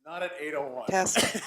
Not at 8:01. Test.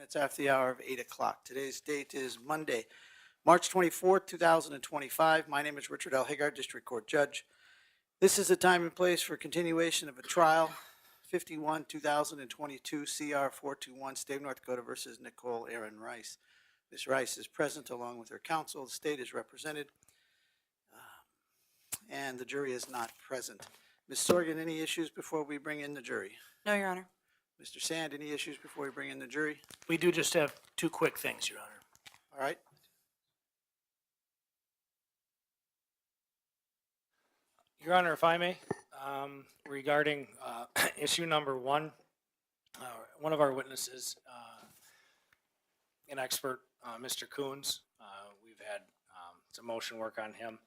Minutes after the hour of 8 o'clock. Today's date is Monday, March 24th, 2025. My name is Richard L. Hagar, District Court Judge. This is the time and place for continuation of a trial, 51-2022 CR 421, State of North Dakota versus Nichole Aaron Rice. Ms. Rice is present along with her counsel. The state is represented, and the jury is not present. Ms. Sorgan, any issues before we bring in the jury? No, Your Honor. Mr. Sand, any issues before we bring in the jury? We do just have two quick things, Your Honor. All right. Your Honor, if I may, regarding issue number one of our witnesses, an expert, Mr. Kouns, we've had some motion work on him.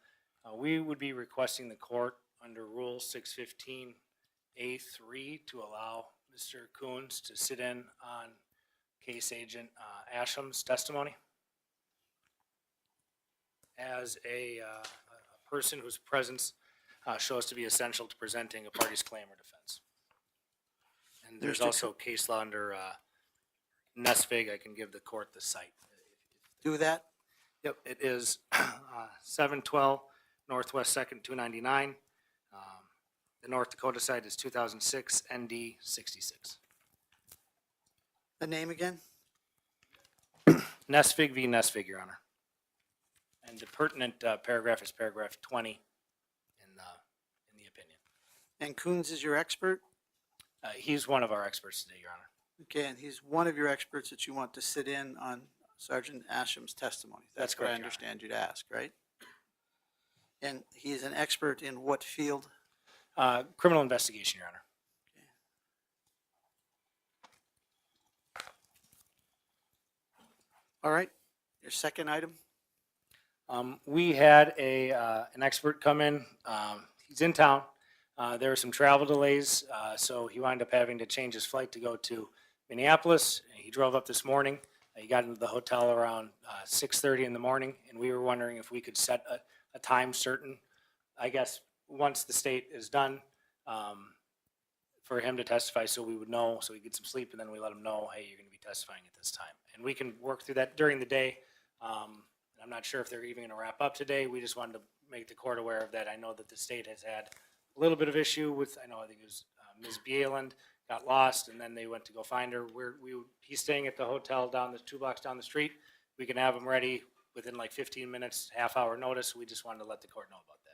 We would be requesting the court under Rule 615A3 to allow Mr. Kouns to sit in on Case Agent Asham's testimony as a person whose presence shows to be essential to presenting a party's claim or defense. And there's also case law under Nesvig. I can give the court the site. Do that. Yep, it is 712 Northwest 2nd 299. The North Dakota site is 2006 ND 66. The name again? Nesvig v. Nesvig, Your Honor. And the pertinent paragraph is paragraph 20 in the opinion. And Kouns is your expert? He's one of our experts today, Your Honor. Okay, and he's one of your experts that you want to sit in on Sergeant Asham's testimony. That's what I correct, Your understand you to ask, right? And he is an expert in what field? Criminal investigation, Your Honor. All right, your second item? We had an expert come in. He's in town. There were some travel delays, so he wound up having to change his flight to go to Minneapolis. He drove up this morning. He got into the hotel around 6:30 in the morning, and we were wondering if we could set a time certain, I guess, once the state is done, for him to testify, so we would know, so we get some sleep, and then we let him know, hey, you're going to be testifying at this time. And we can work through that during the day. I'm not sure if they're even going to wrap up today. We just wanted to make the court aware of that. I know that the state has had a little bit of issue with, I think it was Ms. Bieland got lost, and then they went to go find her. He's staying at the hotel down the 2 blocks down the street. We can have him ready within like 15 minutes, half-hour notice. We just wanted to let the court know about that.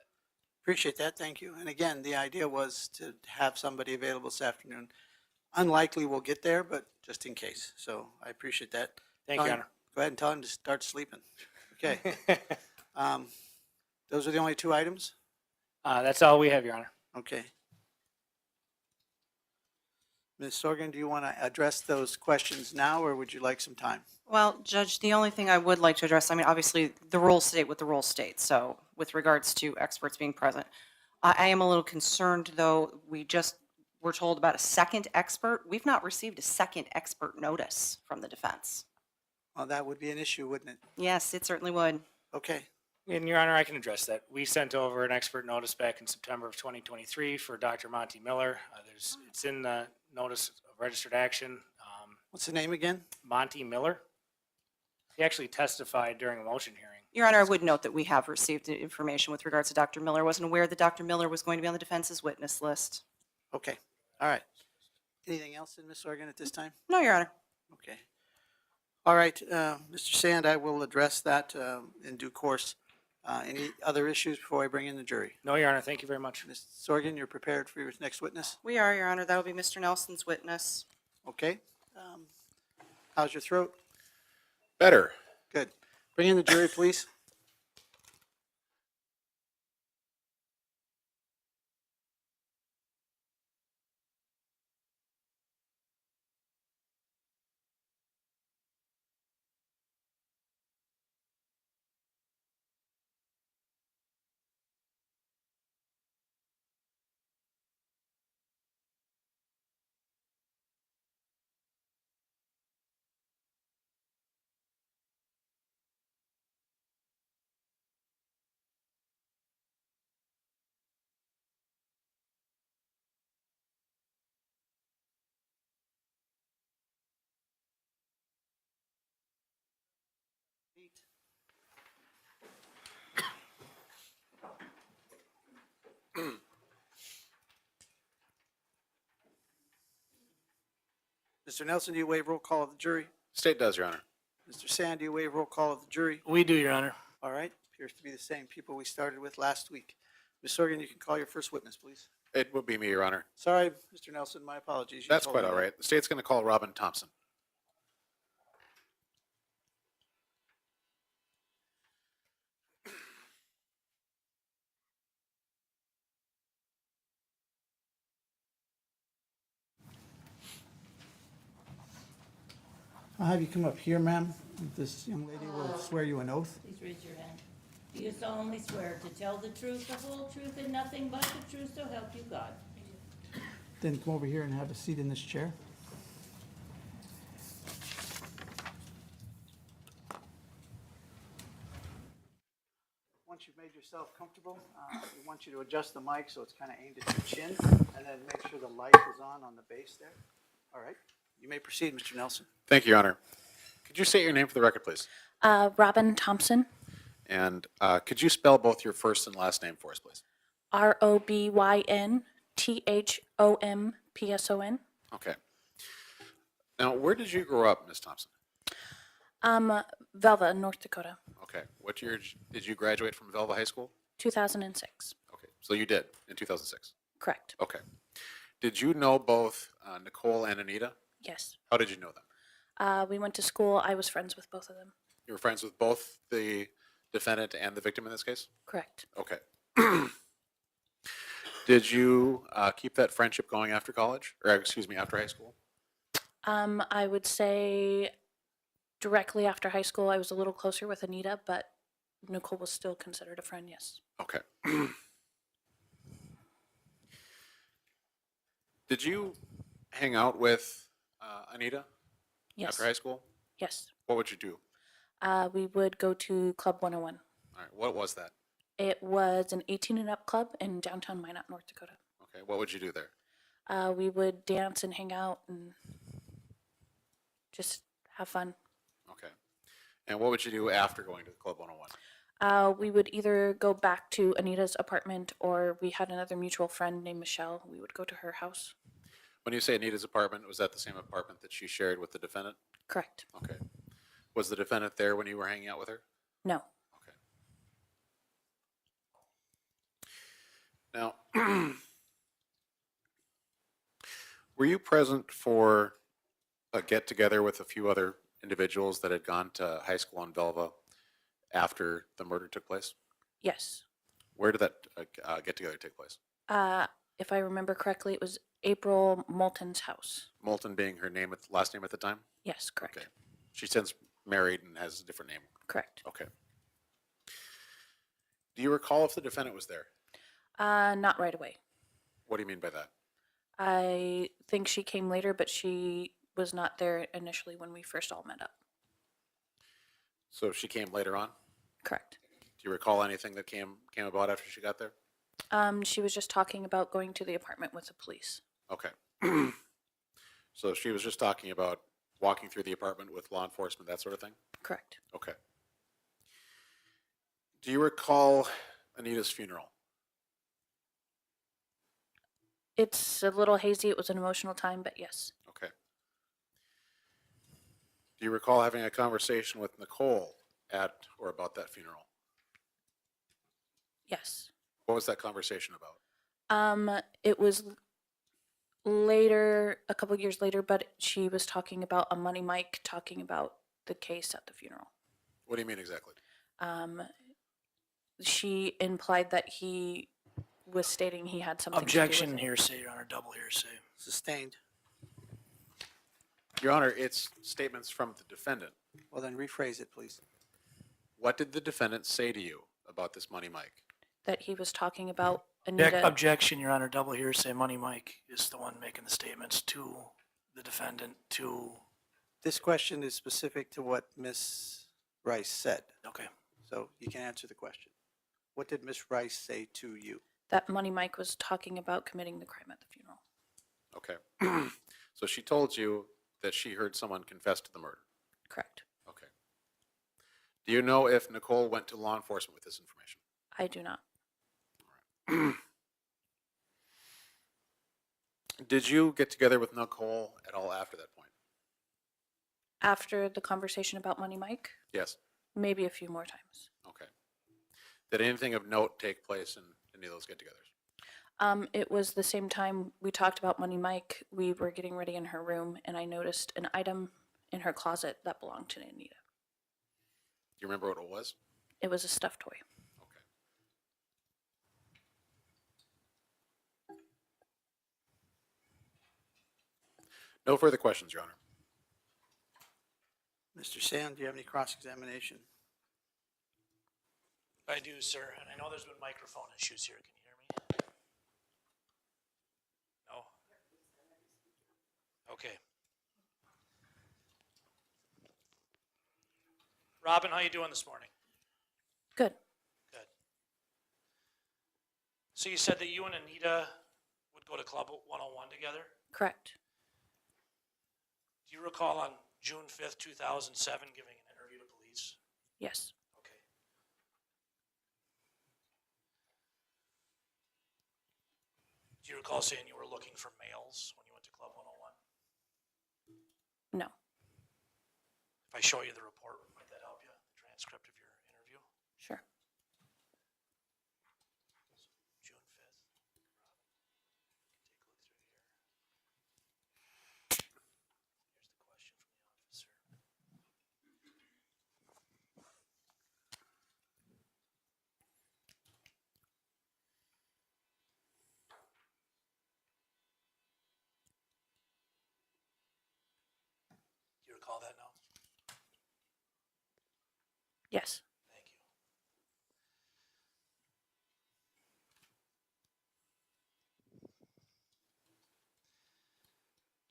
Appreciate that, thank you. And again, the idea was to have somebody available this afternoon. Unlikely we'll get there, but just in case. So I appreciate that. Thank you, Your Honor. Go ahead and tell him to start sleeping. Okay. Those are the only two items? That's all we have, Your Honor. Okay. Ms. Sorgan, do you want to address those questions now, or would you like some time? Well, Judge, the only thing I would like to address, obviously, the rules state what the rules state. So with regards to experts being present, I am a little concerned, though. We're told about a second expert. We've not received a second expert notice from the defense. Well, that would be an issue, wouldn't it? Yes, it certainly would. Okay. And Your Honor, I can address that. We sent over an expert notice back in September of 2023 for Dr. Monty Miller. It's in the notice of registered action. What's the name again? Monty Miller. He actually testified during a motion hearing. Your Honor, I would note that we have received information with regards to Dr. Miller. I wasn't aware that Dr. Miller was going to be on the defense's witness list. Okay. All right. Anything else in Ms. Sorgan at this time? No, Your Honor. Okay. All right, Mr. Sand, I will address that in due course. Any other issues before I bring in the jury? No, Your Honor. Thank you very much. Ms. Sorgan, you're prepared for your next witness? We are, Your Honor. That will be Mr. Nelson's witness. Okay. How's your throat? Better. Good. Bring in the jury, please. Mr. Nelson, do you waive roll call of the jury? State does, Your Honor. Mr. Sand, do you waive roll call of the jury? We do, Your Honor. All right, appears to be the same people we started with last week. Ms. Sorgan, you can call your first witness, please. It would be me, Your Honor. Sorry, Mr. Nelson, my apologies. You That's told quite me all that. right. The state's going to call Robyn Thompson. I'll have you come up here, ma'am. This young lady will swear you an oath. Please raise your hand. Do you solemnly swear to tell the truth, the whole truth, and nothing but the truth, so help you God? Then come over here and have a seat in this chair. Once you've made yourself comfortable, we want you to adjust the mic so it's kind of aimed at your chin, and then make sure the light is on the base there. All right, you may proceed, Mr. Nelson. Thank you, Your Honor. Could you state your name for the record, please? Robyn Thompson, And could you spell both your first and last name for us, please? ROBYN THOMPSON. Okay. Now, where did you grow up, Ms. Thompson? Velva, North Dakota, Okay. What year did you graduate from Velva High School? 2006. Okay. So you did in 2006. Correct. Okay. Did you know both Nichole and Anita? Yes. How did you know them? We went to school. I was friends with both of them. You were friends with both the defendant and the victim in this case? Correct. Okay. Did you keep that friendship going after college, or excuse me, after high school? I would say directly after high school, I was a little closer with Anita, but Nichole was still considered a friend, yes. Okay. Did you hang out with Anita Yes. after high school? Yes. What would you do? We would go to Club 101. All right. What was that? It was an 18 and up club in downtown Minot, North Dakota. Okay. What would you do there? We would dance and hang out and just have fun. Okay. And what would you do after going to Club 101? We would either go back to Anita's apartment, or we had another mutual friend named Michelle. We would go to her house. When you say Anita's apartment, was that the same apartment that she shared with the defendant? Correct. Okay. Was the defendant there when you were hanging out with her? No. Okay. Now, were you present for a get-together with a few other individuals that had gone to high school in Velva after the murder took place? Yes. Where did that get-together take place? If I remember correctly, it was April Moulton's house. Moulton being her name, last name at the time? Yes, correct. Okay. She's since married and has a different name. Correct. Okay. Do you recall if the defendant was there? Not right away. What do you mean by that? I think she came later, but she was not there initially when we first all met up. So she came later on? Correct. Do you recall anything that came about after she got there? She was just talking about going to the apartment with the police. Okay. So she was just talking about walking through the apartment with law enforcement, that sort of thing? Correct. Okay. Do you recall Anita's funeral? It's a little hazy. It was an emotional time, but yes. Okay. Do you recall having a conversation with Nichole at or about that funeral? Yes. What was that conversation about? It was later, a couple years later, but she was talking about a money mic, talking about the case at the funeral. What do you mean exactly? She implied that he was stating he had something Objection, to do with hearsay, Your Honor, double hearsay. Sustained. Your Honor, it's statements from the defendant. Well, then rephrase it, please. What did the defendant say to you about this money mic? that he was talking about Anita. Objection, Your Honor, double hearsay. Money Mike is the one making the statements to the defendant to, This question is specific to what Ms. Rice said, okay. so you can answer the question. What did Ms. Rice say to you? That Money Mike was talking about committing the crime at the funeral. Okay. So she told you that she heard someone confess to the murder. Correct. Okay. Do you know if Nichole went to law enforcement with this information? I do not. Did you get together with Nichole at all after that point? After the conversation about Money Mike, Yes. maybe a few more times. Okay. Did anything of note take place in any of those get-togethers? It was the same time we talked about Money Mike. We were getting ready in her room, and I noticed an item in her closet that belonged to Anita. Do you remember what it was? It was a stuffed toy. Okay. No further questions, Your Honor. Mr. Sand, do you have any cross-examination? I do, sir, and I know there's been microphone issues here. Can you hear me? No? Okay. Robyn, how you doing this morning? Good. Good. So you said that you and Anita would go to Club 101 together? Correct. Do you recall on June 5th, 2007, giving an interview to police? Yes. Okay. Do you recall saying you were looking for males when you went to Club 101? No. If I show you the report, might that help you? The transcript of your interview? Sure. June 5th. Take a look through here. Here's the question from the officer. Do you recall that now? Yes. Thank you.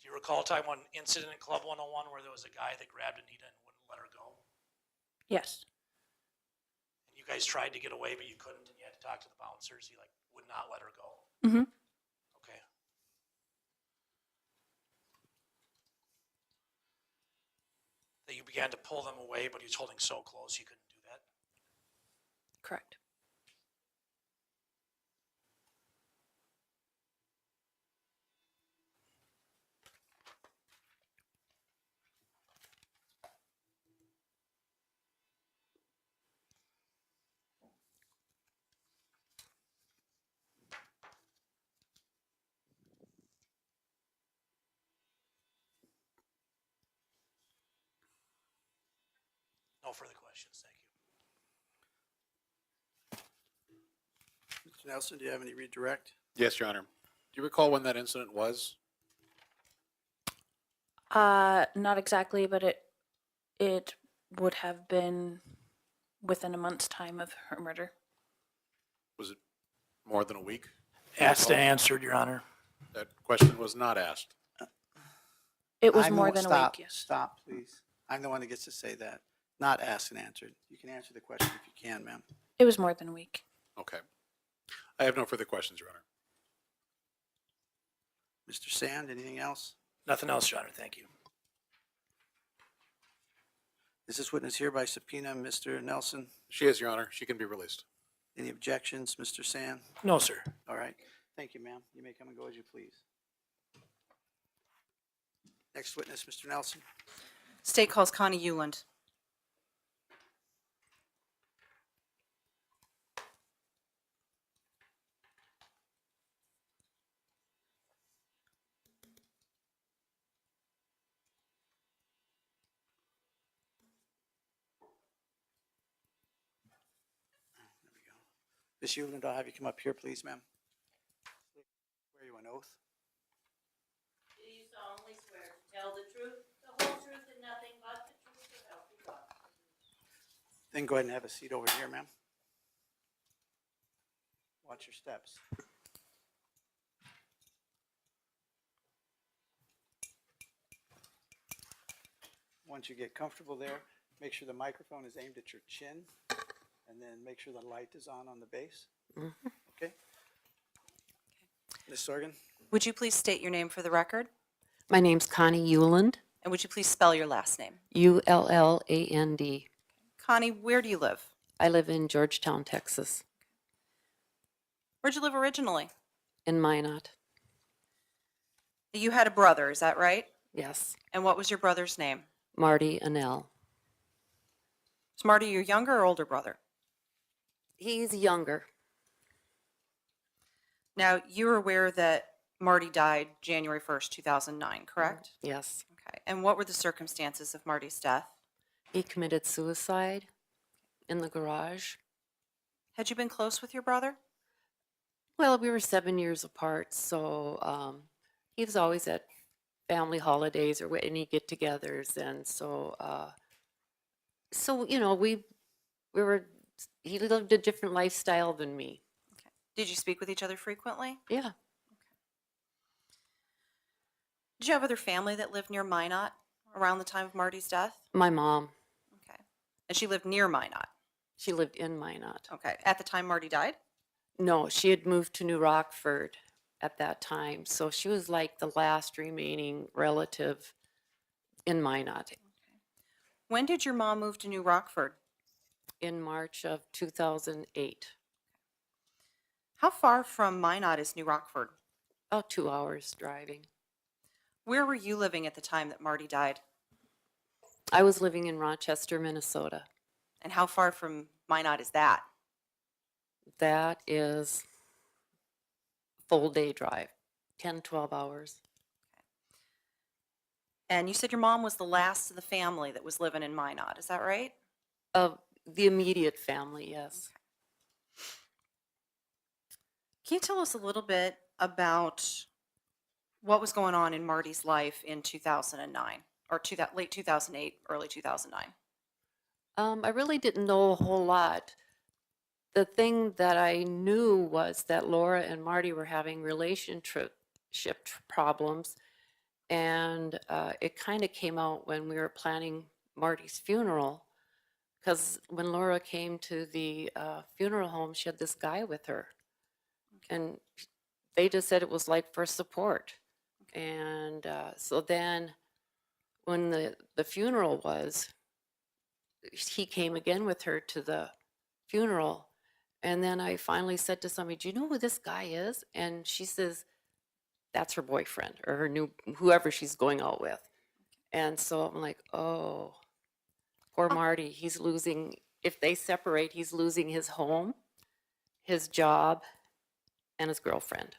Do you recall time one incident at Club 101 where there was a guy that grabbed Anita and wouldn't let her go? Yes. And you guys tried to get away, but you couldn't, and you had to talk to the bouncers. He would not let her go. Mm-hmm. Okay. That you began to pull them away, but he was holding so close you couldn't do that. Correct. No further questions. Thank you. Mr. Nelson, do you have any redirect? Yes, Your Honor. Do you recall when that incident was? Not exactly, but it would have been within a month's time of her murder. Was it more than a week? Asked and answered, Your Honor. That question was not asked. It was I'm the more one- than a stop, week, yes. Stop, please. I'm the one that gets to say that. Not asked and answered. You can answer the question if you can, ma'am. It was more than a week. Okay. I have no further questions, Your Honor. Mr. Sand, anything else? Nothing else, Your Honor. Thank you. Is this witness hereby subpoena Mr. Nelson? She is, Your Honor. She can be released. Any objections, Mr. Sand? No, sir. All right. Thank you, ma'am. You may come and go as you please. Next witness, Mr. Nelson. State calls Connie Ulland. There we go. Ms. Euland, I'll have you come up here, please, ma'am. Swear you an oath? Do you solemnly swear to tell the truth, the whole truth, and nothing but the truth, so help you God? Then go ahead and have a seat over here, ma'am. Watch your steps. Once you get comfortable there, make sure the microphone is aimed at your chin, and then make sure the light is on the base. Okay? Ms. Sorgan? Would you please state your name for the record? My name's Connie Ulland, And would you please spell your last name? Ulland. Connie, where do you live? I live in Georgetown, Texas, Where'd you live originally? in Minot. You had a brother, is that right? Yes. And what was your brother's name? Marty Annell. Is Marty your younger or older brother? He's younger. Now, you're aware that Marty died January 1st, 2009, correct? Yes. Okay. And what were the circumstances of Marty's death? He committed suicide in the garage. Had you been close with your brother? Well, we were 7 years apart, so he was always at family holidays or any get-togethers, and so you know, we were. He lived a different lifestyle than me. Okay. Did you speak with each other frequently? Yeah, Did you have other family that lived near Minot around the time of Marty's death? my mom. Okay. And she lived near Minot? She lived in Minot. Okay. At the time Marty died? No, she had moved to New Rockford at that time, so she was like the last remaining relative in Minot. When did your mom move to New Rockford? In March of 2008. How far from Minot is New Rockford? About 2 hours driving. Where were you living at the time that Marty died? I was living in Rochester, Minnesota. And how far from Minot is that? That is full day drive, 10, 12 hours. And you said your mom was the last of the family that was living in Minot. Is that right? Of the immediate family, yes. Can you tell us a little bit about what was going on in Marty's life in 2009 or late 2008, early 2009? I really didn't know a whole lot. The thing that I knew was that Laura and Marty were having relationship problems, and it kind of came out when we were planning Marty's funeral, because when Laura came to the funeral home, she had this guy with her, and they just said it was like for support. And so then when the funeral was, he came again with her to the funeral. And then I finally said to somebody, do you know who this guy is? And she says, that's her boyfriend or her new, whoever she's going out with. And so I'm like, oh, poor Marty, he's losing, if they separate, he's losing his home, his job, and his girlfriend.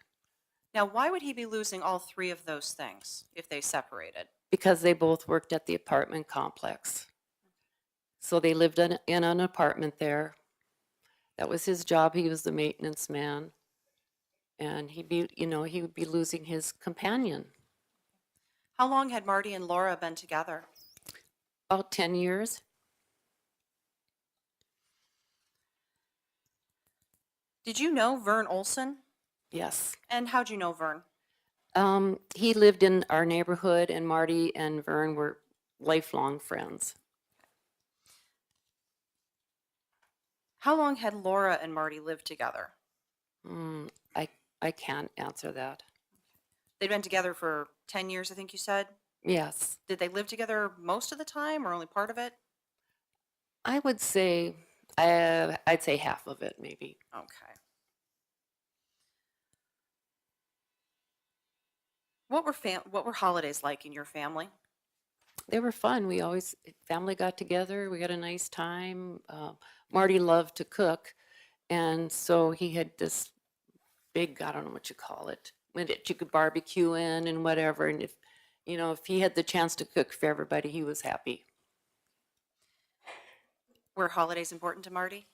Now, why would he be losing all three of those things if they separated? Because they both worked at the apartment complex. So they lived in an apartment there. That was his job. He was the maintenance man. And he would be losing his companion. How long had Marty and Laura been together? About 10 years. Did you know Vern Olson? Yes. And how'd you know Vern? He lived in our neighborhood, and Marty and Vern were lifelong friends. How long had Laura and Marty lived together? I can't answer that. They'd been together for 10 years, I think you said. Yes. Did they live together most of the time or only part of it? I would say, I'd say half of it, maybe. Okay. What were holidays like in your family? They were fun. Family got together. We had a nice time. Marty loved to cook. And so he had this big, I don't know what you call it, that you could barbecue in and whatever. And if he had the chance to cook for everybody, he was happy. Were holidays important to Marty?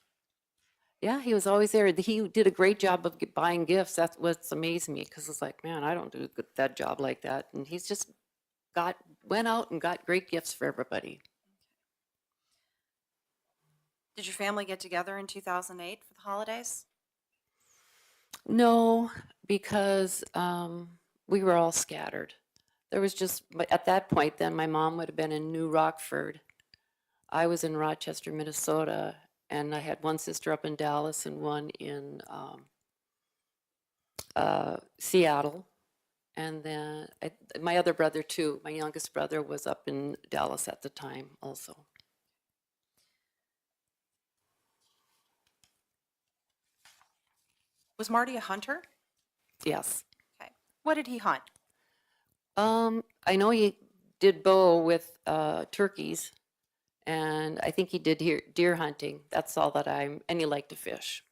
Yeah, he was always there. He did a great job of buying gifts. That's what's amazed me, because it's like, man, I don't do that job like that. And he's just went out and got great gifts for everybody. Did your family get together in 2008 for the holidays? No, because we were all scattered. There was just, at that point then, my mom would have been in New Rockford. I was in Rochester, Minnesota, and I had one sister up in Dallas and one in Seattle. And then my other brother too, my youngest brother was up in Dallas at the time also. Was Marty a hunter? Yes. Okay. What did he hunt? I know he did bow with turkeys, and I think he did deer hunting. That's all that and he liked to fish.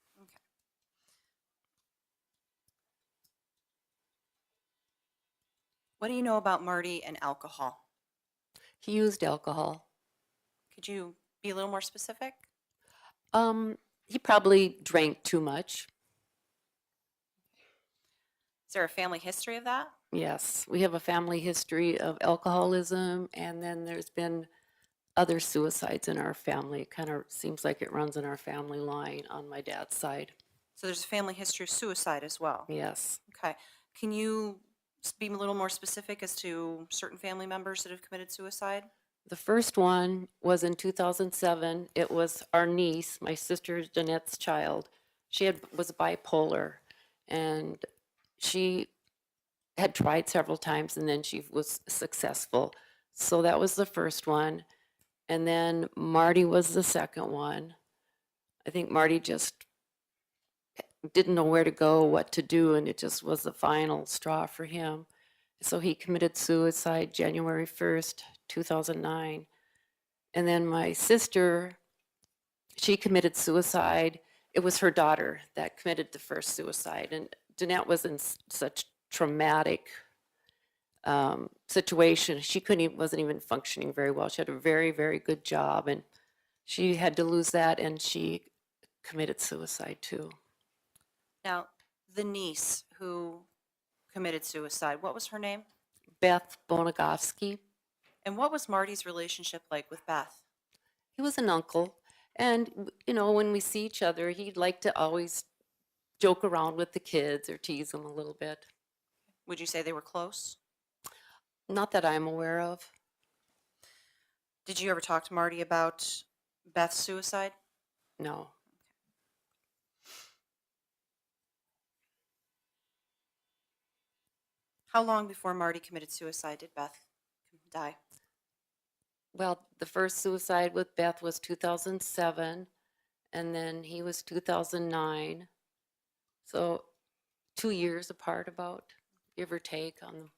What do you know about Marty and alcohol? He used alcohol. Could you be a little more specific? He probably drank too much. Is there a family history of that? Yes, we have a family history of alcoholism, and then there's been other suicides in our family. It kind of seems like it runs in our family line on my dad's side. So there's a family history of suicide as well. Yes. Okay. Can you be a little more specific as to certain family members that have committed suicide? The first one was in 2007. It was our niece, my sister Jeanette's child. She was bipolar, and she had tried several times, and then she was successful. So that was the first one. And then Marty was the second one. I think Marty just didn't know where to go, what to do, and it just was the final straw for him. So he committed suicide January 1st, 2009. And then my sister, she committed suicide. It was her daughter that committed the first suicide. And Jeanette was in such traumatic situation. She wasn't even functioning very well. She had a very, very good job, and she had to lose that, and she committed suicide too. Now, the niece who committed suicide, what was her name? Beth Bonagovsky. And what was Marty's relationship like with Beth? He was an uncle, and when we see each other, he'd like to always joke around with the kids or tease them a little bit. Would you say they were close? Not that I'm aware of. Did you ever talk to Marty about Beth's suicide? No. How long before Marty committed suicide did Beth die? Well, the first suicide with Beth was 2007, and then he was 2009. So 2 years apart, about, give or take on them.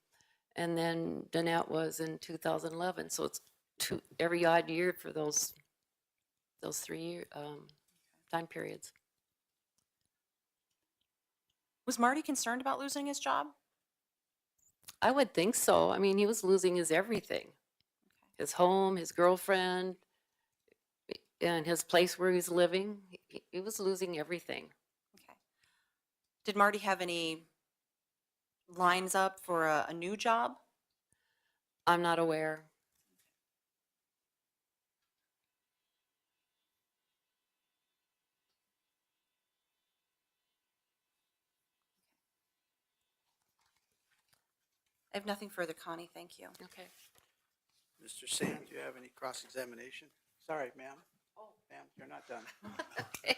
And then Danette was in 2011. So it's every odd year for those 3 year time periods. Was Marty concerned about losing his job? I would think so. I mean, he was losing his everything. His home, his girlfriend, and his place where he's living. He was losing everything. Okay. Did Marty have any lines up for a new job? I'm not aware. I have nothing further, Connie. Thank you. Okay. Mr. Sam, do you have any cross-examination? Sorry, ma'am. Oh, ma'am, you're not done. Okay.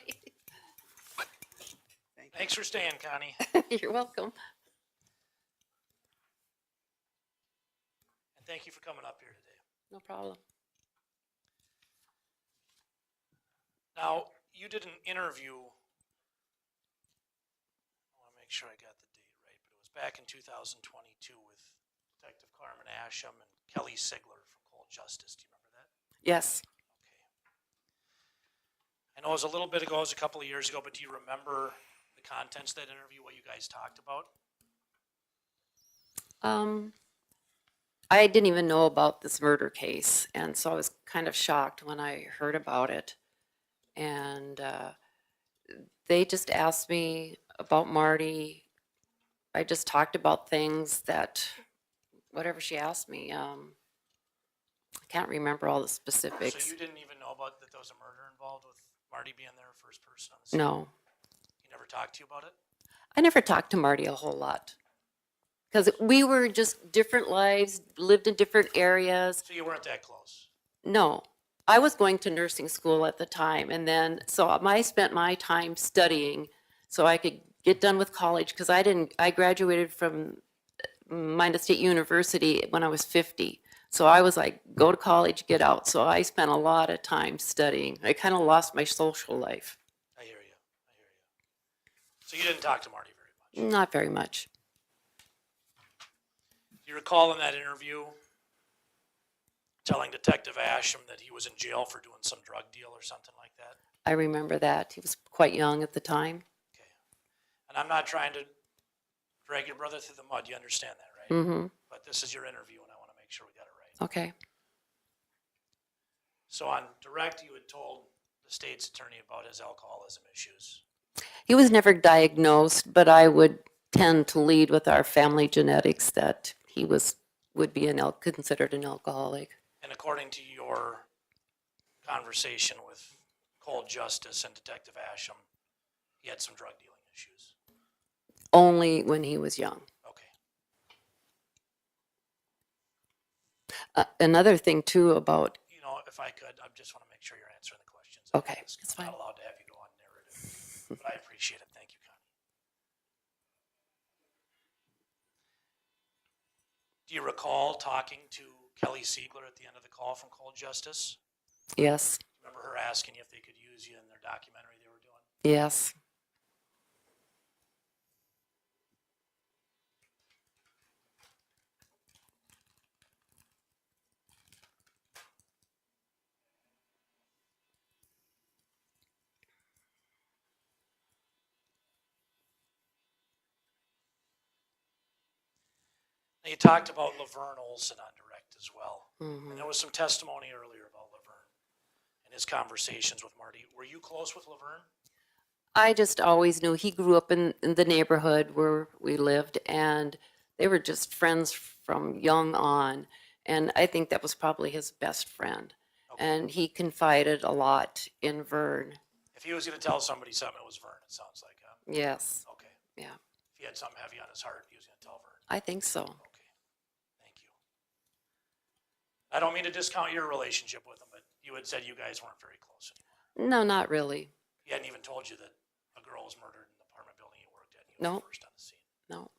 Thank you. Thanks for staying, Connie. You're welcome. And thank you for coming up here today. No problem. Now, you did an interview. I want to make sure I got the date right, but it was back in 2022 with Detective Carmen Asham and Kelly Sigler from Cold Justice. Do you remember that? Yes. Okay. I know it was a little bit ago, it was a couple of years ago, but do you remember the contents of that interview, what you guys talked about? I didn't even know about this murder case, and so I was kind of shocked when I heard about it. And they just asked me about Marty. I just talked about things that, whatever she asked me, I can't remember all the specifics. So you didn't even know about that there was a murder involved with Marty being there first person on the scene? No, He never talked to you about it? I never talked to Marty a whole lot. Because we were just different lives, lived in different areas. So you weren't that close? No, I was going to nursing school at the time, and then so I spent my time studying so I could get done with college, because I graduated from Minot State University when I was 50. So I was like, go to college, get out. So I spent a lot of time studying. I kind of lost my social life. I hear you. So you didn't talk to Marty very much? Not very much. Do you recall in that interview telling Detective Asham that he was in jail for doing some drug deal or something like that? I remember that. He was quite young at the time. Okay. And I'm not trying to drag your brother through the mud. You understand that, right? Mm-hmm. But this is your interview, and I want to make sure we got it right. Okay. So on direct, you had told the state's attorney about his alcoholism issues. He was never diagnosed, but I would tend to lead with our family genetics that he would be considered an alcoholic. And according to your conversation with Cold Justice and Detective Asham, he had some drug dealing issues. Only when he was young. Okay. Another thing too about, You know, if I could, I just want to make sure you're answering the questions. Okay, I'm that's fine. not allowed to have you go on narrative, but I appreciate it. Thank you, Connie. Do you recall talking to Kelly Siegler at the end of the call from Cold Justice? yes, Remember her asking you if they could use you in their documentary they were doing? yes. Now, you talked about Laverne Olson on direct as well. Mhm. And there was some testimony earlier about Laverne and his conversations with Marty. Were you close with Laverne? I just always knew he grew up in the neighborhood where we lived, and they were just friends from young on. And I think that was probably his best friend. Okay. And he confided a lot in Vern. If he was going to tell somebody something, it was Vern, it sounds like, huh? Yes, Okay. yeah, If he had something heavy on his heart, he was going to tell Vern. I think so. Okay. Thank you. I don't mean to discount your relationship with him, but you had said you guys weren't very close anymore. No, not really. He hadn't even told you that a girl was murdered in the apartment building you worked at. And he was No. the first on the scene. No.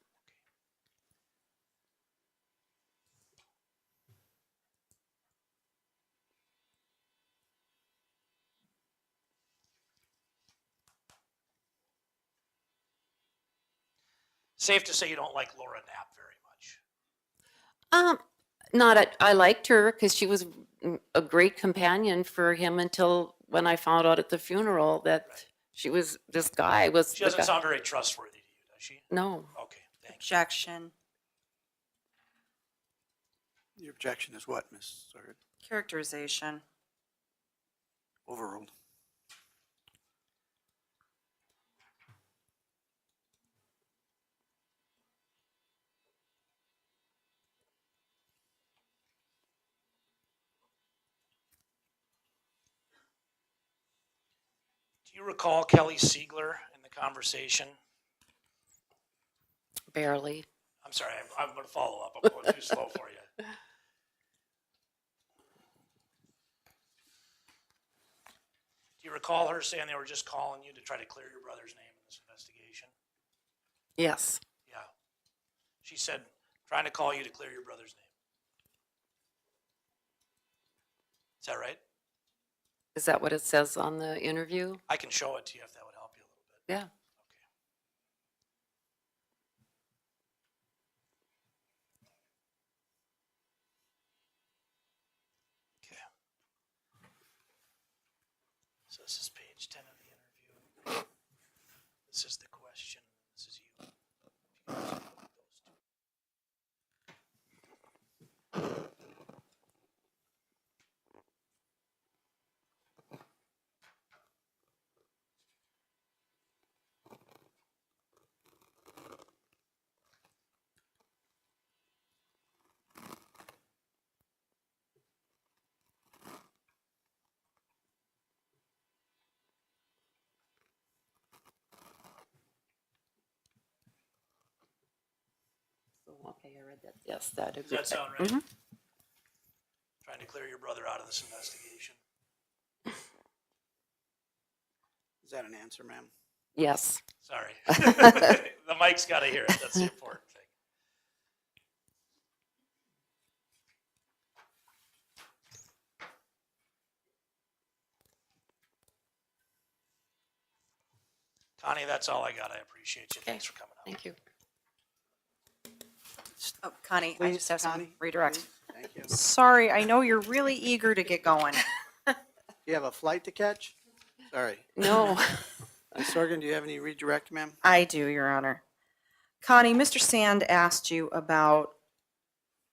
Safe to say you don't like Laura Knapp very much. I liked her because she was a great companion for him until when I found out at the funeral that this guy was She the doesn't guy. sound very trustworthy to you, does she? No. Okay, thank you. Objection. Your objection is what, Ms. Sorg? Characterization. Overruled. Do you recall Kelly Siegler in the conversation? Barely. I'm sorry, I'm going to follow up. I'm going too slow for you. Do you recall her saying they were just calling you to try to clear your brother's name in this investigation? Yes. Yeah. She said, trying to call you to clear your brother's name. Is that right? Is that what it says on the interview? I can show it to you if that would help you a little bit. Yeah. Okay. So this is page 10 of the interview. This is the question. This is you. If you guys can look at those two. Okay, I read that. Yes, that. Does that sound right? Mhm. Trying to clear your brother out of this investigation. Is that an answer, ma'am? Yes. Sorry. The mic's got to hear it. That's the important thing. Connie, that's all I got. I appreciate you. Thanks for coming out. Thank you. Oh, Connie, I Please, just have some Connie, redirect. please. Thank you. you. Sorry, I know you're really eager to get going. You have a flight to catch? Sorry. No. Ms. Sorgan, do you have any redirect, ma'am? I do, Your Honor. Connie, Mr. Sand asked you about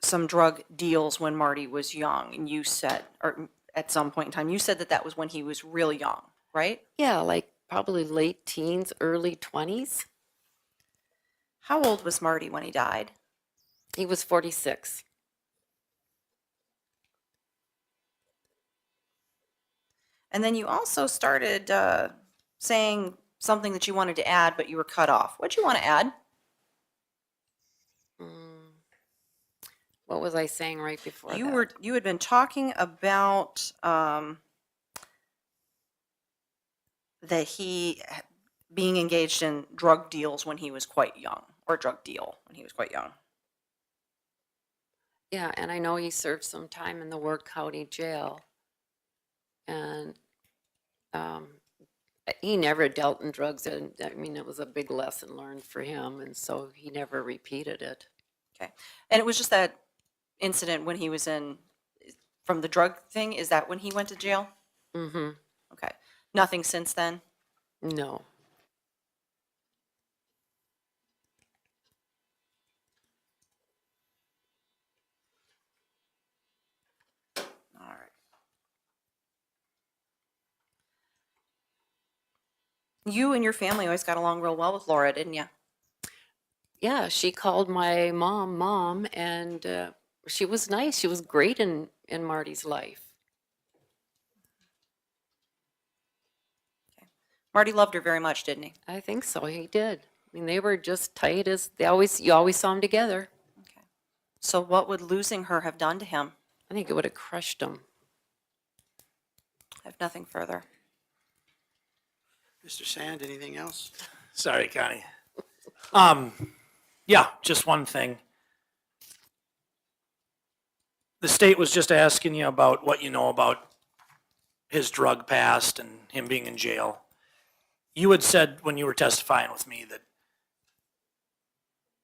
some drug deals when Marty was young, and you said, or at some point in time, you said that that was when he was real young, right? Yeah, like probably late teens, early 20s. How old was Marty when he died? He was 46. And then you also started saying something that you wanted to add, but you were cut off. What'd you want to add? What was I saying right before You that? you had been talking about that he being engaged in drug deals when he was quite young, or drug deal when he was quite young. Yeah, and I know he served some time in the Ward County Jail. And he never dealt in drugs, and I mean, it was a big lesson learned for him, and so he never repeated it. Okay. And it was just that incident when he was from the drug thing, is that when he went to jail? Mm-hmm. Okay. Nothing since then? No. All right. You and your family always got along real well with Laura, didn't you? Yeah, she called my mom, and she was nice. She was great in Marty's life. Marty loved her very much, didn't he? I think so. He did. I mean, they were just tight as you always saw them together. Okay. So what would losing her have done to him? I think it would have crushed him. I have nothing further. Mr. Sand, anything else? Sorry, Connie. Yeah, just one thing. The state was just asking you about what you know about his drug past and him being in jail. You had said when you were testifying with me that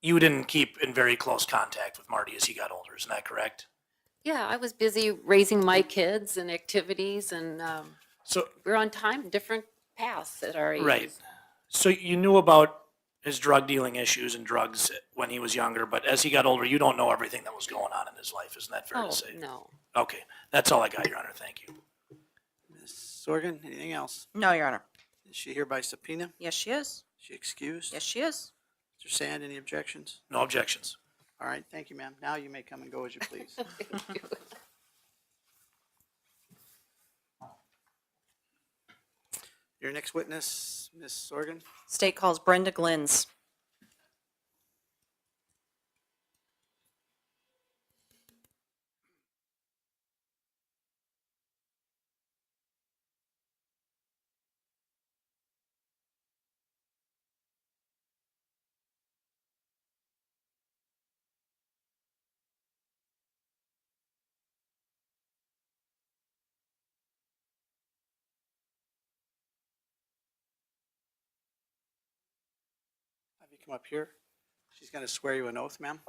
you didn't keep in very close contact with Marty as he got older. Isn't that correct? Yeah, I was busy raising my kids and activities, and So, we're on different paths at our ages. right. So you knew about his drug dealing issues and drugs when he was younger, but as he got older, you don't know everything that was going on in his life. Isn't that fair Oh, to say? no. Okay, that's all I got, Your Honor. Thank you. Ms. Sorgan, anything else? No, Your Honor. Is she here by subpoena? Yes, she is. Is she excused? Yes, she is. Mr. Sand, any objections? No objections. All right, thank you, ma'am. Now you may come and go as you please. Your next witness, Ms. Sorgan. State calls Brenda Glinz. Have you come up here? She's going to swear you an oath, ma'am.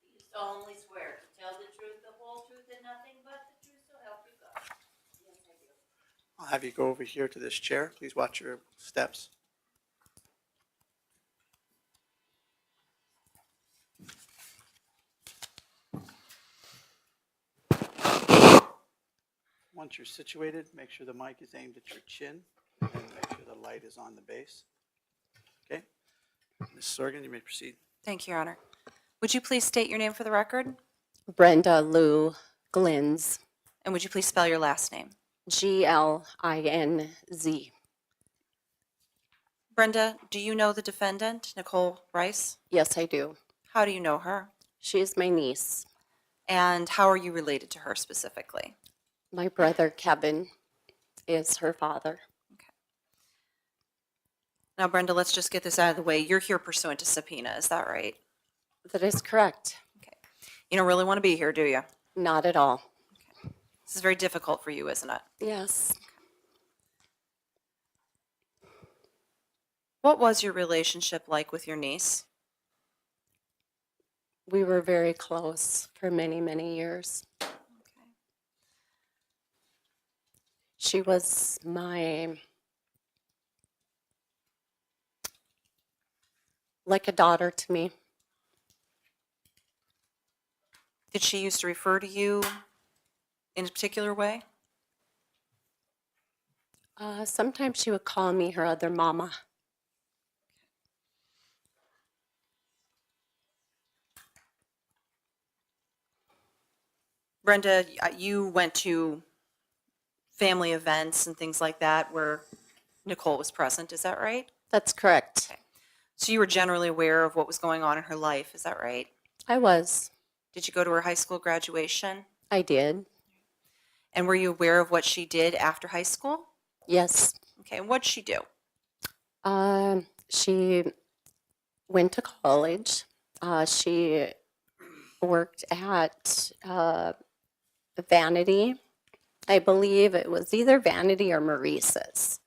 You solemnly swear to tell the truth, the whole truth, and nothing but the truth, so help you God. Yes, I do. I'll have you go over here to this chair. Please watch your steps. Once you're situated, make sure the mic is aimed at your chin, and make sure the light is on the base. Okay? Ms. Sorgan, you may proceed. Thank you, Your Honor. Would you please state your name for the record? Brenda Glinz, And would you please spell your last name? Glinz. Brenda, do you know the defendant, Nicole Rice? Yes, I do. How do you know her? She is my niece. And how are you related to her specifically? My brother Kevin is her father. Now, Brenda, let's just get this out of the way. You're here pursuant to subpoena, is that right? That is correct. Okay. You don't really want to be here, do you? Not at all. This is very difficult for you, isn't it? Yes. What was your relationship like with your niece? We were very close for many, many years. She was like a daughter to me. Did she used to refer to you in a particular way? Sometimes she would call me her other mama. Brenda, you went to family events and things like that where Nichole was present, is that right? That's correct. Okay. So you were generally aware of what was going on in her life, is that right? I was. Did you go to her high school graduation? I did. And were you aware of what she did after high school? Yes. Okay, and what'd she do? She went to college. She worked at Vanity. I believe it was either Vanity or Maurice's.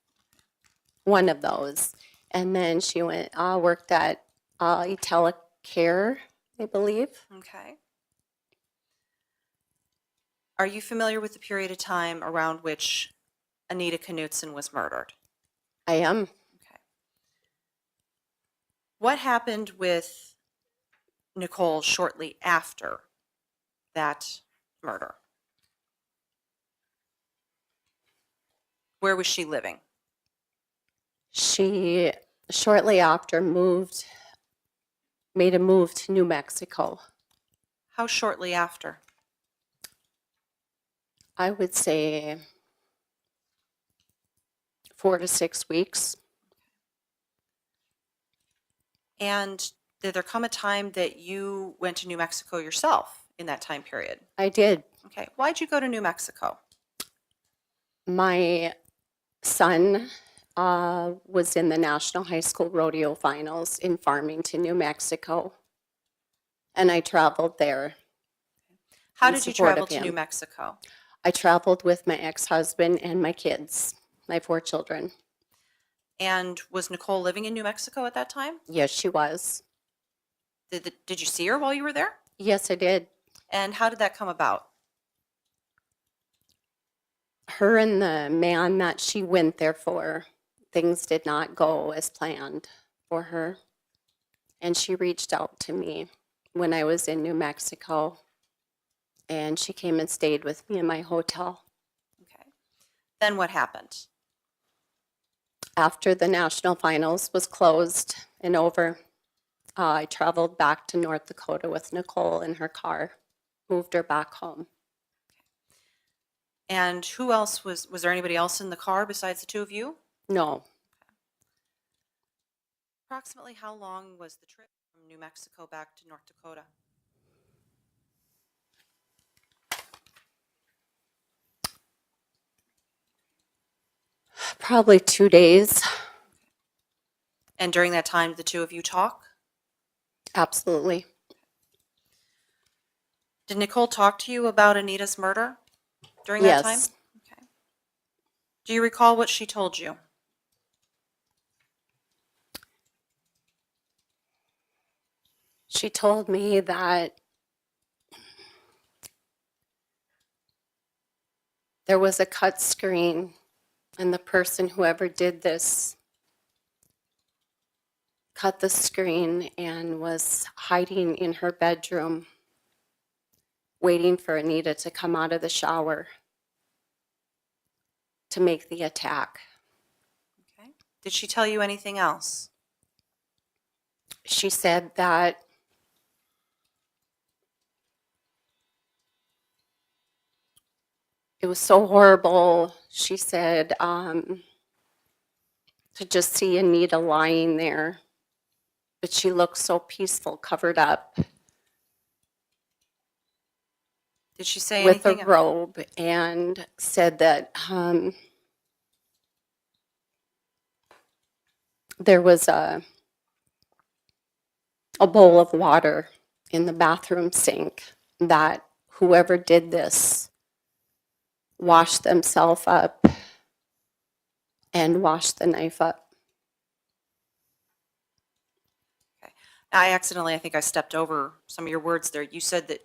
One of those. And then she worked at Italic Care, I believe. Okay. Are you familiar with the period of time around which Anita Knuston was murdered? I am. Okay. What happened with Nichole shortly after that murder? Where was she living? She shortly after made a move to New Mexico. How shortly after? I would say 4 to 6 weeks. And did there come a time that you went to New Mexico yourself in that time period? I did. Okay. Why'd you go to New Mexico? My son was in the National High School Rodeo Finals in Farmington, New Mexico. And I traveled there. How in did you support travel of to New him. Mexico? I traveled with my ex-husband and my kids, my 4 children. And was Nichole living in New Mexico at that time? Yes, she was. Did you see her while you were there? Yes, I did. And how did that come about? Her and the man that she went there for, things did not go as planned for her. And she reached out to me when I was in New Mexico. And she came and stayed with me in my hotel. Okay. Then what happened? After the national finals was closed and over, I traveled back to North Dakota with Nichole in her car, moved her back home. And who else was there anybody else in the car besides the two of you? No, Approximately how long was the trip from New Mexico back to North Dakota? probably 2 days. And during that time, did the two of you talk? Absolutely. Did Nichole talk to you about Anita's murder during that time? Yes. Okay. Do you recall what she told you? She told me that there was a cut screen and the person, whoever did this, cut the screen and was hiding in her bedroom, waiting for Anita to come out of the shower to make the attack. Okay. Did she tell you anything else? She said that it was so horrible. She said to just see Anita lying there, but she looked so peaceful, covered up Did she say with a anything? robe, and said that there was a bowl of water in the bathroom sink, that whoever did this washed themselves up and washed the knife up. I think I stepped over some of your words there. You said that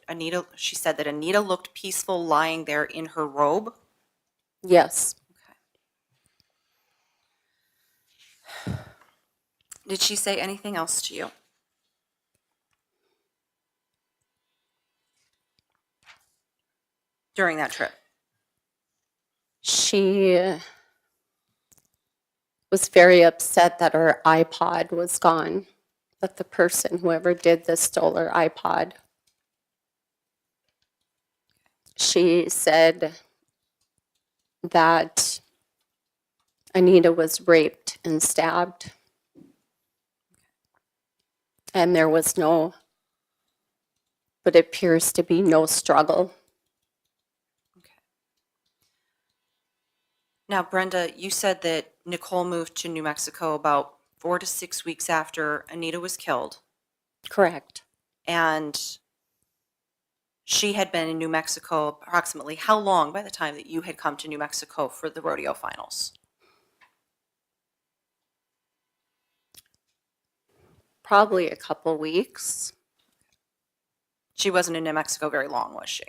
she said that Anita looked peaceful lying there in her robe. Yes. Did she say anything else to you? During that trip? She was very upset that her iPod was gone, that the person, whoever did this, stole her iPod. She said that Anita was raped and stabbed. And there was no, but it appears to be no struggle. Now, Brenda, you said that Nichole moved to New Mexico about 4 to 6 weeks after Anita was killed, Correct. and she had been in New Mexico approximately how long by the time that you had come to New Mexico for the rodeo finals? Probably a couple weeks. She wasn't in New Mexico very long, was she?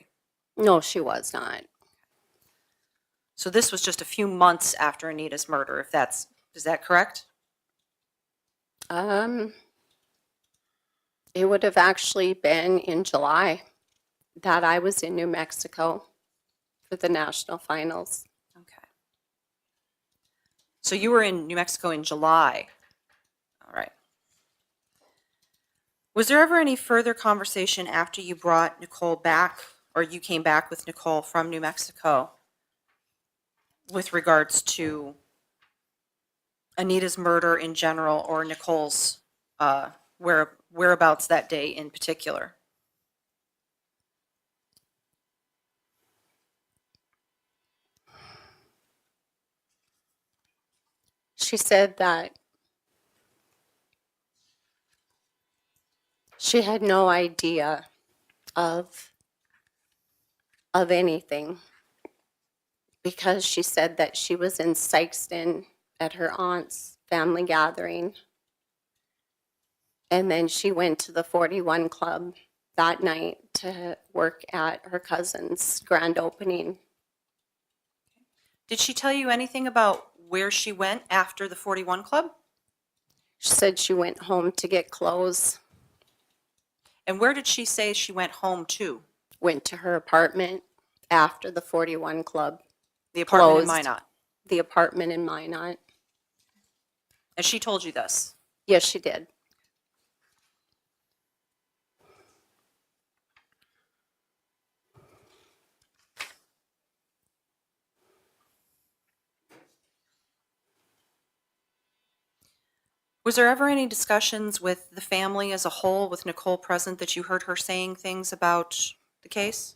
No, she was not. So this was just a few months after Anita's murder, is that correct? It would have actually been in July that I was in New Mexico for the national finals. Okay. So you were in New Mexico in July. All right. Was there ever any further conversation after you brought Nichole back, or you came back with Nichole from New Mexico, with regards to Anita's murder in general or Nichole's whereabouts that day in particular? She said that she had no idea of anything, because she said that she was in Sykeston at her aunt's family gathering, and then she went to the 41 Club that night to work at her cousin's grand opening. Did she tell you anything about where she went after the 41 Club? She said she went home to get clothes, And where did she say she went home to? went to her apartment after the 41 Club. The apartment in Closed. Minot. The apartment in Minot. And she told you this? Yes, she did. Was there ever any discussions with the family as a whole, with Nichole present, that you heard her saying things about the case?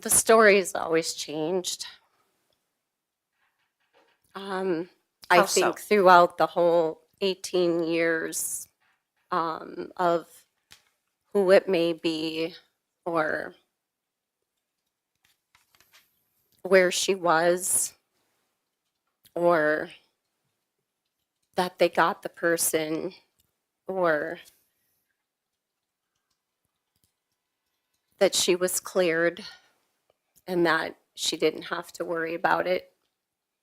The story's always changed. I How so? think throughout the whole 18 years of who it may be, or where she was, or that they got the person, or that she was cleared and that she didn't have to worry about it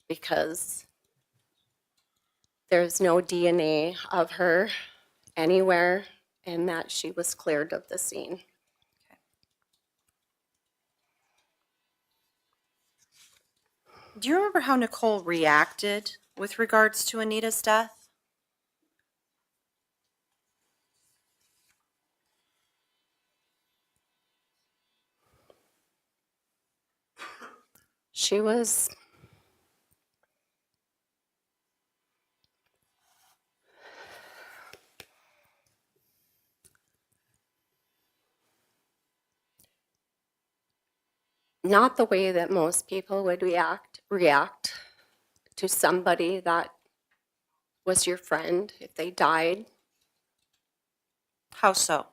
because there's no DNA of her anywhere, and that she was cleared of the scene. Do you remember how Nichole reacted with regards to Anita's death? She was not the way that most people would react to somebody that was your friend if they died. How so?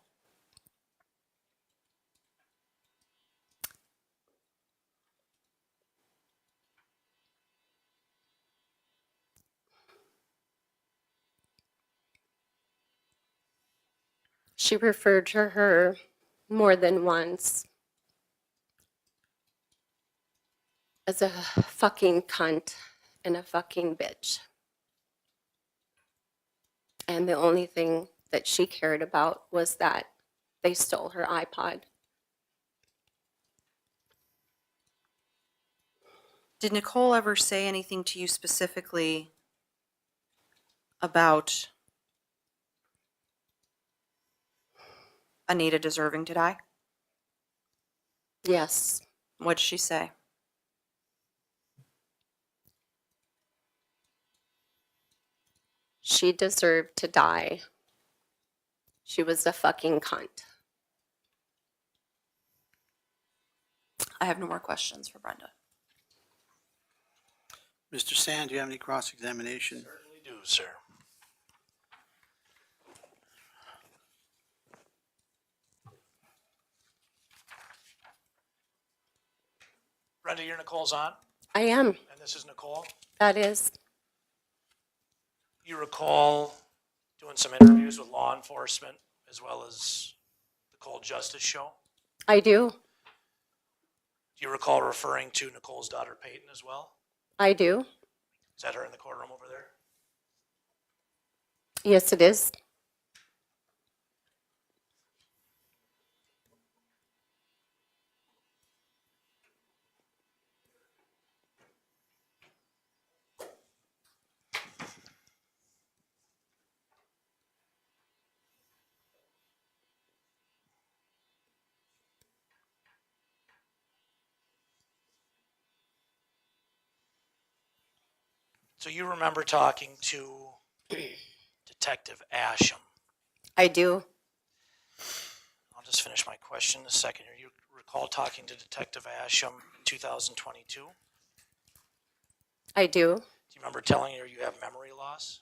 She referred to her more than once as a fucking cunt and a fucking bitch. And the only thing that she cared about was that they stole her iPod. Did Nicole ever say anything to you specifically about Anita deserving to die? Yes, What did she say? she deserved to die. She was a fucking cunt. I have no more questions for Brenda. Mr. Sand, do you have any cross-examination? Certainly do, sir. Brenda, you're Nicole's aunt, I am. and this is Nicole. That is. You recall doing some interviews with law enforcement as well as the Cold Justice Show? I do. Do you recall referring to Nicole's daughter Peyton as well? I do. Is that her in the courtroom over there? Yes, it is. So you remember talking to Detective Asham. I do. I'll just finish my question in a second here. You recall talking to Detective Asham in 2022? Do I do. you remember telling her you have memory loss?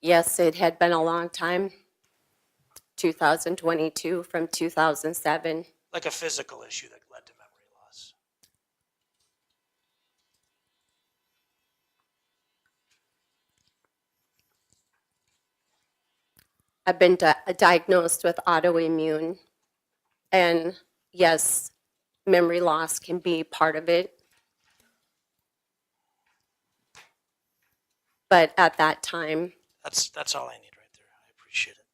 Yes, it had been a long time. 2022 from 2007. Like a physical issue that led to memory loss? I've been diagnosed with autoimmune. And yes, memory loss can be part of it. But at that time, That's all I need right there. I appreciate it.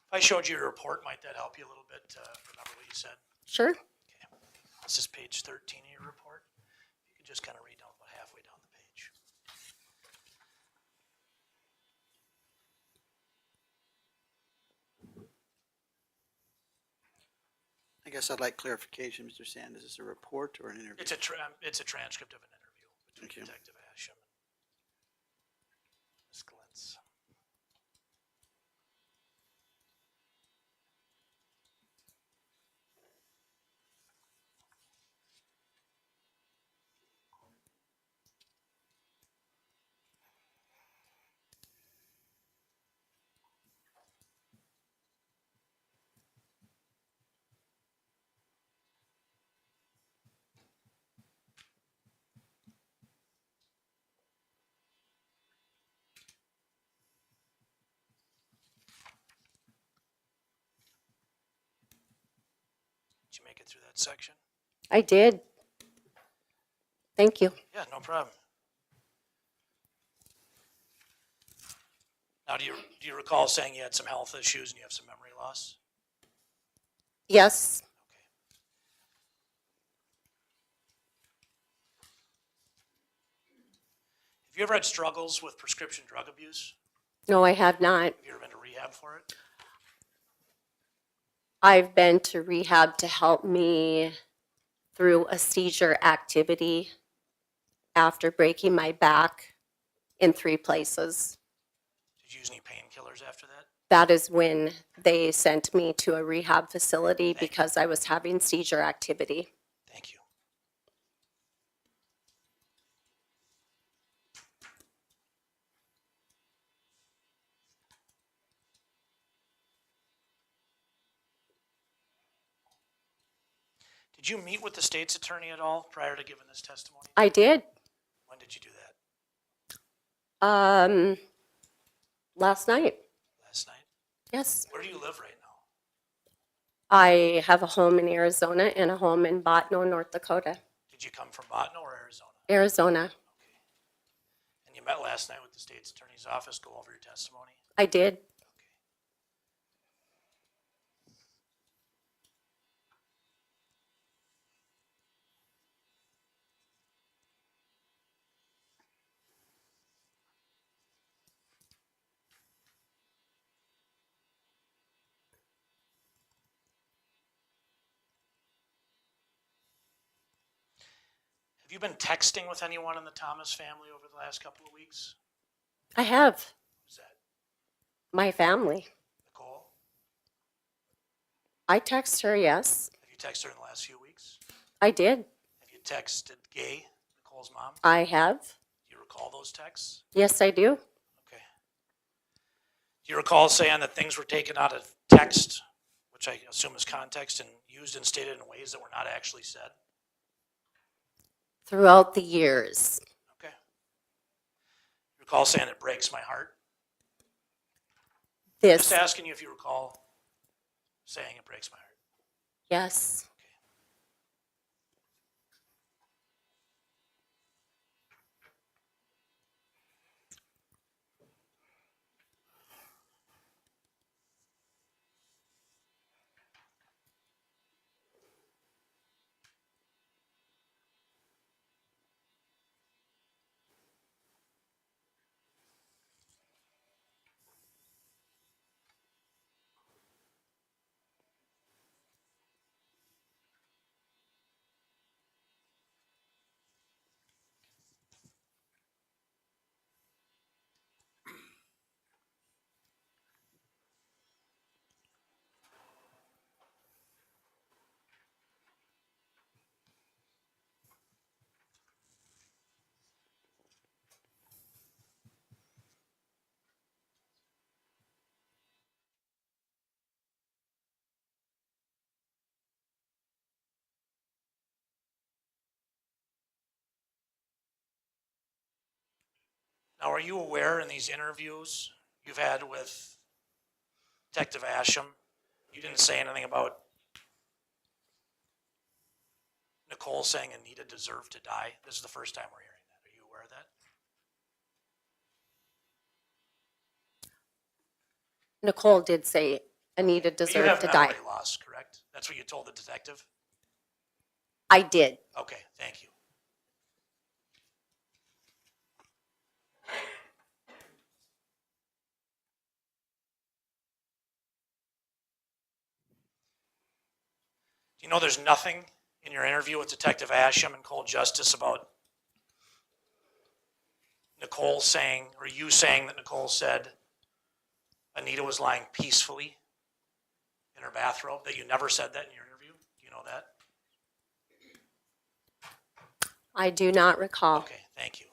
If I showed you a report, might that help you a little bit to remember what you said? sure. Okay. This is page 13 of your report. You can just kind of read down about halfway down the page. I guess I'd like clarification, Mr. Sand. Is this a report or an interview? It's a transcript of an interview between Thank you. Detective Asham and Ms. Glinz. Did you make it through that section? I did. Thank you. Yeah, no problem. Now, do you recall saying you had some health issues and you have some memory loss? Yes, Okay. Have you ever had struggles with prescription drug abuse? no, I have not. Have you ever been to rehab for it? I've been to rehab to help me through a seizure activity after breaking my back in 3 places. Did you use any painkillers after that? That is when they sent me to a rehab facility because I was having seizure activity. Thank you. Did you meet with the state's attorney at all prior to giving this testimony? I did. When did you do that? Last night. Last night? Yes. Where do you live right now? I have a home in Arizona and a home in Botno, North Dakota. Did you come from Botno or Arizona? Arizona. Okay. And you met last night with the state's attorney's office, go over your testimony? I did. Okay. Have you been texting with anyone in the Thomas family over the last couple of weeks? I have. Who's that? My family. Nicole? I text her, yes. Have you texted her in the last few weeks? I did. Have you texted Gay, Nicole's mom? I have. Do you recall those texts? Yes, I do. Okay. Do you recall saying that things were taken out of text, which I assume is context, and used and stated in ways that were not actually said? Throughout the years. Okay. You recall saying it breaks my heart? This, Just asking you if you recall saying it breaks my heart. yes. Okay. Now, are you aware in these interviews you've had with Detective Asham, you didn't say anything about Nicole saying Anita deserved to die? This is the first time we're hearing that. Are you aware of that? Nicole did say Anita But you deserved have to die. memory loss, correct? That's what you told the detective? I did. Okay, thank you. Do you know there's nothing in your interview with Detective Asham and Cold Justice about Nicole saying, or you saying that Nicole said Anita was lying peacefully in her bathrobe, that you never said that in your interview? Do you know that? I do not recall. Okay, thank you.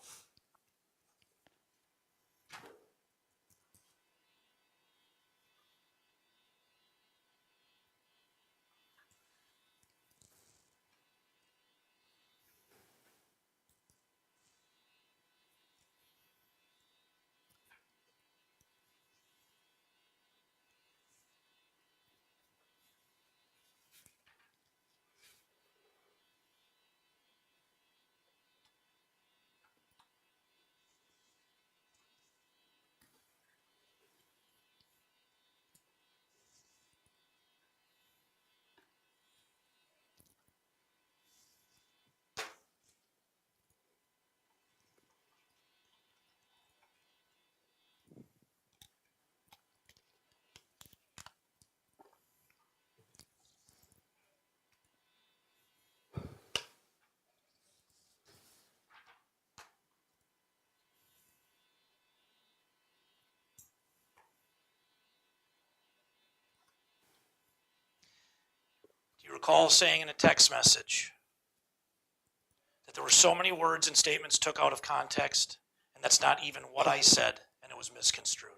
Do you recall saying in a text message that there were so many words and statements took out of context, and that's not even what I said, and it was misconstrued?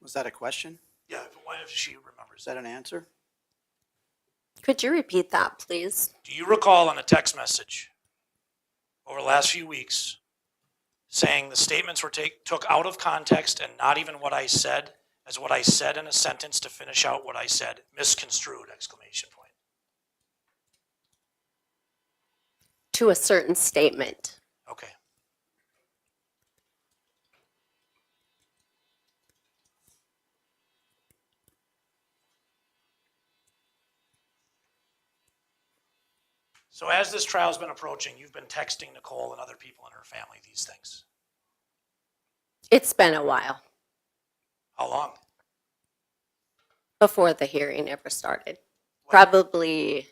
Was that a question? Yeah, what if she remembers Is that an answer? Could you repeat that, please? Do you recall on a text message over the last few weeks saying the statements were took out of context and not even what I said as what I said in a sentence to finish out what I said, misconstrued, exclamation point. To a certain statement. Okay. So as this trial's been approaching, you've been texting Nicole and other people in her family these things. It's been a while How long? before the hearing ever started. When? Probably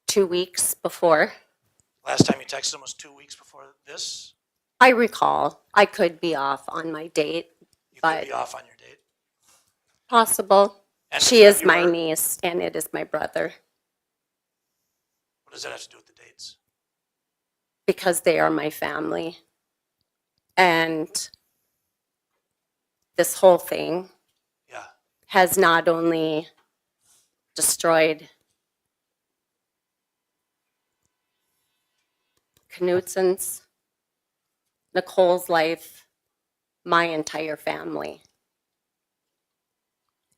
2 weeks before. Last time you texted him was 2 weeks before this? I recall. I could be off on my date. You But- could be off on your date. Possible. And She is you my were- niece, and it is my brother, What does that have to do with the dates? because they are my family. And this whole thing Yeah. has not only destroyed Knuston's, Nicole's life, my entire family,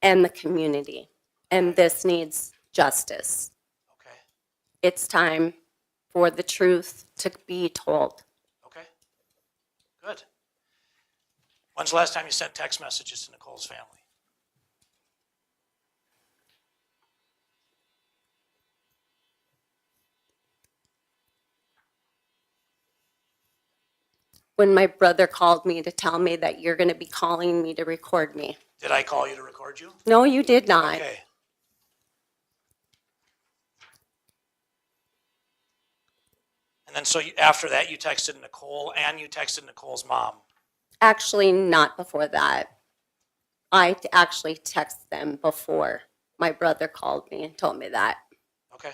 and the community. And this needs justice. Okay. It's time for the truth to be told. Okay. Good. When's the last time you sent text messages to Nicole's family? When my brother called me to tell me that you're going to be calling me to record me. Did I call you to record you? No, you did not. Okay. And then so after that, you texted Nicole and you texted Nicole's mom. Actually, not before that. I actually texted them before my brother called me and told me that. Okay.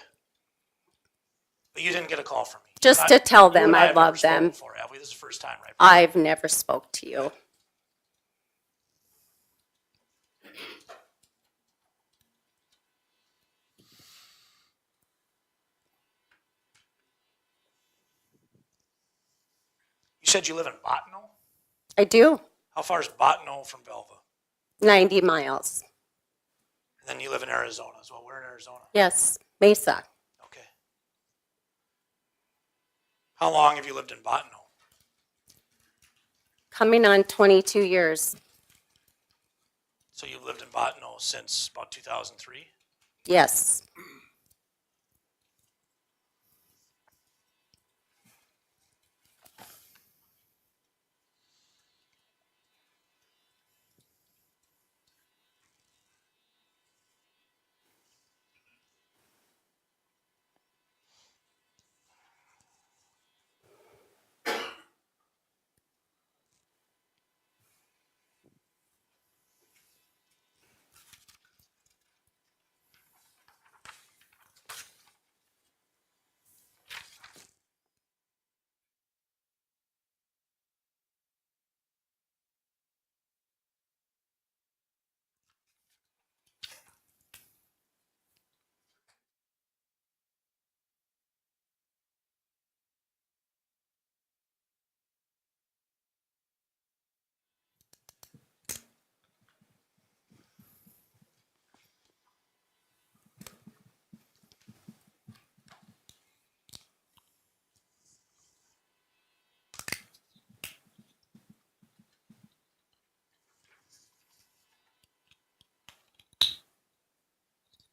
But you didn't get a call from me. Just to tell You them and I have never love spoken them. Before, have we? This is the first time, right? I've never spoke to you. You said you live in Bottineau? I do. How far is Bottineau from Belva? 90 miles. And then you live in Arizona as well. We're in Arizona. Yes, Mesa. Okay. How long have you lived in Bottineau? Coming on 22 years. So you've lived in Bottineau since about 2003? Yes.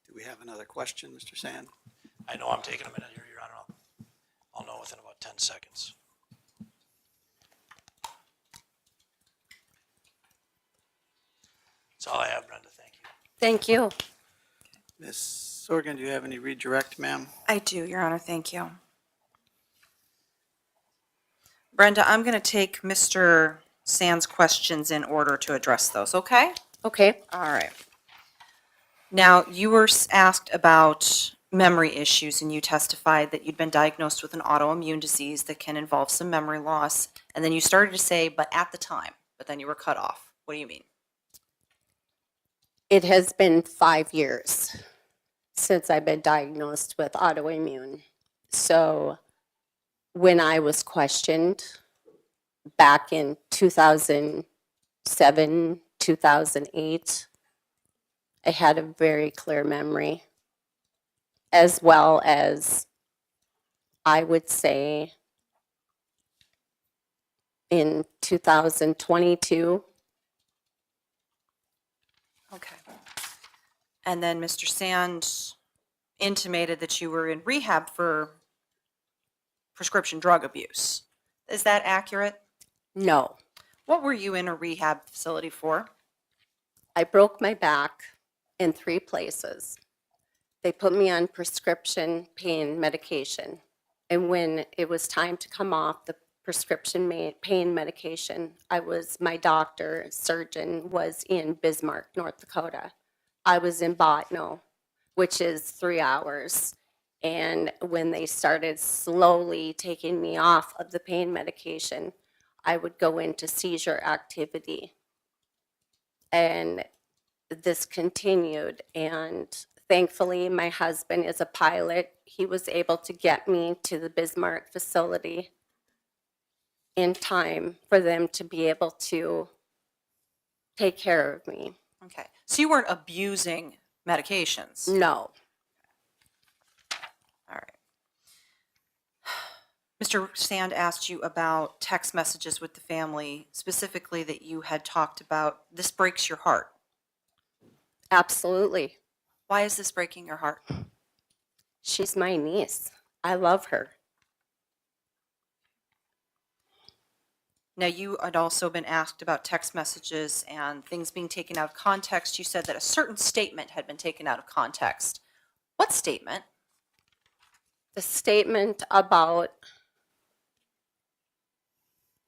Do we have another question, Mr. Sand? I know I'm taking a minute here, Your Honor. I'll know within about 10 seconds. That's all I have, Brenda. Thank you. Thank you. Ms. Sorgan, do you have any redirect, ma'am? I do, Your Honor, thank you. Brenda, I'm going to take Mr. Sand's questions in order to address those, okay? Okay. All right. Now, you were asked about memory issues, and you testified that you'd been diagnosed with an autoimmune disease that can involve some memory loss, and then you started to say, but at the time, but then you were cut off. What do you mean? It has been 5 years since I've been diagnosed with autoimmune. So when I was questioned back in 2007, 2008, I had a very clear memory, as well as I would say in 2022. Okay. And then Mr. Sand intimated that you were in rehab for prescription drug abuse. Is that accurate? No, What were you in a rehab facility for? I broke my back in 3 places. They put me on prescription pain medication. And when it was time to come off the prescription pain medication, my doctor, surgeon, was in Bismarck, North Dakota. I was in Botno, which is 3 hours. And when they started slowly taking me off of the pain medication, I would go into seizure activity. And this continued, and thankfully my husband is a pilot. He was able to get me to the Bismarck facility in time for them to be able to take care of me. Okay. So you weren't abusing medications? No, All right. Mr. Sand asked you about text messages with the family, specifically that you had talked about, this breaks your heart. absolutely. Why is this breaking your heart? She's my niece. I love her. Now, you had also been asked about text messages and things being taken out of context. You said that a certain statement had been taken out of context. What statement? The statement about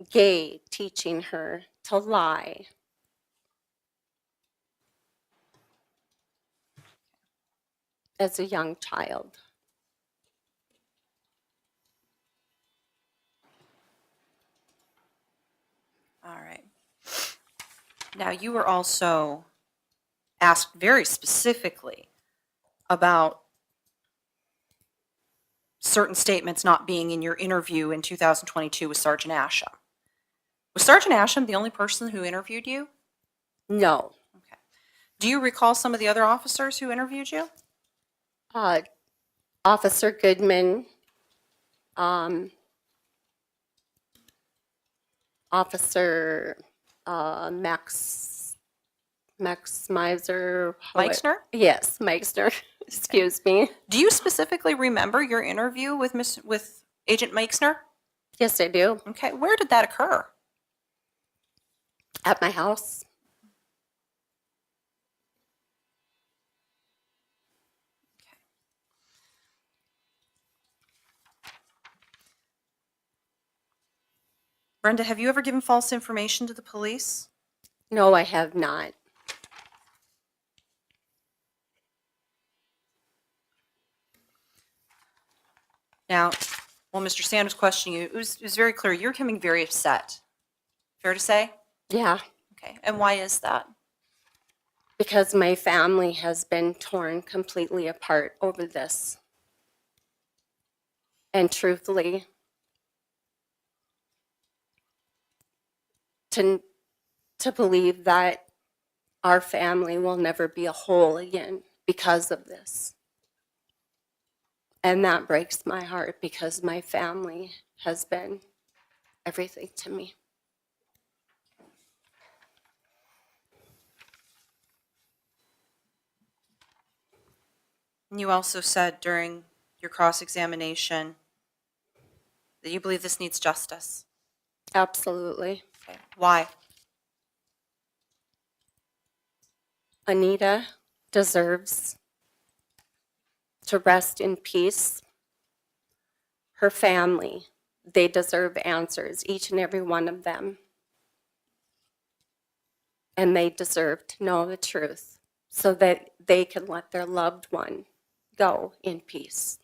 Gay teaching her to lie. As a young child. All right. Now, you were also asked very specifically about certain statements not being in your interview in 2022 with Sergeant Asham. Was Sergeant Asham the only person who interviewed you? No. Okay. Do you recall some of the other officers who interviewed you? Officer Goodman, Officer Max Meiser. Meixner? Yes, Meixner. Excuse me. Do you specifically remember your interview with Agent Meixner? Yes, I do. Okay, where did that occur? At my house. Brenda, have you ever given false information to the police? No, I have not. Now, while Mr. Sand was questioning you, it was very clear you're becoming very upset. Fair to say? Yeah, Okay, and why is that? because my family has been torn completely apart over this. And truthfully, to believe that our family will never be a whole again because of this. And that breaks my heart because my family has been everything to me. And you also said during your cross-examination that you believe this needs justice. Absolutely. Okay, why? Anita deserves to rest in peace. Her family, they deserve answers, each and every one of them. And they deserve to know the truth so that they can let their loved one go in peace.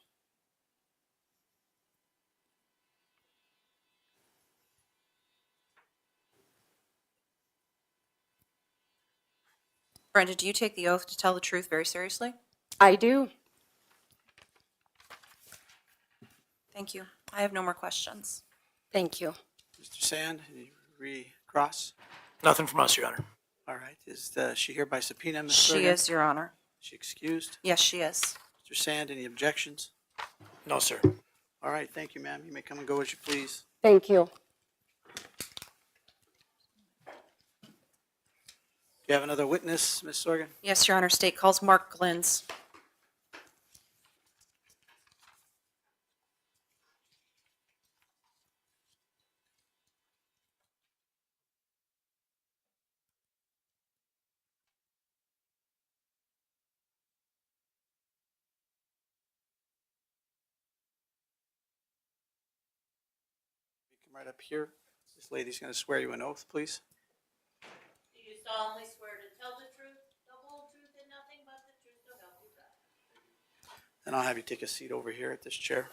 Brenda, do you take the oath to tell the truth very seriously? I do. Thank you. I have no more questions. Thank you. Mr. Sand, any recross? Nothing from us, Your Honor. All right, is she here by subpoena, Ms. She Sorgan? is, Your Honor. She excused? Yes, she is. Mr. Sand, any objections? No, sir. All right, thank you, ma'am. You may come and go as you please. Thank you. You have another witness, Ms. Sorgan? Yes, Your Honor. State calls Mark Glinz. Come right up here. This lady's going to swear you an oath, please. Do you solemnly swear to tell the truth, the whole truth, and nothing but the truth, so help you God? Then I'll have you take a seat over here at this chair.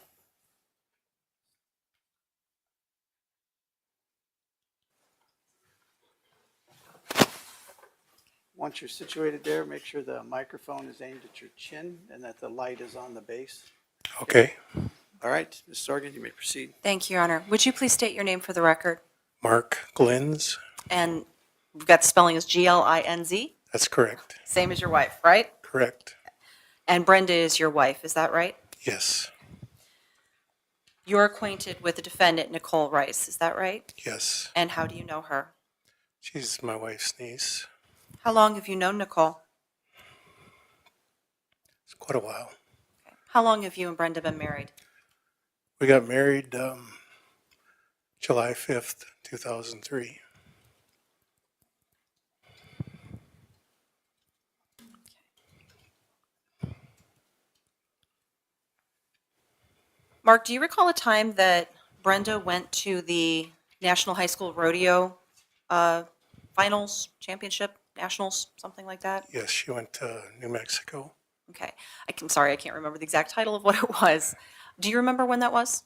Once you're situated there, make sure the microphone is aimed at your chin and that the light is on the base. Okay, All right, Ms. Sorgan, you may proceed. Thank you, Your Honor. Would you please state your name for the record? Mark Glinz, And we've got the spelling as Glinz, that's correct. same as your wife, right? Correct. And Brenda is your wife, is that right? Yes, You're acquainted with the defendant, Nichole Rice, is that right? yes. And how do you know her? She's my wife's niece. How long have you known Nichole? It's quite a while. How long have you and Brenda been married? We got married July 5th, 2003. Mark, do you recall a time that Brenda went to the National High School Rodeo Finals, Championship, Nationals, something like that? Yes, she went to New Mexico. Okay. I'm sorry, I can't remember the exact title of what it was. Do you remember when that was?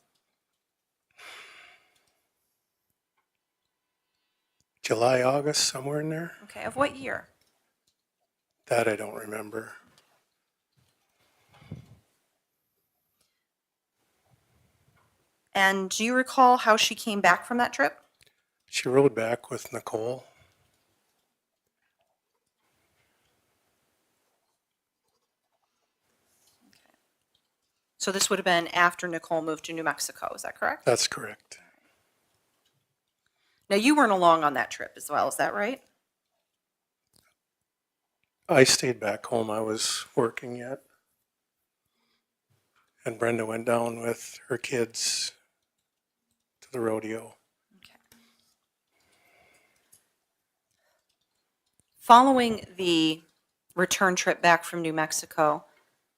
July, August, somewhere in there. Okay, of what year? That I don't remember. And do you recall how she came back from that trip? She rode back with Nicole. So this would have been after Nichole moved to New Mexico, is that correct? That's correct. Now, you weren't along on that trip as well, is that right? I stayed back home. I was working yet. And Brenda went down with her kids to the rodeo. Following the return trip back from New Mexico,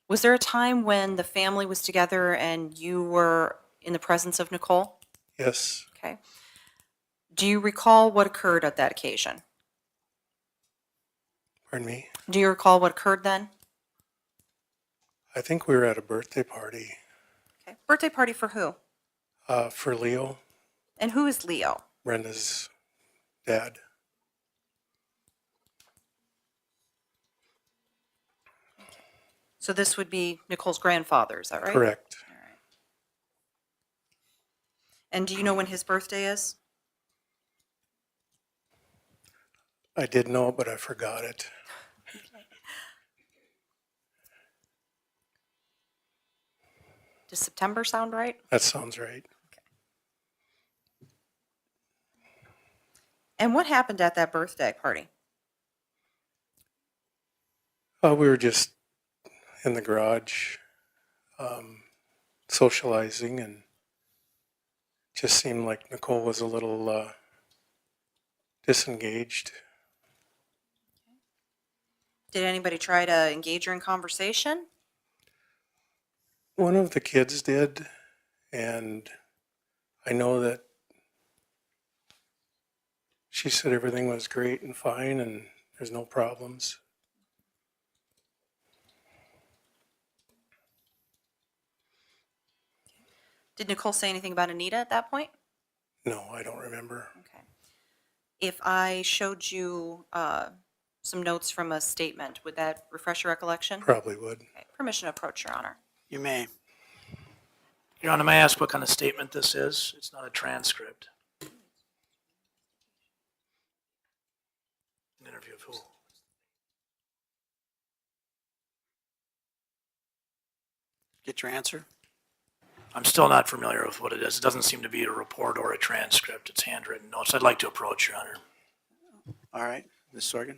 was there a time when the family was together and you were in the presence of Nichole? Yes, Okay. Do you recall what occurred at that occasion? pardon me. Do you recall what occurred then? I think we were at a birthday party Okay. Birthday party for who? for Leo, And who is Leo? Brenda's dad. So this would be Nicole's grandfather, is that right? Correct. And do you know when his birthday is? I did know, but I forgot it. Does September sound right? That sounds right. And what happened at that birthday party? We were just in the garage socializing, and just seemed like Nicole was a little disengaged. Did anybody try to engage her in conversation? One of the kids did, and I know that she said everything was great and fine and there's no problems. Did Nichole say anything about Anita at that point? No, I don't remember. Okay. If I showed you some notes from a statement. Would that refresh your recollection? Probably would. Okay, permission to approach, Your Honor. You may. Your Honor, may I ask what kind of statement this is? It's not a transcript. An interview of who? Get your answer. I'm still not familiar with what it is. It doesn't seem to be a report or a transcript. It's handwritten notes. I'd like to approach, Your Honor. All right, Ms. Sorgan.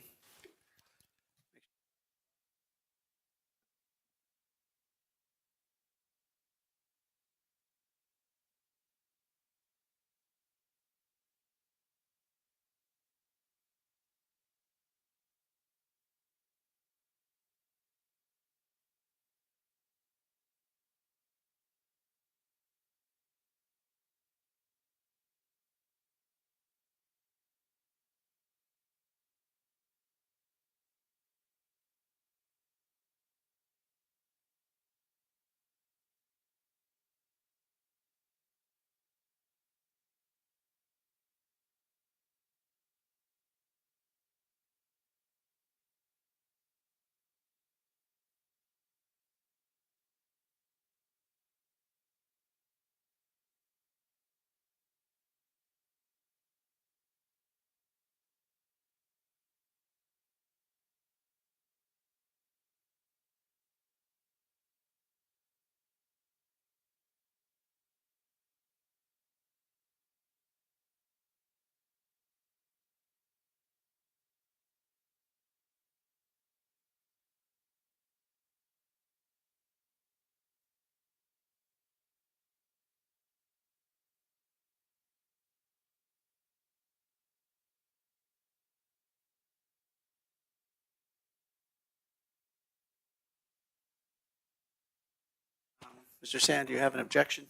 Mr. Sand, do you have an objection?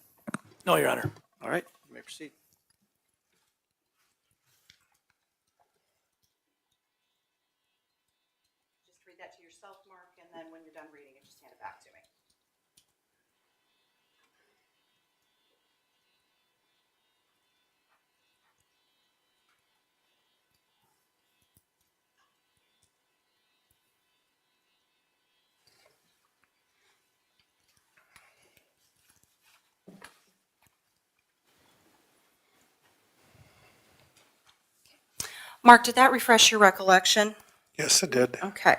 No, Your Honor. All right, you may proceed. Just read that to yourself, Mark, and then when you're done reading it, just hand it back to me. Mark, did that refresh your recollection? Yes, it did. Okay.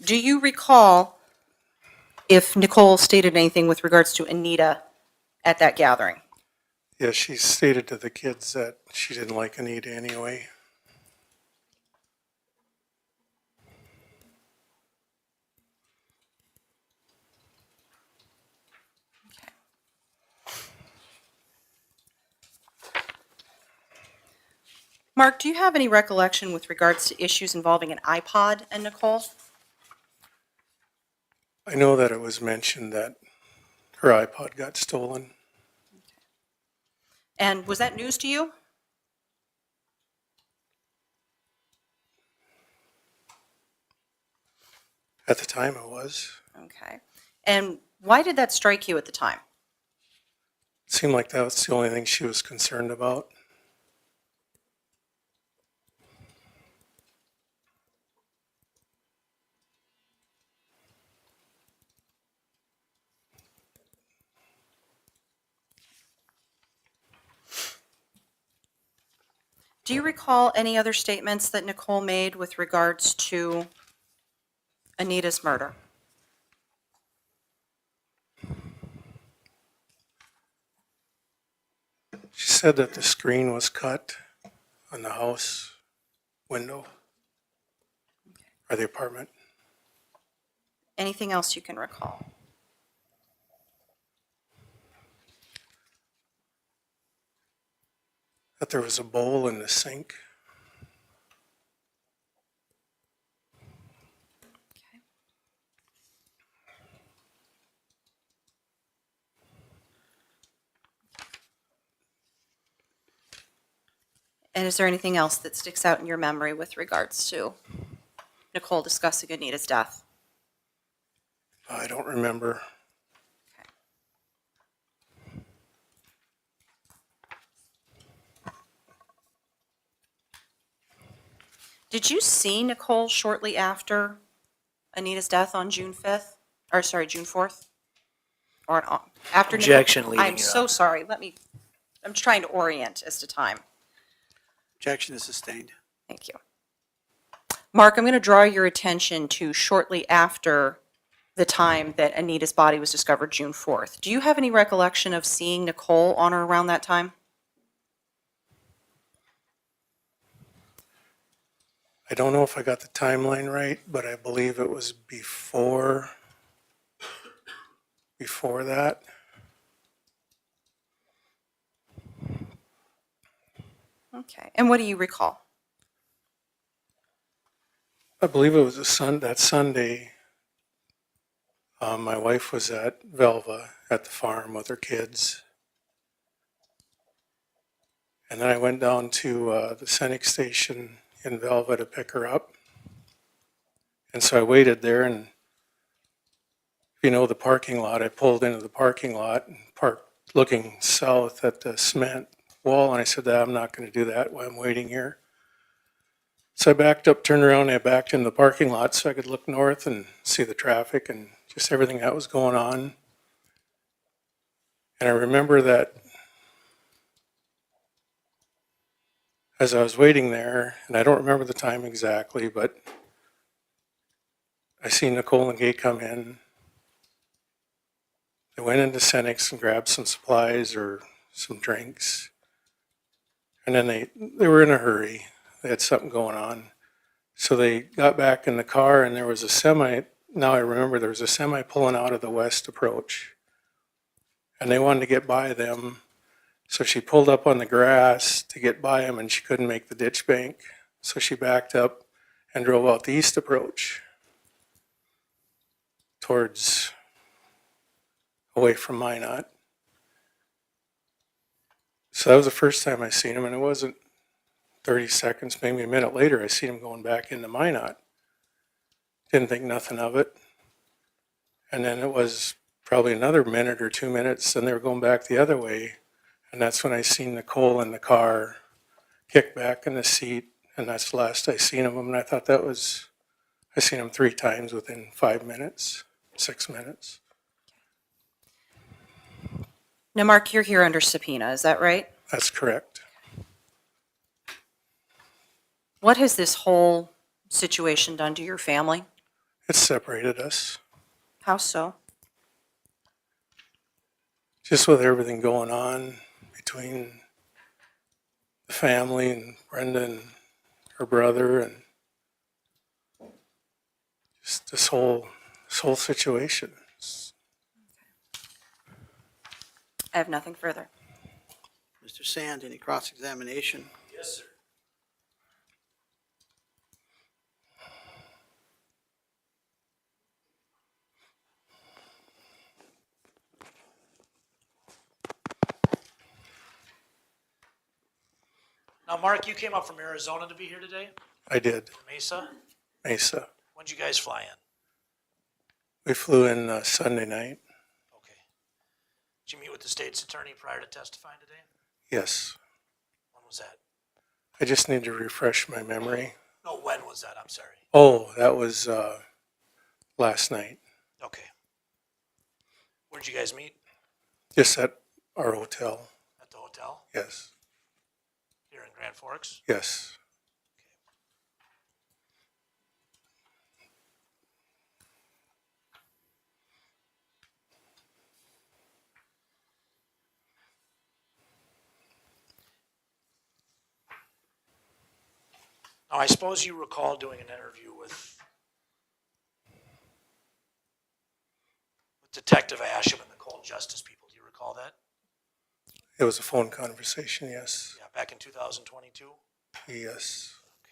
Do you recall if Nichole stated anything with regards to Anita at that gathering? Yeah, she stated to the kids that she didn't like Anita anyway. Mark, do you have any recollection with regards to issues involving an iPod and Nichole? I know that it was mentioned that her iPod got stolen. And was that news to you? At the time it was. Okay. And why did that strike you at the time? It seemed like that was the only thing she was concerned about. Do you recall any other statements that Nichole made with regards to Anita's murder? She said that the screen was cut on the house window or the apartment. Anything else you can recall? That there was a bowl in the sink. And is there anything else that sticks out in your memory with regards to Nichole discussing Anita's death? I don't remember. Did you see Nicole shortly after Anita's death on June 5th? Or sorry, June 4th? Or after Nicole? Objection, leading I'm you so on. sorry. I'm trying to orient as to time. Objection is sustained. Thank you. Mark, I'm going to draw your attention to shortly after the time that Anita's body was discovered, June 4th. Do you have any recollection of seeing Nicole on or around that time? I don't know if I got the timeline right, but I believe it was before that. Okay. And what do you recall? I believe it was that Sunday. My wife was at Velva at the farm with her kids. And then I went down to the Scenic Station in Velva to pick her up. And so I waited there, and the parking lot, I pulled into the parking lot and parked looking south at the cement wall, and I said, I'm not going to do that while I'm waiting here. So I backed up, turned around, and I backed in the parking lot so I could look north and see the traffic and just everything that was going on. And I remember that as I was waiting there, and I don't remember the time exactly, but I seen Nicole and Gay come in. They went into Senex and grabbed some supplies or some drinks. And then they were in a hurry. They had something going on. So they got back in the car, and there was a semi. Now I remember there was a semi pulling out of the west approach. And they wanted to get by them. So she pulled up on the grass to get by them, and she couldn't make the ditch bank. So she backed up and drove out the east approach towards away from Minot. So that was the first time I seen him, and it wasn't 30 seconds, maybe a minute later, I seen him going back into Minot. Didn't think nothing of it. And then it was probably another minute or 2 minutes, and they were going back the other way. And that's when I seen Nicole in the car, kick back in the seat, and that's the last I seen of him. And I thought I seen him 3 times within 5 minutes, 6 minutes. Now, Mark, you're here under subpoena, is that right? That's correct. What has this whole situation done to your family? It separated us. How so? Just with everything going on between the family and Brenda and her brother, and just this whole situation. I have nothing further. Mr. Sand, any cross-examination? Yes, sir. Now, Mark, you came up from Arizona to be here today? I did. From Mesa? Mesa. When'd you guys fly in? We flew in Sunday night. Okay. Did you meet with the state's attorney prior to testifying today? Yes. When was that? I just need to refresh my memory. No, when was that? I'm sorry. Oh, that was last night. Okay. Where'd you guys meet? Just at our hotel. At the hotel? Yes. Here in Grand Forks? Yes. Now, I suppose you recall doing an interview with Detective Asham and the Cold Justice people. Do you recall that? It was a phone conversation, yes. Yeah, back in 2022? Yes. Okay.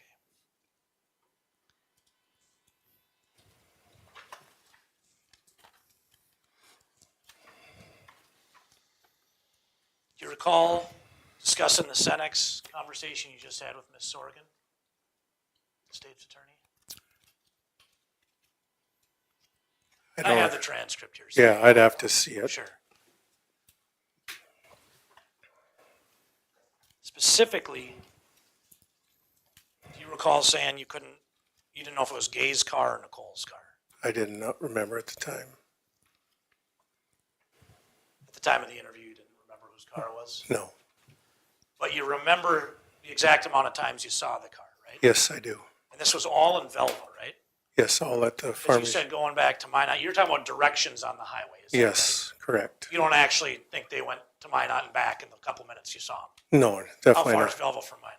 Do you recall discussing the Senex conversation you just had with Ms. Sorgan, the state's attorney? I have the transcript here. So Yeah, I'd have to see it. Sure. Specifically, do you recall saying you didn't know if it was Gay's car or Nicole's car I did not remember at the time. at the time of the interview? You didn't remember whose car it was, No. but you remember the exact amount of times you saw the car, right? Yes, I do. And this was all in Velva, right? Yes, all at the Because you farmer's. said going back to Minot, you're talking about directions on the highway. Is that Yes, correct. right? You don't actually think they went to Minot and back in the couple minutes you saw them? No, How definitely far not. is Velva from Minot?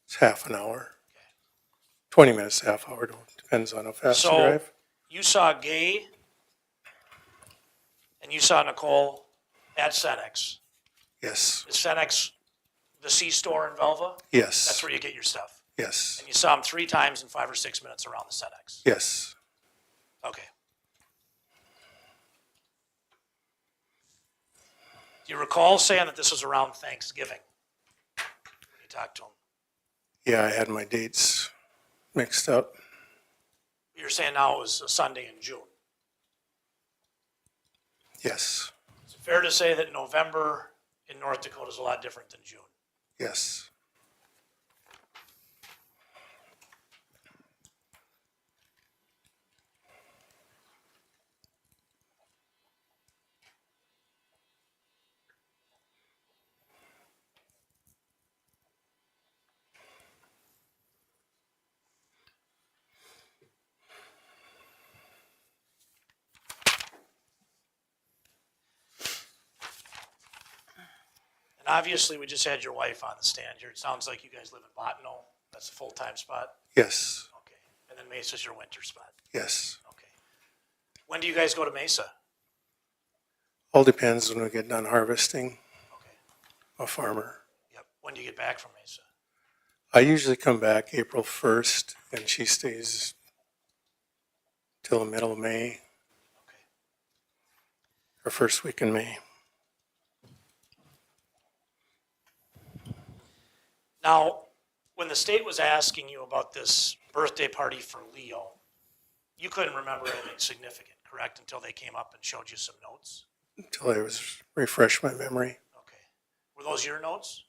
It's half an hour. 20 minutes, half hour, depends on how fast you So drive. you saw Gay and you saw Nicole at Cenex. Yes, Is Cenex the C-store in Velva? yes, That's where you get your stuff. yes, And you saw them 3 times in 5 or 6 minutes around the Cenex. yes. Okay. Do you recall saying that this was around Thanksgiving? You talked to him. Yeah, I had my dates mixed up. You're saying now it was a Sunday in June. Yes, Is it fair to say that November in North Dakota is a lot different than June? yes. And obviously, we just had your wife on the stand here. It sounds like you guys live in Bottineau. That's a full-time spot? Yes, Okay. And then Mesa's your winter spot? yes. Okay. When do you guys go to Mesa? All depends when we get done harvesting. Okay. A farmer. Yep. When do you get back from Mesa? I usually come back April 1st and she stays till the middle of May Okay. or first week in May. Now, when the state was asking you about this birthday party for Leo, you couldn't remember anything significant, correct? Until they came up and showed you some notes? Until I was refresh my memory. Okay. Were those your notes?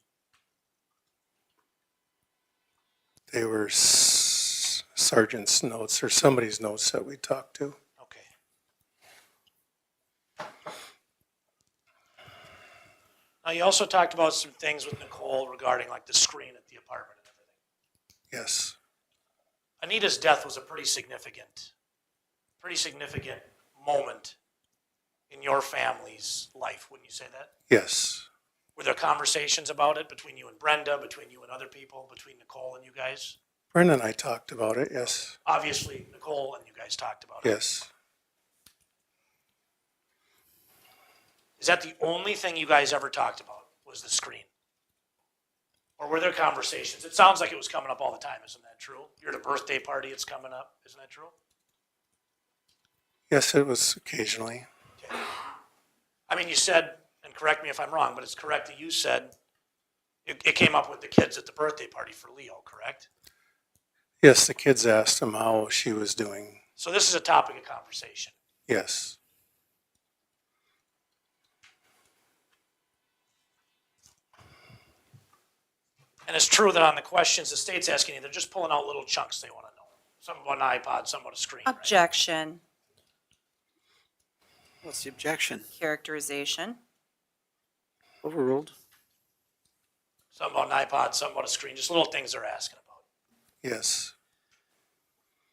They were sergeant's notes or somebody's notes that we talked to. Okay. Now, you also talked about some things with Nicole regarding like the screen at the apartment and everything. Yes, Anita's death was a pretty significant moment in your family's life, wouldn't you say that? yes, Were there conversations about it between you and Brenda, between you and other people, between Nicole and you guys? Brenda and I talked about it, yes, Obviously, Nicole and you guys talked about it. yes. Is that the only thing you guys ever talked about, was the screen? Or were there conversations? It sounds like it was coming up all the time, isn't that true? You're at a birthday party, it's coming up, isn't that true? Yes, it was occasionally. Okay. I mean, you said, and correct me if I'm wrong, but it's correct that you said it came up with the kids at the birthday party for Leo, correct? Yes, the kids asked him how she was doing. So this is a topic of conversation. Yes, And it's true that on the questions the state's asking you, they're just pulling out little chunks they want to know. Some about an iPod, some about a screen. Right? Objection, What's the objection? characterization. Overruled. Some about an iPod, some about a screen, just little things they're asking about. yes,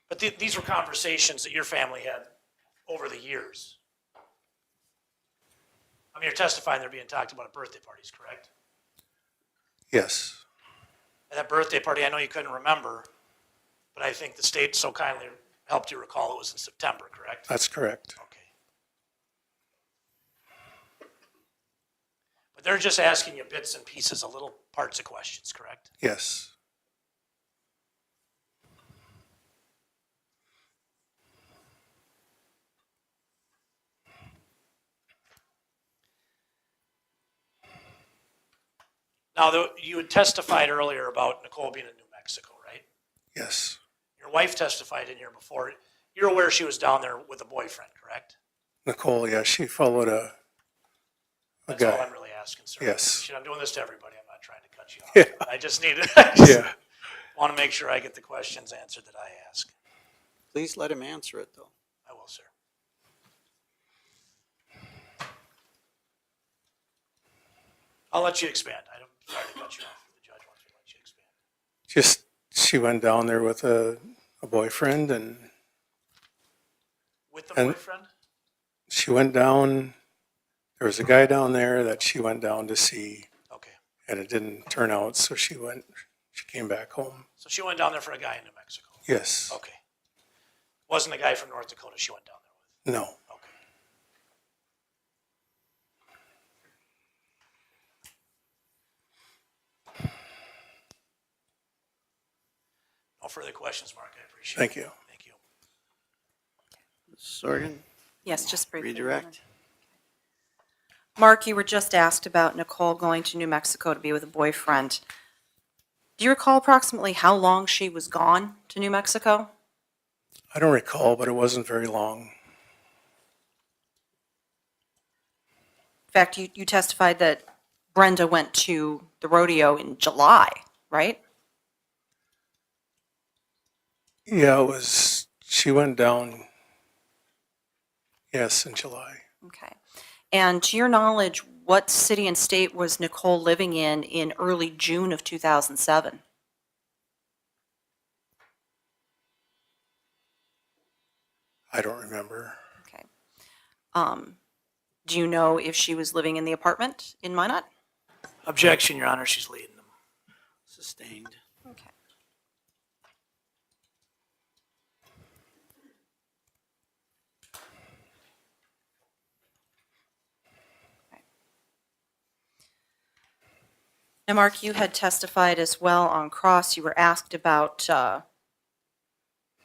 But these were conversations that your family had over the years. I mean, you're testifying they're being talked about at birthday parties, correct? yes, And that birthday party, I know you couldn't remember, but I think the state so kindly helped you recall it was in September, correct? that's correct. Okay. But they're just asking you bits and pieces, of little parts of questions, correct? Yes, Now, you had testified earlier about Nicole being in New Mexico, right? yes, Your wife testified in here before. You're aware she was down there with a boyfriend, correct? Nicole, yeah, she followed a That's all guy. I'm really asking, sir. Yes. I'm doing this to everybody. I'm not trying to cut you off. Yeah. I just need Yeah, Want to make sure I get the questions answered that I ask. Please let him answer it, though. I will, sir. I'll let you expand. I'm sorry to cut you off. The judge wants me to let you expand. Just, she went down there with a boyfriend, and With the And- boyfriend? she went down, there was a guy down there that she went down to see, Okay. and it didn't turn out, so she came back home. So she went down there for a guy in New Mexico? Yes. Okay. Wasn't a guy from North Dakota she went down there with? No. Okay. No further questions, Mark. I appreciate it. Thank you. Thank you. Mrs. Sorgan, Yes, just briefly. Your Honor. redirect. Mark, you were just asked about Nichole going to New Mexico to be with a boyfriend. Do you recall approximately how long she was gone to New Mexico? I don't recall, but it wasn't very long. In fact, you testified that Brenda went to the rodeo in July, right? Yeah, she went down, yes, in July. Okay. And to your knowledge, what city and state was Nichole living in early June of 2007? I don't remember. Okay. Do you know if she was living in the apartment in Minot? Objection, Your Honor. She's leading them. Sustained. Okay. Now, Mark, you had testified as well on cross. You were asked about that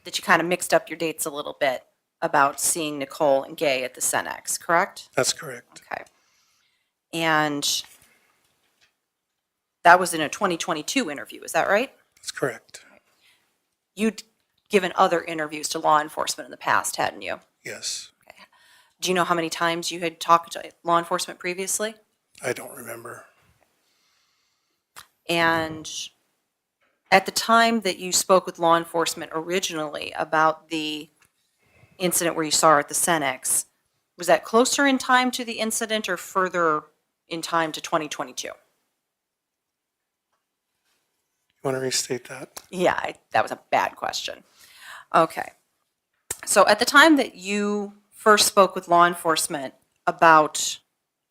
you kind of mixed up your dates a little bit about seeing Nichole and Gay at the Cenex, correct? That's correct. Okay. And that was in a 2022 interview, is that right? That's correct. You'd given other interviews to law enforcement in the past, hadn't you? Yes. Do you know how many times you had talked to law enforcement previously? I don't remember. And at the time that you spoke with law enforcement originally about the incident where you saw her at the Cenex, was that closer in time to the incident or further in time to 2022? You want to restate that? Yeah, that was a bad question. Okay. So at the time that you first spoke with law enforcement about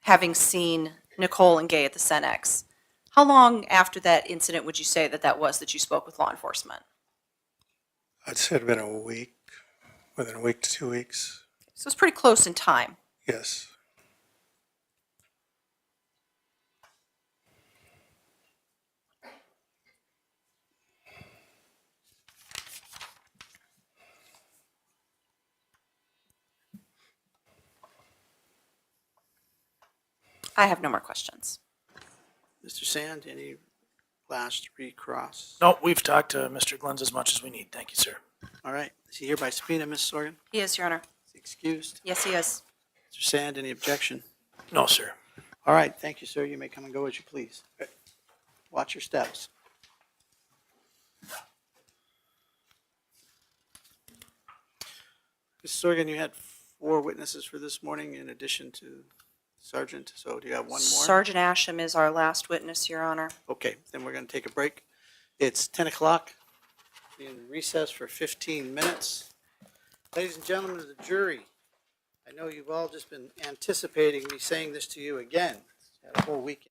having seen Nichole and Gay at the Cenex, how long after that incident would you say that was that you spoke with law enforcement? I'd say it'd been a week, within a week to 2 weeks. So it's pretty close in time. Yes. I have no more questions. Mr. Sand, any last recross? No, we've talked to Mr. Glinz as much as we need. Thank you, sir. All right. Is he here by subpoena, Ms. Sorgan? He is, Your Honor. Is he excused? Yes, he is. Mr. Sand, any objection? No, sir. All right. Thank you, sir. You may come and go as you please. Watch your steps. Ms. Sorgan, you had 4 witnesses for this morning in addition to Sergeant, so do you have one more? Sergeant Asham is our last witness, Your Honor. Okay, then we're going to take a break. It's 10 o'clock. Be in recess for 15 minutes. Ladies and gentlemen of the jury, I know you've all just been anticipating me saying this to you again. Had a whole weekend.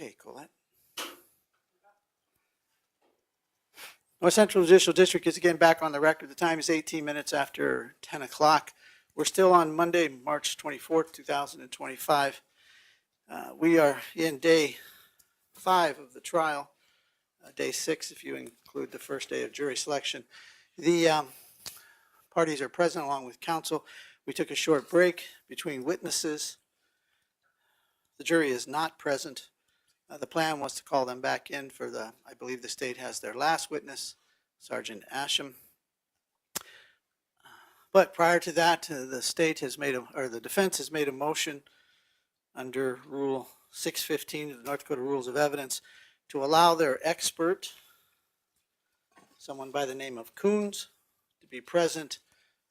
Okay, Colette. North Central Judicial District is again back on the record. The time is 18 minutes after 10 o'clock. We're still on Monday, March 24th, 2025. We are in day 5 of the trial, day 6 if you include the first day of jury selection. The parties are present along with counsel. We took a short break between witnesses. The jury is not present. The plan was to call them back in for I believe the state has their last witness, Sergeant Asham. But prior to that, the state has made the defense has made a motion under Rule 615 of the North Dakota Rules of Evidence to allow their expert, someone by the name of Kouns, to be present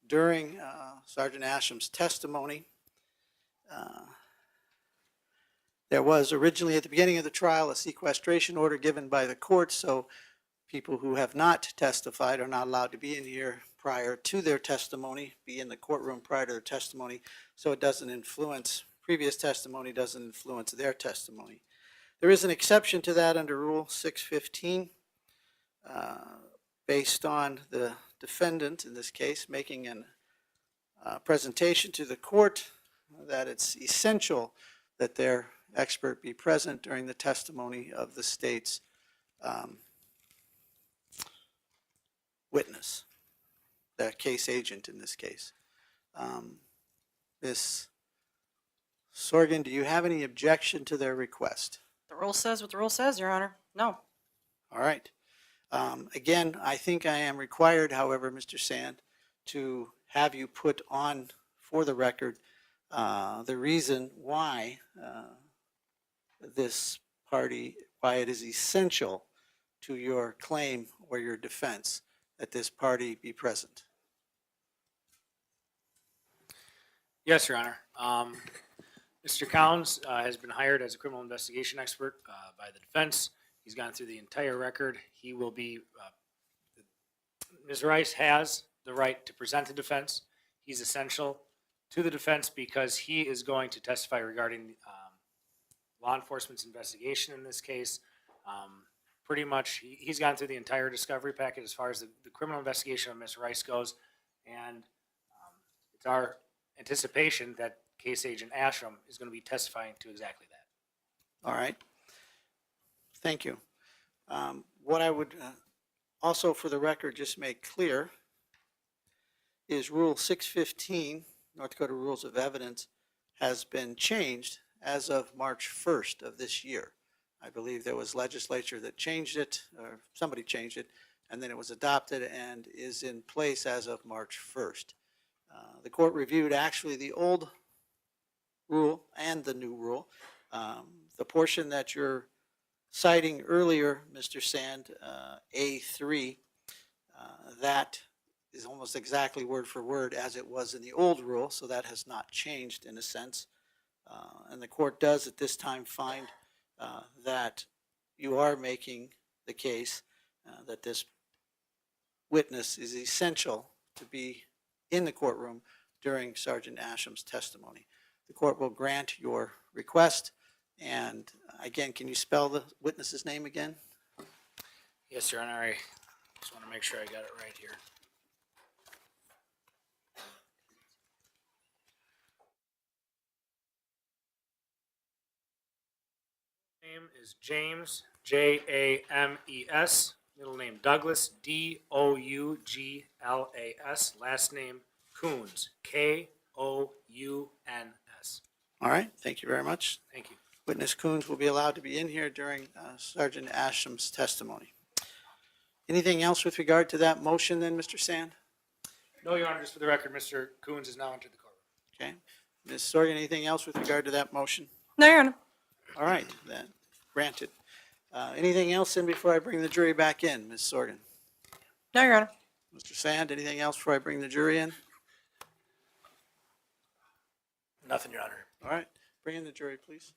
during Sergeant Asham's testimony. There was originally at the beginning of the trial a sequestration order given by the court, so people who have not testified are not allowed to be in here prior to their testimony, be in the courtroom prior to their testimony, so it doesn't influence, previous testimony doesn't influence their testimony. There is an exception to that under Rule 615, based on the defendant, in this case, making a presentation to the court that it's essential that their expert be present during the testimony of the state's witness, the case agent in this case. Ms. Sorgan, do you have any objection to their request? The rule says what the rule says, Your Honor. No. All right. Again, I think I am required, however, Mr. Sand, to have you put on for the record the reason why why it is essential to your claim or your defense that this party be present. Yes, Your Honor. Mr. Kouns has been hired as a criminal investigation expert by the defense. He's gone through the entire record. He will be, Ms. Rice has the right to present the defense. He's essential to the defense because he is going to testify regarding law enforcement's investigation in this case. Pretty much, he's gone through the entire discovery packet as far as the criminal investigation of Ms. Rice goes, and it's our anticipation that case agent Asham is going to be testifying to exactly that. All right. Thank you. What I would also, for the record, just make clear is Rule 615, North Dakota Rules of Evidence, has been changed as of March 1st of this year. I believe there was legislature that changed it, or somebody changed it, and then it was adopted and is in place as of March 1st. The court reviewed actually the old rule and the new rule. The portion that you're citing earlier, Mr. Sand, A3, that is almost exactly word for word as it was in the old rule, so that has not changed in a sense. And the court does at this time find that you are making the case that this witness is essential to be in the courtroom during Sergeant Asham's testimony. The court will grant your request. And again, can you spell the witness's name again? Yes, Your Honor. I just want to make sure I got it right here. Name is James, James. Middle name Douglas, Douglas. Last name Kouns, Kouns. All right, thank you very much. Thank you. Witness Kouns will be allowed to be in here during Sergeant Asham's testimony. Anything else with regard to that motion then, Mr. Sand? No, Your Honor, just for the record, Mr. Kouns has now entered the courtroom. Okay. Ms. Sorgan, anything else with regard to that motion? No, Your Honor. All right, then, granted. Anything else in before I bring the jury back in, Ms. Sorgan? No, Your Honor. Mr. Sand, anything else before I bring the jury in? Nothing, Your Honor. All right, bring in the jury, please.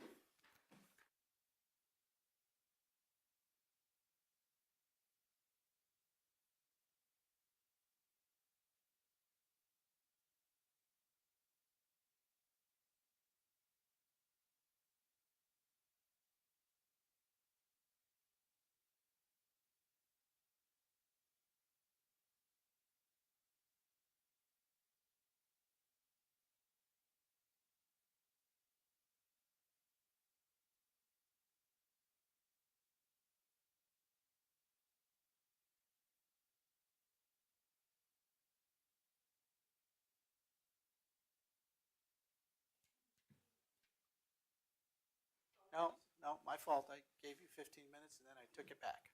No, my fault. I gave you 15 minutes and then I took it back.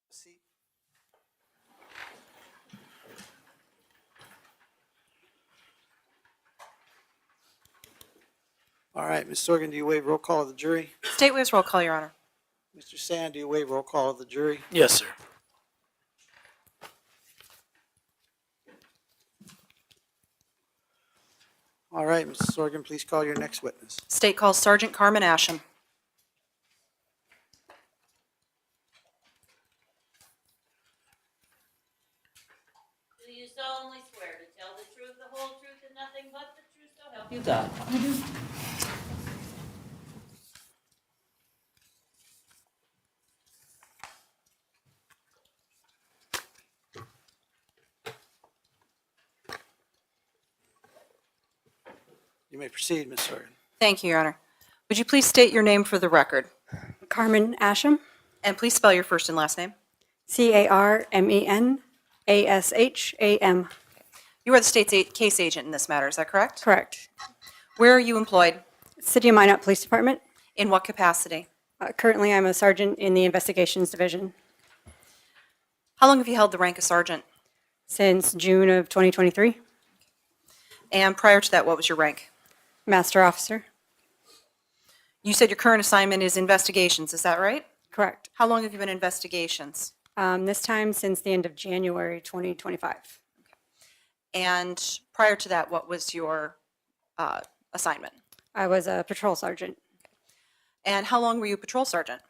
Seat. All right, Ms. Sorgan, do you waive roll call of the jury? State waives roll call, Your Honor. Mr. Sand, do you waive roll call of the jury? Yes, sir. All right, Mrs. Sorgan, please call your next witness. State calls Sergeant Carmen Asham. Do you solemnly swear to tell the truth, the whole truth, and nothing but the truth, so help you God? You may proceed, Ms. Sorgan. Thank you, Your Honor. Would you please state your name for the record? Carmen Asham, And please spell your first and last name. Carmenasham. You are the state's case agent in this matter, is that correct? Correct. Where are you employed? City of Minot Police Department. In what capacity? Currently, I'm a sergeant in the investigations division How long have you held the rank of sergeant? since June of 2023. And prior to that, what was your rank? Master officer. You said your current assignment is investigations, is that right? Correct. How long have you been in investigations? This time since the end of January 2025. And prior to that, what was your assignment? I was a patrol sergeant And how long were you patrol sergeant?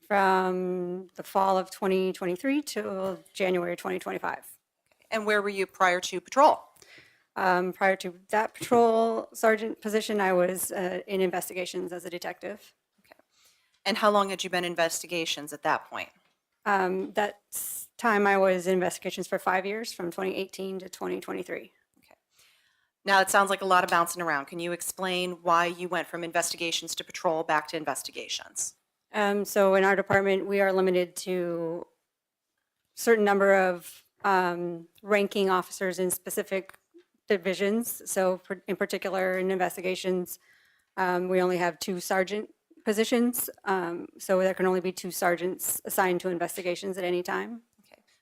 from the fall of 2023 to January 2025. And where were you prior to patrol? Prior to that patrol sergeant position, I was in investigations as a detective. And how long had you been in investigations at that point? That time I was in investigations for 5 years, from 2018 to 2023. Now, it sounds like a lot of bouncing around. Can you explain why you went from investigations to patrol back to investigations? So in our department, we are limited to certain number of ranking officers in specific divisions. So in particular, in investigations, we only have 2 sergeant positions. So there can only be 2 sergeants assigned to investigations at any time.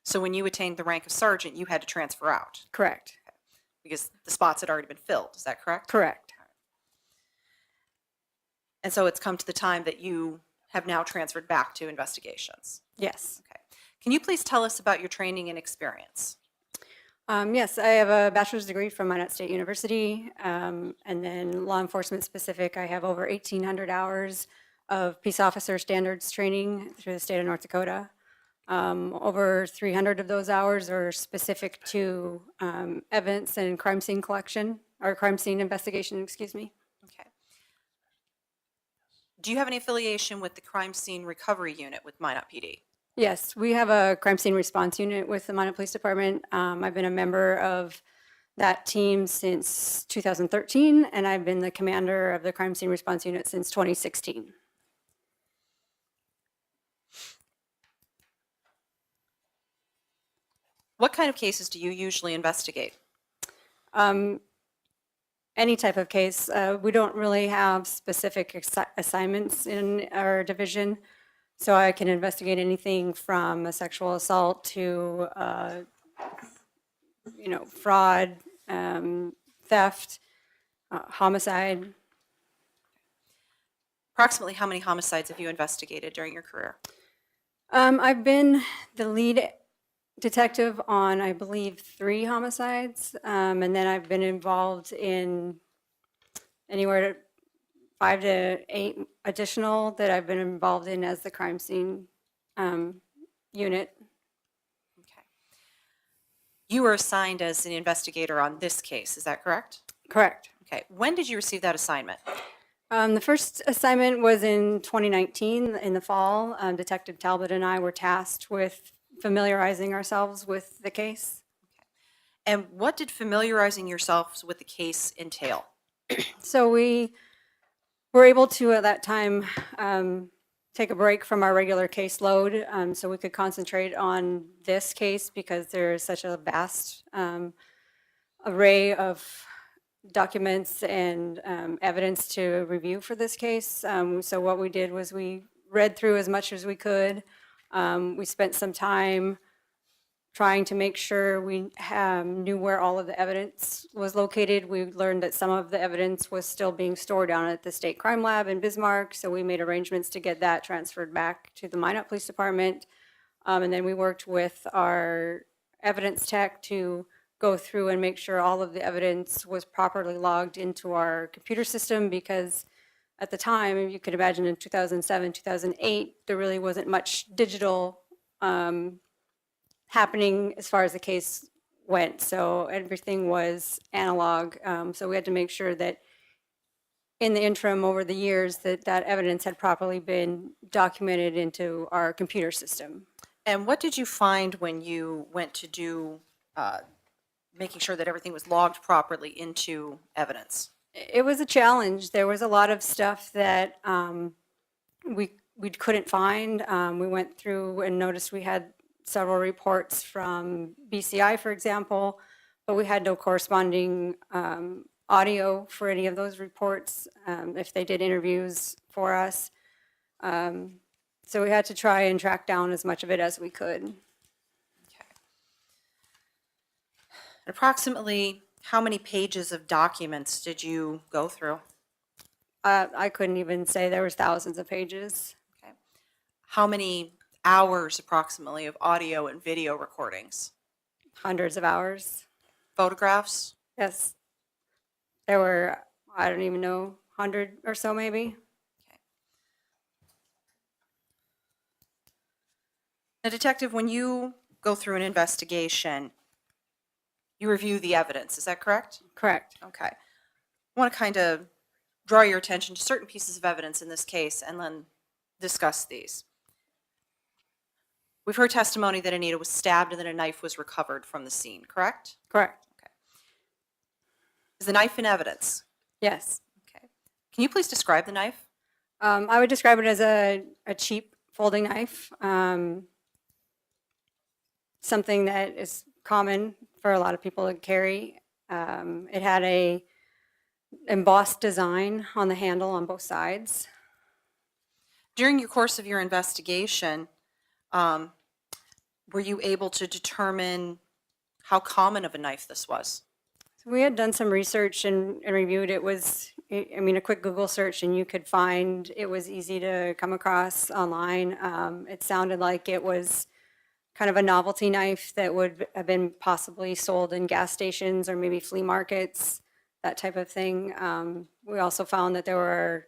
So when you attained the rank of sergeant, you had to transfer out Correct. because the spots had already been filled. Is that correct? Correct. And so it's come to the time that you have now transferred back to investigations. Yes. Okay. Can you please tell us about your training and experience? Yes, I have a bachelor's degree from Minot State University, and then law enforcement specific. I have over 1,800 hours of peace officer standards training through the state of North Dakota. Over 300 of those hours are specific to evidence and crime scene collection, or crime scene investigation, excuse me. Okay. Do you have any affiliation with the Crime Scene Recovery Unit with Minot PD? Yes, we have a crime scene response unit with the Minot Police Department. I've been a member of that team since 2013, and I've been the commander of the crime scene response unit since 2016. What kind of cases do you usually investigate? Any type of case. We don't really have specific assignments in our division, so I can investigate anything from a sexual assault to, fraud, theft, homicide. Approximately how many homicides have you investigated during your career? I've been the lead detective on, I believe, 3 homicides, and then I've been involved in anywhere to 5 to 8 additional that I've been involved in as the crime scene unit. Okay. You were assigned as an investigator on this case, is that correct? Correct. Okay. When did you receive that assignment? The first assignment was in 2019 in the fall. Detective Talbot and I were tasked with familiarizing ourselves with the case. And what did familiarizing yourselves with the case entail? So we were able to, at that time, take a break from our regular caseload so we could concentrate on this case because there is such a vast array of documents and evidence to review for this case. So what we did was we read through as much as we could. We spent some time trying to make sure we knew where all of the evidence was located. We learned that some of the evidence was still being stored down at the State Crime Lab in Bismarck, so we made arrangements to get that transferred back to the Minot Police Department. And then we worked with our evidence tech to go through and make sure all of the evidence was properly logged into our computer system, because at the time, you could imagine in 2007, 2008, there really wasn't much digital happening as far as the case went. So everything was analog. So we had to make sure that in the interim over the years that that evidence had properly been documented into our computer system. And what did you find when you went to do making sure that everything was logged properly into evidence? It was a challenge. There was a lot of stuff that we couldn't find. We went through and noticed we had several reports from BCI, for example, but we had no corresponding audio for any of those reports if they did interviews for us. So we had to try and track down as much of it as we could. Approximately how many pages of documents did you go through? I couldn't even say. There was thousands of pages. Okay. How many hours approximately of audio and video recordings? Hundreds of hours. Photographs? Yes. There were, I don't even know, 100 or so maybe. Now, detective, when you go through an investigation, you review the evidence, is that correct? Correct. Okay. I want to kind of draw your attention to certain pieces of evidence in this case and then discuss these. We've heard testimony that Anita was stabbed and that a knife was recovered from the scene, correct? Correct. Okay. Is the knife in evidence? Yes. Okay. Can you please describe the knife? I would describe it as a cheap folding knife. Something that is common for a lot of people to carry. It had a embossed design on the handle on both sides. During your course of your investigation, were you able to determine how common of a knife this was? So we had done some research and reviewed. It was, I mean, a quick Google search and you could find, it was easy to come across online. It sounded like it was kind of a novelty knife that would have been possibly sold in gas stations or maybe flea markets, that type of thing. We also found that there were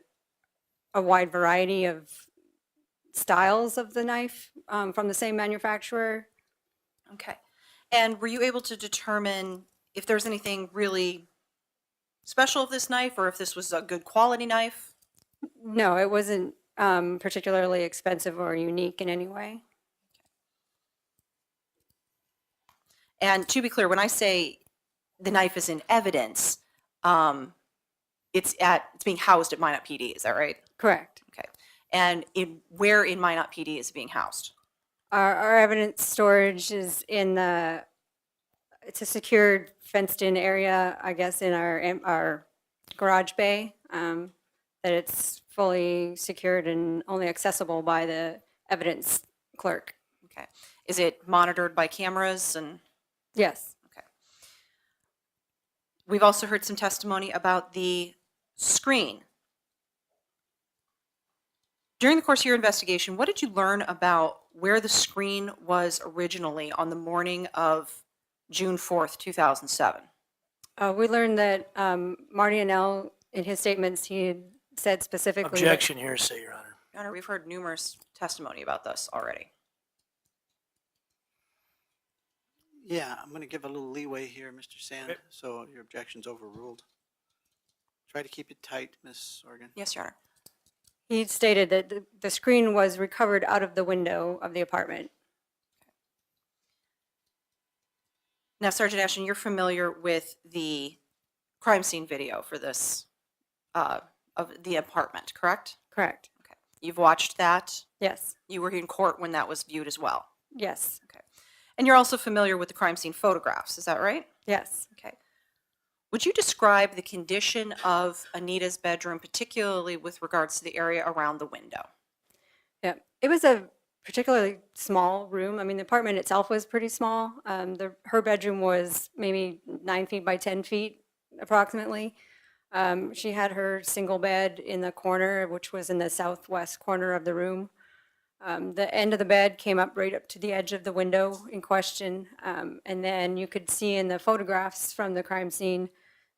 a wide variety of styles of the knife from the same manufacturer. Okay. And were you able to determine if there's anything really special of this knife or if this was a good quality knife? No, it wasn't particularly expensive or unique in any way. And to be clear, when I say the knife is in evidence, it's being housed at Minot PD, is that right? Correct. Okay. And where in Minot PD is it being housed? Our evidence storage is in it's a secured fenced-in area, I guess, in our garage bay, that it's fully secured and only accessible by the evidence clerk. Okay. Is it monitored by cameras and? Yes. Okay. We've also heard some testimony about the screen During the course of your investigation, what did you learn about where the screen was originally on the morning of June 4th, 2007? We learned that Marty Annell, in his statements, he had said specifically. Objection, hearsay, Your Honor. Your Honor, we've heard numerous testimony about this already. Yeah, I'm going to give a little leeway here, Mr. Sand, Okay. so your objection's overruled. Try to keep it tight, Ms. Sorgan. Yes, Your Honor. He stated that the screen was recovered out of the window of the apartment. Now, Sergeant Ashton, you're familiar with the crime scene video for this, of the apartment, correct? Correct. Okay. You've watched that? Yes. You were in court when that was viewed as well? Yes. Okay. And you're also familiar with the crime scene photographs, is that right? Yes. Okay. Would you describe the condition of Anita's bedroom, particularly with regards to the area around the window? Yeah. It was a particularly small room. I mean, the apartment itself was pretty small. Her bedroom was maybe 9 feet by 10 feet, approximately. She had her single bed in the corner, which was in the southwest corner of the room. The end of the bed came up right up to the edge of the window in question. And then you could see in the photographs from the crime scene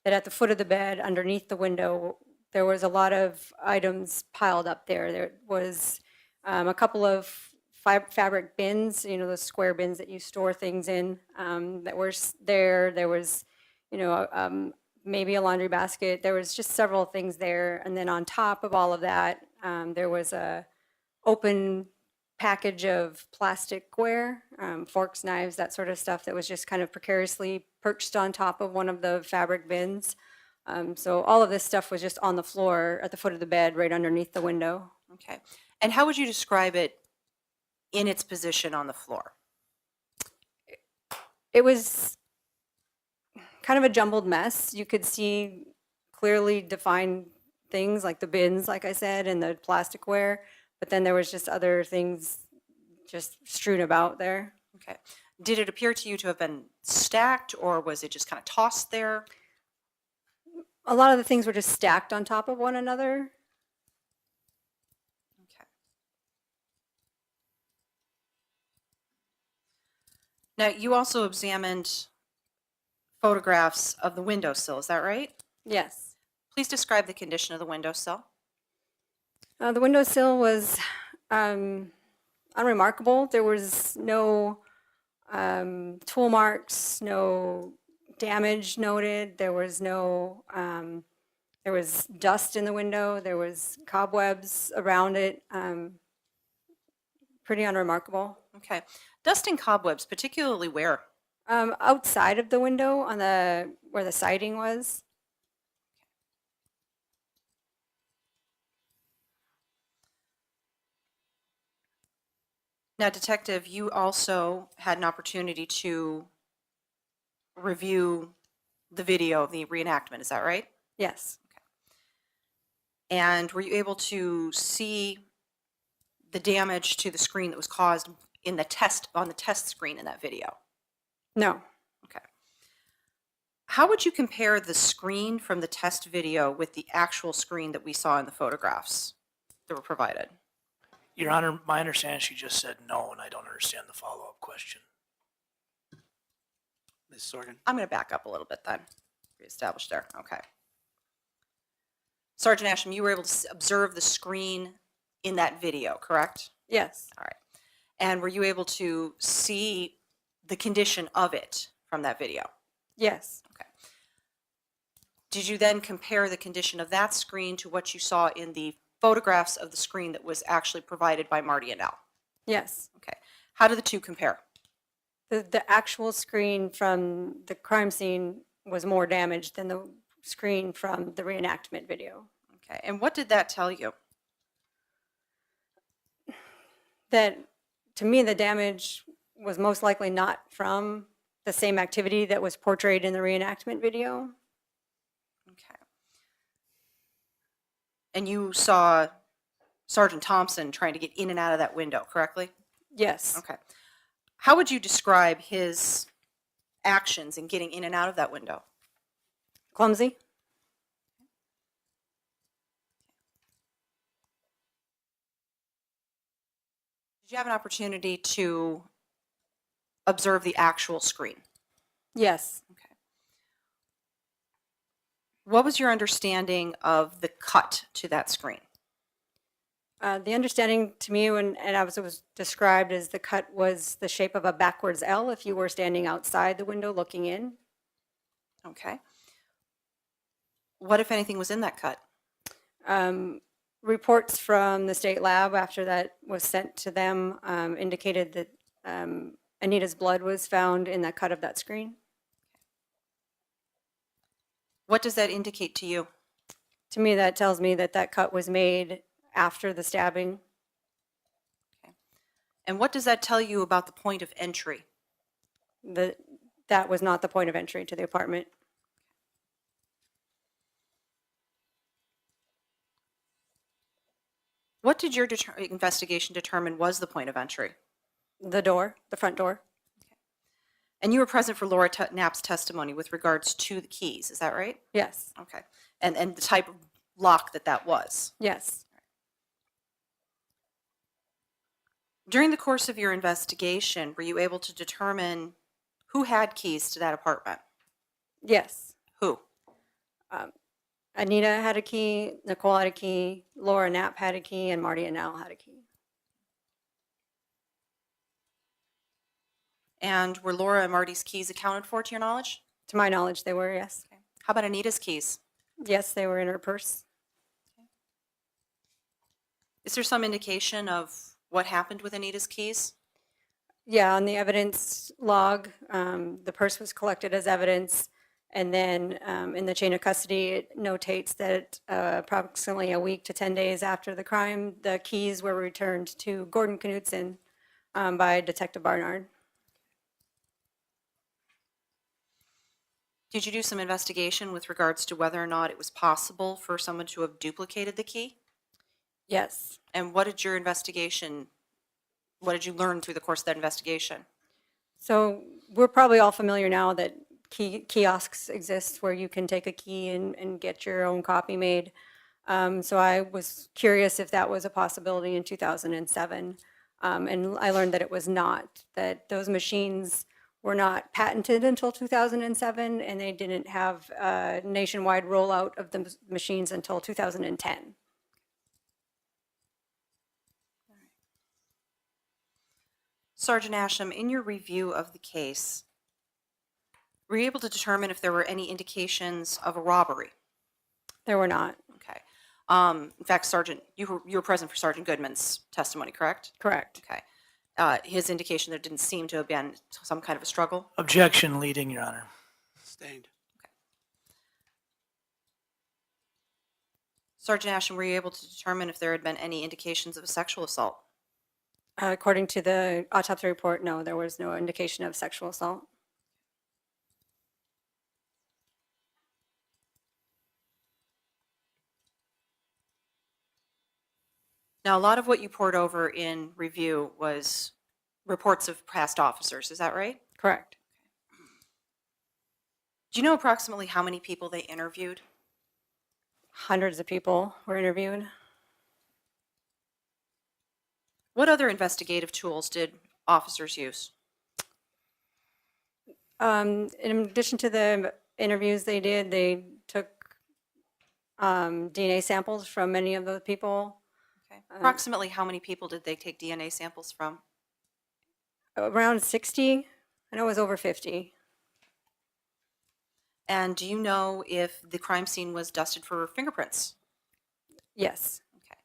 that at the foot of the bed, underneath the window, there was a lot of items piled up there. There was a couple of fabric bins, you know, those square bins that you store things in, that were there. There was, you know, maybe a laundry basket. There was just several things there. And then on top of all of that, there was a open package of plasticware, forks, knives, that sort of stuff that was just kind of precariously perched on top of one of the fabric bins. So all of this stuff was just on the floor at the foot of the bed, right underneath the window. Okay. And how would you describe it in its position on the floor? It was kind of a jumbled mess. You could see clearly defined things like the bins, like I said, and the plasticware, but then there was just other things just strewn about there. Okay. Did it appear to you to have been stacked, or was it just kind of tossed there? A lot of the things were just stacked on top of one another. Okay. Now, you also examined photographs of the windowsill, is that right? Yes. Please describe the condition of the windowsill. The windowsill was unremarkable. There was no tool marks, no damage noted. There was no, there was dust in the window. There was cobwebs around it. Pretty unremarkable. Okay. Dust and cobwebs, particularly where? Outside of the window on where the siding was. Now, Detective, you also had an opportunity to review the video of the reenactment, is that right? Yes. And were you able to see the damage to the screen that was caused in the test, on the test screen in that video? No. Okay. How would you compare the screen from the test video with the actual screen that we saw in the photographs that were provided? Your Honor, my understanding, she just said no, and I don't understand the follow-up question. Ms. Sorgan. I'm going to back up a little bit then. Reestablish there. Okay. Sergeant Asham, you were able to observe the screen in that video, correct? Yes. All right. And were you able to see the condition of it from that video? Yes. Okay. Did you then compare the condition of that screen to what you saw in the photographs of the screen that was actually provided by Marty Annell? Yes. Okay. How do the two compare? The actual screen from the crime scene was more damaged than the screen from the reenactment video. Okay. And what did that tell you? That, to me, the damage was most likely not from the same activity that was portrayed in the reenactment video. Okay. And you saw Sergeant Thompson trying to get in and out of that window, correctly? Yes. Okay. How would you describe his actions in getting in and out of that window? Clumsy. Did you have an opportunity to observe the actual screen? Yes. Okay. What was your understanding of the cut to that screen? The understanding to me when, and as it was described as the cut was the shape of a backwards L if you were standing outside the window looking in. Okay. What, if anything, was in that cut? Reports from the state lab after that was sent to them indicated that Anita's blood was found in that cut of that screen. What does that indicate to you? To me, that tells me that that cut was made after the stabbing. And what does that tell you about the point of entry? That was not the point of entry to the apartment. What did your investigation determine was the point of entry? The door, the front door. And you were present for Laura Knapp's testimony with regards to the keys, is that right? Yes. Okay. And the type of lock that was? Yes. During the course of your investigation, were you able to determine who had keys to that apartment? Yes. Who? Anita had a key, Nicole had a key, Laura Knapp had a key, and Marty Annell had a key. And were Laura and Marty's keys accounted for, to your knowledge? To my knowledge, they were, yes. Okay. How about Anita's keys? Yes, they were in her purse. Is there some indication of what happened with Anita's keys? Yeah, on the evidence log, the purse was collected as evidence. And then in the chain of custody, it notates that approximately a week to 10 days after the crime, the keys were returned to Gordon Knuston by Detective Barnard. Did you do some investigation with regards to whether or not it was possible for someone to have duplicated the key? Yes. And what did you learn through the course of that investigation? So we're probably all familiar now that kiosks exist where you can take a key and get your own copy made. So I was curious if that was a possibility in 2007. And I learned that it was not, that those machines were not patented until 2007, and they didn't have a nationwide rollout of the machines until 2010. Sergeant Asham, in your review of the case, were you able to determine if there were any indications of a robbery? There were not. Okay. In fact, Sergeant, you were present for Sergeant Goodman's testimony, correct? Correct. Okay. His indication there didn't seem to have been some kind of a struggle? Objection leading, Your Honor. Sustained. Sergeant Asham, were you able to determine if there had been any indications of a sexual assault? According to the autopsy report, no, there was no indication of sexual assault. Now, a lot of what you poured over in review was reports of past officers, is that right? Correct. Do you know approximately how many people they interviewed? Hundreds of people were interviewed. What other investigative tools did officers use? In addition to the interviews they did, they took DNA samples from many of the people. Okay. Approximately how many people did they take DNA samples from? Around 60. I know it was over 50. And do you know if the crime scene was dusted for fingerprints? Yes. Okay.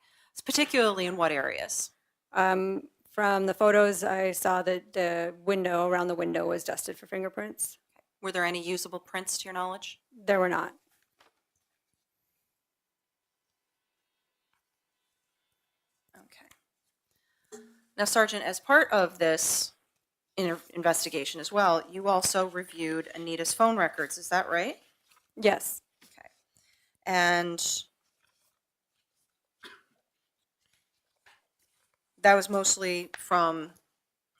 Particularly in what areas? From the photos, I saw that the window, around the window, was dusted for fingerprints. Were there any usable prints to your knowledge? There were not. Okay. Now, Sergeant, as part of this investigation as well, you also reviewed Anita's phone records, is that right? Yes. Okay. And that was mostly from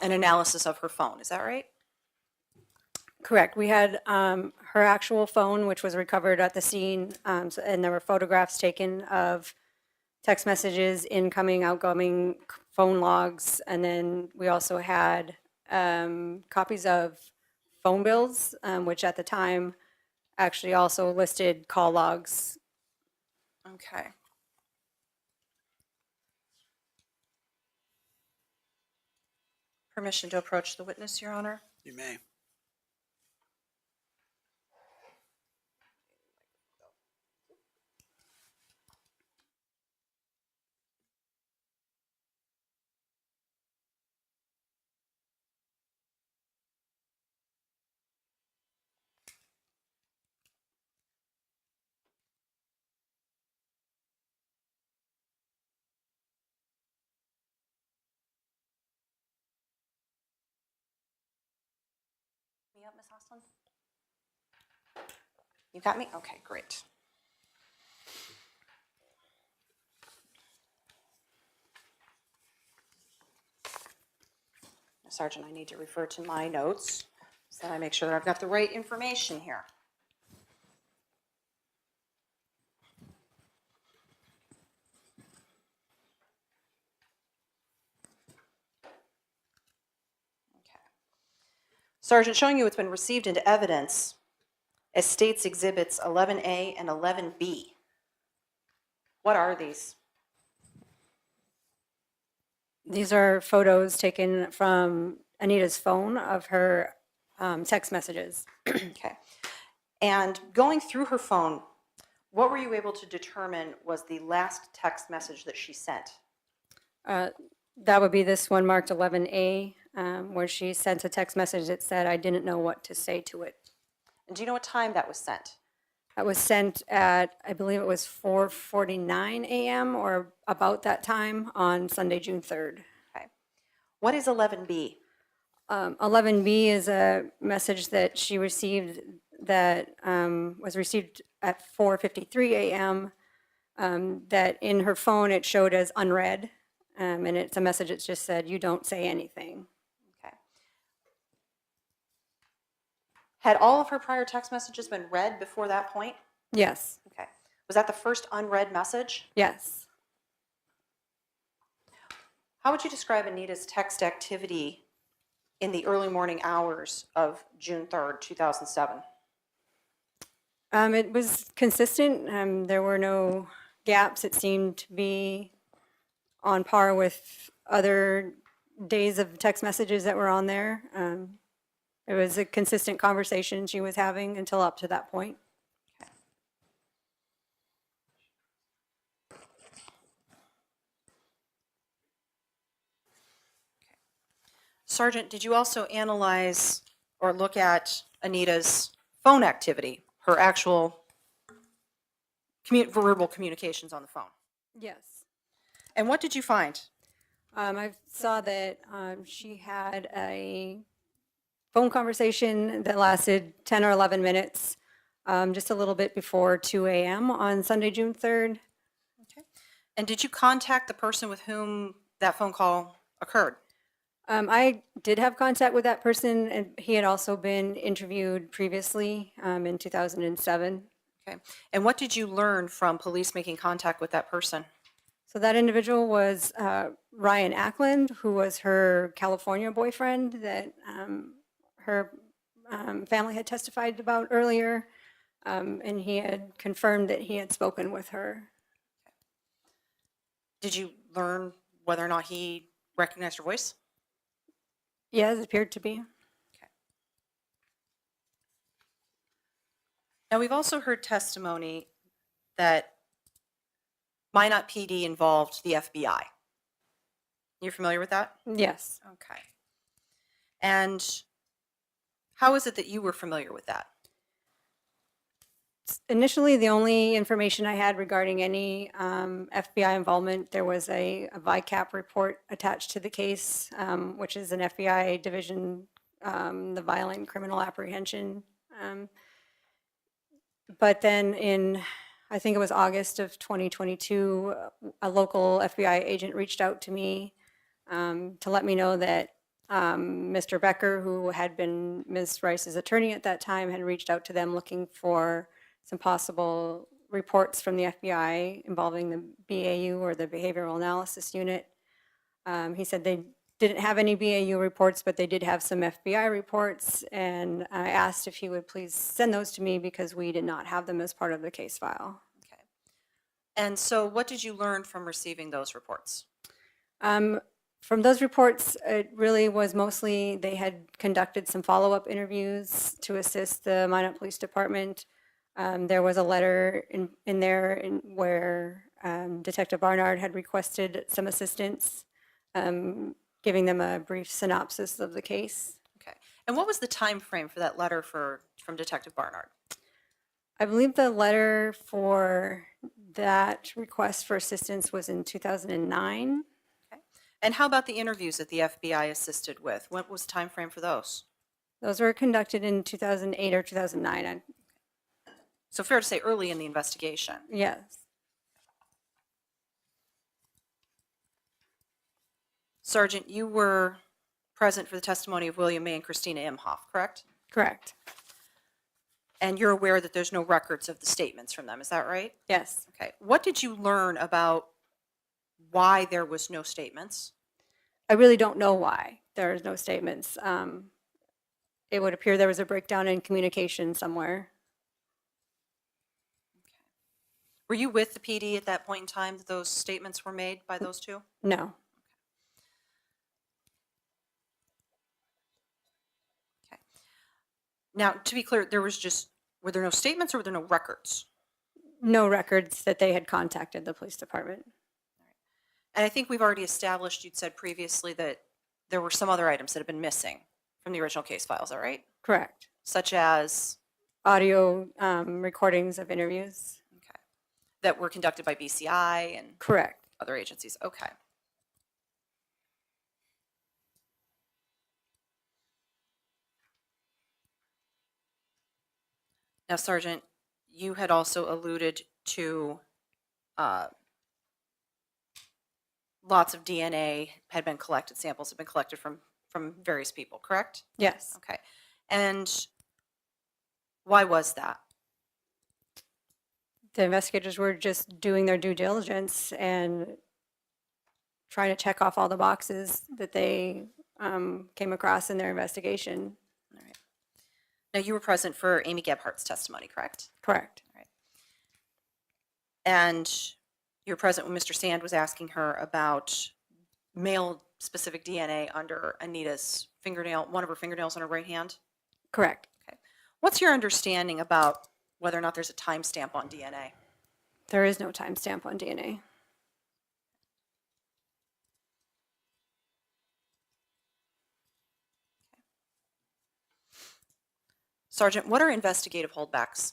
an analysis of her phone, is that right? Correct. We had her actual phone, which was recovered at the scene, and there were photographs taken of text messages, incoming, outgoing, phone logs, and then we also had copies of phone bills, which at the time actually also listed call logs. Okay. Permission to approach the witness, Your Honor? You may. Me up, Ms. Hosland? You got me? Okay, great. Sergeant, I need to refer to my notes so that I make sure that I've got the right information here. Okay. Sergeant, showing you what's been received into evidence as States Exhibits 11A and 11B. What are these? These are photos taken from Anita's phone of her text messages. Okay. And going through her phone, what were you able to determine was the last text message that she sent? That would be this one marked 11A, where she sent a text message that said, "I didn't know what to say to it." And do you know what time that was sent? That was sent at, I believe it was 4:49 a.m. or about that time on Sunday, June 3rd. Okay. What is 11B? 11B is a message that she received that was received at 4:53 a.m. That in her phone it showed as unread, and it's a message that just said, "You don't say anything." Okay. Had all of her prior text messages been read before that point? Yes, Okay. Was that the first unread message? yes. How would you describe Anita's text activity in the early morning hours of June 3rd, 2007? It was consistent. There were no gaps. It seemed to be on par with other days of text messages that were on there. It was a consistent conversation she was having until up to that point. Sergeant, did you also analyze or look at Anita's phone activity, her actual verbal communications on the phone? Yes. And what did you find? I saw that she had a phone conversation that lasted 10 or 11 minutes, just a little bit before 2 a.m. on Sunday, June 3rd. Okay. And did you contact the person with whom that phone call occurred? I did have contact with that person, and he had also been interviewed previously in 2007. Okay. And what did you learn from police making contact with that person? So that individual was Ryan Ackland, who was her California boyfriend that her family had testified about earlier, and he had confirmed that he had spoken with her. Did you learn whether or not he recognized her voice? Yes, it appeared to be. Okay. Now, we've also heard testimony that Minot PD involved the FBI. You're familiar with that? Yes. Okay. And how is it that you were familiar with that? Initially, the only information I had regarding any FBI involvement, there was a VICAP report attached to the case, which is an FBI division, the Violent Criminal Apprehension. But then in, I think it was August of 2022, a local FBI agent reached out to me to let me know that Mr. Becker, who had been Ms. Rice's attorney at that time, had reached out to them looking for some possible reports from the FBI involving the BAU, or the Behavioral Analysis Unit. He said they didn't have any BAU reports, but they did have some FBI reports, and I asked if he would please send those to me because we did not have them as part of the case file. Okay. And so what did you learn from receiving those reports? From those reports, it really was mostly they had conducted some follow-up interviews to assist the Minot Police Department. There was a letter in there where Detective Barnard had requested some assistance, giving them a brief synopsis of the case. Okay. And what was the time frame for that letter from Detective Barnard? I believe the letter for that request for assistance was in 2009. Okay. And how about the interviews that the FBI assisted with? What was the time frame for those? Those were conducted in 2008 or 2009. So fair to say early in the investigation. Yes, Sergeant, you were present for the testimony of William May and Christina Imhoff, correct? correct. And you're aware that there's no records of the statements from them, is that right? Yes. Okay. What did you learn about why there was no statements? I really don't know why there's no statements. It would appear there was a breakdown in communication somewhere. Were you with the PD at that point in time that those statements were made by those two? No, Okay. Now, to be clear, were there no statements or were there no records? no records that they had contacted the police department. And I think we've already established, you'd said previously that there were some other items that have been missing from the original case files, all right? Correct. Such as, Audio recordings of interviews. okay, that were conducted by BCI and Correct. other agencies, okay. Now, Sergeant, you had also alluded to lots of DNA had been collected, samples had been collected from various people, correct? Yes. Okay. And why was that? The investigators were just doing their due diligence and trying to check off all the boxes that they came across in their investigation. All right. Now, you were present for Amy Gebhardt's testimony, correct? Correct. And you're present when Mr. Sand was asking her about male-specific DNA under Anita's fingernail, one of her fingernails on her right hand? Correct. What's your understanding about whether or not there's a timestamp on DNA? There is no timestamp on DNA. Sergeant, what are investigative holdbacks?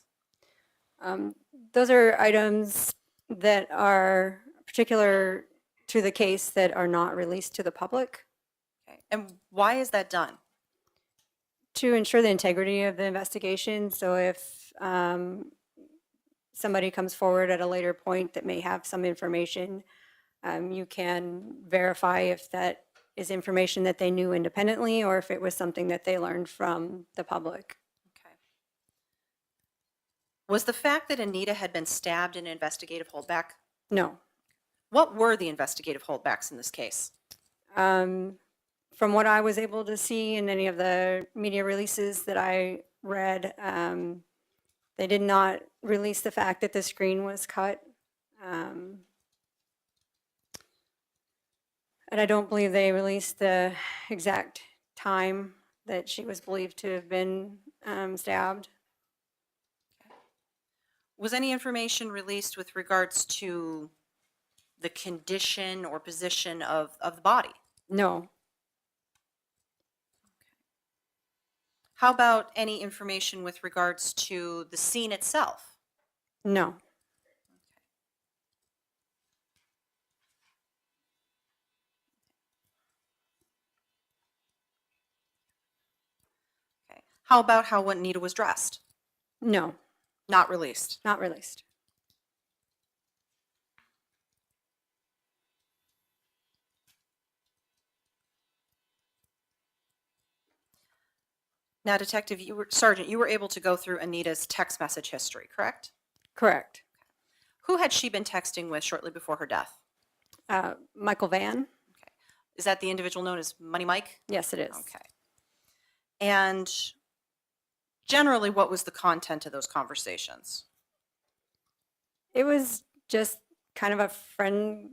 Those are items that are particular to the case that are not released to the public Okay. And why is that done? to ensure the integrity of the investigation. So if somebody comes forward at a later point that may have some information, you can verify if that is information that they knew independently or if it was something that they learned from the public. Okay. Was the fact that Anita had been stabbed an investigative holdback? No. What were the investigative holdbacks in this case? From what I was able to see in any of the media releases that I read, they did not release the fact that the screen was cut. And I don't believe they released the exact time that she was believed to have been stabbed. Was any information released with regards to the condition or position of the body? No. How about any information with regards to the scene itself? No. Okay. How about how Anita was dressed? No. Not released. Not released. Now, Sergeant, you were able to go through Anita's text message history, correct? Correct. Who had she been texting with shortly before her death? Michael Van? Is that the individual known as Money Mike? Yes, it is. Okay. And generally, what was the content of those conversations? It was just kind of a friend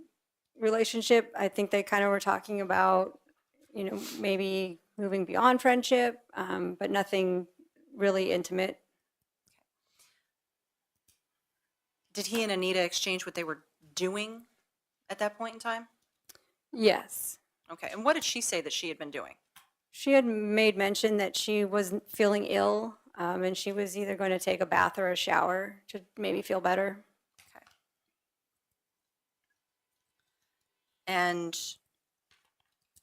relationship. I think they kind of were talking about, maybe moving beyond friendship, but nothing really intimate. Did he and Anita exchange what they were doing at that point in time? Yes. Okay. And what did she say that she had been doing? She had made mention that she was feeling ill, and she was either going to take a bath or a shower to maybe feel better. Okay. And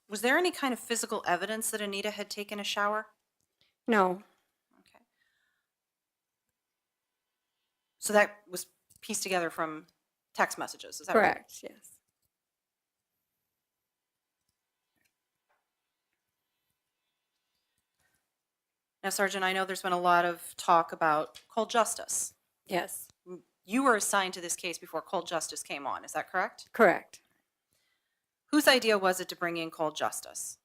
was there any kind of physical evidence that Anita had taken a shower? No. Okay. So that was pieced together from text messages, is that right? Correct, yes. Now, Sergeant, I know there's been a lot of talk about cold justice. Yes, You were assigned to this case before cold justice came on, is that correct? correct. Whose idea was it to bring in cold justice?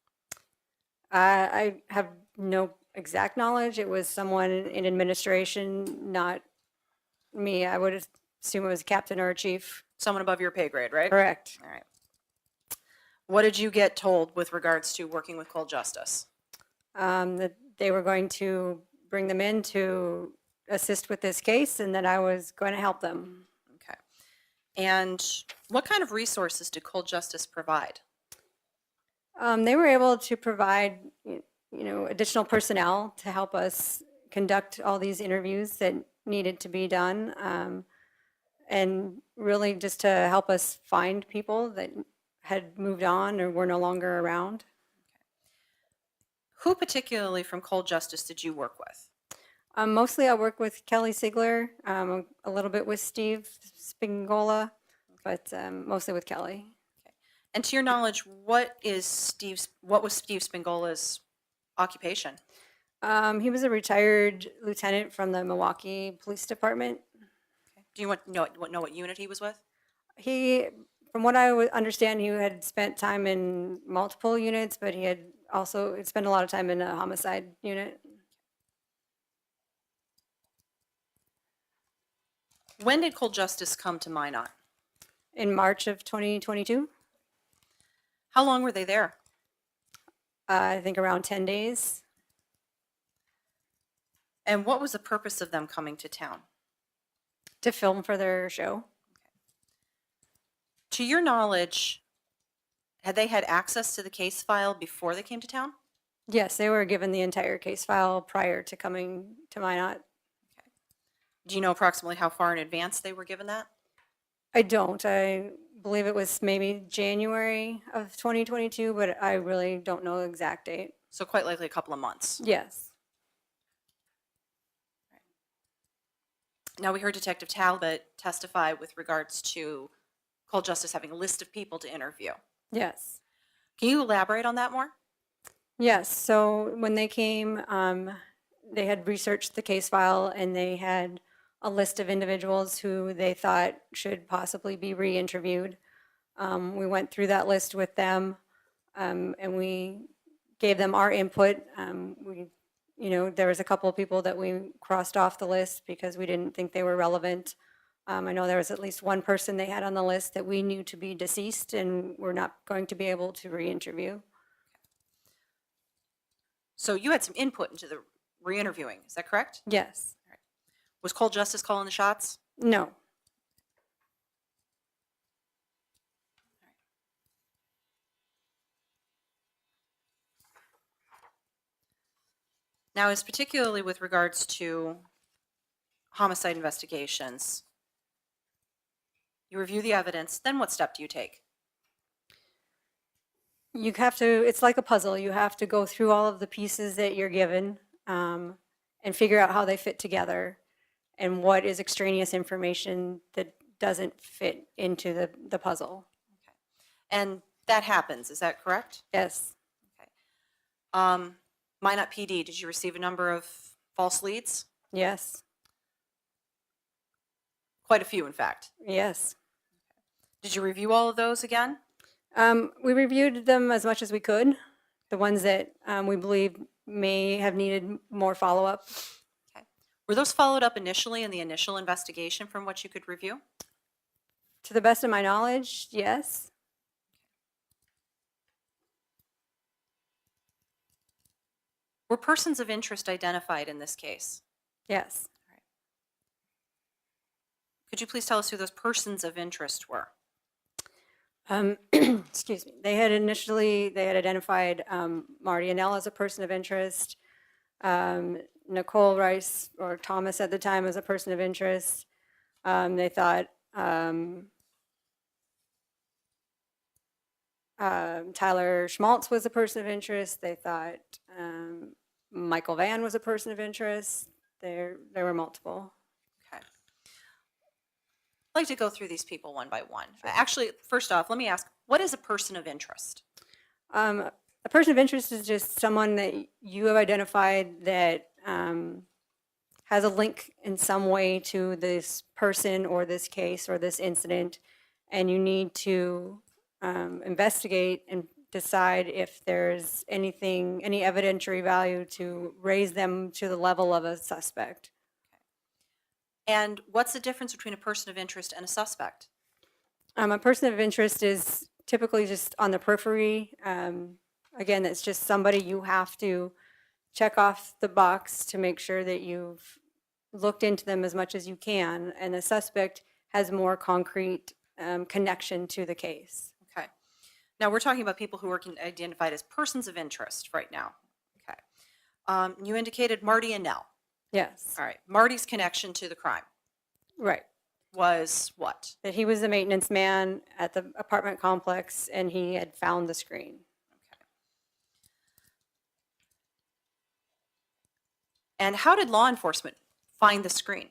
I have no exact knowledge. It was someone in administration, not me. I would assume it was a captain or a chief. Someone above your pay grade, right? Correct. All right. What did you get told with regards to working with cold justice? That they were going to bring them in to assist with this case and that I was going to help them. Okay. And what kind of resources did cold justice provide? They were able to provide, additional personnel to help us conduct all these interviews that needed to be done, and really just to help us find people that had moved on or were no longer around. Who particularly from cold justice did you work with? Mostly I work with Kelly Sigler, a little bit with Steve Spingola, but mostly with Kelly. And to your knowledge, what was Steve Spingola's occupation? He was a retired lieutenant from the Milwaukee Police Department. Do you know what unit he was with? He, from what I understand, he had spent time in multiple units, but he had also spent a lot of time in a homicide unit. When did cold justice come to Minot? In March of 2022, How long were they there? I think around 10 days. And what was the purpose of them coming to town? To film for their show. To your knowledge, had they had access to the case file before they came to town? Yes, they were given the entire case file prior to coming to Minot. Do you know approximately how far in advance they were given that? I don't. I believe it was maybe January of 2022, but I really don't know the exact date. So quite likely a couple of months. Yes. Now, we heard Detective Talbot testify with regards to cold justice having a list of people to interview. Yes. Can you elaborate on that more? Yes. So when they came, they had researched the case file and they had a list of individuals who they thought should possibly be re-interviewed. We went through that list with them, and we gave them our input. There was a couple of people that we crossed off the list because we didn't think they were relevant. I know there was at least one person they had on the list that we knew to be deceased and we're not going to be able to re-interview. So you had some input into the re-interviewing, is that correct? Yes. Was cold justice calling the shots? No. Now, as particularly with regards to homicide investigations, you review the evidence, then what step do you take? You have to, it's like a puzzle. You have to go through all of the pieces that you're given, and figure out how they fit together and what is extraneous information that doesn't fit into the puzzle. And that happens, is that correct? Yes. Okay. Minot PD, did you receive a number of false leads? Yes. Quite a few, in fact. Yes. Did you review all of those again? We reviewed them as much as we could, the ones that we believe may have needed more follow-up. Okay. Were those followed up initially in the initial investigation from what you could review? To the best of my knowledge, yes. Were persons of interest identified in this case? Yes. Could you please tell us who those persons of interest were? Excuse me. They had identified Marty Annell as a person of interest, Nicole Rice, or Thomas at the time, as a person of interest. They thought Tyler Schmaltz was a person of interest. They thought Michael Van was a person of interest. There were multiple. Okay. I'd like to go through these people one by one. Actually, first off, let me ask, what is a person of interest? A person of interest is just someone that you have identified that has a link in some way to this person or this case or this incident, and you need to investigate and decide if there's any evidentiary value to raise them to the level of a suspect. And what's the difference between a person of interest and a suspect? A person of interest is typically just on the periphery. Again, it's just somebody you have to check off the box to make sure that you've looked into them as much as you can, and the suspect has more concrete connection to the case. Okay. Now, we're talking about people who are identified as persons of interest right now. Okay. You indicated Marty Annell. Yes. All right. Marty's connection to the crime Right. was what? That he was the maintenance man at the apartment complex, and he had found the screen. And how did law enforcement find the screen?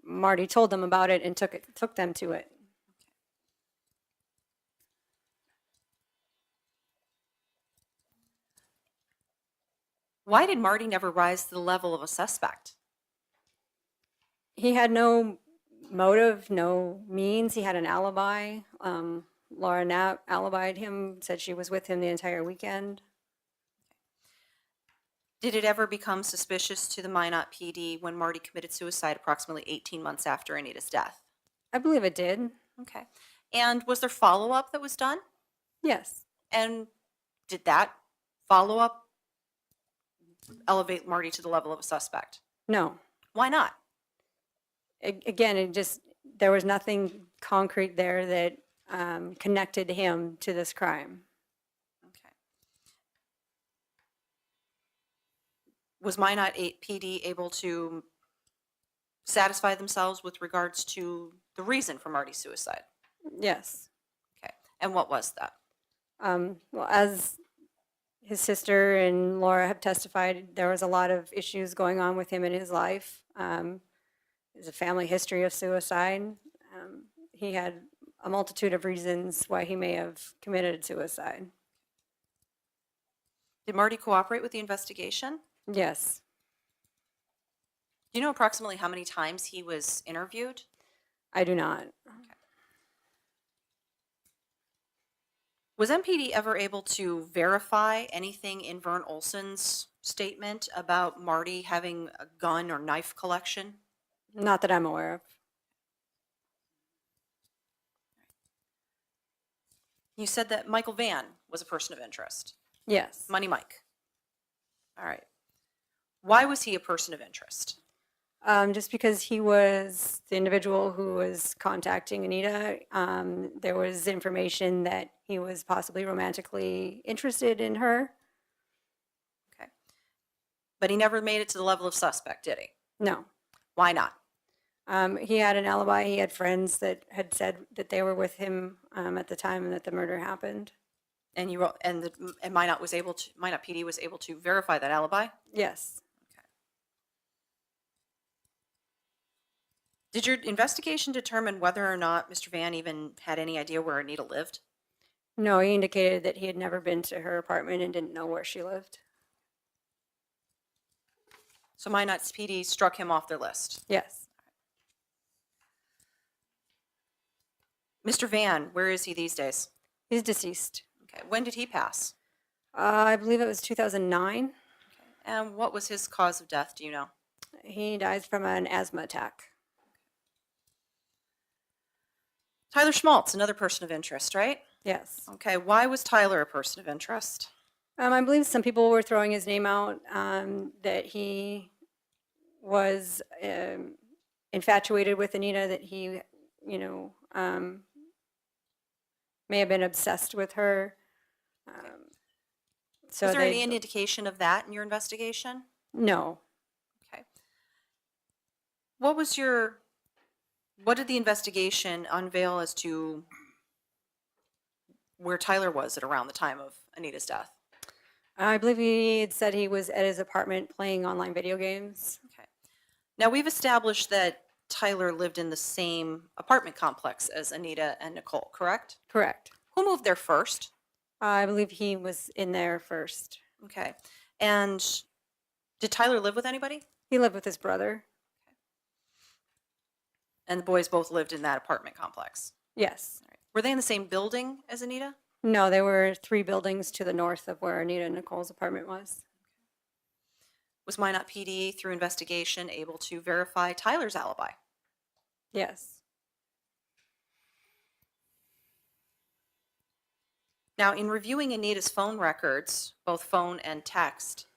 Marty told them about it and took them to it. Why did Marty never rise to the level of a suspect? He had no motive, no means. He had an alibi. Laura Knapp alibied him, said she was with him the entire weekend. Did it ever become suspicious to the Minot PD when Marty committed suicide approximately 18 months after Anita's death? I believe it did. Okay. And was there follow-up that was done? Yes. And did that follow-up elevate Marty to the level of a suspect? No. Why not? Again, there was nothing concrete there that connected him to this crime. Okay. Was Minot PD able to satisfy themselves with regards to the reason for Marty's suicide? Yes. Okay. And what was that? Well, as his sister and Laura have testified, there was a lot of issues going on with him in his life. There's a family history of suicide. He had a multitude of reasons why he may have committed suicide. Did Marty cooperate with the investigation? Yes. Do you know approximately how many times he was interviewed? I do not. Was MPD ever able to verify anything in Vern Olson's statement about Marty having a gun or knife collection? Not that I'm aware of. You said that Michael Van was a person of interest. Yes. Money Mike. All right. Why was he a person of interest? Just because he was the individual who was contacting Anita. There was information that he was possibly romantically interested in her. Okay. But he never made it to the level of suspect, did he? No. Why not? He had an alibi. He had friends that had said that they were with him at the time that the murder happened. And Minot PD was able to verify that alibi? Yes. Okay. Did your investigation determine whether or not Mr. Van even had any idea where Anita lived? No, he indicated that he had never been to her apartment and didn't know where she lived. So Minot's PD struck him off their list. Yes. Mr. Van, where is he these days? He's deceased. Okay. When did he pass? I believe it was 2009. And what was his cause of death? Do you know? He died from an asthma attack. Tyler Schmaltz, another person of interest, right? Yes. Okay. Why was Tyler a person of interest? I believe some people were throwing his name out, that he was infatuated with Anita, that he, may have been obsessed with her. So Was there any they, indication of that in your investigation? no. Okay. What did the investigation unveil as to where Tyler was at around the time of Anita's death? I believe he had said he was at his apartment playing online video games. Okay. Now, we've established that Tyler lived in the same apartment complex as Anita and Nicole, correct? Correct. Who moved there first? I believe he was in there first. Okay. And did Tyler live with anybody? He lived with his brother. And the boys both lived in that apartment complex? Yes. All right. Were they in the same building as Anita? No, there were 3 buildings to the north of where Anita and Nicole's apartment was. Was Minot PD, through investigation, able to verify Tyler's alibi? Yes. Now, in reviewing Anita's phone records, both phone and text,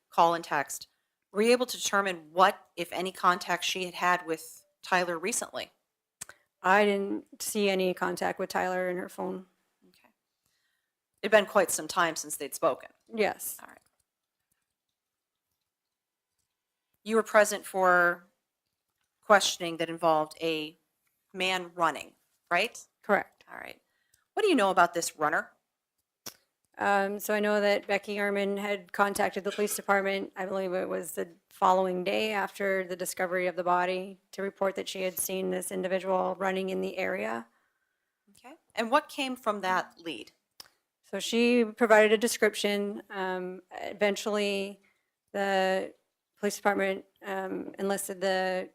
call and text, were you able to determine what, if any, contact she had had with Tyler recently? I didn't see any contact with Tyler in her phone. Okay. It'd been quite some time since they'd spoken. Yes. All right. You were present for questioning that involved a man running, right? Correct. All right. What do you know about this runner? So I know that Becky Arman had contacted the police department, I believe it was the following day after the discovery of the body, to report that she had seen this individual running in the area. Okay. And what came from that lead? So she provided a description. Eventually, the police department enlisted the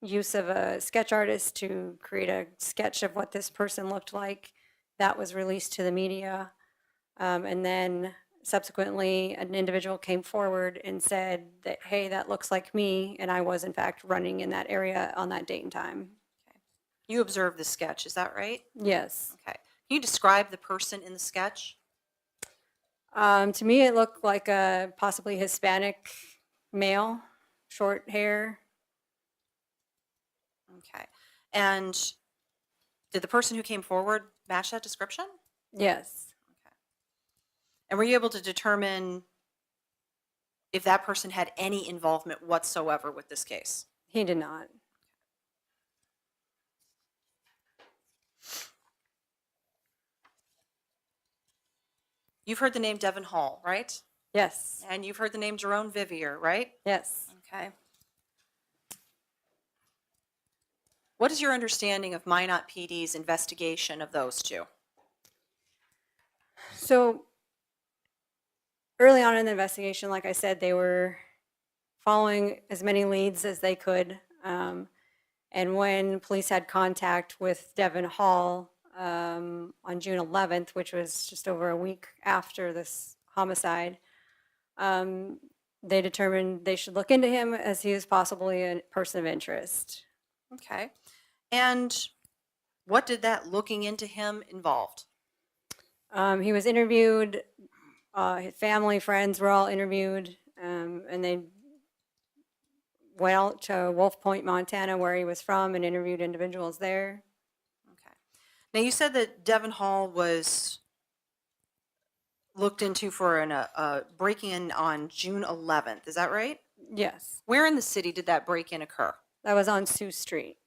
use of a sketch artist to create a sketch of what this person looked like. That was released to the media. And then subsequently, an individual came forward and said that, hey, that looks like me, and I was in fact running in that area on that date and time. You observed the sketch, is that right? Yes. Okay. Can you describe the person in the sketch? To me, it looked like a possibly Hispanic male, short hair. Okay. And did the person who came forward match that description? Yes. Okay. And were you able to determine if that person had any involvement whatsoever with this case? He did not. You've heard the name Devin Hall, right? Yes. And you've heard the name Jerome Vivier, right? Yes. Okay. What is your understanding of Minot PD's investigation of those two? So early on in the investigation, like I said, they were following as many leads as they could. And when police had contact with Devin Hall on June 11th, which was just over a week after this homicide, they determined they should look into him as he is possibly a person of interest. Okay. And what did that looking into him involved? He was interviewed, his family, friends were all interviewed, and they went out to Wolf Point, Montana, where he was from, and interviewed individuals there. Okay. Now, you said that Devin Hall was looked into for a break-in on June 11th. Is that right? Yes, Where in the city did that break-in occur? that was on Sioux Street.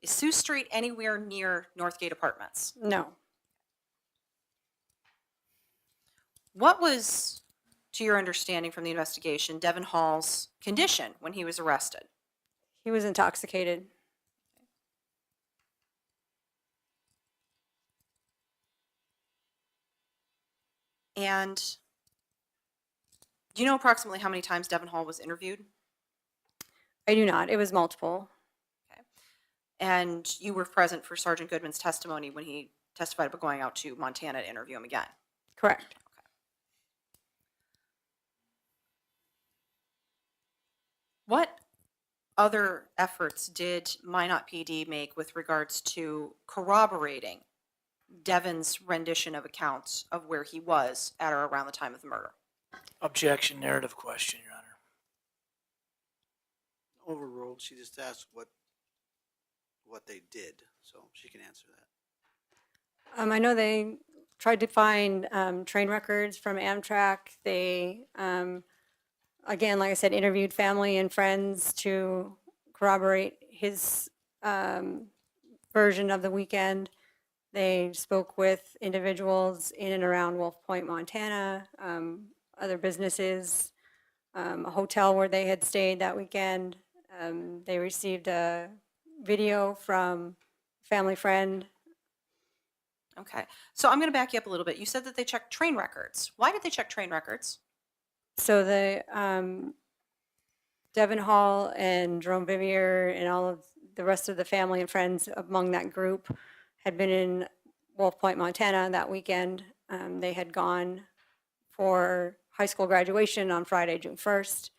Is Sioux Street anywhere near Northgate Apartments? No. What was, to your understanding from the investigation, Devin Hall's condition when he was arrested? He was intoxicated. And do you know approximately how many times Devin Hall was interviewed? I do not. It was multiple. And you were present for Sergeant Goodman's testimony when he testified about going out to Montana to interview him again. Correct. What other efforts did Minot PD make with regards to corroborating Devin's rendition of accounts of where he was at or around the time of the murder? Objection, narrative question, Your Honor. Overruled. She just asked what they did, so she can answer that. I know they tried to find train records from Amtrak. They, again, like I said, interviewed family and friends to corroborate his version of the weekend. They spoke with individuals in and around Wolf Point, Montana, other businesses, a hotel where they had stayed that weekend. They received a video from a family friend. Okay, so I'm going to back you up a little bit. You said that they checked train records. Why did they check train records? So the Devin Hall and Jerome Vivier and all of the rest of the family and friends among that group had been in Wolf Point, Montana that weekend. They had gone for high school graduation on Friday, June 1st.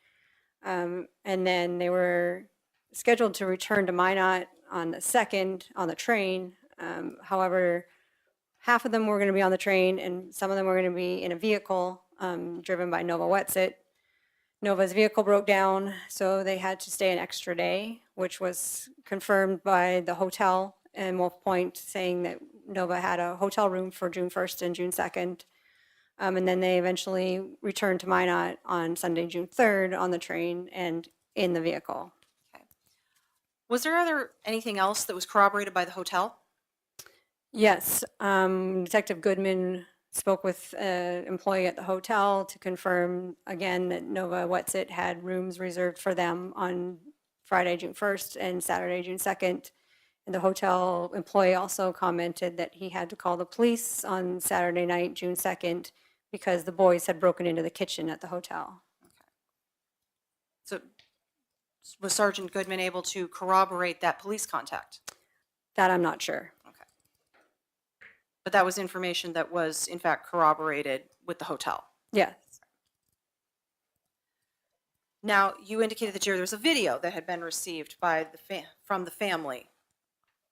And then they were scheduled to return to Minot on the 2nd on the train. However, half of them were going to be on the train and some of them were going to be in a vehicle driven by Nova Wetzel. Nova's vehicle broke down, so they had to stay an extra day, which was confirmed by the hotel in Wolf Point, saying that Nova had a hotel room for June 1st and June 2nd. And then they eventually returned to Minot on Sunday, June 3rd on the train and in the vehicle. Okay. Was there anything else that was corroborated by the hotel? Yes, Detective Goodman spoke with an employee at the hotel to confirm again that Nova Wetzel had rooms reserved for them on Friday, June 1st and Saturday, June 2nd. And the hotel employee also commented that he had to call the police on Saturday night, June 2nd, because the boys had broken into the kitchen at the hotel. So was Sergeant Goodman able to corroborate that police contact? That I'm not sure. Okay. But that was information that was in fact corroborated with the hotel. Yes. Now, you indicated that there was a video that had been received by from the family.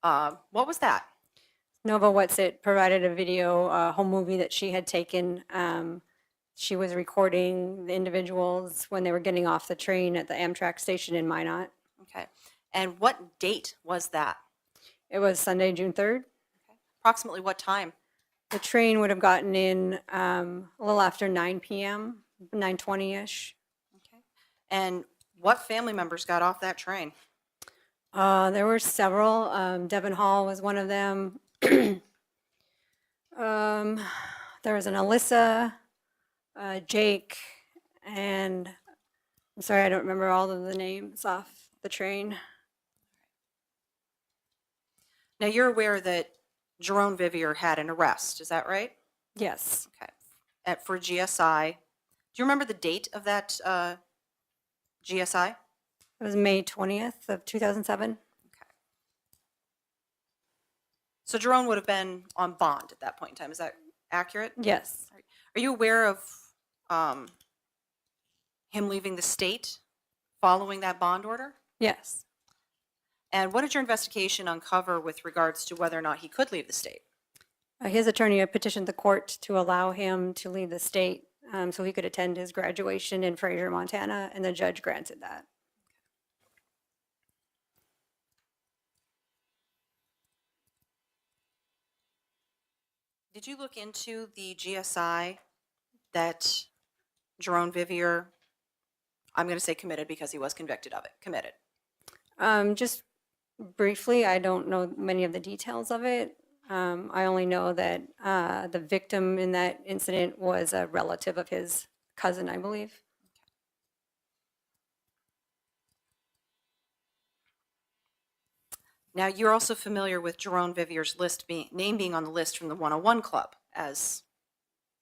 What was that? Nova Wetzel provided a video, a home movie that she had taken. She was recording the individuals when they were getting off the train at the Amtrak station in Minot. Okay. And what date was that? It was Sunday, June 3rd. Approximately what time? The train would have gotten in a little after 9 p.m., 9:20-ish. Okay. And what family members got off that train? There were several. Devin Hall was one of them. There was an Alyssa, Jake, and I'm sorry, I don't remember all of the names off the train. Now, you're aware that Jerome Vivier had an arrest, is that right? Yes. Okay. For GSI. Do you remember the date of that GSI? It was May 20th of 2007. Okay. So Jerome would have been on bond at that point in time. Is that accurate? Yes. Are you aware of him leaving the state following that bond order? Yes. And what did your investigation uncover with regards to whether or not he could leave the state? His attorney had petitioned the court to allow him to leave the state so he could attend his graduation in Fraser, Montana, and the judge granted that. Did you look into the GSI that Jerome Vivier, I'm going to say committed because he was convicted of it, committed? Just briefly, I don't know many of the details of it. I only know that the victim in that incident was a relative of his cousin, I believe. Now, you're also familiar with Jerome Vivier's name being on the list from the 101 Club, as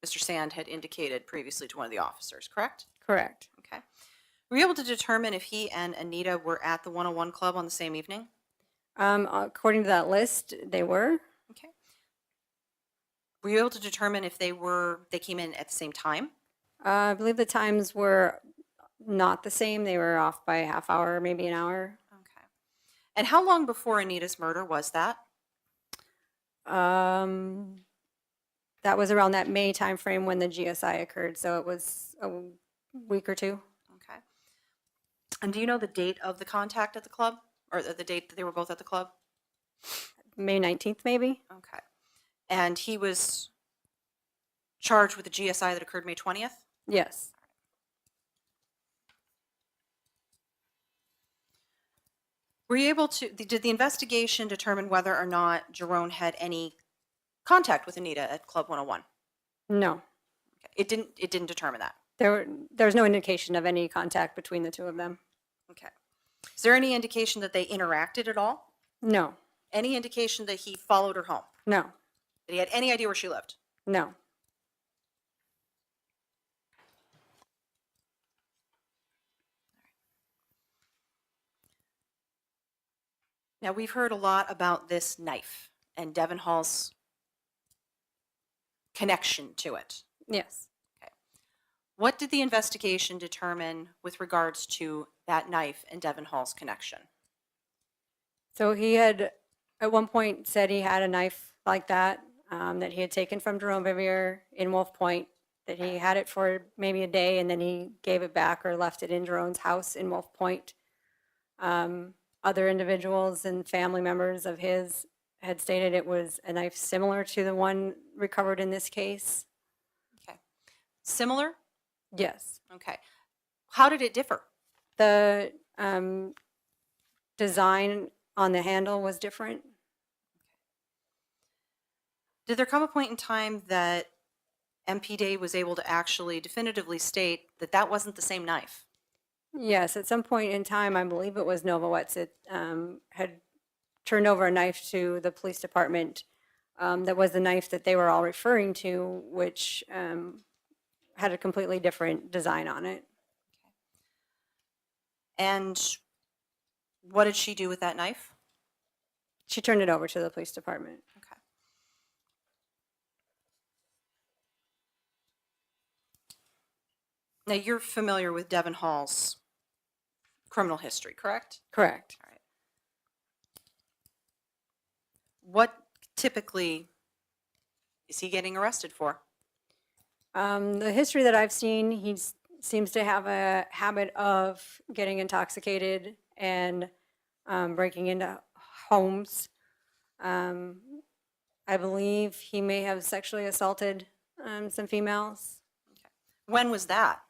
Mr. Sand had indicated previously to one of the officers, correct? Correct. Okay. Were you able to determine if he and Anita were at the 101 Club on the same evening? According to that list, they were. Okay. Were you able to determine if they came in at the same time? I believe the times were not the same. They were off by a half hour, maybe an hour. Okay. And how long before Anita's murder was that? That was around that May timeframe when the GSI occurred, so it was a week or two. Okay. And do you know the date of the contact at the club? Or the date that they were both at the club? May 19th, maybe? Okay. And he was charged with the GSI that occurred May 20th? Yes. Were you able to, did the investigation determine whether or not Jerome had any contact with Anita at Club 101? No. Okay. It didn't determine that. There's no indication of any contact between the two of them. Okay. Is there any indication that they interacted at all? No. Any indication that he followed her home? No. That he had any idea where she lived? No. Now, we've heard a lot about this knife and Devon Hall's connection to it. Yes. What did the investigation determine with regards to that knife and Devon Hall's connection? So he had at one point said he had a knife like that that he had taken from Jerome Vivier in Wolf Point, that he had it for maybe a day and then he gave it back or left it in Jerome's house in Wolf Point. Other individuals and family members of his had stated it was a knife similar to the one recovered in this case. Okay. Similar? Yes. Okay. How did it differ? The design on the handle was different. Did there come a point in time that MP Day was able to actually definitively state that that wasn't the same knife? Yes, at some point in time, I believe it was Nova Wetzel, had turned over a knife to the police department that was the knife that they were all referring to, which had a completely different design on it. And what did she do with that knife? She turned it over to the police department. Okay. Now, you're familiar with Devon Hall's criminal history, correct? Correct. All right. What typically is he getting arrested for? The history that I've seen, he seems to have a habit of getting intoxicated and breaking into homes. I believe he may have sexually assaulted some females. When was that?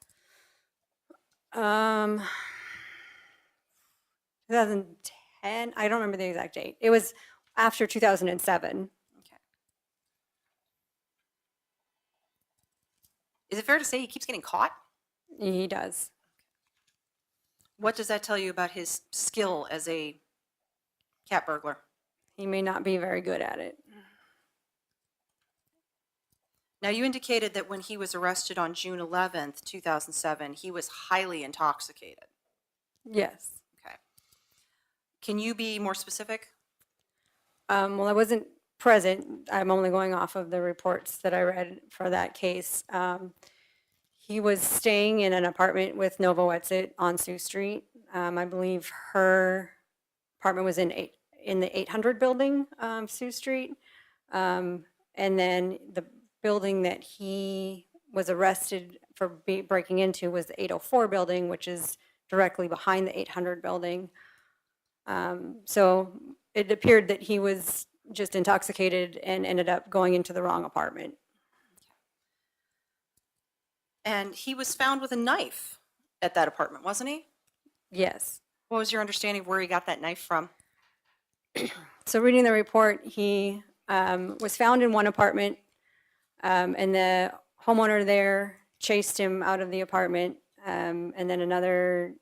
2010, I don't remember the exact date. It was after 2007. Okay. Is it fair to say he keeps getting caught? He does. What does that tell you about his skill as a cat burglar? He may not be very good at it. Now, you indicated that when he was arrested on June 11th, 2007, he was highly intoxicated. Yes. Okay. Can you be more specific? Well, I wasn't present. I'm only going off of the reports that I read for that case. He was staying in an apartment with Nova Wetzel on Sioux Street. I believe her apartment was in the 800 building, Sioux Street. And then the building that he was arrested for breaking into was the 804 building, which is directly behind the 800 building. So it appeared that he was just intoxicated and ended up going into the wrong apartment. And he was found with a knife at that apartment, wasn't he? Yes. What was your understanding of where he got that knife from? So reading the report, he was found in one apartment, and the homeowner there chased him out of the apartment, and then another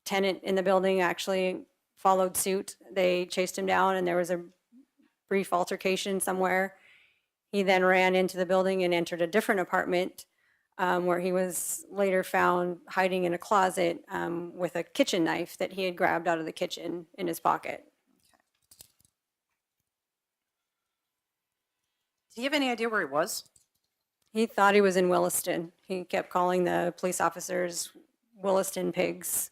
tenant in the building actually followed suit. They chased him down, and there was a brief altercation somewhere. He then ran into the building and entered a different apartment, where he was later found hiding in a closet with a kitchen knife that he had grabbed out of the kitchen in his pocket. Do you have any idea where he was? He thought he was in Williston. He kept calling the police officers Williston pigs.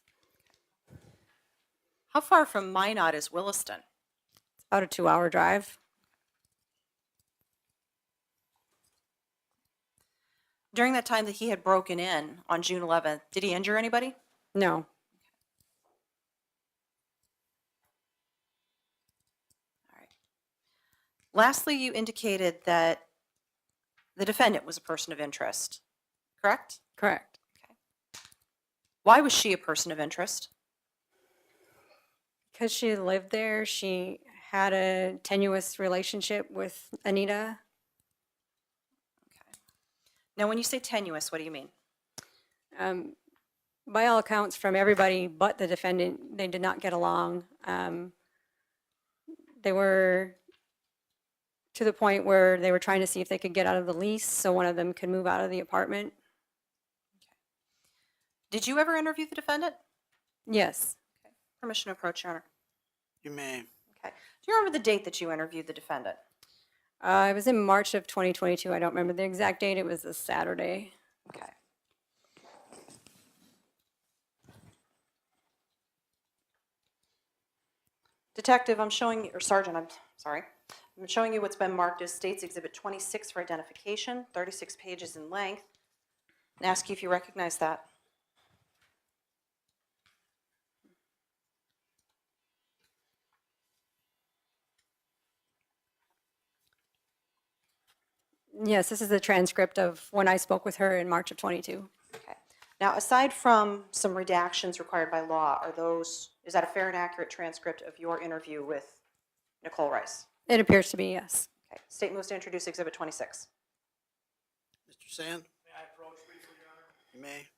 How far from Minot is Williston? About a 2-hour drive. During that time that he had broken in on June 11th, did he injure anybody? No. All right. Lastly, you indicated that the defendant was a person of interest, correct? Correct. Why was she a person of interest? Because she lived there, she had a tenuous relationship with Anita. Now, when you say tenuous, what do you mean? By all accounts, from everybody but the defendant, they did not get along. They were to the point where they were trying to see if they could get out of the lease so one of them could move out of the apartment. Did you ever interview the defendant? Yes. Permission to approach, Your Honor. You may. Okay. Do you remember the date that you interviewed the defendant? It was in March of 2022. I don't remember the exact date. It was a Saturday. Okay. Detective, I'm showing you, or Sergeant, I'm sorry. I'm showing you what's been marked as State's Exhibit 26 for identification, 36 pages in length, and ask you if you recognize that. Yes, this is a transcript of when I spoke with her in March of 22. Okay. Now, aside from some redactions required by law, is that a fair and accurate transcript of your interview with Nichole Rice? It appears to be, yes. Okay. State moves to introduce Exhibit 26. Mr. Sand, May I approach briefly, Your Honor? you may.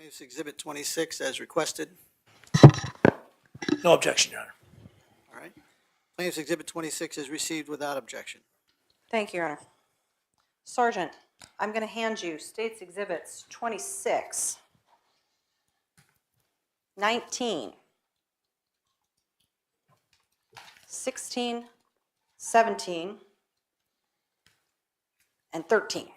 Plaintiff's Exhibit 26 as requested. No objection, Your Honor. All right. Plaintiff's Exhibit 26 is received without objection. Thank you, Your Honor. Sergeant, I'm going to hand you State's Exhibits 26, 19, 16, 17, and 13.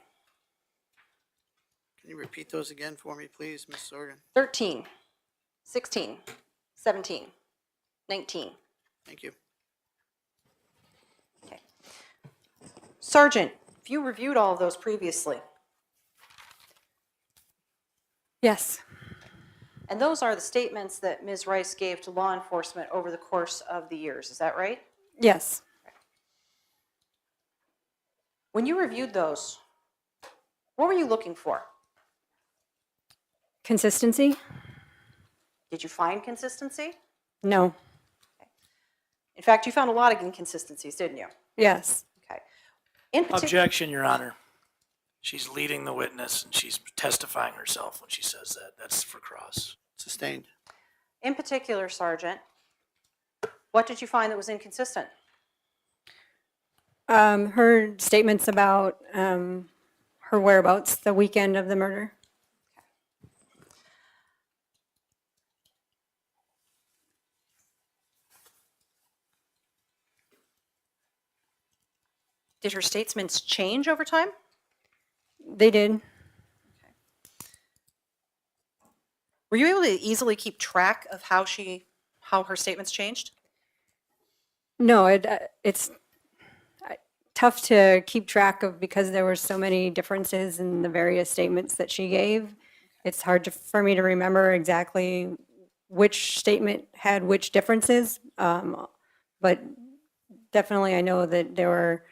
Can you repeat those again for me, please, Ms. Sorgan? 13, 16, 17, 19. Thank you. Okay. Sergeant, if you reviewed all of those previously, Yes, and those are the statements that Ms. Rice gave to law enforcement over the course of the years, is that right? yes. When you reviewed those, what were you looking for? Consistency? Did you find consistency? No. In fact, you found a lot of inconsistencies, didn't you? Yes. Okay. In particular, Objection, Your Honor. She's leading the witness and she's testifying herself when she says that. That's for cross. Sustained. in particular, Sergeant, what did you find that was inconsistent? Her statements about her whereabouts the weekend of the murder. Did her statements change over time? They did. Were you able to easily keep track of how her statements changed? No, it's tough to keep track of because there were so many differences in the various statements that she gave. It's hard for me to remember exactly which statement had which differences, but definitely I know that there were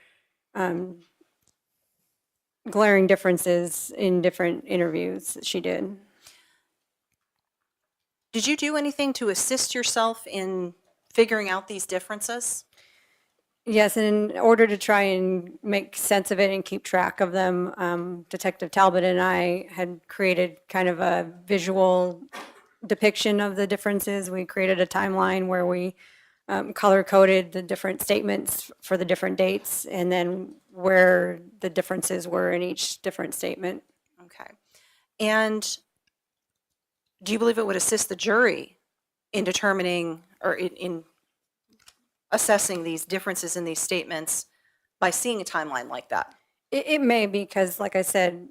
glaring differences in different interviews that she did. Did you do anything to assist yourself in figuring out these differences? Yes, and in order to try and make sense of it and keep track of them, Detective Talbot and I had created kind of a visual depiction of the differences. We created a timeline where we color-coded the different statements for the different dates and then where the differences were in each different statement. Okay. And do you believe it would assist the jury in determining or in assessing these differences in these statements by seeing a timeline like that? It may because, like I said,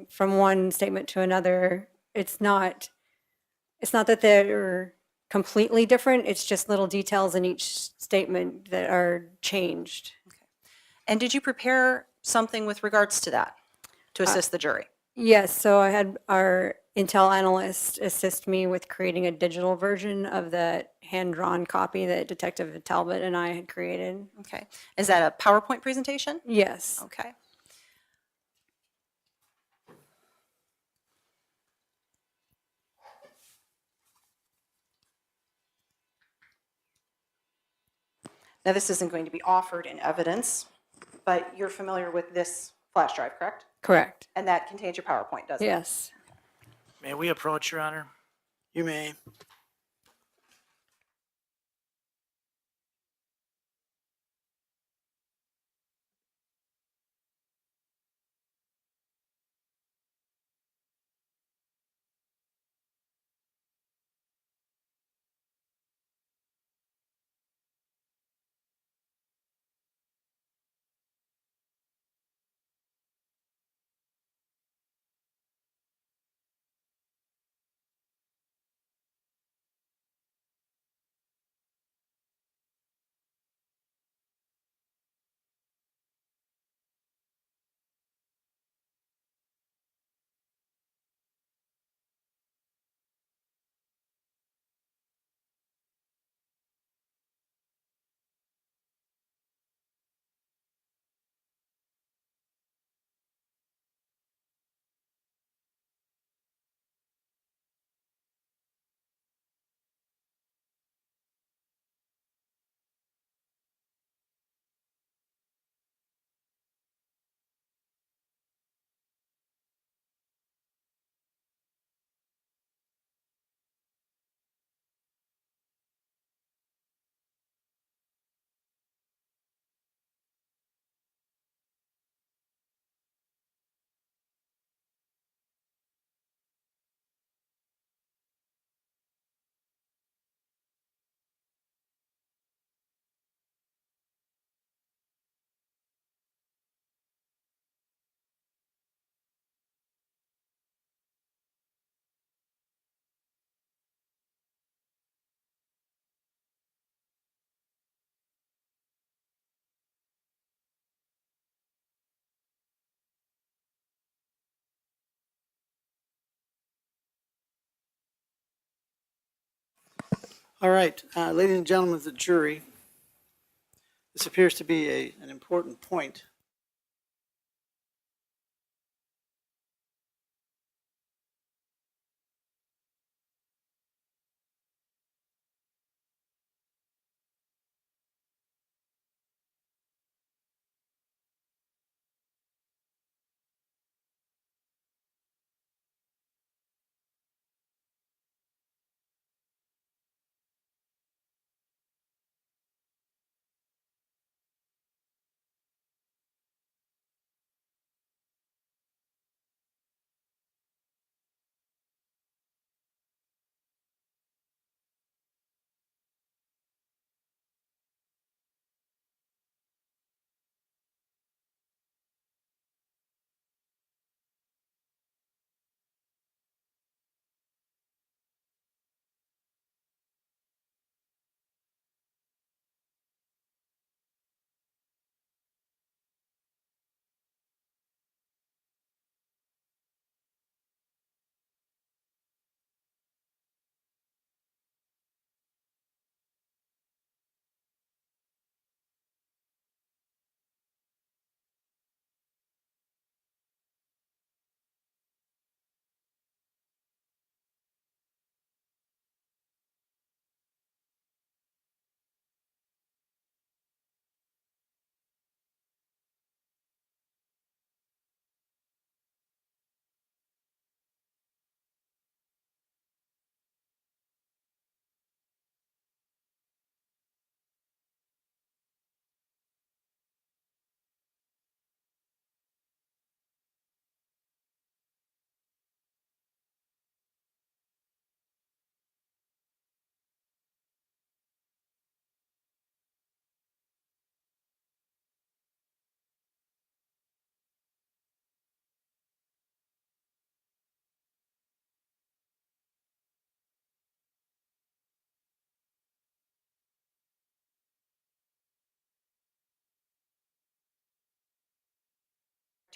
from one statement to another, it's not that they're completely different. It's just little details in each statement that are changed. And did you prepare something with regards to that to assist the jury? Yes, so I had our Intel analyst assist me with creating a digital version of the hand-drawn copy that Detective Talbot and I had created. Okay. Is that a PowerPoint presentation? Yes. Okay. Now, this isn't going to be offered in evidence, but you're familiar with this flash drive, correct? Correct. And that contains your PowerPoint, doesn't it? Yes. May we approach, Your Honor? You may. All right, ladies and gentlemen of the jury, this appears to be an important point.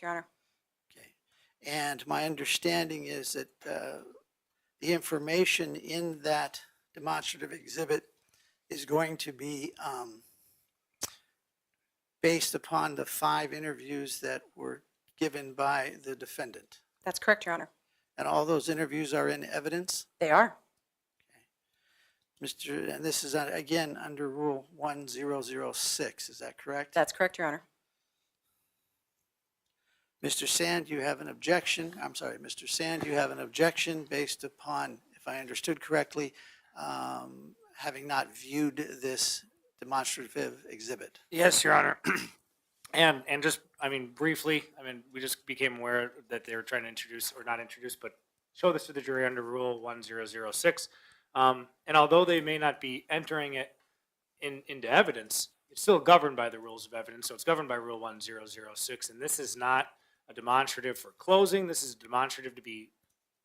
Your Honor. Okay. And my understanding is that the information in that demonstrative exhibit is going to be based upon the 5 interviews that were given by the defendant. That's correct, Your Honor. And all those interviews are in evidence? They are. And this is again under Rule 1006, is that correct? That's correct, Your Honor. Mr. Sand, you have an objection. I'm sorry, Mr. Sand, you have an objection based upon, if I understood correctly, having not viewed this demonstrative exhibit. Yes, Your Honor. And just, I mean, briefly, I mean, we just became aware that they were trying to introduce, or not introduce, but show this to the jury under Rule 1006. And although they may not be entering it into evidence, it's still governed by the rules of evidence. So it's governed by Rule 1006. And this is not a demonstrative for closing. This is a demonstrative to be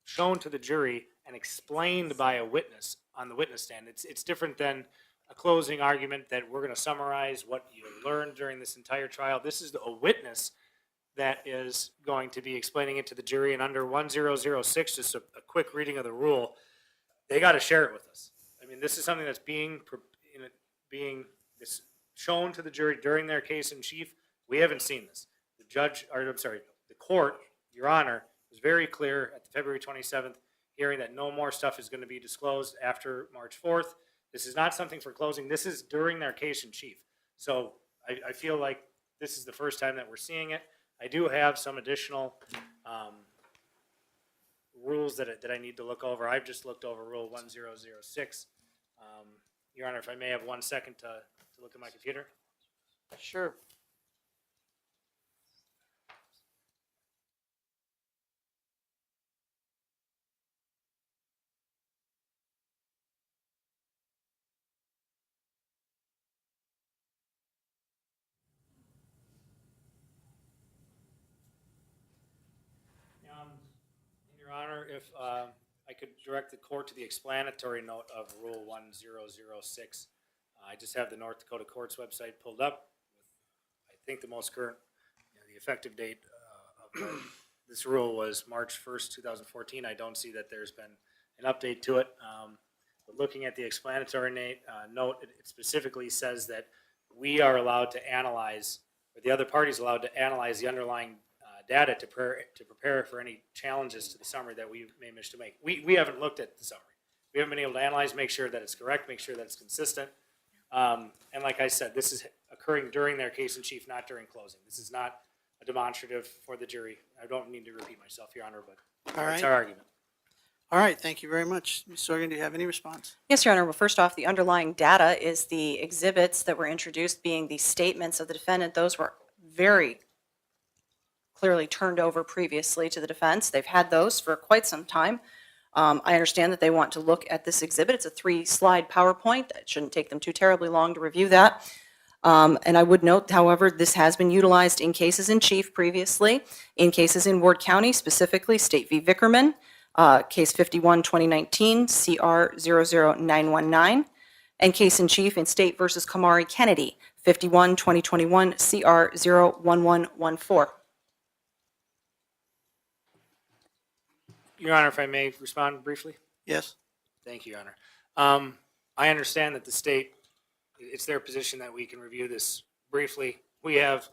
shown to the jury and explained by a witness on the witness stand. It's different than a closing argument that we're going to summarize what you learned during this entire trial. This is a witness that is going to be explaining it to the jury. And under 1006, just a quick reading of the rule, they got to share it with us. I mean, this is something that's being shown to the jury during their case in chief. We haven't seen this. The court, Your Honor, was very clear at the February 27th hearing that no more stuff is going to be disclosed after March 4th. This is not something for closing. This is during their case in chief. So I feel like this is the first time that we're seeing it. I do have some additional rules that I need to look over. I've just looked over Rule 1006. Your Honor, if I may have 1 second to look at my computer. Sure. Your Honor, if I could direct the court to the explanatory note of Rule 1006. I just have the North Dakota Courts website pulled up with, I think, the most current, the effective date of this rule was March 1st, 2014. I don't see that there's been an update to it. But looking at the explanatory note, it specifically says that we are allowed to analyze, or the other party is allowed to analyze the underlying data to prepare for any challenges to the summary that we may wish to make. We haven't looked at the summary. We haven't been able to analyze, make sure that it's correct, make sure that it's consistent. And like I said, this is occurring during their case in chief, not during closing. This is not a demonstrative for the jury. I don't need to repeat myself, Your Honor, but All that's right. our argument. All right, thank you very much. Ms. Sorgan, do you have any response? Yes, Your Honor. Well, first off, the underlying data is the exhibits that were introduced being the statements of the defendant. Those were very clearly turned over previously to the defense. They've had those for quite some time. I understand that they want to look at this exhibit. It's a 3-slide PowerPoint. It shouldn't take them too terribly long to review that. And I would note, however, this has been utilized in cases in chief previously, in cases in Ward County, specifically State v. Vickerman, case 51, 2019, CR 00919, and case in chief in State versus Kamari Kennedy, 51, 2021, CR 01114. Your Honor, if I may respond briefly? Yes? Thank you, Your Honor. I understand that the state, it's their position that we can review this briefly. We have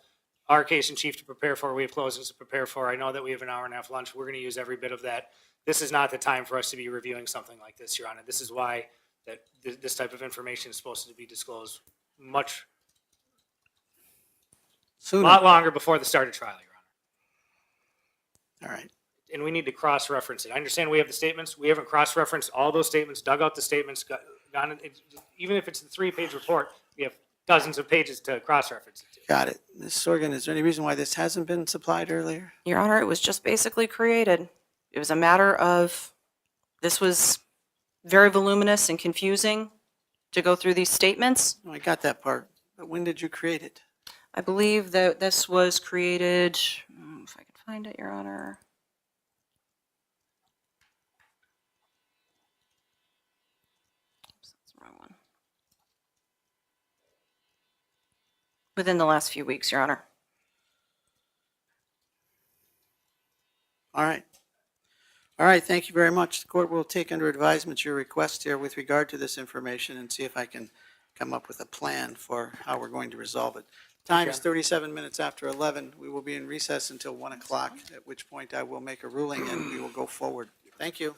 our case in chief to prepare for. We have closings to prepare for. I know that we have an hour and a half lunch. We're going to use every bit of that. This is not the time for us to be reviewing something like this, Your Honor. This is why that this type of information is supposed to be disclosed a Sooner. lot longer before the start of trial, Your Honor. All right. And we need to cross-reference it. I understand we have the statements. We haven't cross-referenced all those statements, dug out the statements, even if it's a 3-page report, we have dozens of pages to cross-reference it to. Got it. Ms. Sorgan, is there any reason why this hasn't been supplied earlier? Your Honor, it was just basically created. It was a matter of, this was very voluminous and confusing to go through these statements. No, I got that part, but when did you create it? I believe that this was created, if I can find it, Your Honor. Oops, that's the wrong one. Within the last few weeks, Your Honor. All right. All right, thank you very much. The court will take under advisement your request here with regard to this information and see if I can come up with a plan for how we're going to resolve it. Time is 37 minutes after 11. We will be in recess until 1 o'clock, at which point I will make a ruling and we will go forward. Thank you.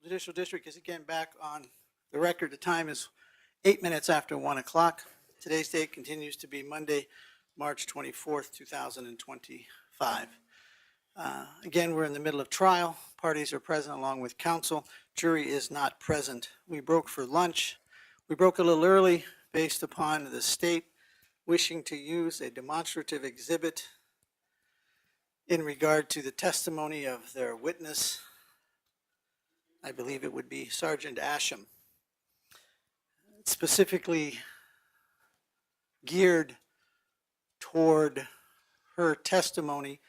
Judicial District is again back on the record. The time is 8 minutes after 1 o'clock. Today's date continues to be Monday, March 24th, 2025. Again, we're in the middle of trial. Parties are present along with counsel. Jury is not present. We broke for lunch. We broke a little early based upon the state wishing to use a demonstrative exhibit in regard to the testimony of their witness. I believe it would be Sergeant Asham. Specifically geared toward her testimony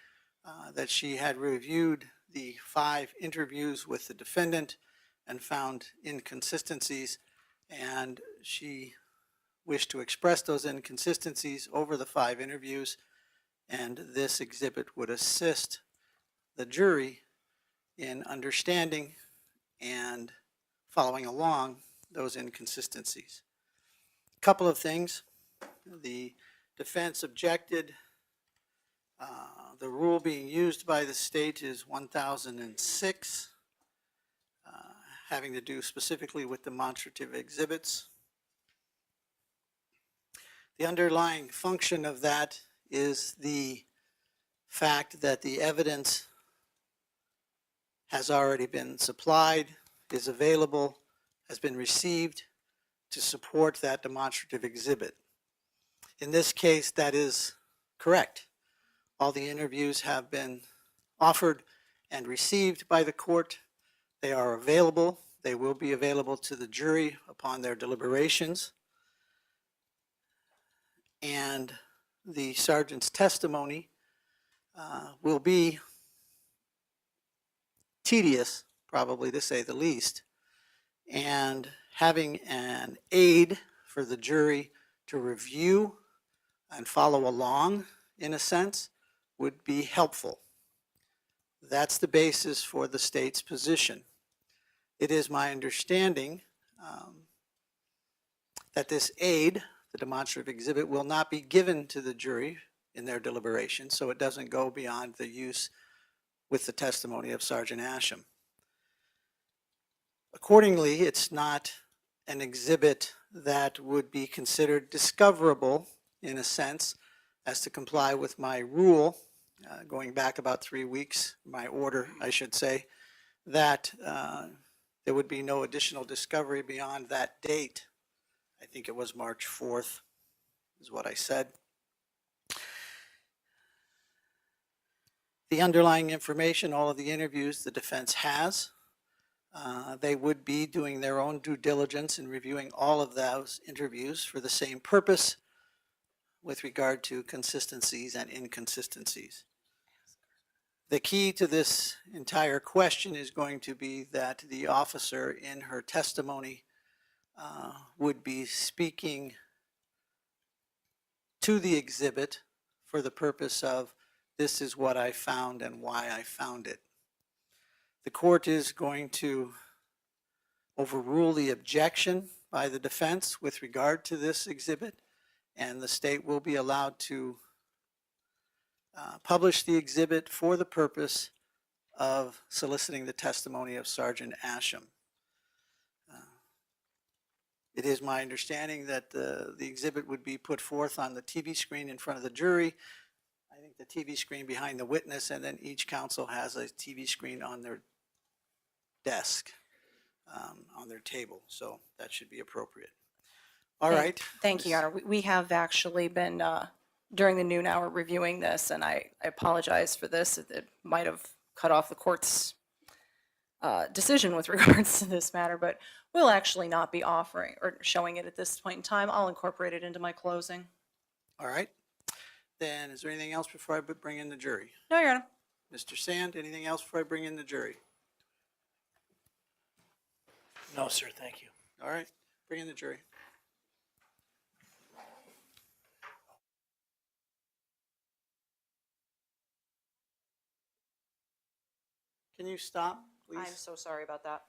that she had reviewed the 5 interviews with the defendant and found inconsistencies, and she wished to express those inconsistencies over the 5 interviews, and this exhibit would assist the jury in understanding and following along those inconsistencies. A couple of things. The defense objected. The rule being used by the state is 1006, having to do specifically with demonstrative exhibits. The underlying function of that is the fact that the evidence has already been supplied, is available, has been received to support that demonstrative exhibit. In this case, that is correct. All the interviews have been offered and received by the court. They are available. They will be available to the jury upon their deliberations. And the sergeant's testimony will be tedious, probably to say the least, and having an aid for the jury to review and follow along, in a sense, would be helpful. That's the basis for the state's position. It is my understanding that this aid, the demonstrative exhibit, will not be given to the jury in their deliberation, so it doesn't go beyond the use with the testimony of Sergeant Asham. Accordingly, it's not an exhibit that would be considered discoverable, in a sense, as to comply with my rule, going back about 3 weeks, my order, I should say, that there would be no additional discovery beyond that date. I think it was March 4th, is what I said. The underlying information, all of the interviews the defense has, they would be doing their own due diligence in reviewing all of those interviews for the same purpose with regard to consistencies and inconsistencies. The key to this entire question is going to be that the officer in her testimony would be speaking to the exhibit for the purpose of, this is what I found and why I found it. The court is going to overrule the objection by the defense with regard to this exhibit, and the state will be allowed to publish the exhibit for the purpose of soliciting the testimony of Sergeant Asham. It is my understanding that the exhibit would be put forth on the TV screen in front of the jury. I think the TV screen behind the witness, and then each counsel has a TV screen on their desk, on their table. So that should be appropriate. All right. Thank you, Your Honor. We have actually been, during the noon hour, reviewing this, and I apologize for this. It might have cut off the court's decision with regards to this matter, but we'll actually not be offering or showing it at this point in time. I'll incorporate it into my closing. All right. Then is there anything else before I bring in the jury? No, Your Honor. Mr. Sand, anything else before I bring in the jury? No, sir, thank you. All right, bring in the jury. Can you stop, I'm please? so sorry about that.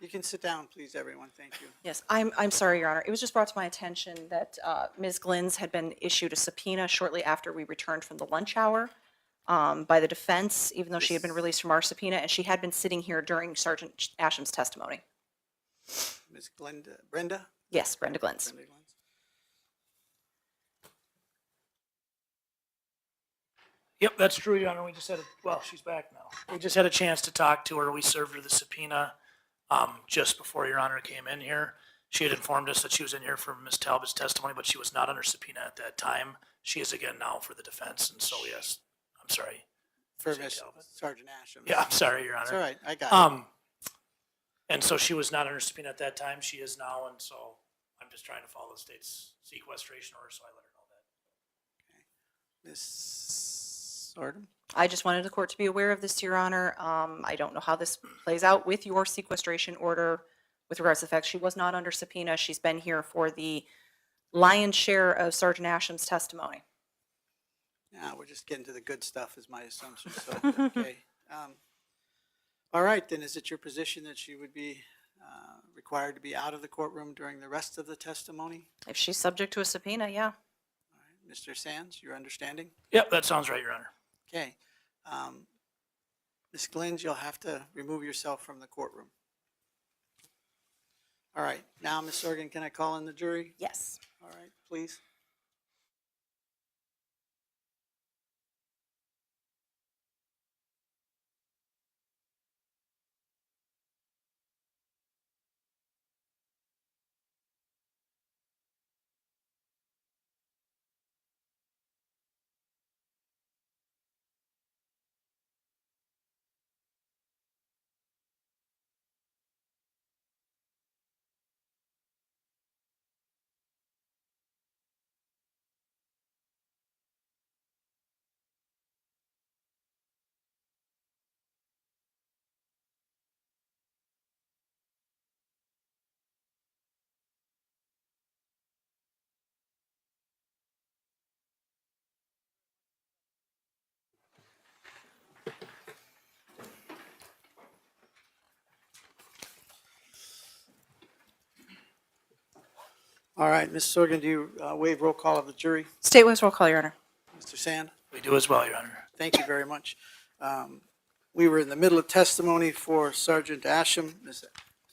You can sit down, please, everyone. Thank you. Yes, I'm sorry, Your Honor. It was just brought to my attention that Ms. Glinz had been issued a subpoena shortly after we returned from the lunch hour. by the defense, even though she had been released from our subpoena, and she had been sitting here during Sergeant Asham's testimony. Ms. Glenda, Brenda? Yes, Brenda Glinz. Brenda Glinz. Yep, that's true, Your Honor. We just had, well, she's back now. We just had a chance to talk to her. We served her the subpoena just before Your Honor came in here. She had informed us that she was in here for Ms. Talbot's testimony, but she was not under subpoena at that time. She is again now for the defense, and so yes, I'm sorry. For Ms. Miss Talbot. Sergeant Asham. Yeah, I'm sorry, Your It's Honor. all right, I got it. And so she was not under subpoena at that time. She is now, and so I'm just trying to follow the state's sequestration order, so I let her know that. Ms. Sordum? I just wanted the court to be aware of this, Your Honor. I don't know how this plays out with your sequestration order with regards to the fact she was not under subpoena. She's been here for the lion's share of Sergeant Asham's testimony. Yeah, we're just getting to the good stuff is my assumption, so, okay. All right, then is it your position that she would be required to be out of the courtroom during the rest of the testimony? If she's subject to a subpoena, yeah. All right, Mr. Sands, your understanding? Yep, that sounds right, Your Honor. Okay. Ms. Glinz, you'll have to remove yourself from the courtroom. All right, now, Ms. Sorgan, can I call in the jury? Yes. All right, please. All right, Ms. Sorgan, do you waive roll call of the jury? State waives roll call, Your Honor. Mr. Sand? We do as well, Your Honor. Thank you very much. We were in the middle of testimony for Sergeant Asham.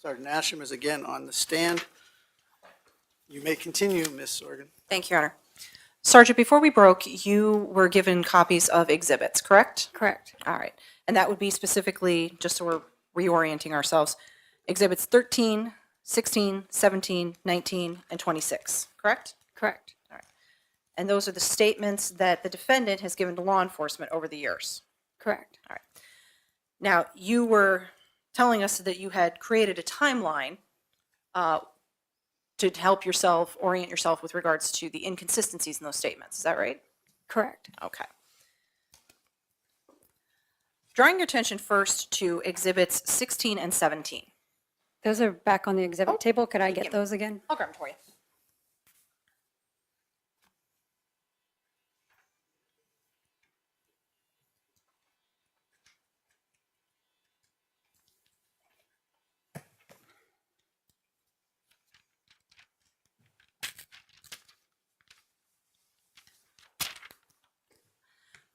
Sergeant Asham is again on the stand. You may continue, Ms. Sorgan. Thank you, Your Honor. Sergeant, before we broke, you were given copies of exhibits, correct? Correct. All right. And that would be specifically, just so we're reorienting ourselves, exhibits 13, 16, 17, 19, and 26, correct? Correct. And those are the statements that the defendant has given to law enforcement over the years. Correct. All right. Now, you were telling us that you had created a timeline to help yourself orient yourself with regards to the inconsistencies in those statements. Is that right? Correct. Okay. Drawing your attention first to exhibits 16 and 17. Those are back on the exhibit table. Could I yeah. get those again? I'll grab them for you.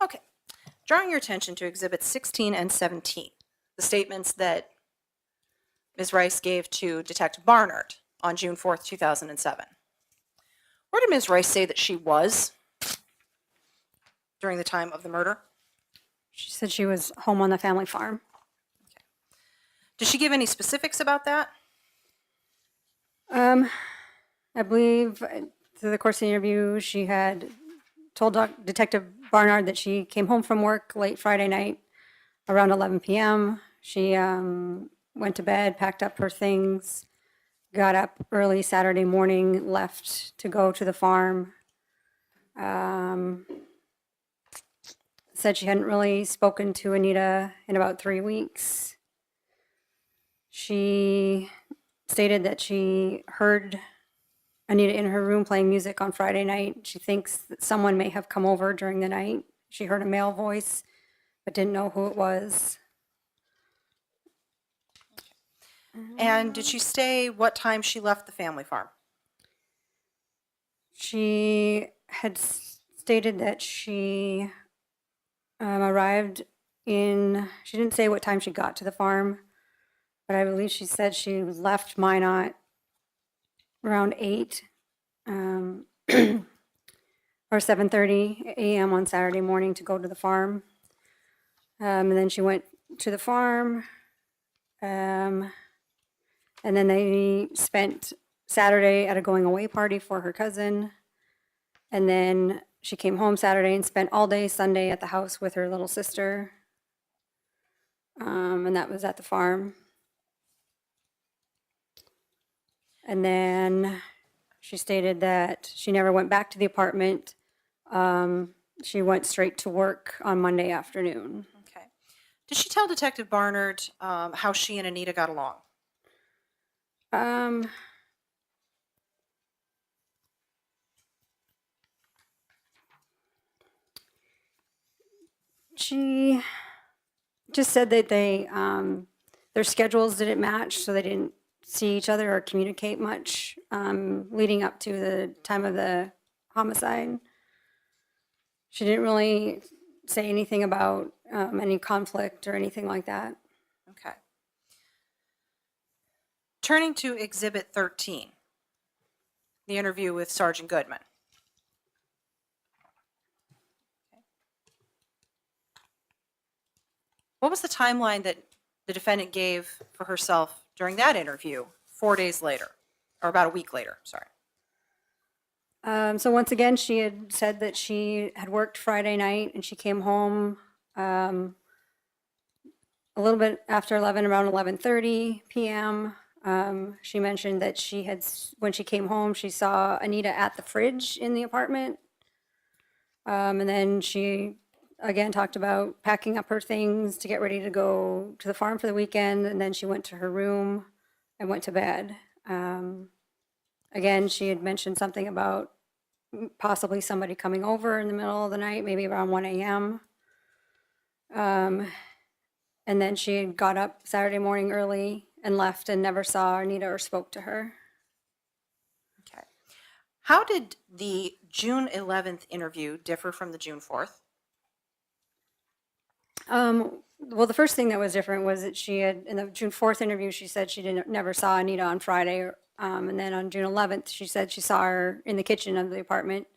Okay. Drawing your attention to exhibits 16 and 17, the statements that Ms. Rice gave to Detective Barnard on June 4th, 2007. Where did Ms. Rice say that she was during the time of the murder? She said she was home on the family farm. Did she give any specifics about that? I believe through the course of the interview, she had told Detective Barnard that she came home from work late Friday night around 11 p.m. She went to bed, packed up her things, got up early Saturday morning, left to go to the farm. Said she hadn't really spoken to Anita in about 3 weeks. She stated that she heard Anita in her room playing music on Friday night. She thinks that someone may have come over during the night. She heard a male voice, but didn't know who it was. And did she say what time she left the family farm? She had stated that she arrived she didn't say what time she got to the farm, but I believe she said she left Minot around 8 or 7:30 a.m. on Saturday morning to go to the farm. And then she went to the farm. And then they spent Saturday at a going away party for her cousin. And then she came home Saturday and spent all day Sunday at the house with her little sister. And that was at the farm. And then she stated that she never went back to the apartment. She went straight to work on Monday afternoon. Okay. Did she tell Detective Barnard how she and Anita got along? She just said that their schedules didn't match, so they didn't see each other or communicate much leading up to the time of the homicide. She didn't really say anything about any conflict or anything like that. Okay. Turning to Exhibit 13, the interview with Sergeant Goodman. What was the timeline that the defendant gave for herself during that interview 4 days later, or about a week later, sorry? So once again, she had said that she had worked Friday night and she came home a little bit after 11, around 11:30 p.m. She mentioned that when she came home, she saw Anita at the fridge in the apartment. And then she again talked about packing up her things to get ready to go to the farm for the weekend. And then she went to her room and went to bed. Again, she had mentioned something about possibly somebody coming over in the middle of the night, maybe around 1 a.m. And then she had got up Saturday morning early and left and never saw Anita or spoke to her. Okay. How did the June 11th interview differ from the June 4th? Well, the first thing that was different was that she had, in the June 4th interview, she said she never saw Anita on Friday. And then on June 11th, she said she saw her in the kitchen of the apartment.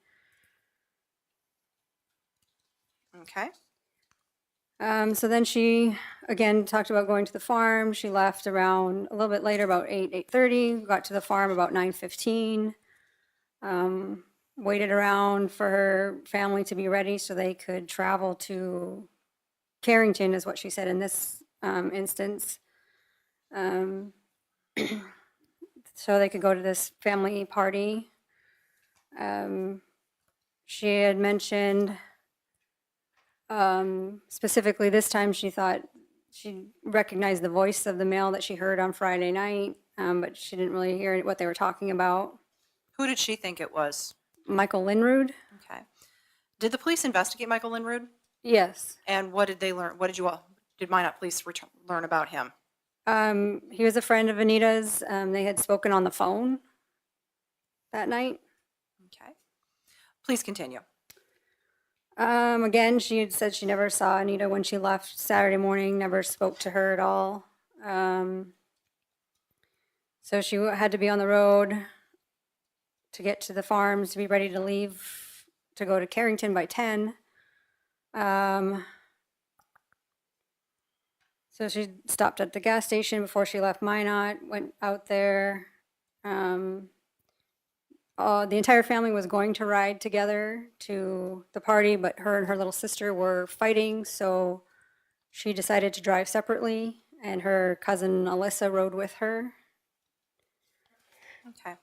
Okay. So then she, again, talked about going to the farm. She left around a little bit later, about 8:30, got to the farm about 9:15. Waited around for her family to be ready so they could travel to Carrington, is what she said in this instance. So they could go to this family party. She had mentioned specifically this time she thought she recognized the voice of the male that she heard on Friday night, but she didn't really hear what they were talking about. Who did she think it was? Michael Linrud? Okay. Did the police investigate Michael Linrud? Yes. And what did they learn? What did Minot Police learn about him? He was a friend of Anita's. They had spoken on the phone that night. Okay. Please continue. Again, she had said she never saw Anita when she left Saturday morning, never spoke to her at all. So she had to be on the road to get to the farms to be ready to leave to go to Carrington by 10. So she stopped at the gas station before she left Minot, went out there. The entire family was going to ride together to the party, but her and her little sister were fighting, so she decided to drive separately, and her cousin Alyssa rode with her. Okay.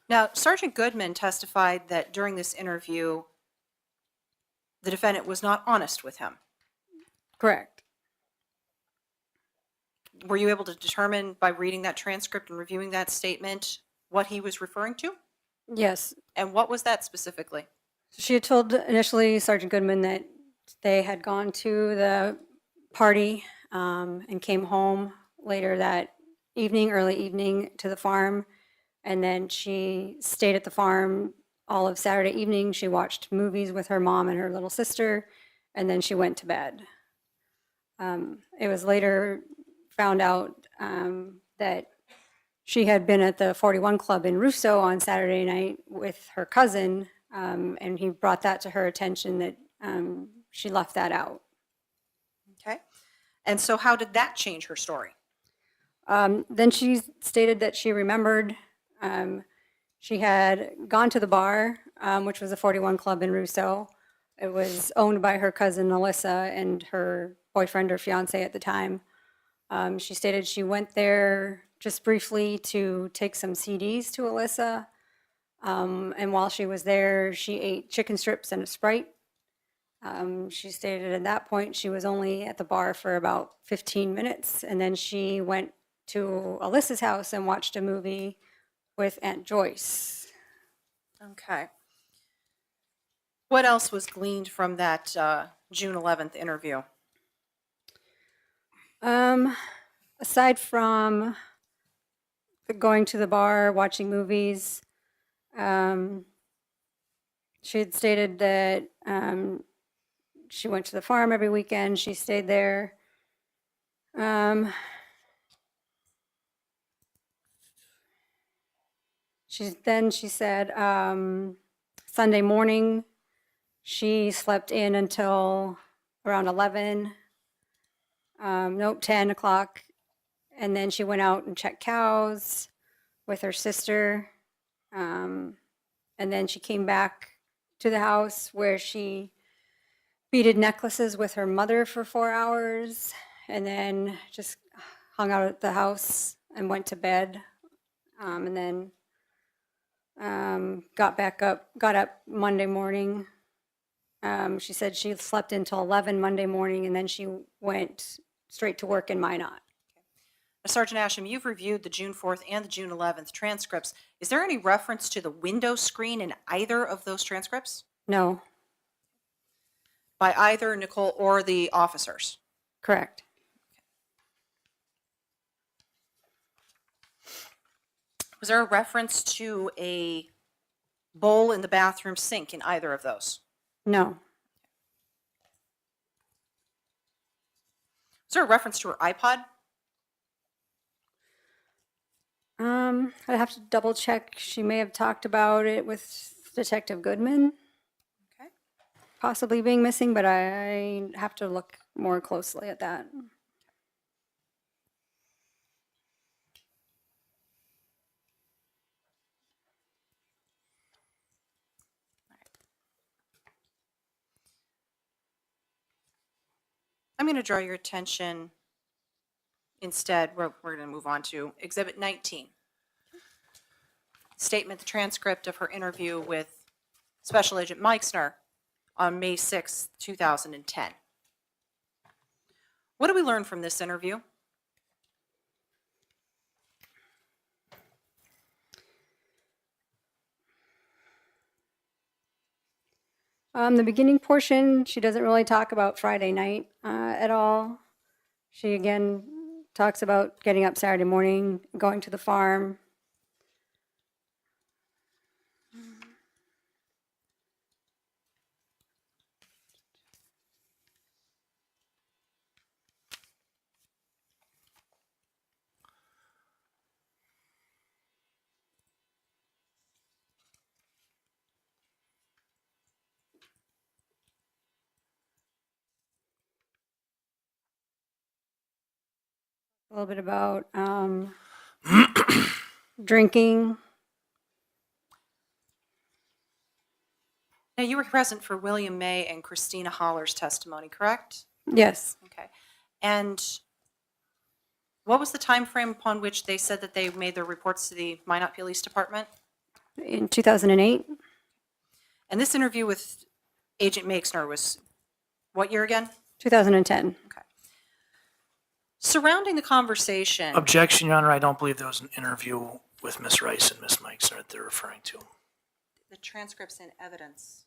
Now, Sergeant Goodman testified that during this interview, the defendant was not honest with him. Correct. Were you able to determine by reading that transcript and reviewing that statement what he was referring to? Yes. And what was that specifically? She had told initially Sergeant Goodman that they had gone to the party and came home later that evening, early evening, to the farm. And then she stayed at the farm all of Saturday evening. She watched movies with her mom and her little sister. and then she went to bed. It was later found out that she had been at the 41 Club in Russo on Saturday night with her cousin, and he brought that to her attention that she left that out. Okay. And so how did that change her story? Then she stated that she remembered she had gone to the bar, which was a 41 Club in Russo. It was owned by her cousin Alyssa and her boyfriend or fiance at the time. She stated she went there just briefly to take some CDs to Alyssa. And while she was there, she ate chicken strips and a Sprite. She stated at that point she was only at the bar for about 15 minutes, and then she went to Alyssa's house and watched a movie with Aunt Joyce. Okay. What else was gleaned from that June 11th interview? Aside from going to the bar, watching movies, she had stated that she went to the farm every weekend. She stayed there. She said Sunday morning she slept in until around 11, 10 o'clock, and then she went out and checked cows with her sister, and then she came back to the house where she beaded necklaces with her mother for 4 hours, and then just hung out at the house and went to bed, and then got up Monday morning. She said she slept until 11 Monday morning, and then she went straight to work in Minot. Sergeant Asham, you've reviewed the June 4th and the June 11th transcripts. Is there any reference to the window screen in either of those transcripts? No, By either Nichole or the officers? correct. Was there a reference to a bowl in the bathroom sink in either of those? No, Is there a reference to her iPod? I'd have to double check. She may have talked about it with Detective Goodman, Okay. possibly being missing, but I have to look more closely at that. I'm going to draw your attention instead, we're going to move on to Exhibit 19. Statement, the transcript of her interview with Special Agent Meixner on May 6, 2010. What do we learn from this interview? The beginning portion, she doesn't really talk about Friday night at all. She again talks about getting up Saturday morning, going to the farm. A little bit about drinking. Now, you were present for William May and Christina Holler's testimony, correct? Yes, Okay. And what was the time frame upon which they said that they made their reports to the Minot Police Department? in 2008. And this interview with Agent Meixner was what year again? 2010. Okay. Surrounding the conversation, Objection, Your Honor, I don't believe there was an interview with Ms. Rice and Ms. Meixner that they're referring to. the transcripts and evidence.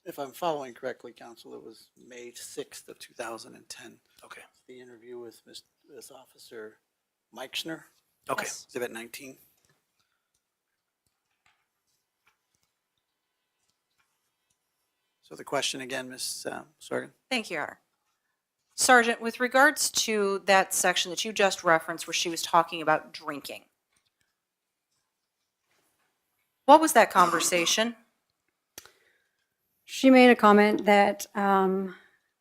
If I'm following correctly, Counsel, it was May 6th of 2010. Okay, The interview with Miss Officer Meixner, okay. Yes. Exhibit 19. So the question again, Ms. Sorgan? Thank you, Your Honor. Sergeant, with regards to that section that you just referenced where she was talking about drinking, what was that conversation? She made a comment that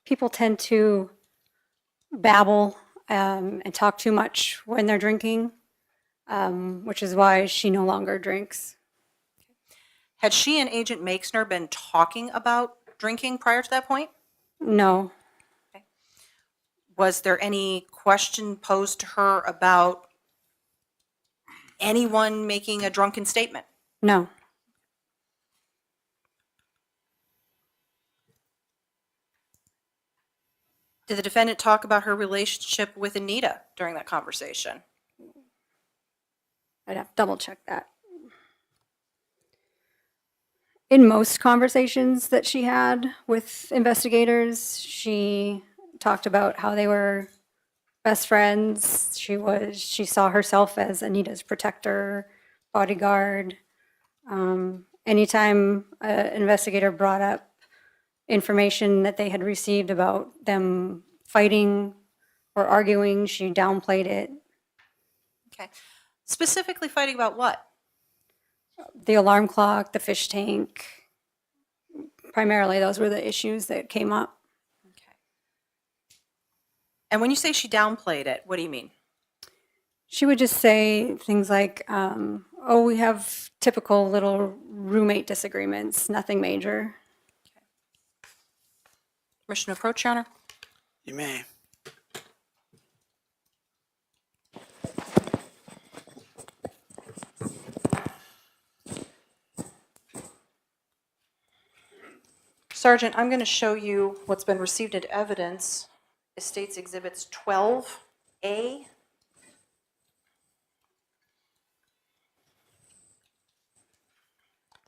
people tend to babble and talk too much when they're drinking, which is why she no longer drinks. Had she and Agent Makesner been talking about drinking prior to that point? No, Was there any question posed to her about anyone making a drunken statement? no, Did the defendant talk about her relationship with Anita during that conversation? I'd have to double check that. In most conversations that she had with investigators, she talked about how they were best friends. She saw herself as Anita's protector, bodyguard. Anytime an investigator brought up information that they had received about them fighting or arguing, she downplayed it. Okay. Specifically fighting about what? The alarm clock, the fish tank. Primarily, those were the issues that came up. Okay. And when you say she downplayed it, what do you mean? She would just say things like, oh, we have typical little roommate disagreements, nothing major. Permission to approach, Your Honor? You may. Sergeant, I'm going to show you what's been received into evidence. It states Exhibits 12A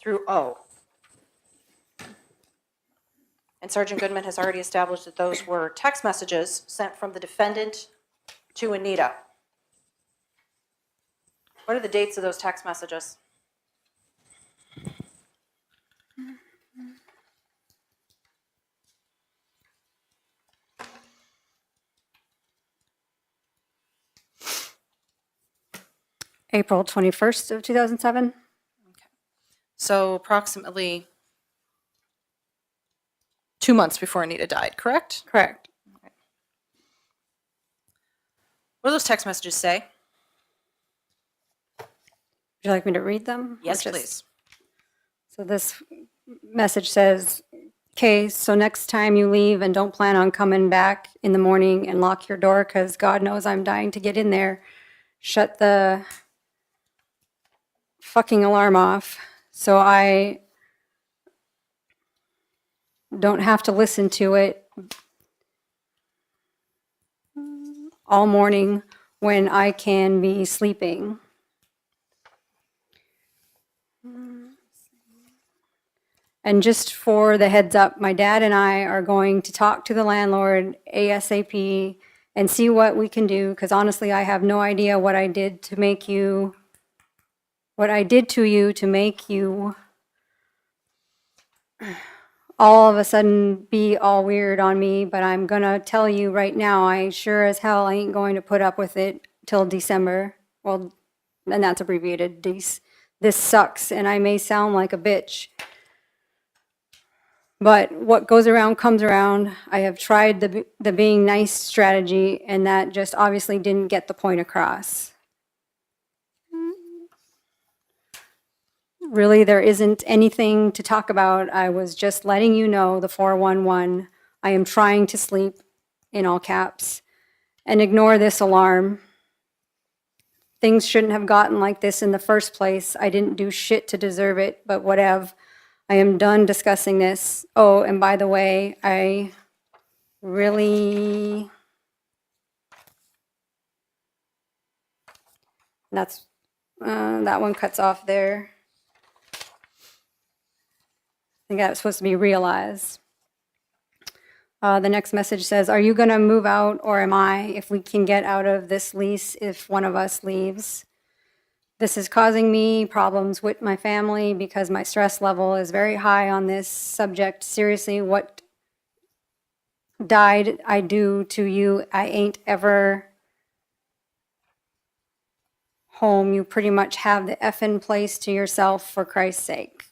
through O. And Sergeant Goodman has already established that those were text messages sent from the defendant to Anita. What are the dates of those text messages? April 21st of 2007. So approximately 2 months before Anita died, correct? Correct. What do those text messages say? Would you like me to read them? Or Yes, just- please. So this message says, okay, so next time you leave and don't plan on coming back in the morning and lock your door because God knows I'm dying to get in there, shut the fucking alarm off so I don't have to listen to it all morning when I can be sleeping. And just for the heads up, my dad and I are going to talk to the landlord ASAP and see what we can do, because honestly, I have no idea what I did to make you, what I did to you to make you all of a sudden be all weird on me. But I'm gonna tell you right now, I sure as hell ain't going to put up with it till December. Well, and that's abbreviated, Dece. This sucks, and I may sound like a bitch. But what goes around comes around. I have tried the being nice strategy, and that just obviously didn't get the point across. Really, there isn't anything to talk about. I was just letting you know, the 411. I am trying to sleep, in all caps, and ignore this alarm. Things shouldn't have gotten like this in the first place. I didn't do shit to deserve it, but whatever. I am done discussing this. Oh, and by the way, I really... That's, that one cuts off there. I think that's supposed to be realized. The next message says, are you going to move out or am I, if we can get out of this lease if one of us leaves? this is causing me problems with my family because my stress level is very high on this subject. Seriously, what died I do to you? I ain't ever home. You pretty much have the effing place to yourself, for Christ's sake.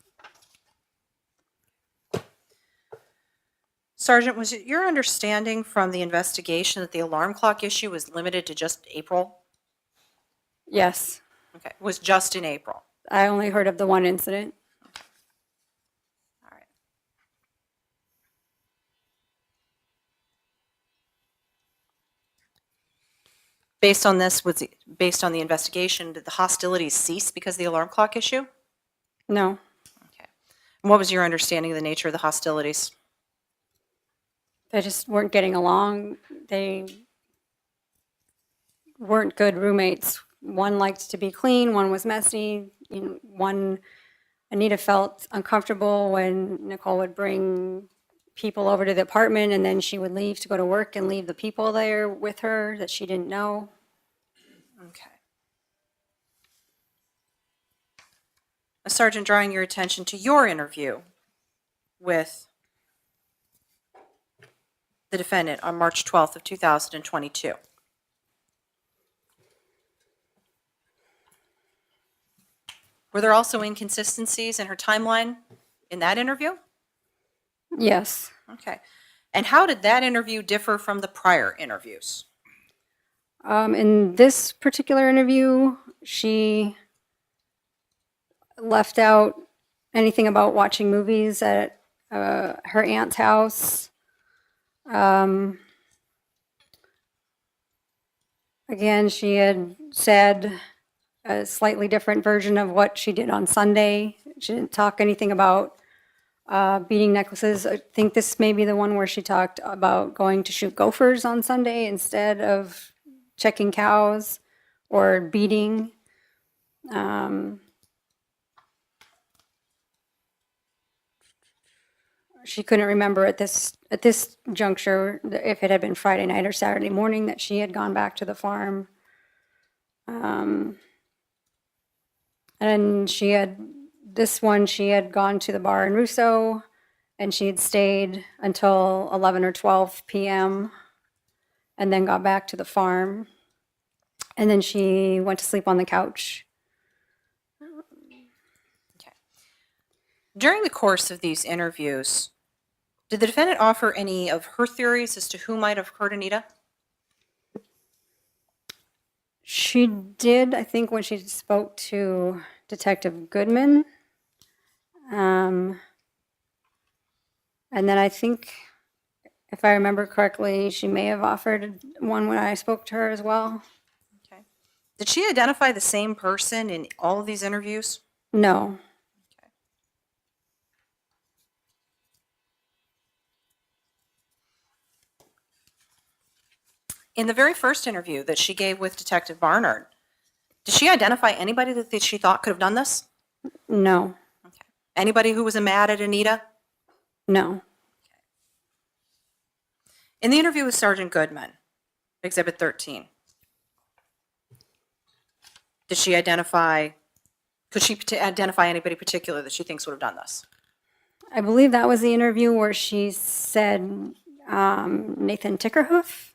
Sergeant, was it your understanding from the investigation that the alarm clock issue was limited to just April? Yes, Okay, was just in April. I only heard of the one incident. All right. Based on this, based on the investigation, did the hostilities cease because of the alarm clock issue? No, Okay. And what was your understanding of the nature of the hostilities? they just weren't getting along. They weren't good roommates. One liked to be clean, one was messy. Anita felt uncomfortable when Nichole would bring people over to the apartment, and then she would leave to go to work and leave the people there with her that she didn't know. Okay. Sergeant, drawing your attention to your interview with the defendant on March 12th of 2022. Were there also inconsistencies in her timeline in that interview? Yes. Okay. And how did that interview differ from the prior interviews? In this particular interview, she left out anything about watching movies at her aunt's house. Again, she had said a slightly different version of what she did on Sunday. She didn't talk anything about beating necklaces. I think this may be the one where she talked about going to shoot gophers on Sunday instead of checking cows or beating. She couldn't remember at this juncture if it had been Friday night or Saturday morning that she had gone back to the farm. And she had gone to the bar in Russo, and she had stayed until 11 or 12 p.m. and then got back to the farm. And then she went to sleep on the couch. Okay. During the course of these interviews, did the defendant offer any of her theories as to who might have hurt Anita? She did, I think, when she spoke to Detective Goodman. And then I think, if I remember correctly, she may have offered one when I spoke to her as well. Okay. Did she identify the same person in all of these interviews? No. In the very first interview that she gave with Detective Barnard, did she identify anybody that she thought could have done this? No. Okay. Anybody who was mad at Anita? No. In the interview with Sergeant Goodman, Exhibit 13, could she identify anybody particular that she thinks would have done this? I believe that was the interview where she said Nathan Tickerhoof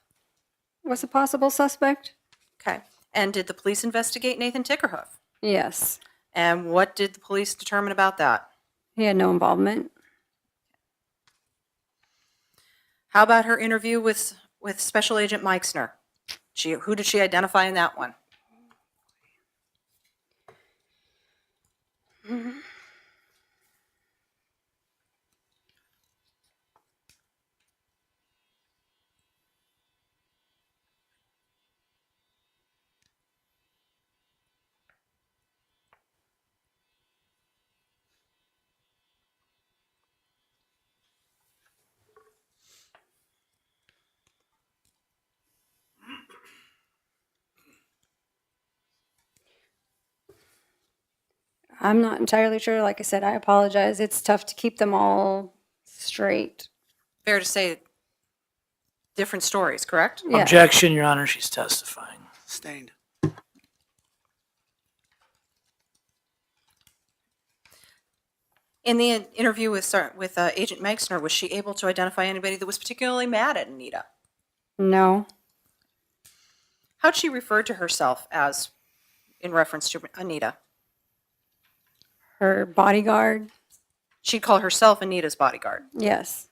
was a possible suspect. Okay. And did the police investigate Nathan Tickerhoof? Yes. And what did the police determine about that? He had no involvement. How about her interview with Special Agent Meixner? Who did she identify in that one? I'm not entirely sure. Like I said, I apologize. It's tough to keep them all straight. Fair to say, different stories, correct? Yeah. Objection, Your Honor, she's testifying. Sustained. In the interview with Agent Megsner, was she able to identify anybody that was particularly mad at Anita? No. How'd she refer to herself as in reference to Anita? Her bodyguard? She'd call herself Anita's bodyguard. Yes.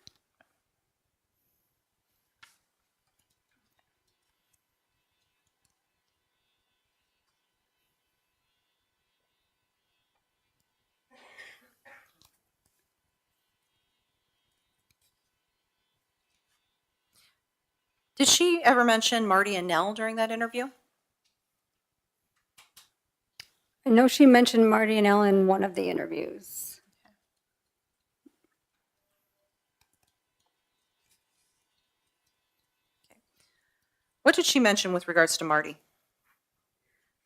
Did she ever mention Marty Annell during that interview? I know she mentioned Marty Annell in one of the interviews. What did she mention with regards to Marty?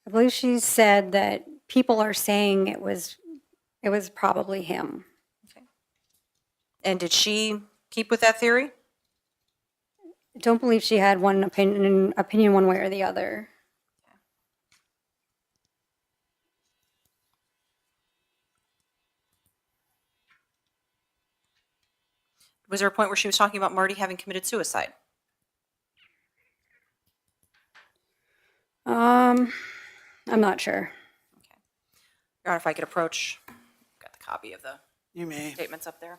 I believe she said that people are saying it was probably him. And did she keep with that theory? I don't believe she had one opinion one way or the other. Was there a point where she was talking about Marty having committed suicide? I'm not sure. Your Honor, if I could approach, got the copy of the You may. statements up there.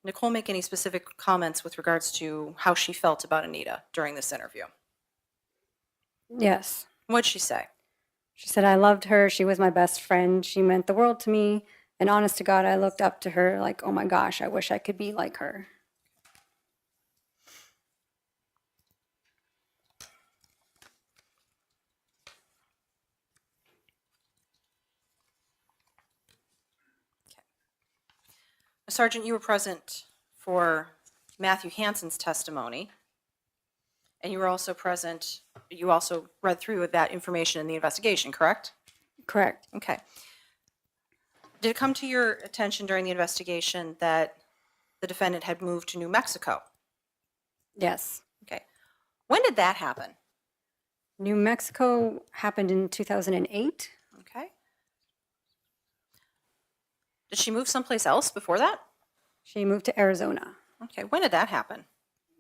Nichole make any specific comments with regards to how she felt about Anita during this interview? Yes. What'd she say? She said, I loved her. She was my best friend. She meant the world to me. And honest to God, I looked up to her like, oh my gosh, I wish I could be like her. Sergeant, you were present for Matthew Hansen's testimony, and you were also present, you also read through that information in the investigation, correct? Correct. Okay. Did it come to your attention during the investigation that the defendant had moved to New Mexico? Yes. Okay. When did that happen? New Mexico happened in 2008. Okay. Did she move someplace else before that? She moved to Arizona, Okay, when did that happen?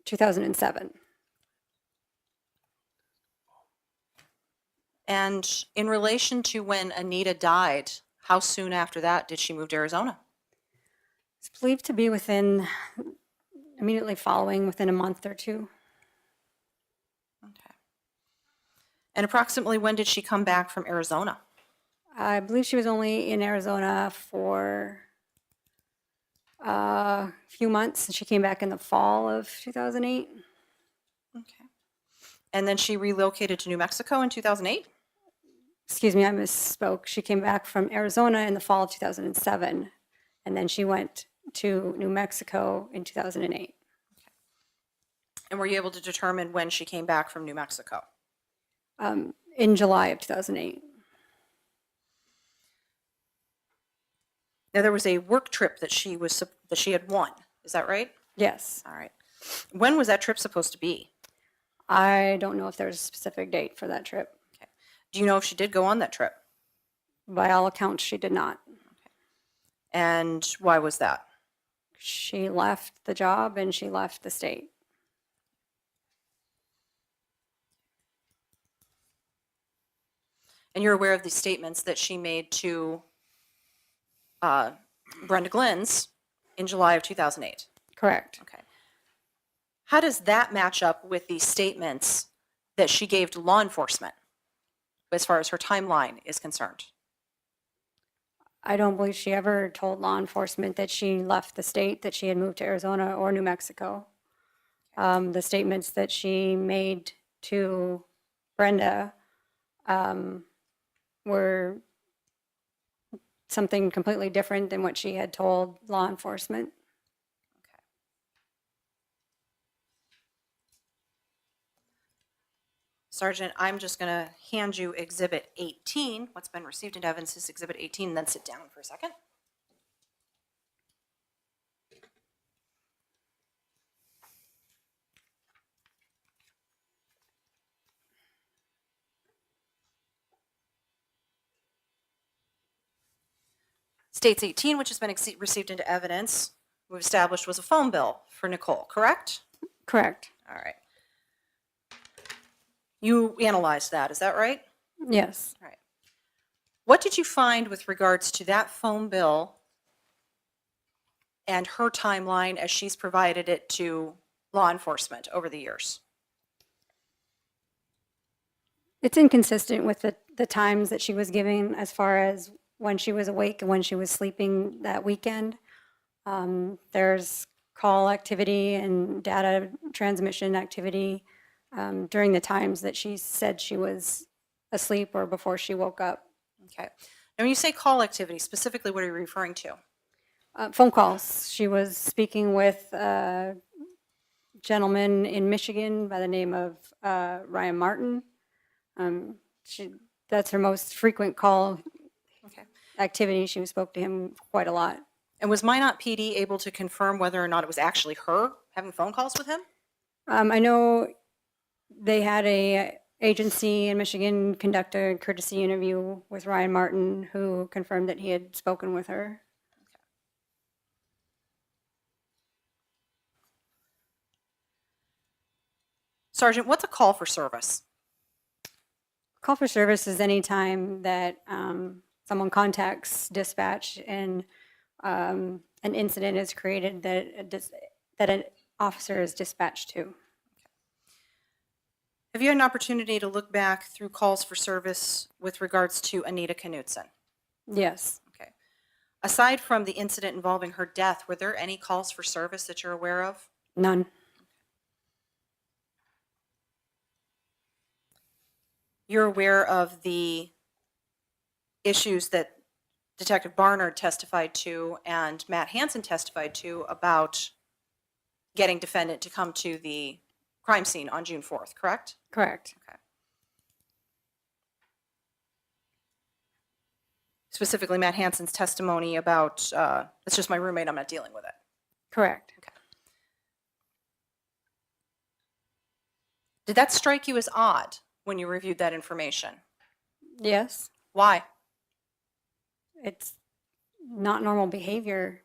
2007. And in relation to when Anita died, how soon after that did she move to Arizona? It's believed to be immediately following, within a month or two. Okay. And approximately when did she come back from Arizona? I believe she was only in Arizona for a few months. She came back in the fall of 2008. Okay. And then she relocated to New Mexico in 2008? Excuse me, I misspoke. She came back from Arizona in the fall of 2007, and then she went to New Mexico in 2008. And were you able to determine when she came back from New Mexico? In July of 2008. Now, there was a work trip that she had won. Is that right? Yes. All right. When was that trip supposed to be? I don't know if there's a specific date for that trip. Okay. Do you know if she did go on that trip? By all accounts, she did not. And why was that? She left the job and she left the state. And you're aware of the statements that she made to Brenda Glinz in July of 2008? Correct. Okay. How does that match up with the statements that she gave to law enforcement as far as her timeline is concerned? I don't believe she ever told law enforcement that she left the state, that she had moved to Arizona or New Mexico. The statements that she made to Brenda were something completely different than what she had told law enforcement. Okay. Sergeant, I'm just going to hand you Exhibit 18. What's been received into evidence is Exhibit 18, and then sit down for a second. States 18, which has been received into evidence, we've established was a phone bill for Nichole, correct? Correct. All right. You analyzed that, is that right? Yes. All right. What did you find with regards to that phone bill and her timeline as she's provided it to law enforcement over the years? It's inconsistent with the times that she was giving as far as when she was awake and when she was sleeping that weekend. There's call activity and data transmission activity during the times that she said she was asleep or before she woke up. Okay. Now, when you say call activity, specifically what are you referring to? Phone calls. She was speaking with a gentleman in Michigan by the name of Ryan Martin. That's her most frequent call Okay. activity. She spoke to him quite a lot. And was Minot PD able to confirm whether or not it was actually her having phone calls with him? I know they had a agency in Michigan conduct a courtesy interview with Ryan Martin, who confirmed that he had spoken with her. Sergeant, what's a call for service? Call for service is any time that someone contacts dispatch and an incident is created that an officer is dispatched to. Have you had an opportunity to look back through calls for service with regards to Anita Knuston? Yes. Okay. Aside from the incident involving her death, were there any calls for service that you're aware of? None. You're aware of the issues that Detective Barnard testified to and Matt Hansen testified to about getting defendant to come to the crime scene on June 4th, correct? Correct. Okay. Specifically, Matt Hansen's testimony about, it's just my roommate, I'm not dealing with it. Correct. Okay. Did that strike you as odd when you reviewed that information? Yes. Why? It's not normal behavior.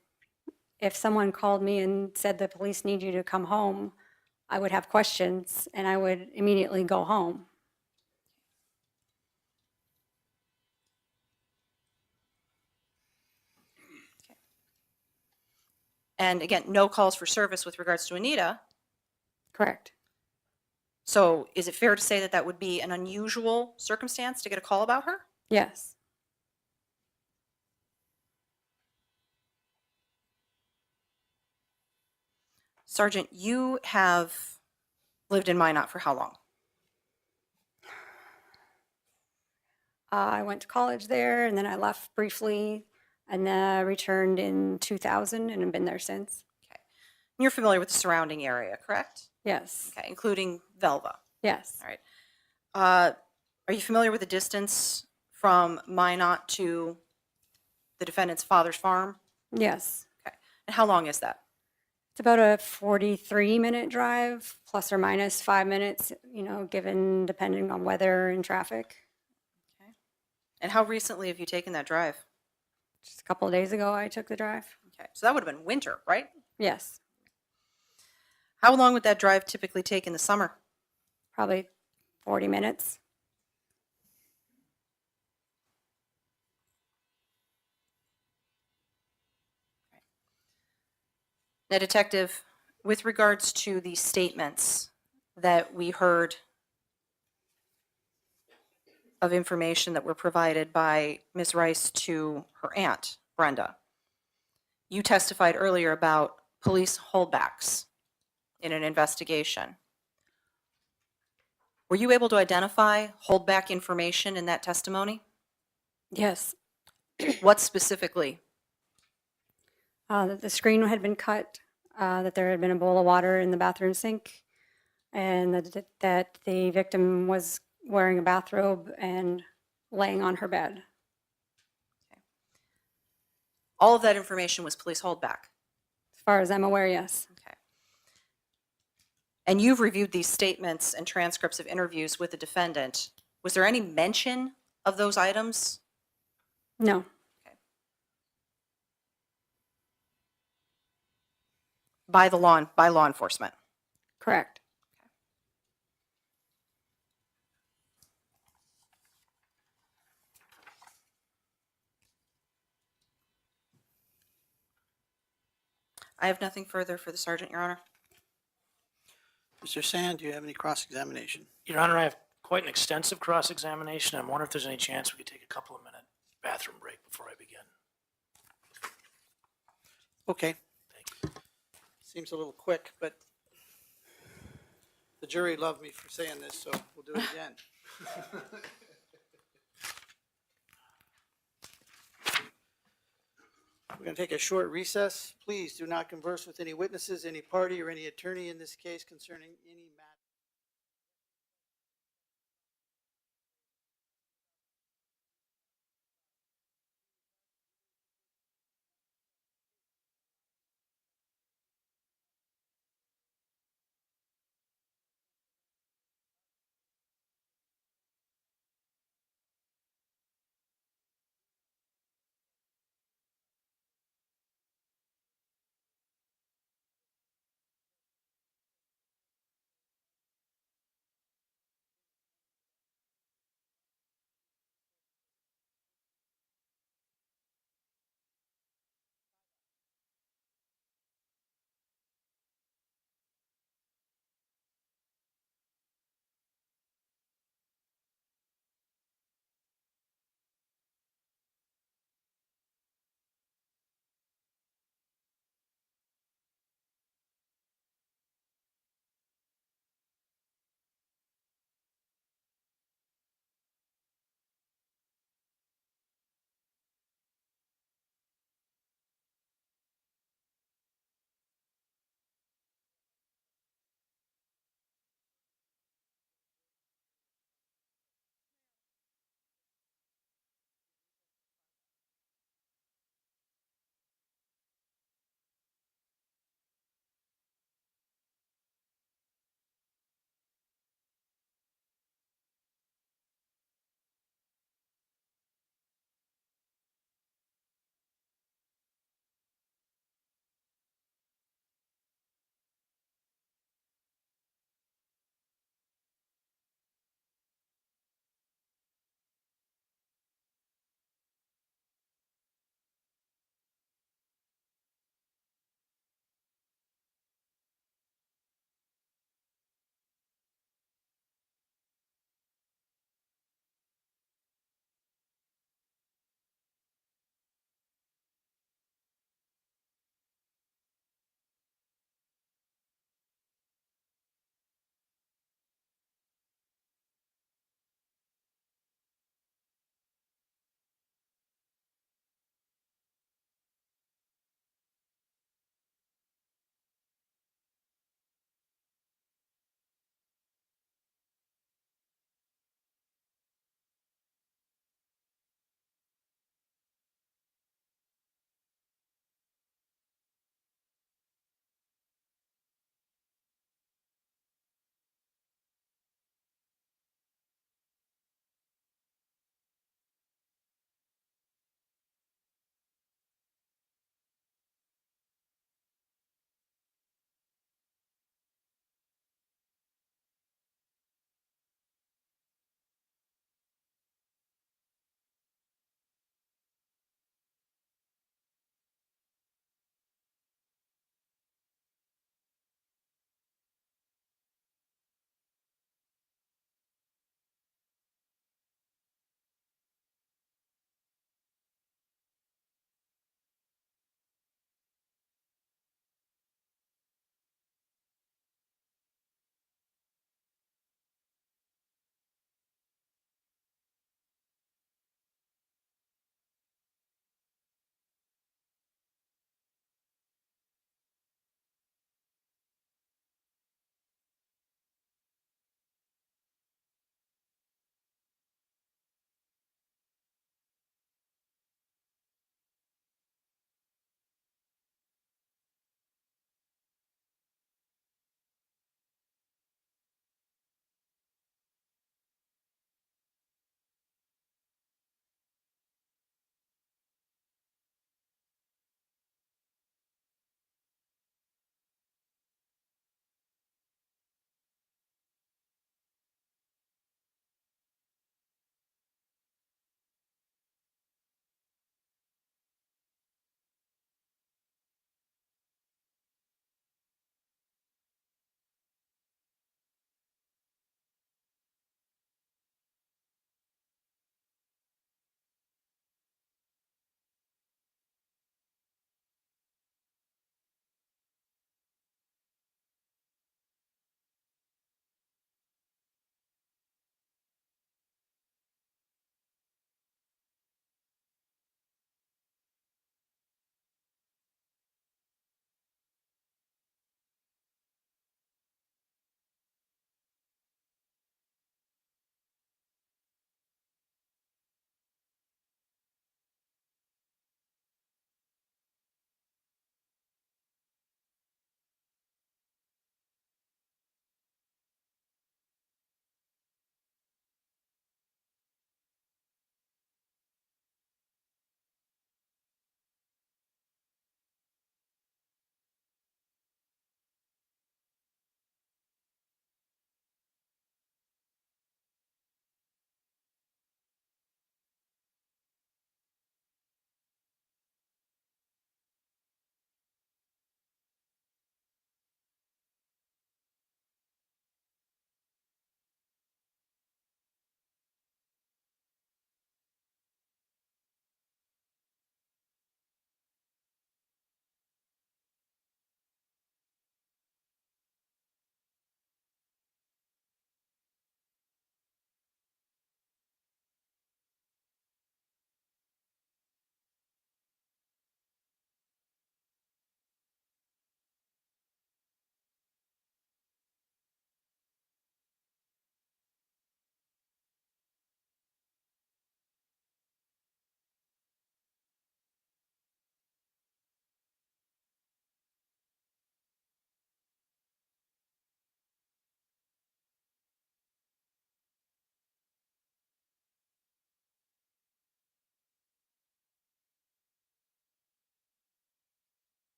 If someone called me and said the police need you to come home, I would have questions and I would immediately go home. And again, no calls for service with regards to Anita. Correct. So is it fair to say that that would be an unusual circumstance to get a call about her? Yes. Sergeant, you have lived in Minot for how long? I went to college there and then I left briefly and then returned in 2000 and have been there since. You're familiar with the surrounding area, correct? Yes. Okay, including Velva. Yes. All right. Are you familiar with the distance from Minot to the defendant's father's farm? Yes. Okay. And how long is that? It's about a 43-minute drive, plus or minus 5 minutes, given depending on weather and traffic. Okay. And how recently have you taken that drive? Just a couple of days ago, I took the drive. Okay. So that would have been winter, right? Yes. How long would that drive typically take in the summer? Probably 40 minutes. Now, Detective, with regards to the statements that we heard of information that were provided by Ms. Rice to her aunt, Brenda, you testified earlier about police holdbacks in an investigation. Were you able to identify holdback information in that testimony? Yes. What specifically? That the screen had been cut, that there had been a bowl of water in the bathroom sink, and that the victim was wearing a bathrobe and laying on her bed. All of that information was police holdback. As far as I'm aware, yes. Okay. And you've reviewed these statements and transcripts of interviews with the defendant. Was there any mention of those items? No. By law enforcement? Correct. I have nothing further for the sergeant, Your Honor. Mr. Sand, do you have any cross-examination? Your Honor, I have quite an extensive cross-examination. I'm wondering if there's any chance we could take a couple of minute bathroom break before I begin. Okay. Thank you. Seems a little quick, but the jury loved me for saying this, so we'll do it again. We're going to take a short recess. Please do not converse with any witnesses, any party, or any attorney in this case concerning any matter.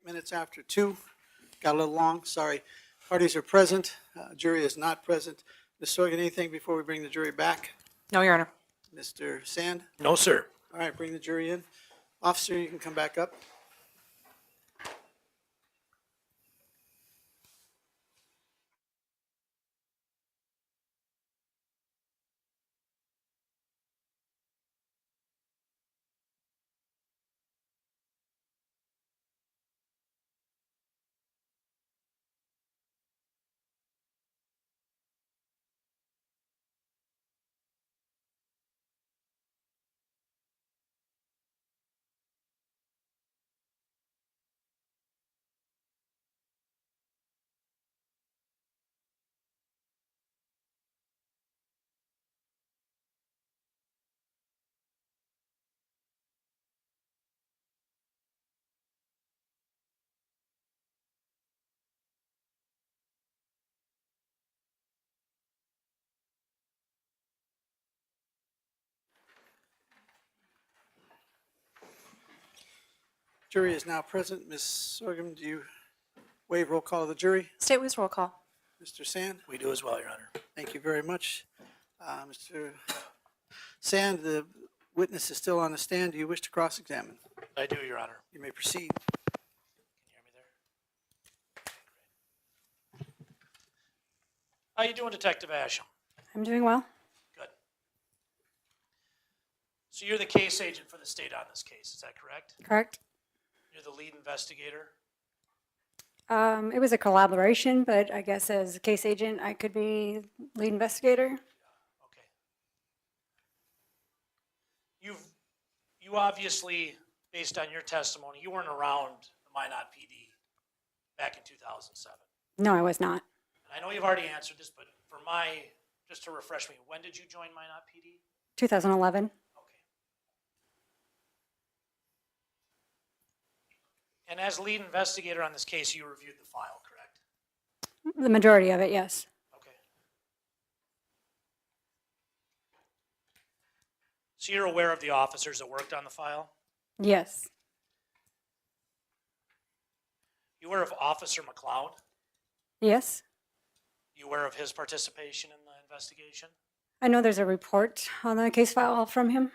minutes after 2. Got a little long, sorry. Parties are present, jury is not present. Ms. Sorgan, anything before we bring the jury back? No, Your Honor. Mr. Sand? No, sir. All right, bring the jury in. Officer, you can come back up. Jury is now present. Ms. Sorgan, do you waive roll call of the jury? State witness roll call. Mr. Sand? We do as well, Your Honor. Thank you very much. Mr. Sand, the witness is still on the stand. Do you wish to cross-examine? I do, Your Honor. You may proceed. Can you hear me there? Great. How you doing, Detective Asham? I'm doing well. Good. So you're the case agent for the state on this case, is that correct? Correct. You're the lead investigator? It was a collaboration, but I guess as a case agent, I could be lead investigator. Okay. You obviously, based on your testimony, you weren't around the Minot PD back in 2007. No, I was not. And I know you've already answered this, but just to refresh me, when did you join Minot PD? 2011. Okay. And as lead investigator on this case, you reviewed the file, correct? The majority of it, yes. Okay. So you're aware of the officers that worked on the file? Yes. You aware of Officer McLeod? Yes. You aware of his participation in the investigation? I know there's a report on the case file from him.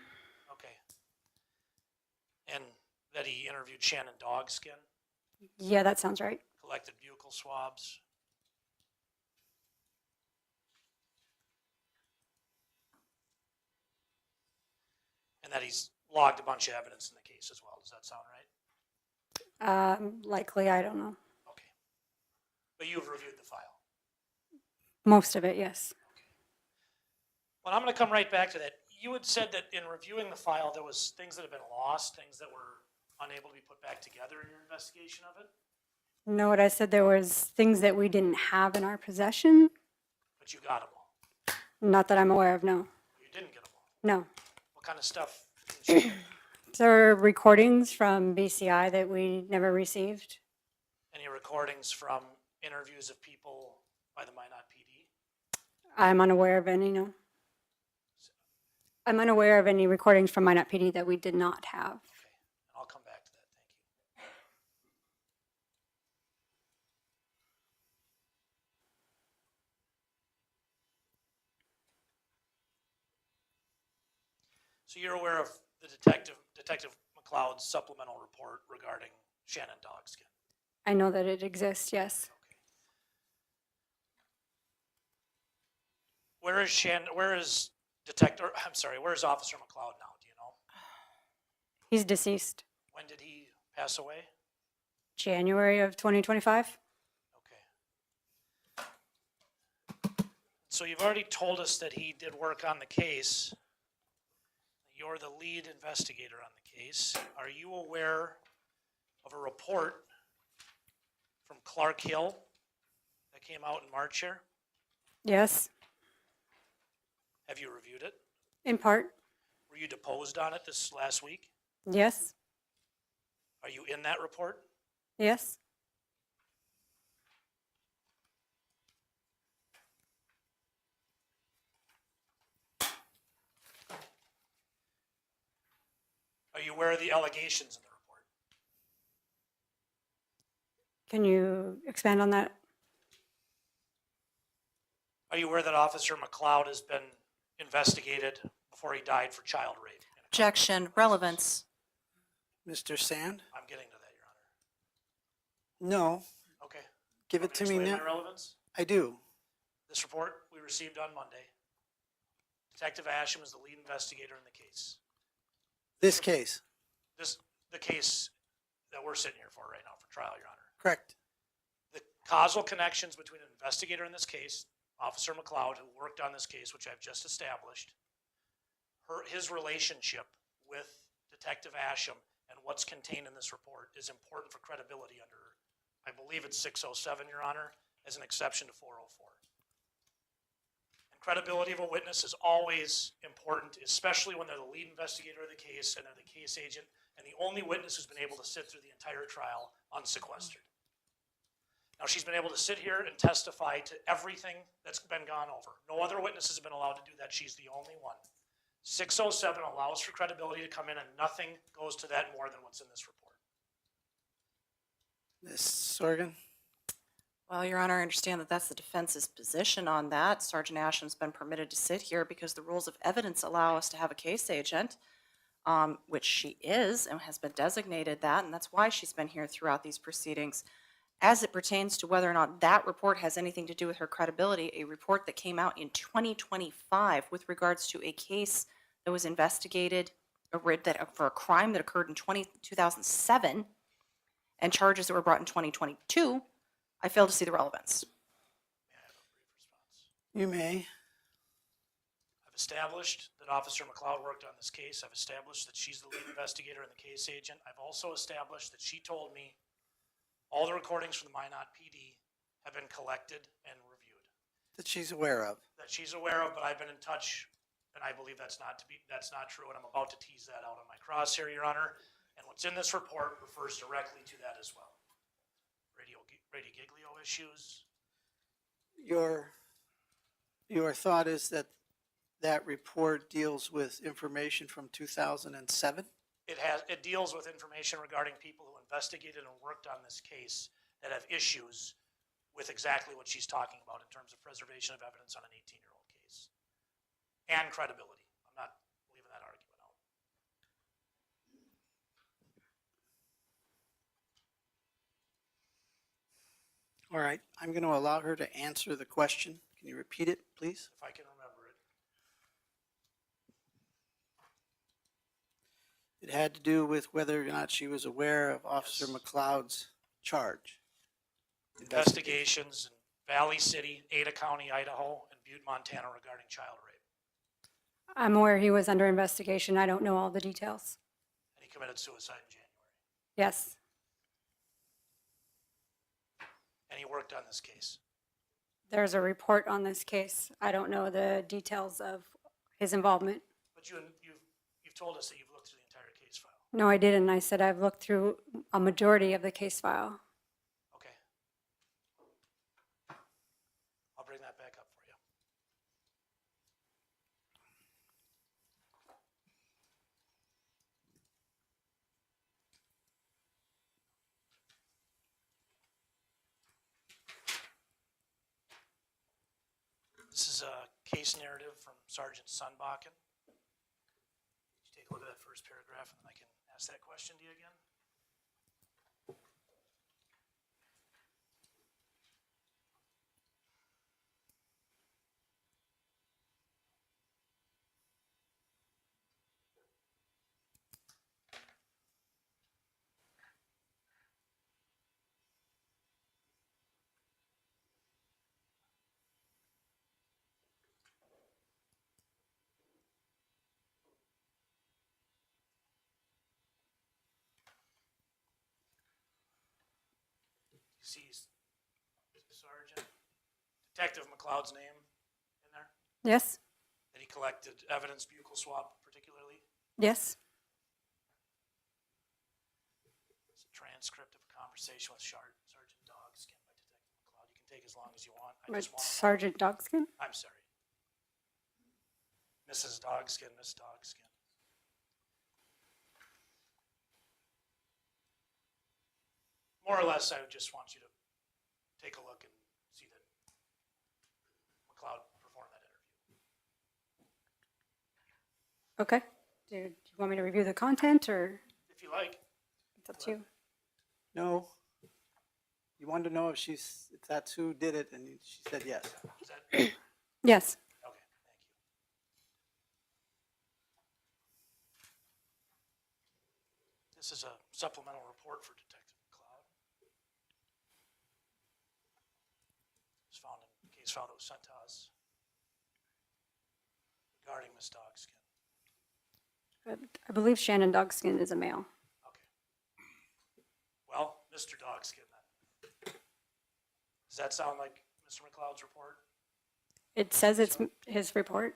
Okay. And that he interviewed Shannon Dogskin, Yeah, that sounds right. collected buccal swabs. And that he's logged a bunch of evidence in the case as well. Does that sound right? Likely, I don't know. Okay. But you've reviewed the file. Most of it, yes. Well, I'm going to come right back to that. You had said that in reviewing the file, there was things that had been lost, things that were unable to be put back together in your investigation of it, No, what I said, there was things that we didn't have in our possession. but you got them all. Not that I'm aware of, no. You didn't get them all. No. What kind of stuff? didn't you get? There are recordings from BCI that we never received. Any recordings from interviews of people by the Minot PD? I'm unaware of any, no. I'm unaware of any recordings from Minot PD that we did not have. Okay, I'll come back to that. Thank you. So you're aware of the Detective McLeod's supplemental report regarding Shannon Dogskin? I know that it exists, yes. Okay. Where is Officer McLeod now? Do you know? He's deceased. When did he pass away? January of 2025. Okay. So you've already told us that he did work on the case. You're the lead investigator on the case. Are you aware of a report from Clark Hill that came out in March here? Yes, Have you reviewed it? in part. Were you deposed on it this last week? Yes, Are you in that report? yes. Are you aware of the allegations in the report? Can you expand on that? Are you aware that Officer McLeod has been investigated before he died for child rape? Objection, relevance. Mr. Sand? I'm getting to that, Your Honor. No, Okay. give Want it to me explain now. my relevance? I do. This report we received on Monday. Detective Asham is the lead investigator in the case. This case, The case that we're sitting here for right now for trial, Your Honor. correct. The causal connections between an investigator in this case, Officer McLeod, who worked on this case, which I've just established, his relationship with Detective Asham and what's contained in this report is important for credibility under, I believe it's 607, Your Honor, as an exception to 404. And credibility of a witness is always important, especially when they're the lead investigator of the case and they're the case agent and the only witness who's been able to sit through the entire trial unsequestered. Now, she's been able to sit here and testify to everything that's been gone over. No other witnesses have been allowed to do that. She's the only one. 607 allows for credibility to come in, and nothing goes to that more than what's in this report. Ms. Sorgan? Well, Your Honor, I understand that that's the defense's position on that. Sergeant Asham's been permitted to sit here because the rules of evidence allow us to have a case agent, which she is and has been designated that, and that's why she's been here throughout these proceedings. As it pertains to whether or not that report has anything to do with her credibility, a report that came out in 2025 with regards to a case that was investigated for a crime that occurred in 2007 and charges that were brought in 2022, I fail to see the relevance. May I have a brief response? You may. I've established that Officer McLeod worked on this case. I've established that she's the lead investigator and the case agent. I've also established that she told me all the recordings from the Minot PD have been collected and reviewed. That she's aware of. That she's aware of, but I've been in touch, and I believe that's not true, and I'm about to tease that out on my cross here, Your Honor. And what's in this report refers directly to that as well. Radio Giglio issues. Your thought is that that report deals with information from 2007? It deals with information regarding people who investigated and worked on this case that have issues with exactly what she's talking about in terms of preservation of evidence on an 18-year-old case. And credibility. I'm not leaving that argument out. All right, I'm going to allow her to answer the question. Can you repeat it, please? If I can remember it. It had to do with whether or not she was aware of Officer McLeod's charge. Investigations in Valley City, Ada County, Idaho, and Butte, Montana regarding child rape. I'm aware he was under investigation. I don't know all the details. And he committed suicide in January. Yes, And he worked on this case. there's a report on this case. I don't know the details of his involvement. But you've told us that you've looked through the entire case file. No, I didn't. I said I've looked through a majority of the case file. Okay. I'll bring that back up for you. This is a case narrative from Sergeant Sunbakken. Could you take a look at that first paragraph and then I can ask that question to you again? See Sergeant Detective McLeod's name in there? Yes, That he collected evidence, buccal swab particularly? yes. It's a transcript of a conversation with Sergeant Dogskin by Detective McLeod. You can take as long as you want. I But just want. Sergeant Dogskin? I'm sorry. Mrs. Dogskin, Miss Dogskin. more or less, I would just want you to take a look and see that McLeod performed that interview. Okay. Do you want me to review the content, or If you like. it's up to you? No. You wanted to know if that's who did it, and she said yes. Is that, okay, Yes. thank you. This is a supplemental report for Detective McLeod. It was found in a case file that was sent to us regarding Miss Dogskin. I believe Shannon Dogskin is a male. Okay. Well, Mr. Dogskin then. Does that sound like Mr. McLeod's report? It says it's his report.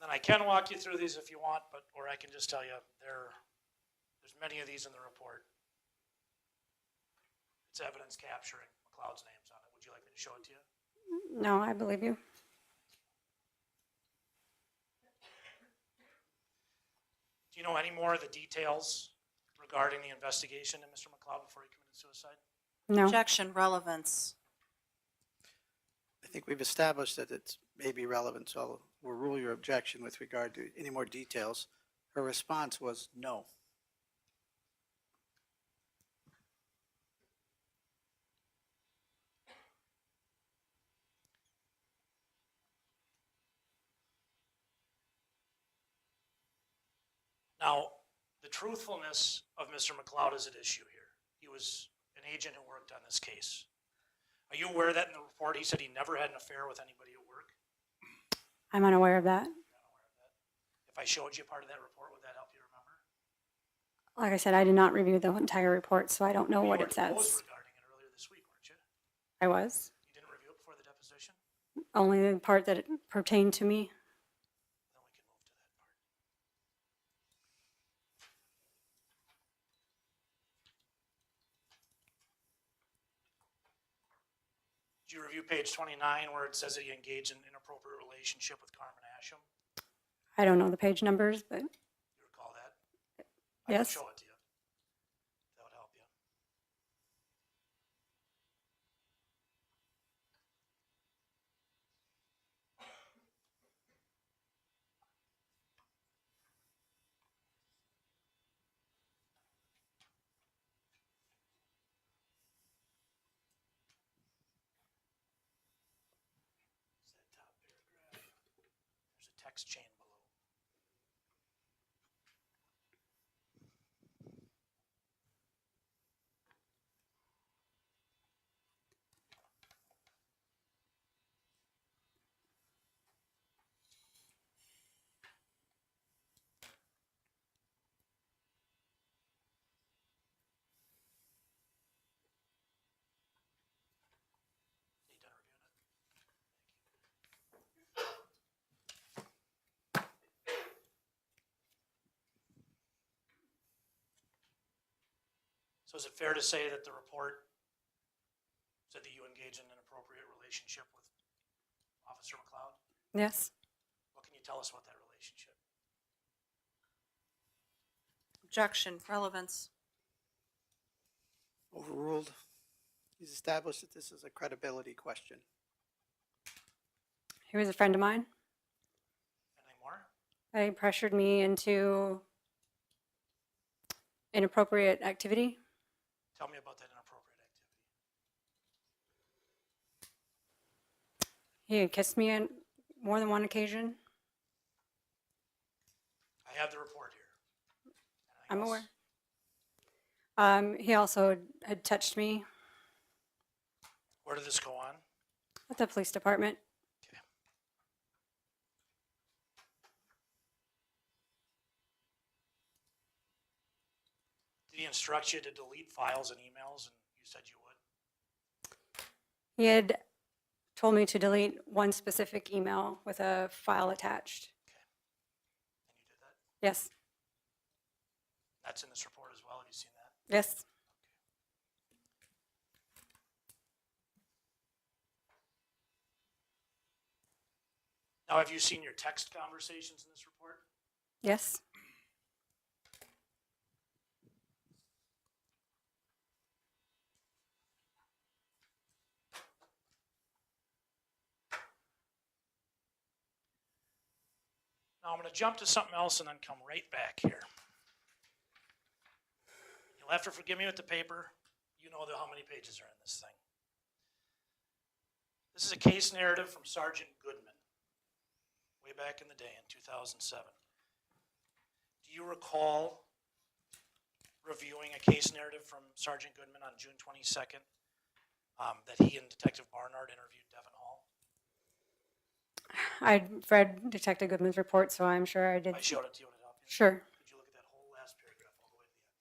And then I can walk you through these if you want, or I can just tell you there's many of these in the report. It's evidence capturing McLeod's names on it. Would you like me to show it to you? No, I believe you. Do you know any more of the details regarding the investigation in Mr. McLeod before he committed suicide? No. Objection, relevance. I think we've established that it may be relevant, so we'll rule your objection with regard to any more details. Her response was no. Now, the truthfulness of Mr. McLeod is at issue here. He was an agent who worked on this case. Are you aware that in the report he said he never had an affair with anybody at work? I'm unaware of that. You're not aware of that. If I showed you part of that report, would that help you remember? Like I said, I did not review the entire report, so I don't know what You it were deposed says. regarding it earlier this week, weren't you? I was. You didn't review it before the deposition? Only the part that it pertained to me. Then we can move to that part. Did you review page 29 where it says that he engaged in an inappropriate relationship with Carmen Asham? I don't know the page numbers, but You recall that? I can yes. show it to you. That would help you. It's that top paragraph. There's a text chain below. You done reviewing it? So is it fair to say that the report said that you engaged in an inappropriate relationship with Officer McLeod? Yes. What can you tell us about that relationship? Objection, relevance. Overruled. He's established that this is a credibility question. He was a friend of mine. Anything more? He pressured me into inappropriate activity. Tell me about that inappropriate activity. He had kissed me on more than one occasion. I have the report here. Anything I'm else? aware. He also had touched me Where did this go on? at the police department. Okay. Did he instruct you to delete files and emails, and you said you would? He had told me to delete one specific email with a file attached. And you did that? Yes. That's in this report as well. Have you seen that? Yes. Now, have you seen your text conversations in this report? Yes. Now I'm going to jump to something else and then come right back here. You'll have to forgive me with the paper. You know how many pages are in this thing. This is a case narrative from Sergeant Goodman, way back in the day in 2007. Do you recall reviewing a case narrative from Sergeant Goodman on June 22nd that he and Detective Barnard interviewed Devin Hall? I read Detective Goodman's report, so I'm sure I did. I showed it to you when it helped you. Sure. Could you look at that whole last paragraph all the way to the end?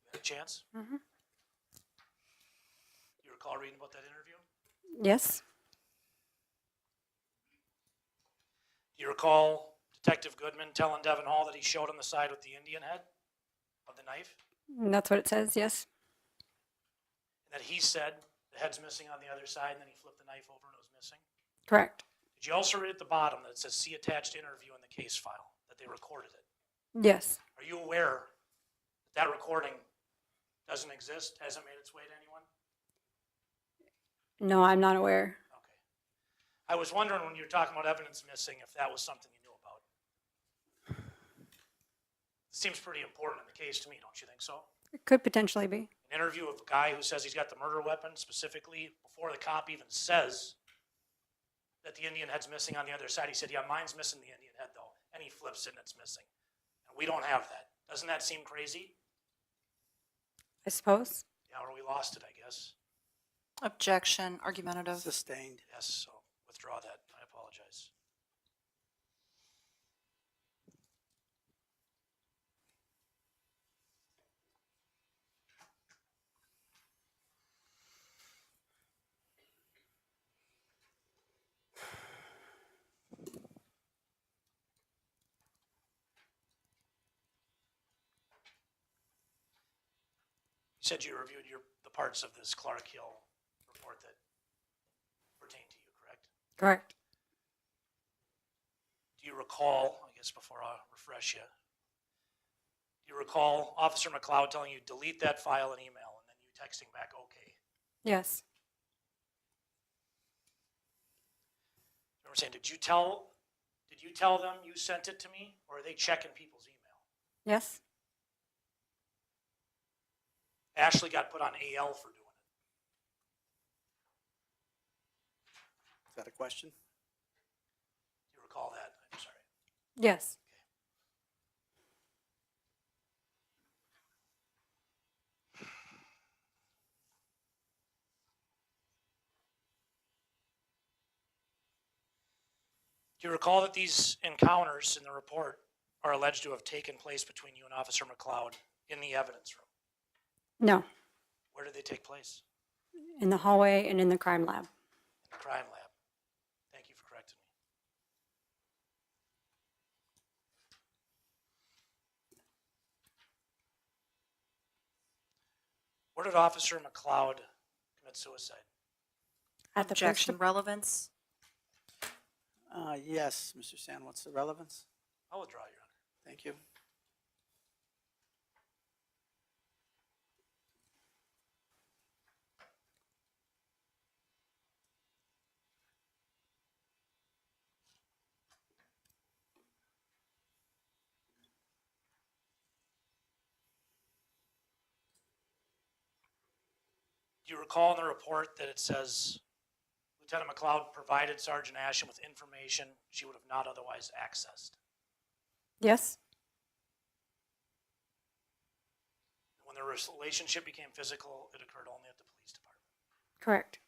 You had a chance? Mhm. You recall reading about that interview? Yes. Do you recall Detective Goodman telling Devin Hall that he showed him the side with the Indian head of the knife? And that's what it says. Yes. And that he said the head's missing on the other side, and then he flipped the knife over and it was missing? Correct. Did you also read at the bottom that it says see attached interview in the case file, that they recorded it? Yes. Are you aware that that recording doesn't exist, hasn't made its way to anyone? No, I'm not aware. Okay. I was wondering when you were talking about evidence missing if that was something you knew about. It seems pretty important in the case to me, don't you think so? It could potentially be. An interview of a guy who says he's got the murder weapon specifically before the cop even says that the Indian head's missing on the other side. He said, yeah, mine's missing the Indian head though. And he flips it and it's missing. And we don't have that. Doesn't that seem crazy? I suppose. Yeah, or we lost it, I guess. Objection, argumentative. Sustained. Yes, so withdraw that. I apologize. You said you reviewed the parts of this Clark Hill report that pertain to you, correct? Correct. Do you recall, I guess before I refresh you, do you recall Officer McLeod telling you delete that file and email and then you texting back okay? Yes. Remember saying, did you tell them you sent it to me, or are they checking people's email? Yes. Ashley got put on AL for doing it. Is that a question? Do you recall that? I'm sorry. Yes. Do you recall that these encounters in the report are alleged to have taken place between you and Officer McLeod in the evidence room? No. Where did they take place? In the hallway and in the crime lab. In the crime lab. Thank you for correcting me. Where did Officer McLeod commit suicide? At the police Objection, relevance. Yes, Mr. Sand, what's the relevance? I'll withdraw, Your Honor. Thank you. Do you recall in the report that it says Lieutenant McLeod provided Sergeant Asham with information she would have not otherwise accessed? Yes. When their relationship became physical, it occurred only at the police department. Correct.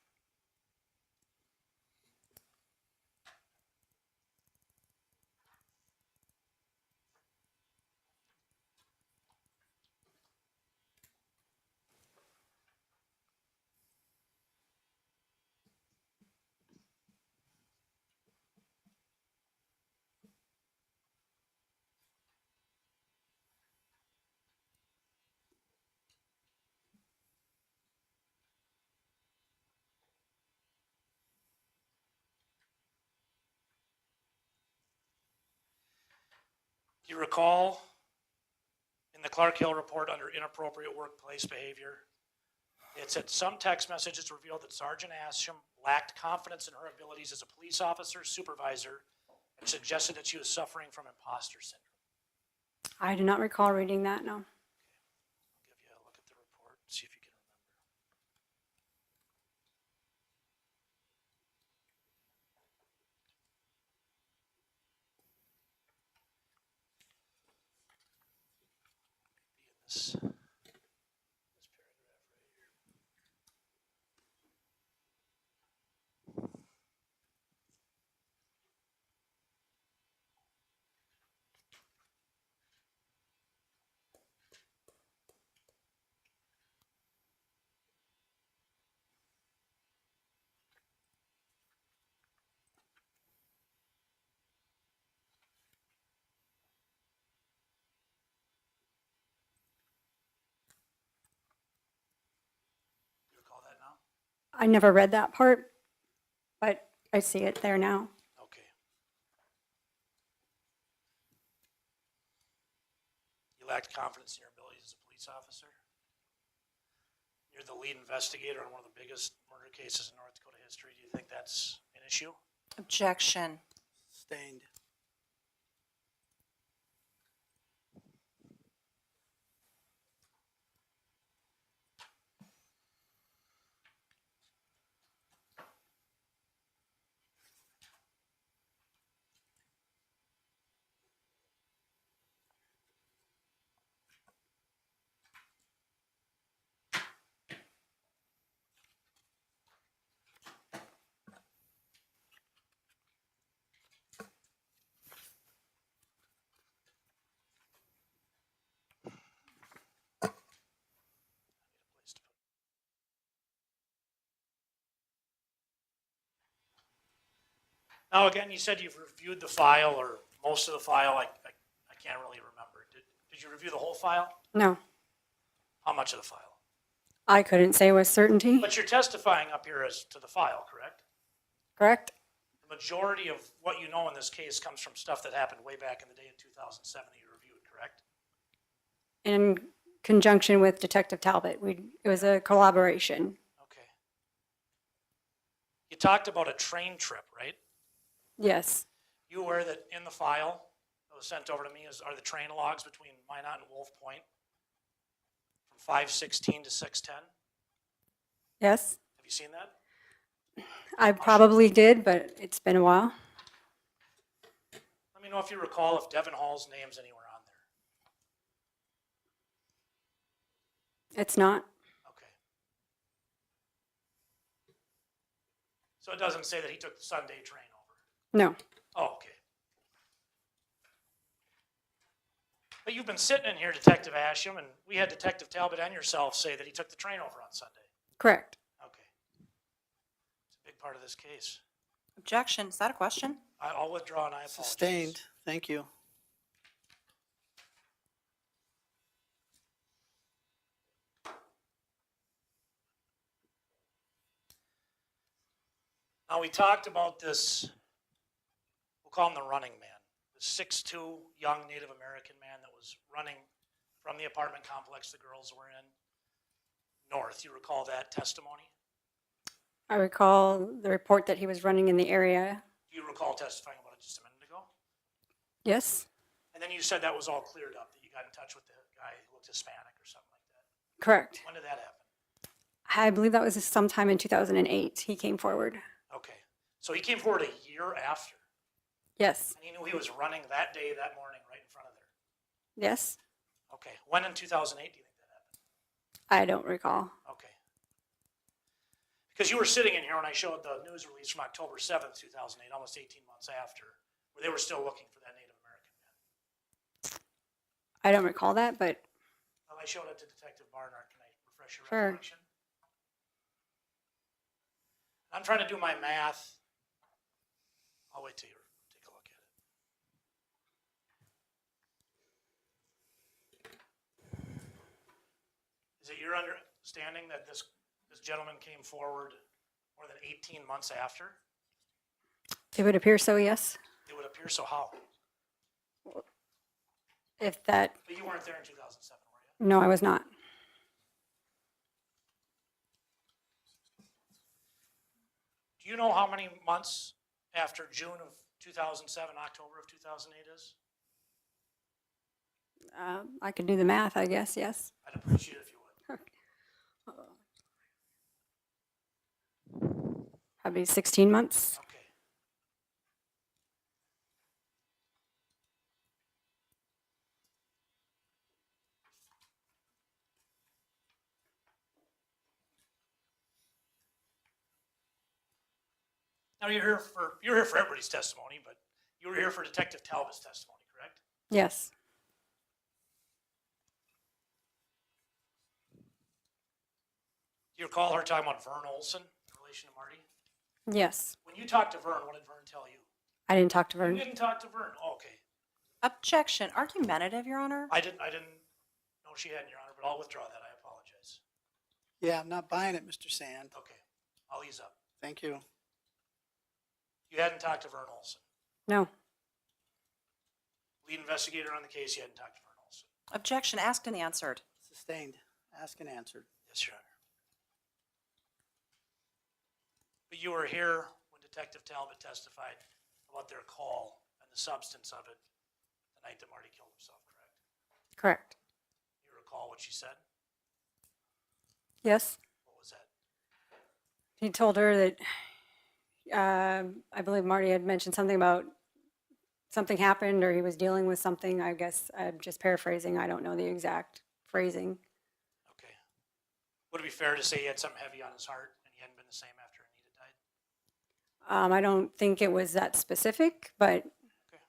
Do you recall in the Clark Hill report under inappropriate workplace behavior, it said some text messages revealed that Sergeant Asham lacked confidence in her abilities as a police officer, supervisor, and suggested that she was suffering from imposter syndrome. I do not recall reading that, no. I'll give you a look at the report, see if you can remember. Be in this paragraph right here. You recall that now? I never read that part, but I see it there now. Okay. You lacked confidence in your abilities as a police officer. You're the lead investigator on one of the biggest murder cases in North Dakota history. Do you think that's an issue? Objection. Sustained. Now, again, you said you've reviewed the file or most of the file. I can't really remember. Did you review the whole file? No, How much of the file? I couldn't say with certainty. But you're testifying up here as to the file, correct? Correct? The majority of what you know in this case comes from stuff that happened way back in the day in 2007 that you reviewed, correct? In conjunction with Detective Talbot, it was a collaboration. Okay. You talked about a train trip, right? Yes, You aware that in the file that was sent over to me are the train logs between Minot and Wolf Point from 5:16 to 6:10? yes. Have you seen that? I probably did, but it's been a while. Let me know if you recall if Devin Hall's name's anywhere on there. It's not. Okay. So it doesn't say that he took the Sunday train over? No. Oh, okay. But you've been sitting in here, Detective Asham, and we had Detective Talbot and yourself say that he took the train over on Sunday. Correct. Okay. It's a big part of this case. Objection. Is that a question? I'll withdraw and I apologize. Sustained. Thank you. Now, we talked about this, we'll call him the running man, the 6'2" young Native American man that was running from the apartment complex the girls were in north. You recall that testimony? I recall the report that he was running in the area. Do you recall testifying about it just a minute ago? Yes, And then you said that was all cleared up, that you got in touch with the guy who looked Hispanic or something like that. correct. When did that happen? I believe that was sometime in 2008. He came forward. Okay. So he came forward a year after, Yes, and he knew he was running that day, that morning, right in front of there. yes. Okay. When in 2008 do you think that happened? I don't recall. Okay. Because you were sitting in here when I showed the news release from October 7th, 2008, almost 18 months after, where they were still looking for that Native American man. I don't recall that, but Well, I showed it to Detective Barnard. Can I refresh your Sure. recollection? I'm trying to do my math. I'll wait till you take a look at it. Is it your understanding that this gentleman came forward more than 18 months after? it would appear so, yes. It would appear so. How? If that, But you weren't there in 2007, were you? no, I was not. Do you know how many months after June of 2007, October of 2008 is? I could do the math, I guess, yes. I'd appreciate it if you would. Probably 16 months. Okay. Now you're here for everybody's testimony, but you were here for Detective Talbot's testimony, correct? Yes, Do you recall her talking about Vern Olson in relation to Marty? yes. When you talked to Vern, what did Vern tell you? I didn't talk to You her. didn't talk to Vern. Oh, okay. Objection, argumentative, Your Honor? I didn't know she had, Your Honor, but I'll withdraw that. I apologize. Yeah, I'm not buying it, Mr. Sand. Okay, I'll ease up. Thank you. You hadn't talked to Vern Olson. No, Lead investigator on the case, you hadn't talked to Vern Olson. Objection, asked and answered. Sustained. Asked and answered. Yes, Your Honor. But you were here when Detective Talbot testified about their call and the substance of it the night that Marty killed himself, correct? correct. You recall what she said? Yes. What was that? He told her that, I believe Marty had mentioned something about something happened or he was dealing with something. I guess I'm just paraphrasing. I don't know the exact phrasing. Okay. Would it be fair to say he had something heavy on his heart and he hadn't been the same after Anita died? I don't think it was that specific, but Okay.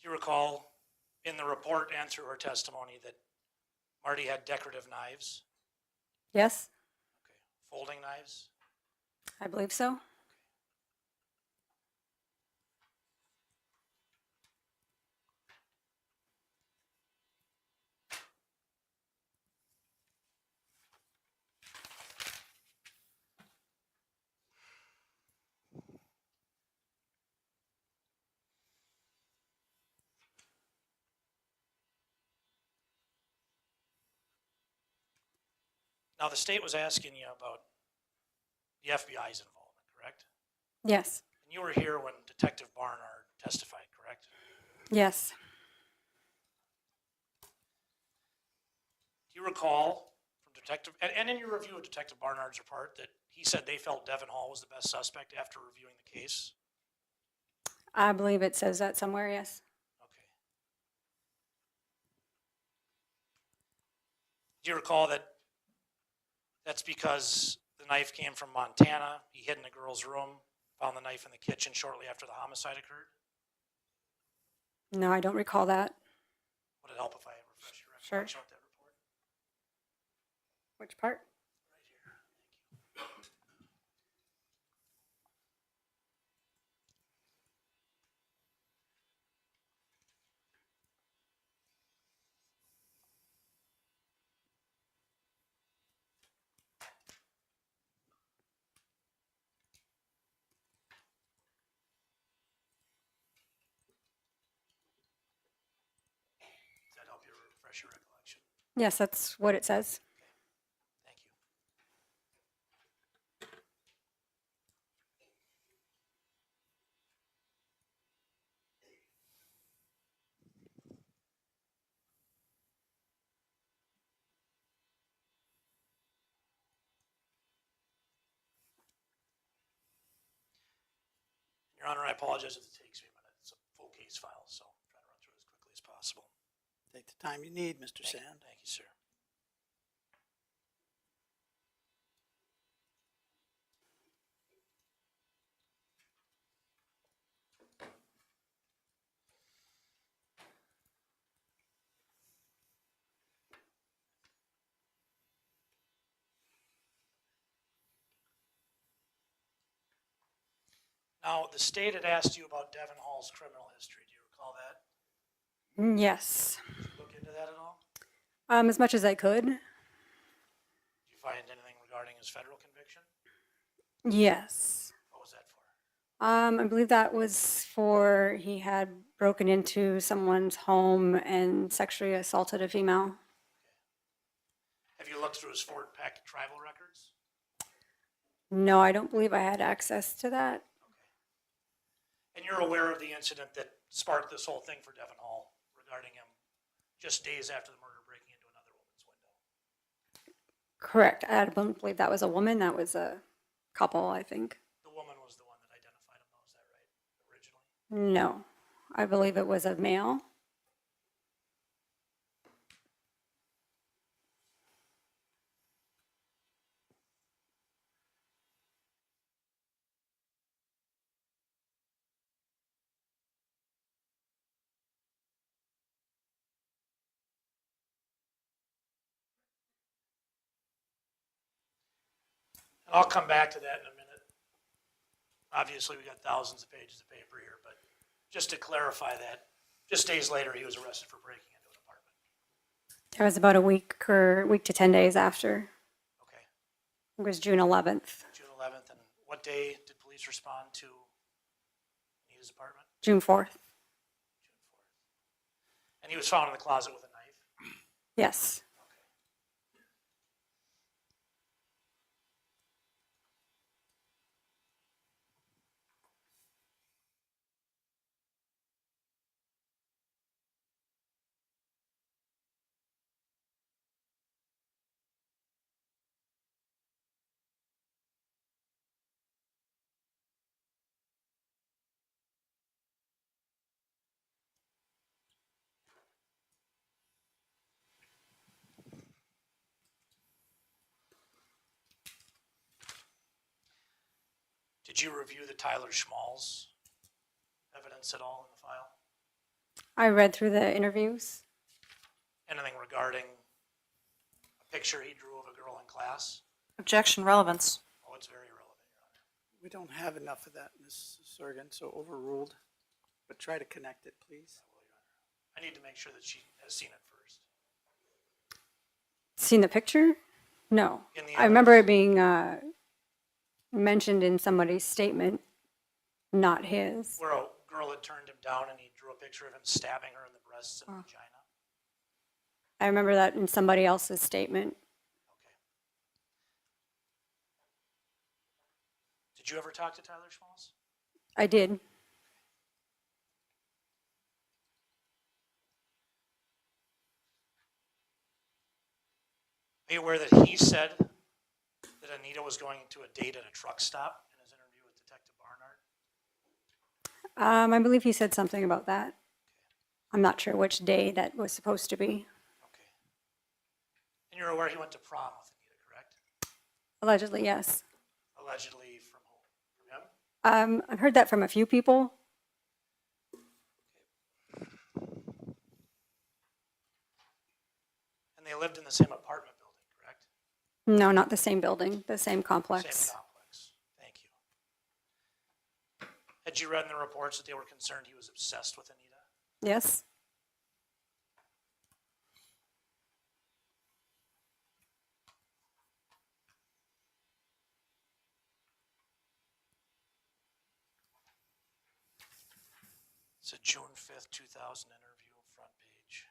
Do you recall in the report and through her testimony that Marty had decorative knives? yes, Okay. Folding knives? I believe so. Now, the state was asking you about the FBI's involvement, correct? Yes, And you were here when Detective Barnard testified, correct? yes. Do you recall from Detective, and in your review of Detective Barnard's report, that he said they felt Devin Hall was the best suspect after reviewing the case? I believe it says that somewhere, yes. Okay. Do you recall that that's because the knife came from Montana? He hid in the girl's room, found the knife in the kitchen shortly after the homicide occurred? No, I don't recall that. Would it help if I refresh your Sure. recollection with that report? Which part? Right here. Thank you. Does that help you refresh your recollection? Yes, that's what it says. Thank you. Your Honor, I apologize if it takes me a minute. It's a full case file, so I'm trying to run through it as quickly as possible. Take the time you need, Mr. Sand. Thank you, sir. Now, the state had asked you about Devin Hall's criminal history. Do you recall that? Yes. Did you look into that at all? As much as I could. find anything regarding his federal conviction? Yes. What was that for? I believe that was for, he had broken into someone's home and sexually assaulted a female. Have you looked through his Fort Peck tribal records? No, I don't believe I had access to that. And you're aware of the incident that sparked this whole thing for Devon Hall regarding him just days after the murder breaking into another woman's window? Correct. I don't believe that was a woman. That was a couple, I think. The woman was the one that identified him, though, is that right, originally? No, I believe it was a male. And I'll come back to that in a minute. Obviously, we got thousands of pages of paper here, but just to clarify that, just days later, he was arrested for breaking into an apartment. It was about a week to 10 days after. Okay, It was June 11th, June 11th, and what day did police respond to Anita's apartment? June 4th. June 4th. And he was found in the closet with a knife? Yes. Did you review the Tyler Schmalz evidence at all in the file? I read through the interviews. Anything regarding a picture he drew of a girl in class? Objection, relevance. Oh, it's very relevant, Your Honor. We don't have enough of that, Ms. Sorgan, so overruled. But try to connect it, please. I will, Your Honor. I need to make sure that she has seen it first. Seen the picture? No. In the I remember it evidence. being mentioned in somebody's statement, not his. Where a girl had turned him down and he drew a picture of him stabbing her in the breasts and vagina? I remember that in somebody else's statement. Okay. Did you ever talk to Tyler Schmalz? I did. Are you aware that he said that Anita was going to a date at a truck stop in his interview with Detective Barnard? I believe he said something about that. I'm not sure which day that was supposed to be. Okay. And you're aware he went to prom with Anita, correct? Allegedly, yes. Allegedly from whom? From him? I've heard that from a few people. And they lived in the same apartment building, correct? No, not the same building, the same complex. Same complex. Thank you. Had you read in the reports that they were concerned he was obsessed with Anita? Yes. It's a June 5th, 2000 interview, front page.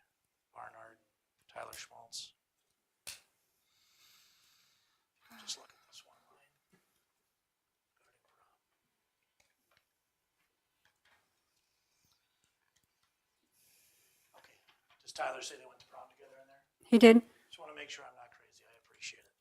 Barnard, Tyler Schmalz. Just look at this one line. Regarding prom. Okay. Does Tyler say they went to prom together in there? He did. Just want to make sure I'm not crazy. I appreciate it.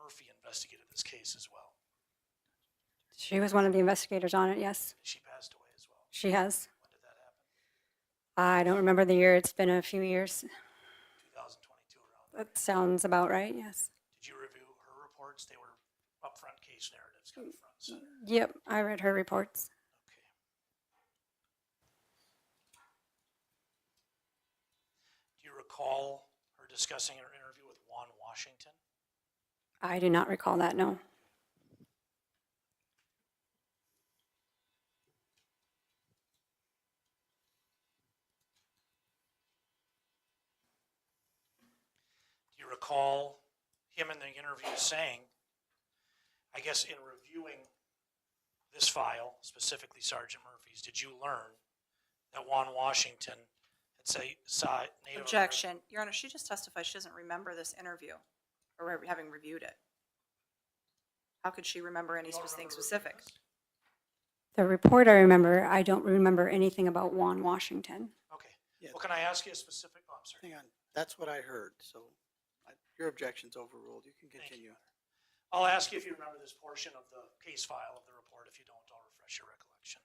Murphy investigated this case as well. She was one of the investigators on it, yes. She passed away as well. She has. When did that happen? I don't remember the year. It's been a few years. 2022 around there. That sounds about right, yes. Did you review her reports? They were upfront case narratives, kind of front and center. Yep, I read her reports. Okay. Do you recall her discussing her interview with Juan Washington? I do not recall that, no. Do you recall him in the interview saying, I guess in reviewing this file, specifically Sergeant Murphy's, did you learn that Juan Washington had saw Native Objection. Your Honor, she just testified she doesn't remember this interview or having reviewed it. How could she remember anything specific? The report I remember, I don't remember anything about Juan Washington. Okay. Yeah. Well, can I ask you a specific, oh, I'm sorry. Hang on, that's what I heard, so your objection's overruled. You can Thank you, continue. Your Honor. I'll ask you if you remember this portion of the case file of the report. If you don't, I'll refresh your recollection.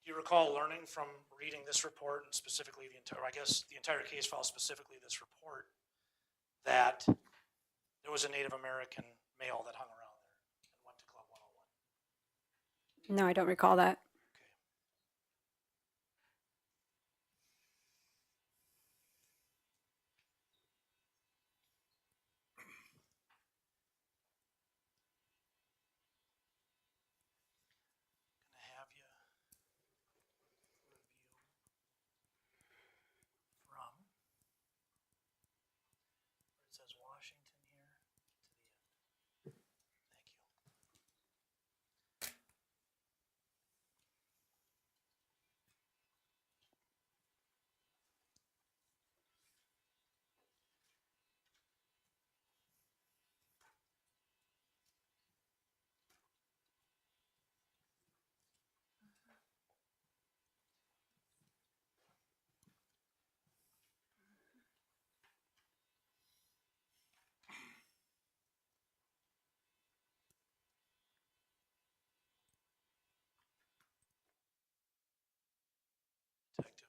Do you recall learning from reading this report and specifically the entire, I guess the entire case file, specifically this report, that there was a Native American male that hung around there and went to Club 101? No, I don't recall that. Okay. Gonna have you review from where it says Washington here to the end. Thank you. Detective.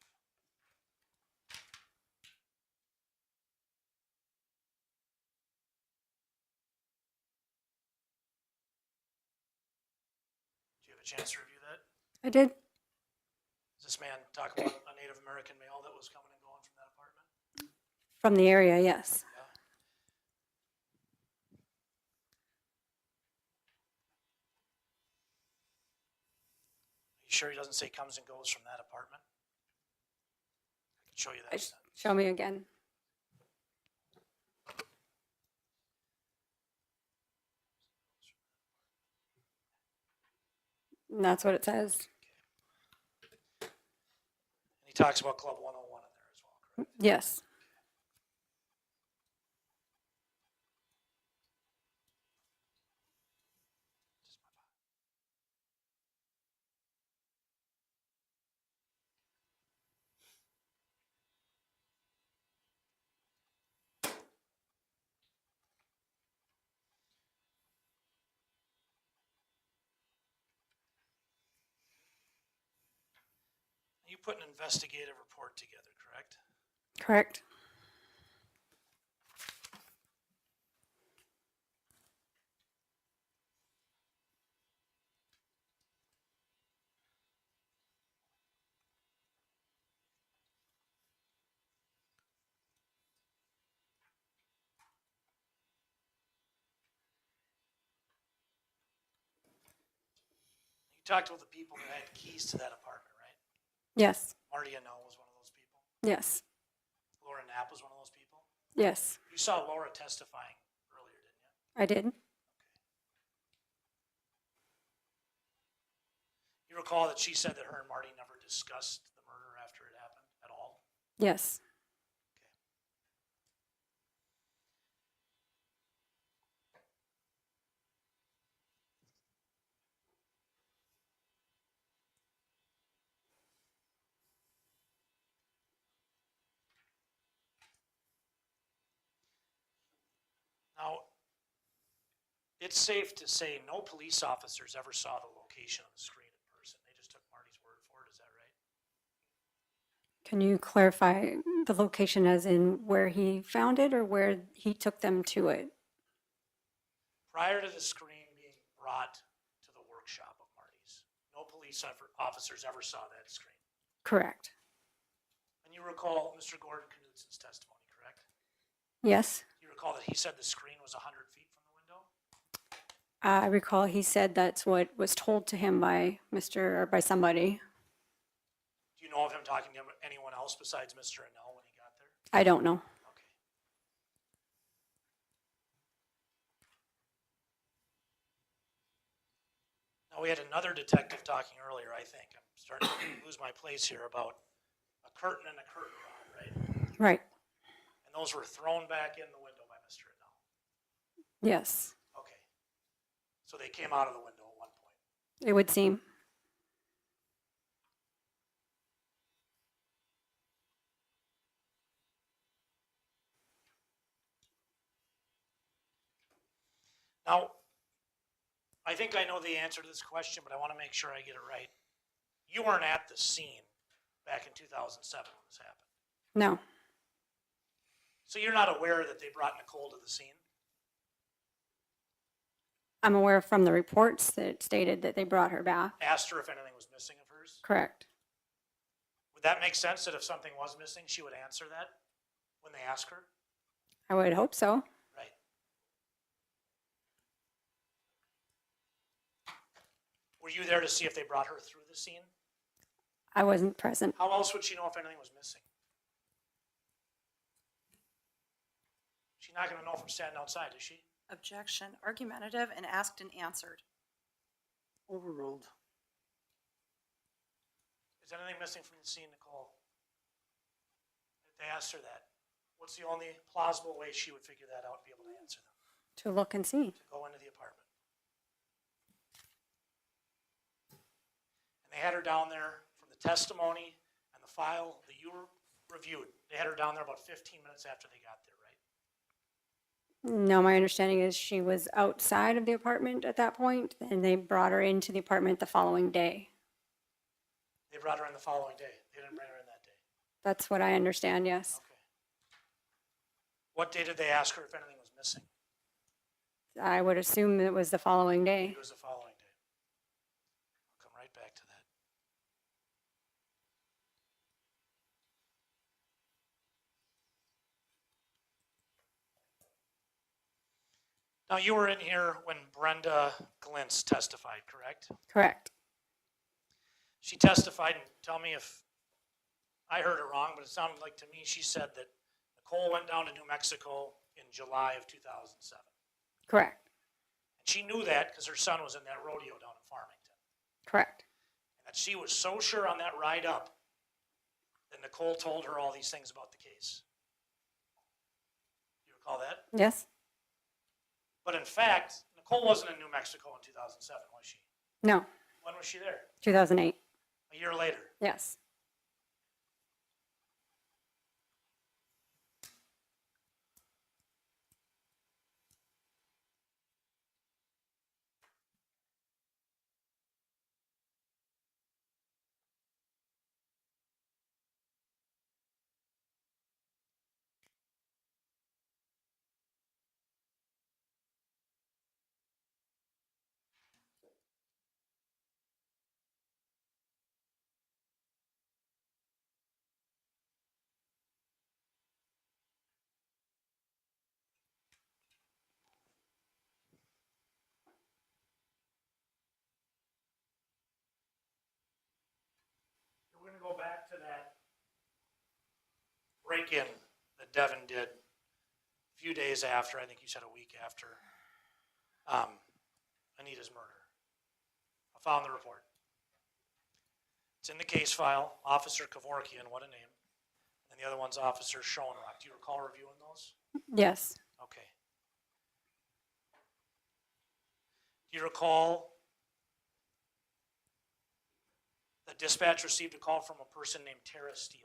Do you have a chance to review that? I did. Does this man talk about a Native American male that was coming and going from that apartment? From the area, yes. Yeah. Are you sure he doesn't say comes and goes from that apartment? I can show you that. Show me again. And that's what it says. And he talks about Club 101 in there as well, correct? Yes. You put an investigative report together, correct? Correct. You talked with the people that had keys to that apartment, right? Yes. Marty Annell was one of those people. Yes. Laura Knapp was one of those people. Yes. You saw Laura testifying earlier, didn't you? I did. You recall that she said that her and Marty never discussed the murder after it happened at all? Yes. It's safe to say no police officers ever saw the location of the screen in person. They just took Marty's word for it. Is that right? Can you clarify the location as in where he found it or where he took them to it? Prior to the screen being brought to the workshop of Marty's, no police officers ever saw that screen. Correct. And you recall Mr. Gordon Knutson's testimony, correct? Yes. You recall that he said the screen was 100 feet from the window? I recall he said that's what was told to him by by somebody. Do you know of him talking to anyone else besides Mr. Annell when he got there? I don't know. Okay. Now, we had another detective talking earlier, I think. I'm starting to lose my place here about a curtain and a curtain rod, right? Right. And those were thrown back in the window by Mr. Annell. Yes, Okay. So they came out of the window at one point. it would seem. Now, I think I know the answer to this question, but I want to make sure I get it right. You weren't at the scene back in 2007 when this happened. No, So you're not aware that they brought Nichole to the scene? I'm aware from the reports that it stated that they brought her back. Asked her if anything was missing of hers? Correct. Would that make sense that if something was missing, she would answer that when they ask her? I would hope so. Right. Were you there to see if they brought her through the scene? I wasn't present. How else would she know if anything was missing? She's not going to know from standing outside, is she? Objection, argumentative, and asked and answered. Overruled. Is anything missing from the scene, Nichole? If they asked her that, what's the only plausible way she would figure that out and be able to answer them? To look and see. To go into the apartment. And they had her down there from the testimony and the file that you reviewed. They had her down there about 15 minutes after they got there, right? No, my understanding is she was outside of the apartment at that point, and they brought her into the apartment the following day. They brought her in the following day. They didn't bring her in that day. That's what I understand, yes. Okay. What day did they ask her if anything was missing? I would assume it was the following day. It was the following day. I'll come right back to that. Now, you were in here when Brenda Glinz testified, correct? Correct. She testified, and tell me if I heard it wrong, but it sounded like to me she said that Nichole went down to New Mexico in July of 2007. Correct. And she knew that because her son was in that rodeo down in Farmington. Correct. And that she was so sure on that ride up that Nichole told her all these things about the case. You recall that? Yes? But in fact, Nichole wasn't in New Mexico in 2007, was she? No. When was she there? 2008. A year later. Yes. We're going to go back to that break-in that Devin did a few days after, I think you said a week after, Anita's murder. I found the report. It's in the case file, Officer Kevorkian, what a name. And the other one's Officer Schoenrock. Do you recall reviewing those? Yes. Okay. Do you recall the dispatch received a call from a person named Tara Steele?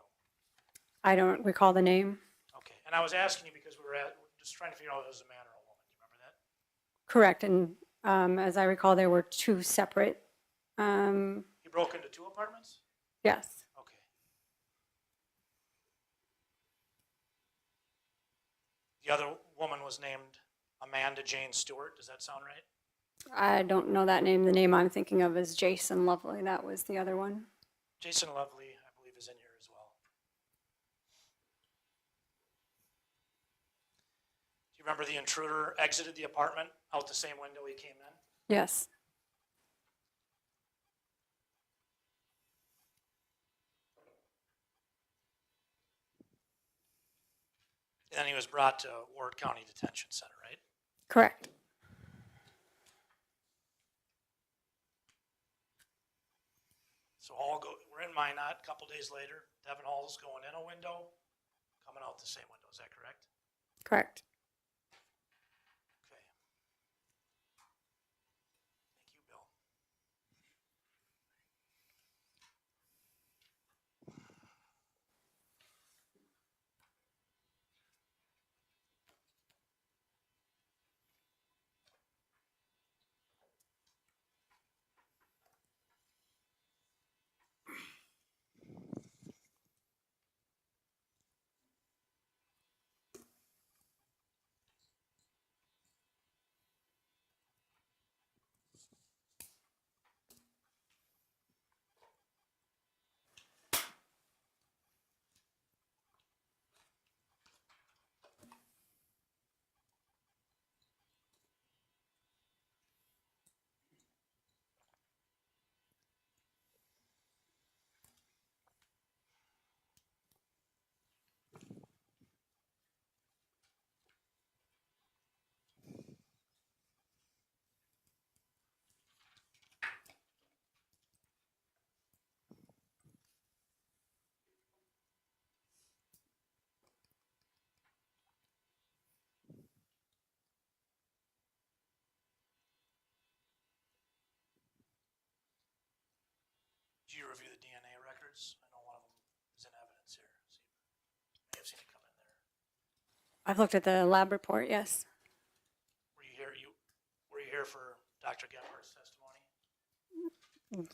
I don't recall the name. Okay, and I was asking you because we're just trying to figure out if it was a man or a woman. Do you remember that? Correct, and as I recall, there were two separate, You broke into 2 apartments? yes. Okay. The other woman was named Amanda Jane Stewart. Does that sound right? I don't know that name. The name I'm thinking of is Jason Lovely. That was the other one. Jason Lovely, I believe, is in here as well. Do you remember the intruder exited the apartment out the same window he came in? Yes. And then he was brought to Ward County Detention Center, right? Correct. So we're in Minot, a couple days later. Devin Hall's going in a window, coming out the same window. Is that correct? Correct. Okay. Thank you, Bill. Did you review the DNA records? I know one of them is in evidence here. So you may have seen it come in there. I've looked at the lab report, yes. Were you here for Dr. Gephardt's testimony?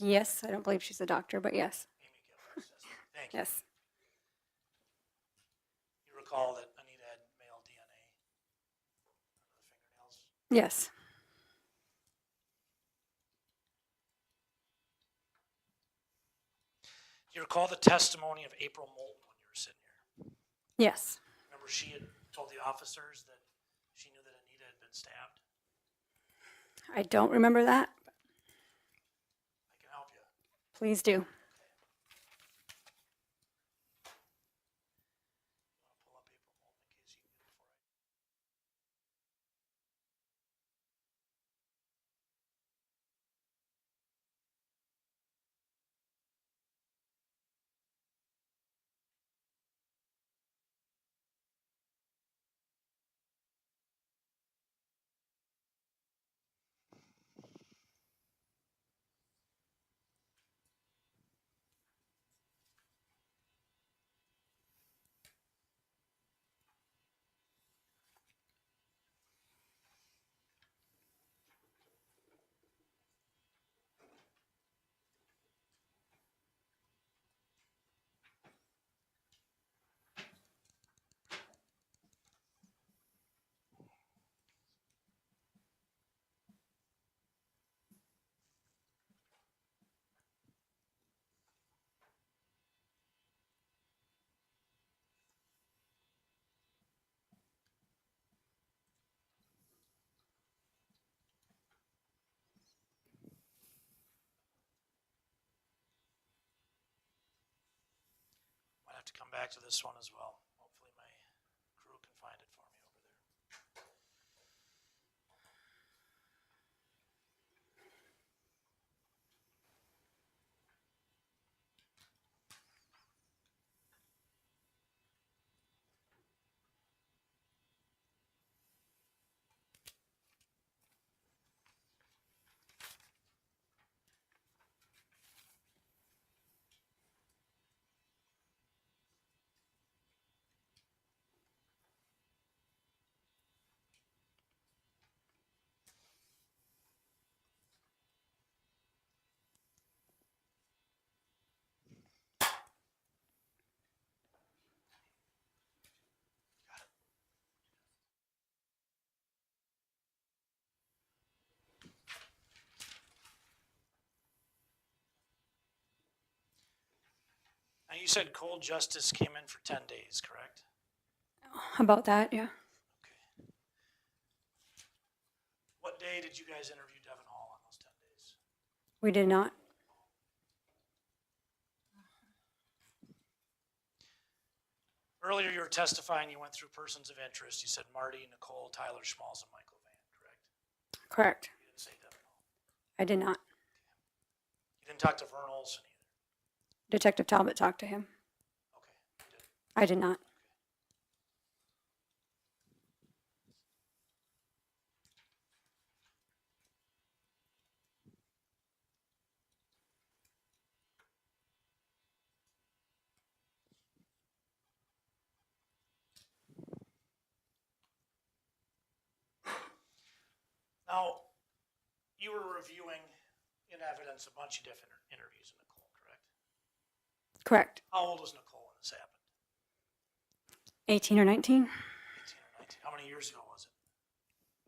Yes, I don't believe she's a doctor, but yes. Amy Gephardt's testimony. Thank you. Yes. You recall that Anita had male DNA under the fingernails? Yes. Do you recall the testimony of April Moulton when you were sitting here? Yes. Remember she had told the officers that she knew that Anita had been stabbed? I don't remember that. I can help you. Please do. You want to pull up April Moulton in case you can get it before I... Might have to come back to this one as well. Hopefully my crew can find it for me over there. you said cold justice came in for 10 days, correct? About that, yeah. Okay. What day did you guys interview Devin Hall on those 10 days? We did not. Earlier, you were testifying, you went through persons of interest. You said Marty, Nichole, Tyler Schmalz, and Michael Van, correct? Correct. You didn't say Devin Hall. I did not. You didn't talk to Vern Olson either. Detective Talbot talked to him. Okay, you did. I did not. Now, you were reviewing in evidence a bunch of different interviews of Nichole, correct? Correct. How old was Nichole when this happened? 18 or 19? 18 or 19. How many years ago was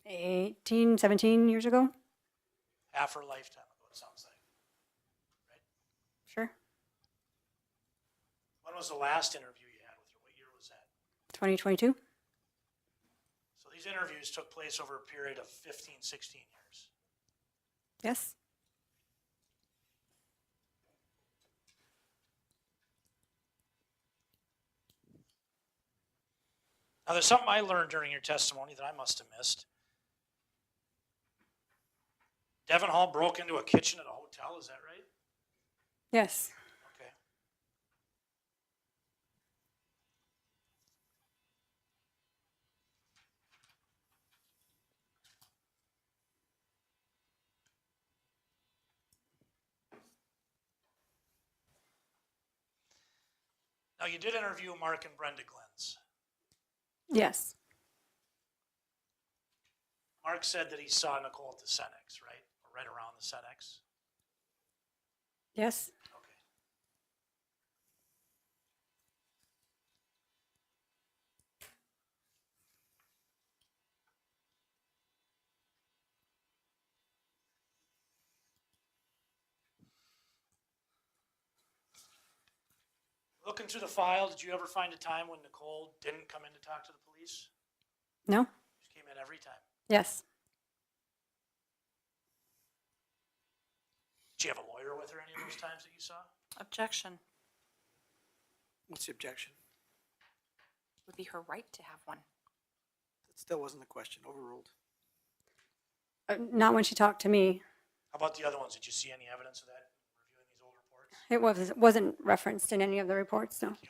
it? 18, 17 years ago? Half her lifetime ago, it sounds like. Right? Sure. When was the last interview you had with her? What year was that? 2022? So these interviews took place over a period of 15, 16 years. Yes. Now, there's something I learned during your testimony that I must have missed. Devin Hall broke into a kitchen at a hotel, is that right? Yes. Okay. Now, you did interview Mark and Brenda Glinz. Yes. Mark said that he saw Nichole at the Cenex, right? Or right around the Cenex. Yes. Okay. Looking through the file, did you ever find a time when Nichole didn't come in to talk to the police? No? She came in every time. Yes. Did you have a lawyer with her any of those times that you saw? Objection. What's the objection? Would be her right to have one. That still wasn't the question. Overruled. Not when she talked to me. How about the other ones? Did you see any evidence of that reviewing these old reports? It wasn't referenced in any of the reports, no. Thank you.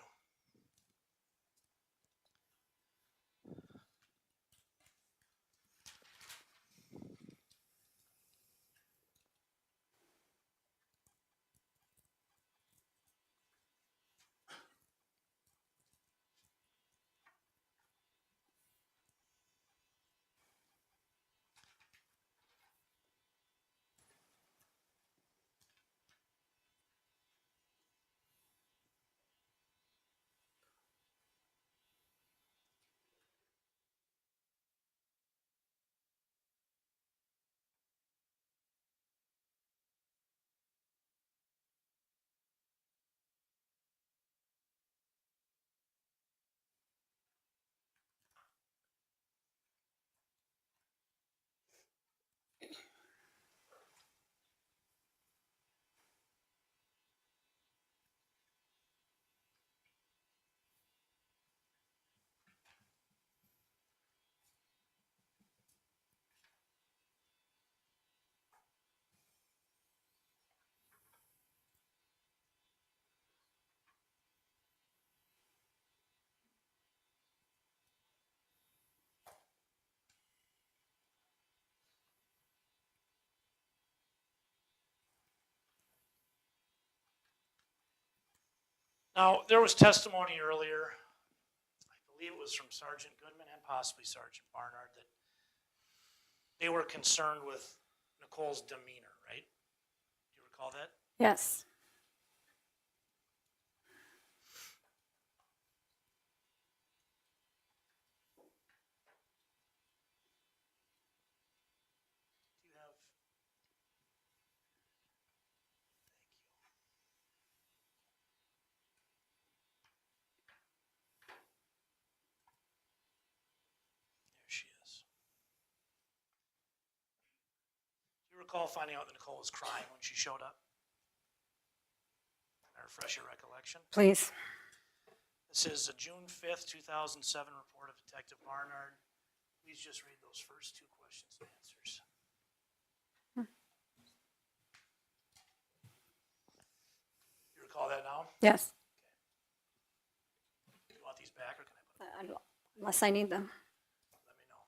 Now, there was testimony earlier, I believe it was from Sergeant Goodman and possibly Sergeant Barnard, that they were concerned with Nichole's demeanor, right? Do you recall that? Yes. Do you have? Thank you. recall finding out that Nicole was crying when she showed up? Can I refresh your recollection? Please. This is a June 5th, 2007 report of Detective Barnard. Please just read those first two questions and answers. You recall that now? Yes. Do you want these back or can I put them? Unless I need them. Let me know.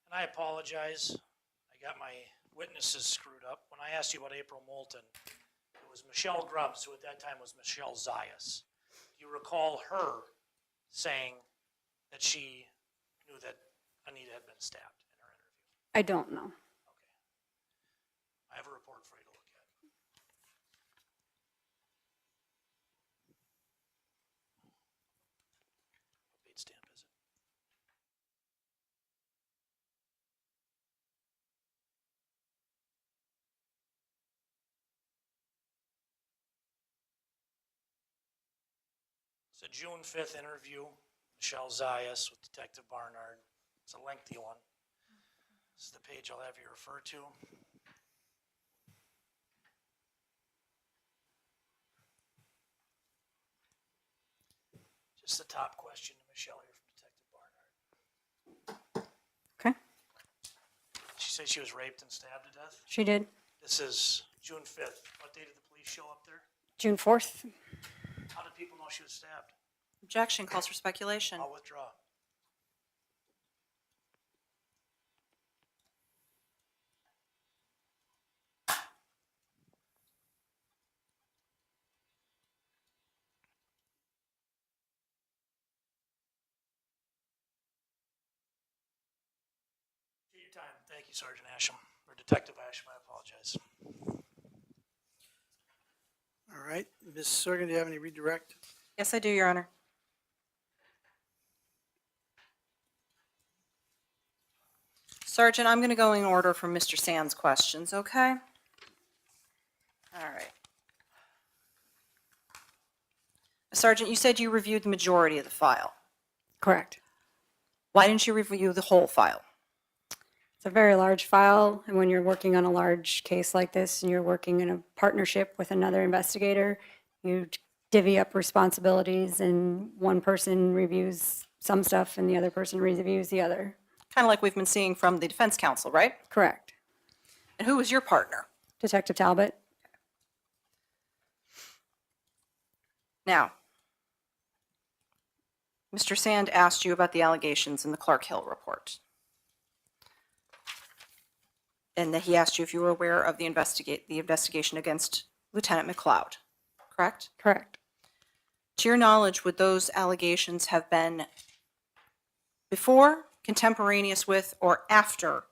And I apologize. I got my witnesses screwed up. When I asked you about April Moulton, it was Michelle Grubbs, who at that time was Michelle Zayas. Do you recall her saying that she knew that Anita had been stabbed in her interview? I don't know. Okay. I have a report for you to look at. What date stamp is it? It's a June 5th interview, Michelle Zayas with Detective Barnard. It's a lengthy one. This is the page I'll have you refer to. Just the top question to Michelle here from Detective Barnard. Okay. She said she was raped and stabbed to death. She did. This is June 5th. What day did the police show up there? June 4th. How did people know she was stabbed? Objection calls for speculation. I'll withdraw. Take your time. Thank you, Sergeant Asham, or Detective Asham, I apologize. All right, Ms. Sorgan, do you have any redirect? Yes, I do, Your Honor. Sergeant, I'm going to go in order from Mr. Sands' questions, okay? All right. Sergeant, you said you reviewed the majority of the file. Correct. Why didn't you review the whole file? It's a very large file, and when you're working on a large case like this and you're working in a partnership with another investigator, you divvy up responsibilities and one person reviews some stuff and the other person reviews the other. Kind of like we've been seeing from the defense counsel, right? Correct. And who was your partner? Detective Talbot? Now, Mr. Sand asked you about the allegations in the Clark Hill report. And that he asked you if you were aware of the investigation against Lieutenant McLeod, correct? Correct. To your knowledge, would those allegations have been before, contemporaneous with, or after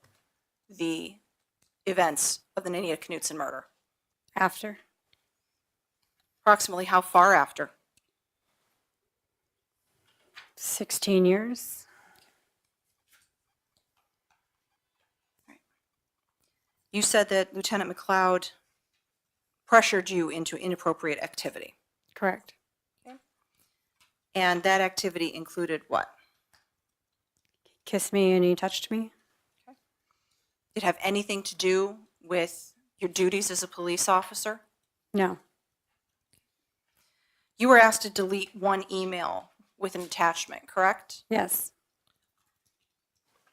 the events of the Anita Knuston murder? After? Approximately how far after? 16 years. You said that Lieutenant McLeod pressured you into inappropriate activity. Correct. And that activity included what? He kissed me and he touched me. Did it have anything to do with your duties as a police officer? No. You were asked to delete one email with an attachment, correct? Yes.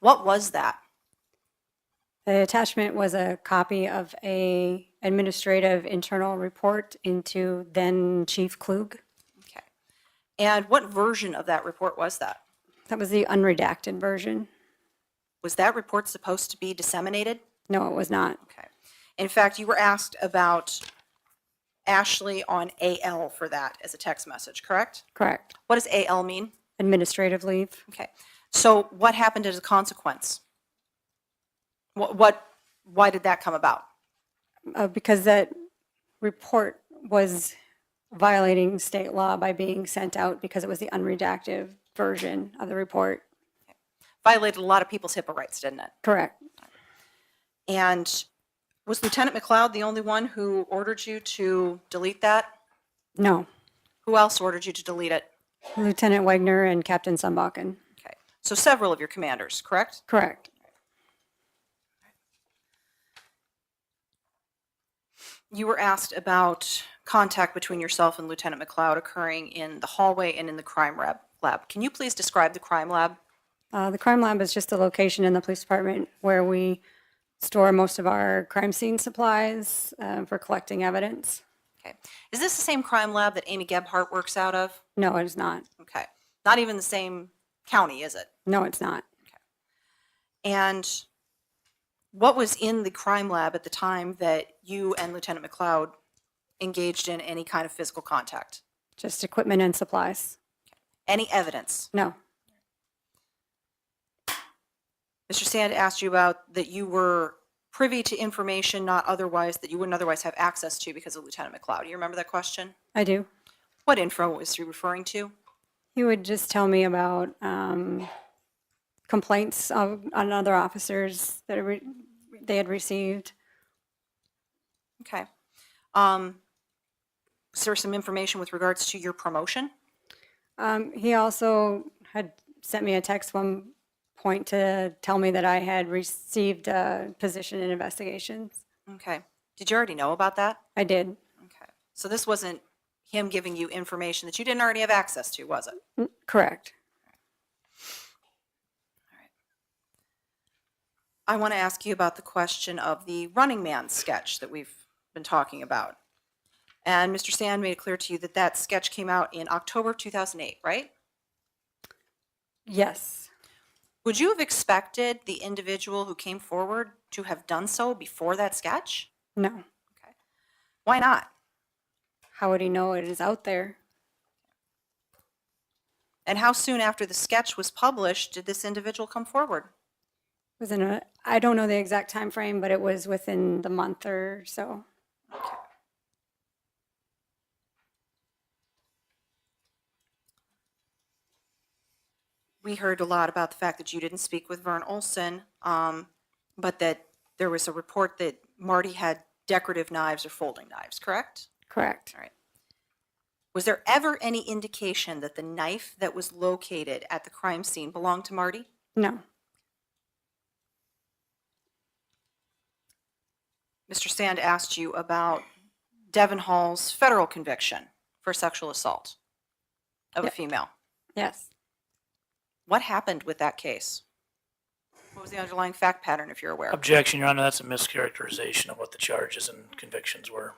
What was that? The attachment was a copy of a administrative internal report into then Chief Klug. Okay. And what version of that report was that? That was the unredacted version. Was that report supposed to be disseminated? No, it was not. Okay. In fact, you were asked about Ashley on AL for that as a text message, correct? Correct. What does AL mean? Administrative leave. Okay. So what happened as a consequence? Why did that come about? Because that report was violating state law by being sent out because it was the unredacted version of the report. Violated a lot of people's HIPAA rights, didn't it? Correct. And was Lieutenant McLeod the only one who ordered you to delete that? No. Who else ordered you to delete it? Lieutenant Wagner and Captain Sunbakken. Okay, so several of your commanders, correct? Correct. You were asked about contact between yourself and Lieutenant McLeod occurring in the hallway and in the crime lab. Can you please describe the crime lab? The crime lab is just a location in the police department where we store most of our crime scene supplies for collecting evidence. Okay. Is this the same crime lab that Amy Gebhardt works out of? No, it is not. Okay. Not even the same county, is it? No, it's not. And what was in the crime lab at the time that you and Lieutenant McLeod engaged in any kind of physical contact? Just equipment and supplies. Any evidence? No. Mr. Sand asked you about that you were privy to information not otherwise, that you wouldn't otherwise have access to because of Lieutenant McLeod. Do you remember that question? I do. What info was he referring to? He would just tell me about complaints on other officers that they had received. Okay. Was there some information with regards to your promotion? He also had sent me a text one point to tell me that I had received a position in investigations. Okay. Did you already know about that? I did. Okay. So this wasn't him giving you information that you didn't already have access to, was it? Correct. I want to ask you about the question of the Running Man sketch that we've been talking about. And Mr. Sand made it clear to you that that sketch came out in October 2008, right? Yes. Would you have expected the individual who came forward to have done so before that sketch? No. Okay. Why not? How would he know it is out there? And how soon after the sketch was published did this individual come forward? I don't know the exact time frame, but it was within the month or so. Okay. We heard a lot about the fact that you didn't speak with Vern Olson, but that there was a report that Marty had decorative knives or folding knives, correct? Correct. All right. Was there ever any indication that the knife that was located at the crime scene belonged to Marty? No. Mr. Sand asked you about Devon Hall's federal conviction for sexual assault of a Yep. female. Yes. What happened with that case? What was the underlying fact pattern, if you're aware? Objection, Your Honor, that's a mischaracterization of what the charges and convictions were.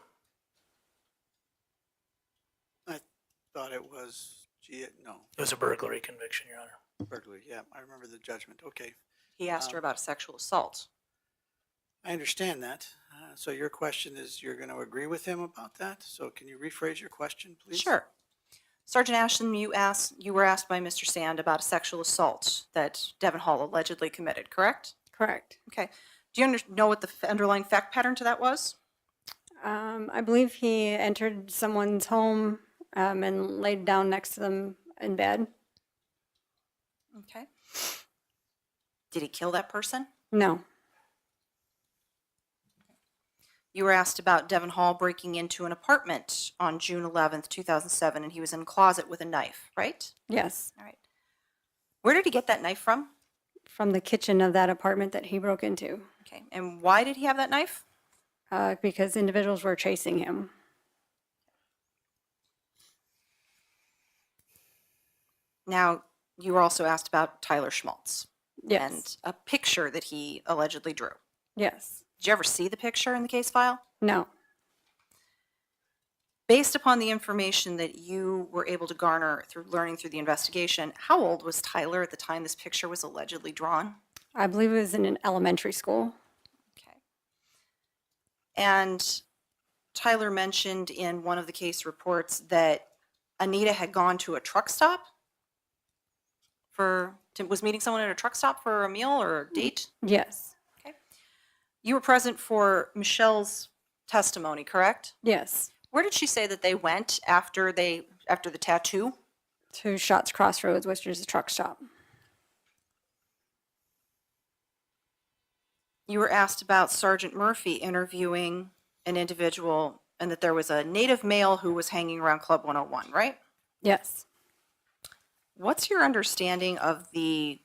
I thought it was, no, It was a burglary conviction, Your Honor. burglary. Yeah, I remember the judgment. Okay. He asked her about sexual assault. I understand that. So your question is you're going to agree with him about that? So can you rephrase your question, please? Sure. Sergeant Ashton, you were asked by Mr. Sand about a sexual assault that Devon Hall allegedly committed, correct? Correct. Okay. Do you know what the underlying fact pattern to that was? I believe he entered someone's home and laid down next to them in bed. Okay. Did he kill that person? No. You were asked about Devon Hall breaking into an apartment on June 11th, 2007, and he was in a closet with a knife, right? Yes. All right. Where did he get that knife from? From the kitchen of that apartment that he broke into. Okay. And why did he have that knife? Because individuals were chasing him. Now, you were also asked about Tyler Schmaltz Yes. and a picture that he allegedly drew. Yes. Did you ever see the picture in the case file? No. Based upon the information that you were able to garner through learning through the investigation, how old was Tyler at the time this picture was allegedly drawn? I believe it was in an elementary school. Okay. And Tyler mentioned in one of the case reports that Anita had gone to a truck stop was meeting someone at a truck stop for a meal or a date? Yes. You were present for Michelle's testimony, correct? Yes. Where did she say that they went after the tattoo? To Shots Crossroads, which is a truck stop. You were asked about Sergeant Murphy interviewing an individual and that there was a native male who was hanging around Club 101, right? Yes. What's your understanding of the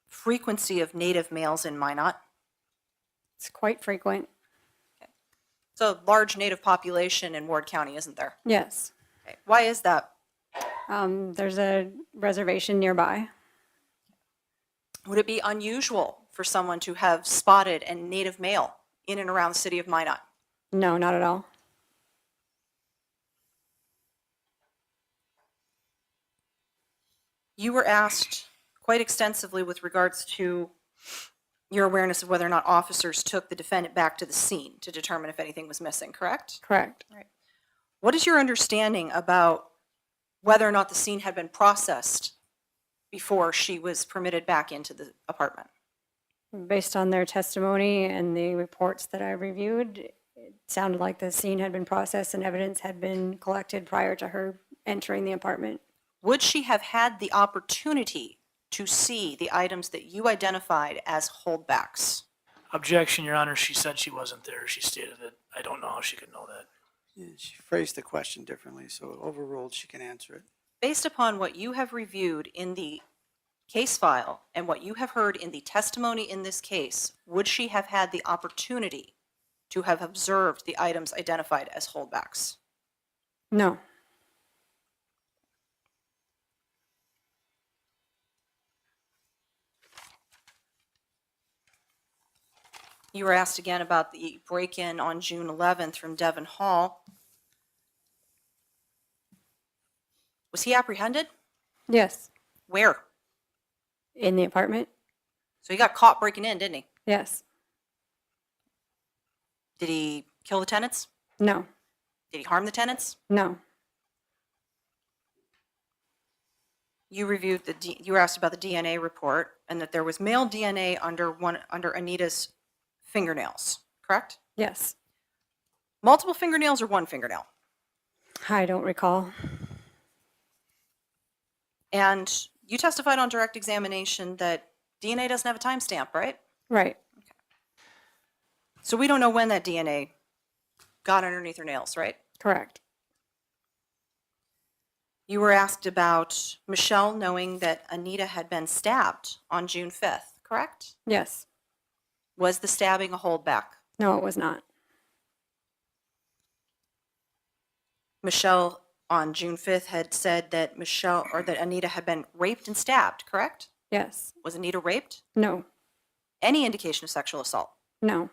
frequency of native males in Minot? It's quite frequent. It's a large native population in Ward County, isn't there? Yes. Okay. Why is that? There's a reservation nearby. Would it be unusual for someone to have spotted a native male in and around the city of Minot? No, not at all. You were asked quite extensively with regards to your awareness of whether or not officers took the defendant back to the scene to determine if anything was missing, correct? Correct. What is your understanding about whether or not the scene had been processed before she was permitted back into the apartment? Based on their testimony and the reports that I reviewed, it sounded like the scene had been processed and evidence had been collected prior to her entering the apartment. Would she have had the opportunity to see the items that you identified as holdbacks? Objection, Your Honor. She said she wasn't there. She stated it. I don't know how she could know that. Yeah, she phrased the question differently, so overruled, she can answer it. Based upon what you have reviewed in the case file and what you have heard in the testimony in this case, would she have had the opportunity to have observed the items identified as holdbacks? No. You were asked again about the break-in on June 11th from Devon Hall. Was he apprehended? Yes. Where? In the apartment? So he got caught breaking in, didn't he? Yes. Did he kill the tenants? No. Did he harm the tenants? No. You reviewed you were asked about the DNA report and that there was male DNA under Anita's fingernails, correct? Yes. Multiple fingernails or one fingernail? I don't recall. And you testified on direct examination that DNA doesn't have a timestamp, right? Right. So we don't know when that DNA got underneath her nails, right? Correct. You were asked about Michelle knowing that Anita had been stabbed on June 5th, correct? Yes. Was the stabbing a holdback? No, it was not. Michelle on June 5th had said that that Anita had been raped and stabbed, correct? Yes. Was Anita raped? No. Any indication of sexual assault? No.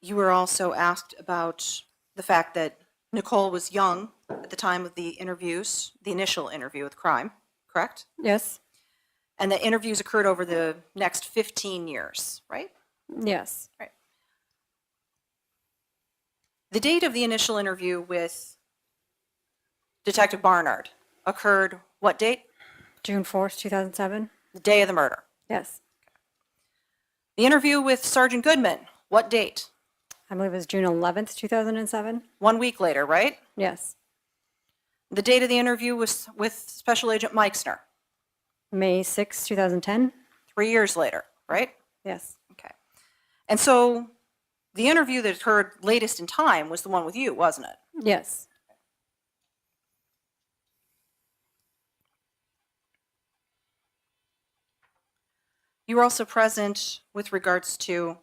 You were also asked about the fact that Nichole was young at the time of the interviews, the initial interview with crime, correct? Yes. And the interviews occurred over the next 15 years, right? Yes. Right. The date of the initial interview with Detective Barnard occurred what date? June 4th, 2007. The day of the murder. Yes. The interview with Sergeant Goodman, what date? I believe it was June 11th, 2007. 1 week later, right? Yes. The date of the interview was with Special Agent Meixner, May 6th, 2010. 3 years later, right? Yes. Okay. And so the interview that occurred latest in time was the one with you, wasn't it? Yes. You were also present with regards to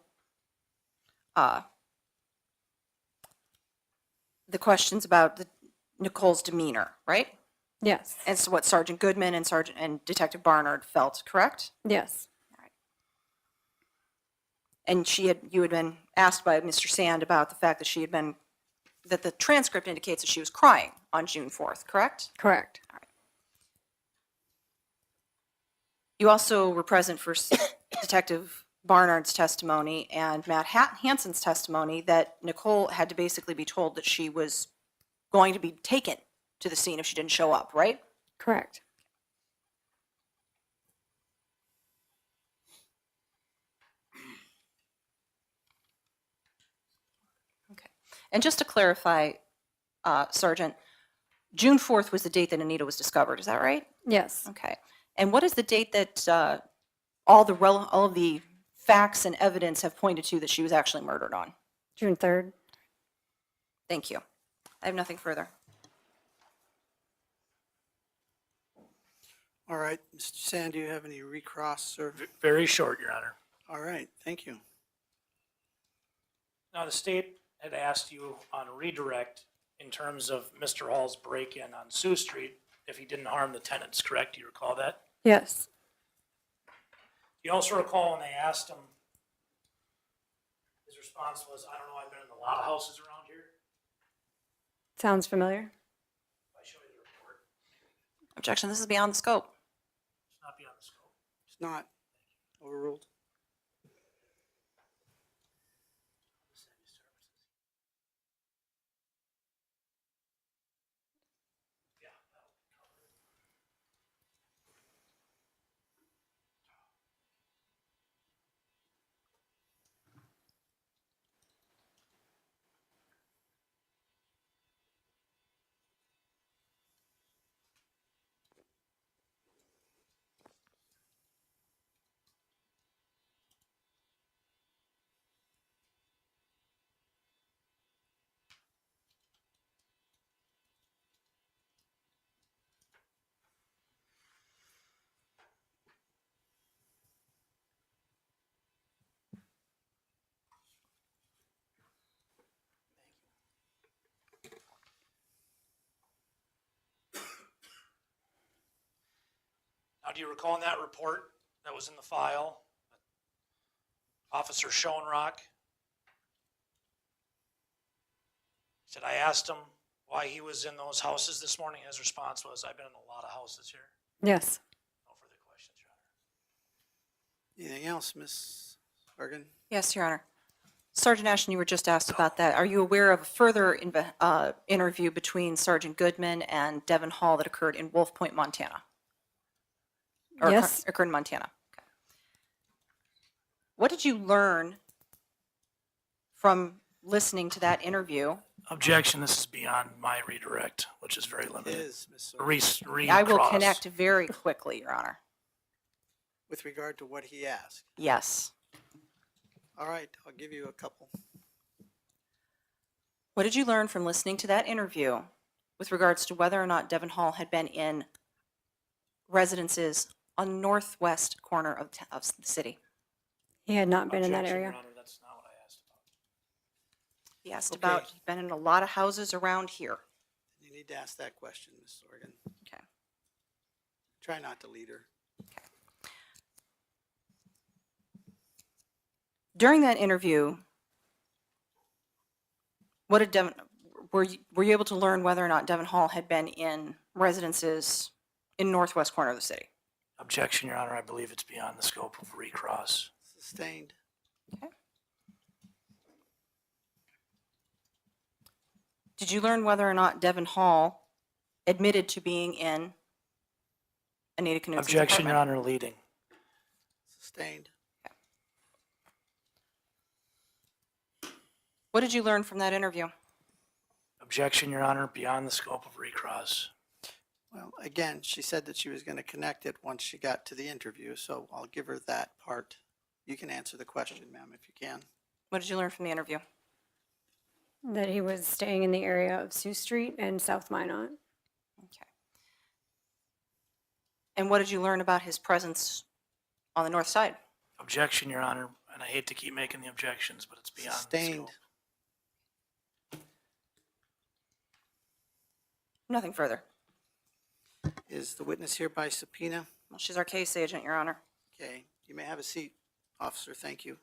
the questions about Nichole's demeanor, right? Yes. And so what Sergeant Goodman and Detective Barnard felt, correct? Yes. And you had been asked by Mr. Sand about the fact that that the transcript indicates that she was crying on June 4th, correct? Correct. You also were present for Detective Barnard's testimony and Matt Hansen's testimony that Nichole had to basically be told that she was going to be taken to the scene if she didn't show up, right? Correct. And just to clarify, Sergeant, June 4th was the date that Anita was discovered, is that right? Yes. Okay. And what is the date that all of the facts and evidence have pointed to that she was actually murdered on? June 3rd. Thank you. I have nothing further. All right, Mr. Sand, do you have any recross, sir? Very short, Your Honor. All right, thank you. Now, the state had asked you on redirect in terms of Mr. Hall's break-in on Sioux Street if he didn't harm the tenants, correct? Do you recall that? Yes. You also recall when they asked him, his response was, I don't know, I've been in a lot of houses around here. Sounds familiar. If I show you the report, Objection, this is beyond the scope. it's not beyond the scope. It's not overruled. Now, do you recall in that report that was in the file, Officer Schoenrock said, I asked him why he was in those houses this morning. His response was, I've been in a lot of houses here. Yes. No further questions, Your Honor. Anything else, Ms. Sargent? Yes, Your Honor. Sergeant Ashton, you were just asked about that. Are you aware of a further interview between Sergeant Goodman and Devin Hall that occurred in Wolf Point, Montana? Or Yes. occurred in Montana. Okay. What did you learn from listening to that interview? Objection, this is beyond my redirect, which is very It limited. is, Ms. Sargent. I will connect very quickly, Your Honor. With regard to what he asked. Yes. All right, I'll give you a couple. What did you learn from listening to that interview with regards to whether or not Devin Hall had been in residences on the northwest corner of the city? He had not been in that Objection, area. Your Honor, that's not what I asked about. He asked Okay. about, he'd been in a lot of houses around here. You need to ask that question, Ms. Sorgan. Okay. Try not to lead her. During that interview, what did Devin, were you able to learn whether or not Devin Hall had been in residences in northwest corner of the city? Objection, Your Honor, I believe it's beyond the scope of recross. Sustained. Okay. Did you learn whether or not Devin Hall admitted to being in Anita Knuston's Objection, Your apartment? Honor, leading. Sustained. What did you learn from that interview? Objection, Your Honor, beyond the scope of recross. Well, again, she said that she was going to connect it once she got to the interview, so I'll give her that part. You can answer the question, ma'am, if you can. What did you learn from the interview? That he was staying in the area of Sioux Street and South Minot. Okay. And what did you learn about his presence on the north side? Objection, Your Honor, and I hate to keep making the objections, but it's beyond the Sustained. scope. Nothing further. Is the witness here by subpoena? Well, she's our case agent, Your Honor. Okay, you may have a seat, officer. Thank you.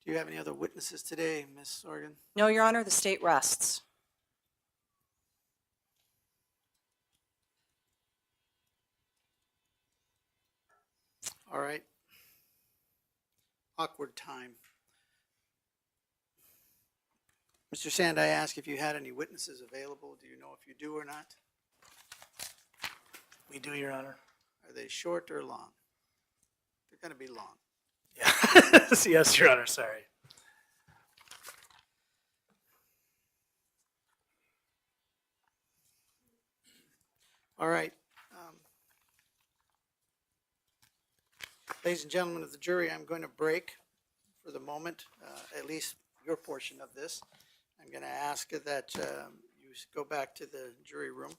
Do you have any other witnesses today, Ms. Sorgan? No, Your Honor, the state rests. All right. Awkward time. Mr. Sand, I asked if you had any witnesses available. Do you know if you do or not? We do, Your Honor. Are they short or long? They're going to be long. Yeah. Yes, Your Honor, sorry. All right. Ladies and gentlemen of the jury, I'm going to break for the moment, at least your portion of this. I'm going to ask that you go back to the jury room.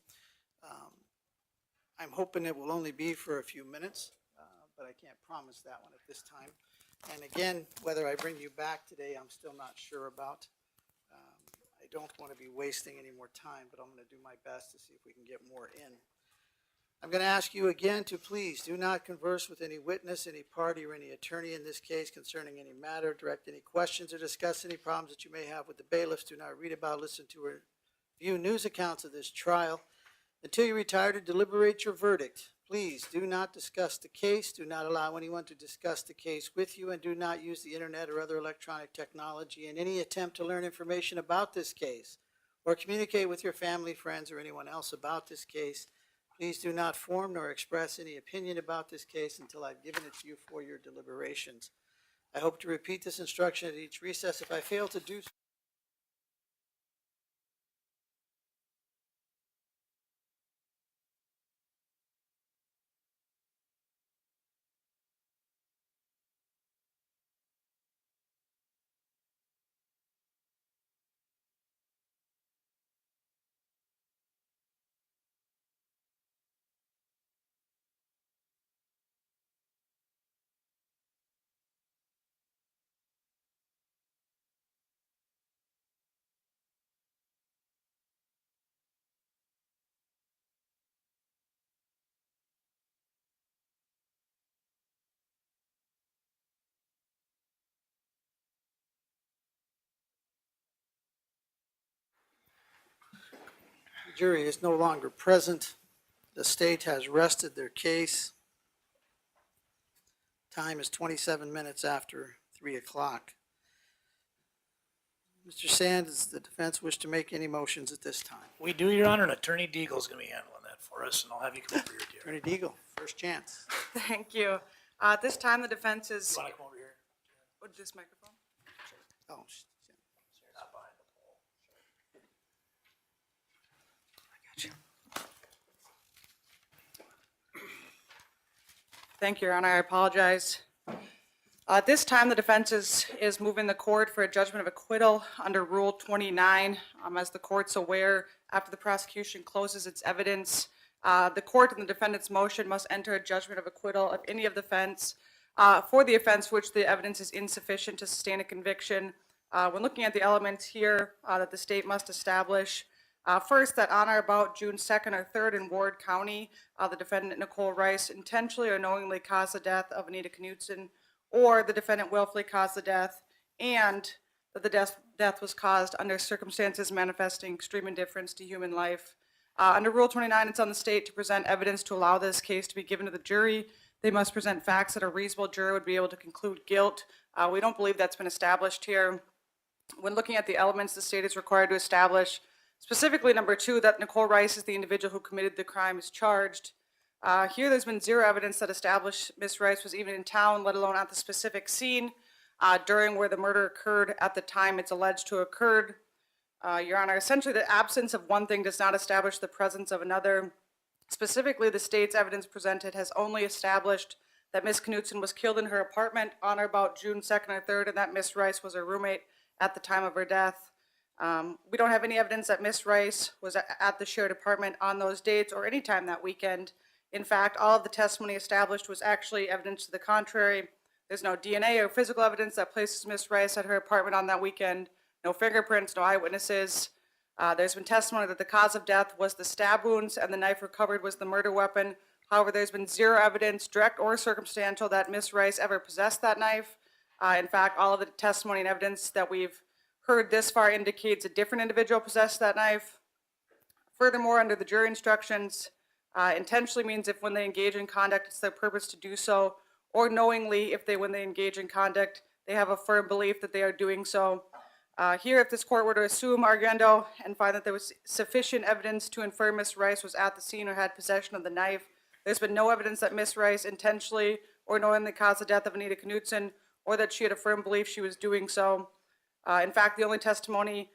I'm hoping it will only be for a few minutes, but I can't promise that one at this time. And again, whether I bring you back today, I'm still not sure about. I don't want to be wasting any more time, but I'm going to do my best to see if we can get more in. I'm going to ask you again to please do not converse with any witness, any party, or any attorney in this case concerning any matter, direct any questions, or discuss any problems that you may have with the bailiffs. Do not read about, listen to, or view news accounts of this trial until you retire to deliberate your verdict. Please do not discuss the case, do not allow anyone to discuss the case with you, and do not use the internet or other electronic technology in any attempt to learn information about this case or communicate with your family, friends, or anyone else about this case. Please do not form nor express any opinion about this case until I've given it to you for your deliberations. I hope to repeat this instruction at each recess. If I fail to do so, the jury is no longer present. The state has rested their case. Time is 27 minutes after 3 o'clock. Mr. Sand, does the defense wish to make any motions at this time? We do, Your Honor, and Attorney Deagle's going to be handling that for us, and I'll have you come over here, dear. Attorney Deagle, first chance. Thank you. At this time, the defense is, You want to come over here? with this microphone? Oh, Not behind the pole. Thank you, Your Honor. I apologize. At this time, the defense is moving the court for a judgment of acquittal under Rule 29. As the court's aware, after the prosecution closes its evidence, the court in the defendant's motion must enter a judgment of acquittal of any of the offense for the offense for which the evidence is insufficient to sustain a conviction. When looking at the elements here that the state must establish, first, that on or about June 2nd or 3rd in Ward County, the defendant Nicole Rice intentionally or knowingly caused the death of Anita Knuston, or the defendant willfully caused the death, and that the death was caused under circumstances manifesting extreme indifference to human life. Under Rule 29, it's on the state to present evidence to allow this case to be given to the jury. They must present facts that a reasonable juror would be able to conclude guilt. We don't believe that's been established here. When looking at the elements, the state is required to establish, specifically number 2, that Nicole Rice is the individual who committed the crime is charged. Here, there's been zero evidence that established Ms. Rice was even in town, let alone at the specific scene during where the murder occurred at the time it's alleged to have occurred. Your Honor, essentially the absence of one thing does not establish the presence of another. Specifically, the state's evidence presented has only established that Ms. Knudsen was killed in her apartment on or about June 2nd or 3rd, and that Ms. Rice was her roommate at the time of her death. We don't have any evidence that Ms. Rice was at the shared apartment on those dates or any time that weekend. In fact, all of the testimony established was actually evidence to the contrary. There's no DNA or physical evidence that places Ms. Rice at her apartment on that weekend. No fingerprints, no eyewitnesses. There's been testimony that the cause of death was the stab wounds and the knife recovered was the murder weapon. However, there's been zero evidence, direct or circumstantial, that Ms. Rice ever possessed that knife. In fact, all of the testimony and evidence that we've heard this far indicates a different individual possessed that knife. Furthermore, under the jury instructions, intentionally means if when they engage in conduct, it's their purpose to do so, or knowingly, if when they engage in conduct, they have a firm belief that they are doing so. Here, if this court were to assume arguendo and find that there was sufficient evidence to infer Ms. Rice was at the scene or had possession of the knife, there's been no evidence that Ms. Rice intentionally or knowingly caused the death of Anita Knudsen, or that she had a firm belief she was doing so. In fact, the only testimony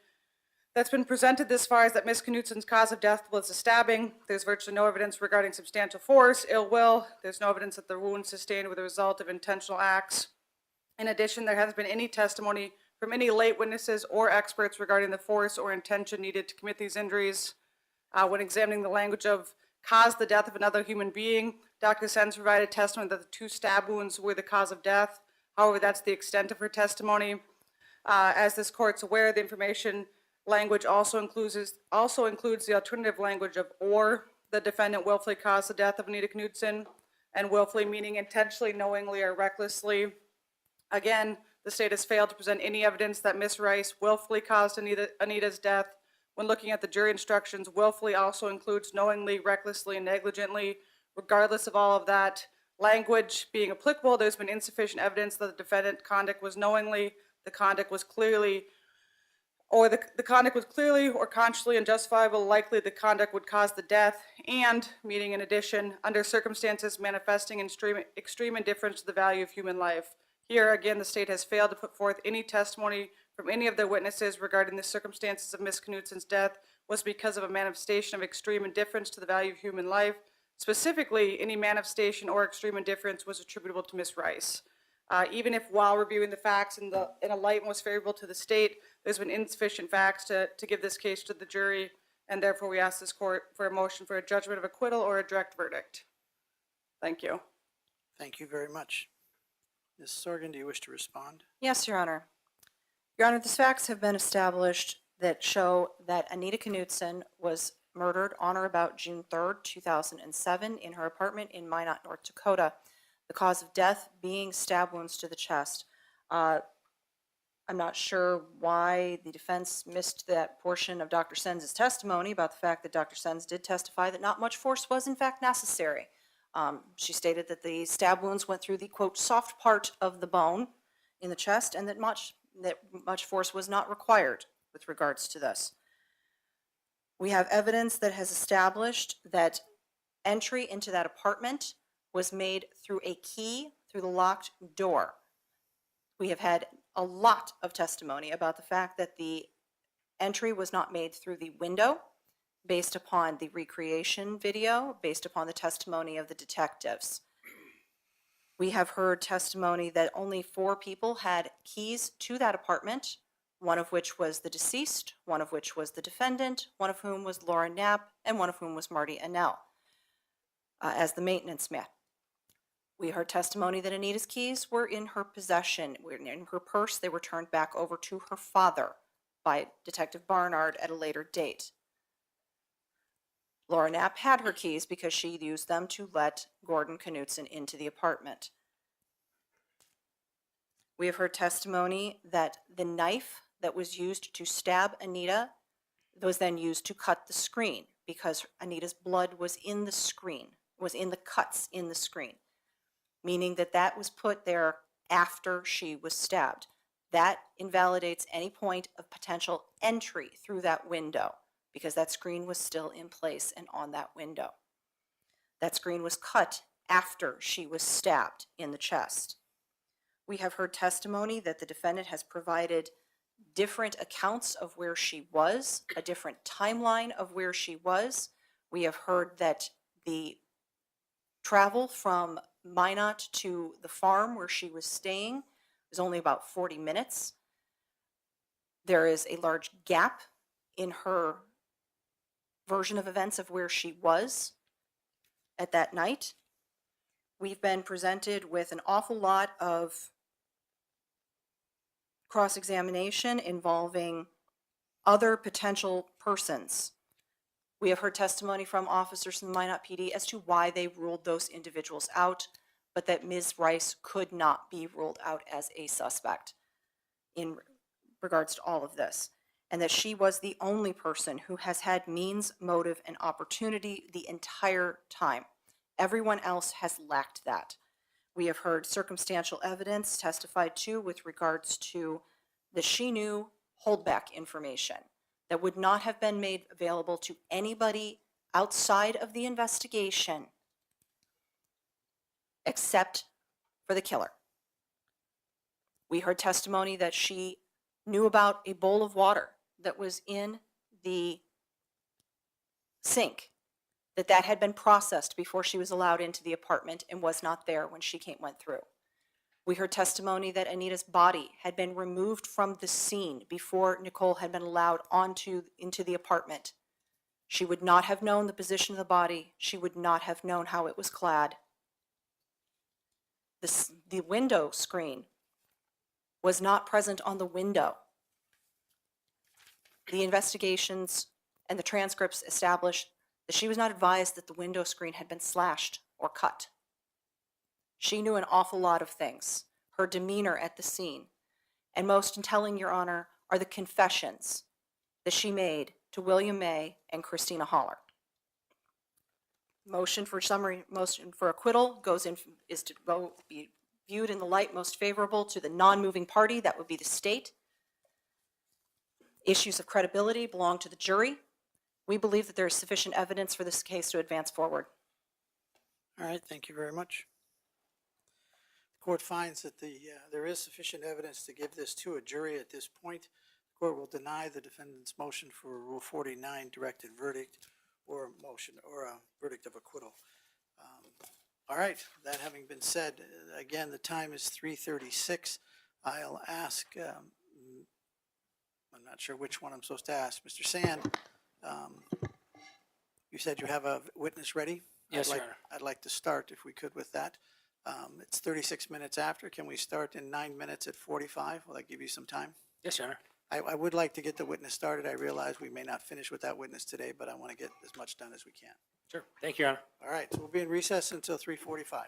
that's been presented this far is that Ms. Knudsen's cause of death was a stabbing. There's virtually no evidence regarding substantial force, ill will. There's no evidence that the wound sustained were the result of intentional acts. In addition, there hasn't been any testimony from any late witnesses or experts regarding the force or intention needed to commit these injuries. When examining the language of caused the death of another human being, Dr. Sens provided testimony that the 2 stab wounds were the cause of death. However, that's the extent of her testimony. As this court's aware, the information language also includes the alternative language of or. The defendant willfully caused the death of Anita Knudsen, and willfully meaning intentionally, knowingly, or recklessly. Again, the state has failed to present any evidence that Ms. Rice willfully caused Anita's death. When looking at the jury instructions, willfully also includes knowingly, recklessly, and negligently. Regardless of all of that language being applicable, there's been insufficient evidence that the defendant's conduct was knowingly, the conduct was clearly or consciously unjustifiable, likely the conduct would cause the death, and, meaning in addition, under circumstances manifesting extreme indifference to the value of human life. Here, again, the state has failed to put forth any testimony from any of the witnesses regarding the circumstances of Ms. Knudsen's death was because of a manifestation of extreme indifference to the value of human life. Specifically, any manifestation or extreme indifference was attributable to Ms. Rice. Even if while reviewing the facts in a light most favorable to the state, there's been insufficient facts to give this case to the jury, and therefore we ask this court for a motion for a judgment of acquittal or a direct verdict. Thank you. Thank you very much. Ms. Sorgan, do you wish to respond? Yes, Your Honor. Your Honor, the facts have been established that show that Anita Knudsen was murdered on or about June 3rd, 2007 in her apartment in Minot, North Dakota. The cause of death being stab wounds to the chest. I'm not sure why the defense missed that portion of Dr. Sens' testimony about the fact that Dr. Sens did testify that not much force was in fact necessary. She stated that the stab wounds went through the, quote, soft part of the bone in the chest, and that much force was not required with regards to this. We have evidence that has established that entry into that apartment was made through a key through the locked door. We have had a lot of testimony about the fact that the entry was not made through the window, based upon the recreation video, based upon the testimony of the detectives. We have heard testimony that only 4 people had keys to that apartment, one of which was the deceased, one of which was the defendant, one of whom was Laura Knapp, and one of whom was Marty Annell as the maintenance man. We heard testimony that Anita's keys were in her possession, were in her purse. They were turned back over to her father by Detective Barnard at a later date. Laura Knapp had her keys because she used them to let Gordon Knudsen into the apartment. We have heard testimony that the knife that was used to stab Anita was then used to cut the screen because Anita's blood was in the screen, was in the cuts in the screen, meaning that that was put there after she was stabbed. That invalidates any point of potential entry through that window, because that screen was still in place and on that window. That screen was cut after she was stabbed in the chest. We have heard testimony that the defendant has provided different accounts of where she was, a different timeline of where she was. We have heard that the travel from Minot to the farm where she was staying was only about 40 minutes. There is a large gap in her version of events of where she was at that night. We've been presented with an awful lot of cross-examination involving other potential persons. We have heard testimony from officers from the Minot PD as to why they ruled those individuals out, but that Ms. Rice could not be ruled out as a suspect in regards to all of this, and that she was the only person who has had means, motive, and opportunity the entire time. Everyone else has lacked that. We have heard circumstantial evidence testified to with regards to the she knew holdback information that would not have been made available to anybody outside of the investigation except for the killer. We heard testimony that she knew about a bowl of water that was in the sink, that had been processed before she was allowed into the apartment and was not there when she went through. We heard testimony that Anita's body had been removed from the scene before Nichole had been allowed into the apartment. She would not have known the position of the body. She would not have known how it was clad. The window screen was not present on the window. The investigations and the transcripts established that she was not advised that the window screen had been slashed or cut. She knew an awful lot of things. Her demeanor at the scene, and most in telling, Your Honor, are the confessions that she made to William May and Christina Holler. Motion for acquittal is to be viewed in the light most favorable to the non-moving party, that would be the state. Issues of credibility belong to the jury. We believe that there is sufficient evidence for this case to advance forward. All right, thank you very much. The court finds that there is sufficient evidence to give this to a jury at this point. The court will deny the defendant's motion for Rule 49 directed verdict or a verdict of acquittal. All right, that having been said, again, the time is 3:36. I'll ask, I'm not sure which one I'm supposed to ask. Mr. Sand, you said you have a witness ready? Yes, Your Honor. I'd like to start, if we could, with that. It's 36 minutes after. Can we start in 9 minutes at 45? Will that give you some time? Yes, Your Honor. I would like to get the witness started. I realize we may not finish with that witness today, but I want to get as much done as we can. Sure. Thank you, Your Honor. All right, so we'll be in recess until 3:45.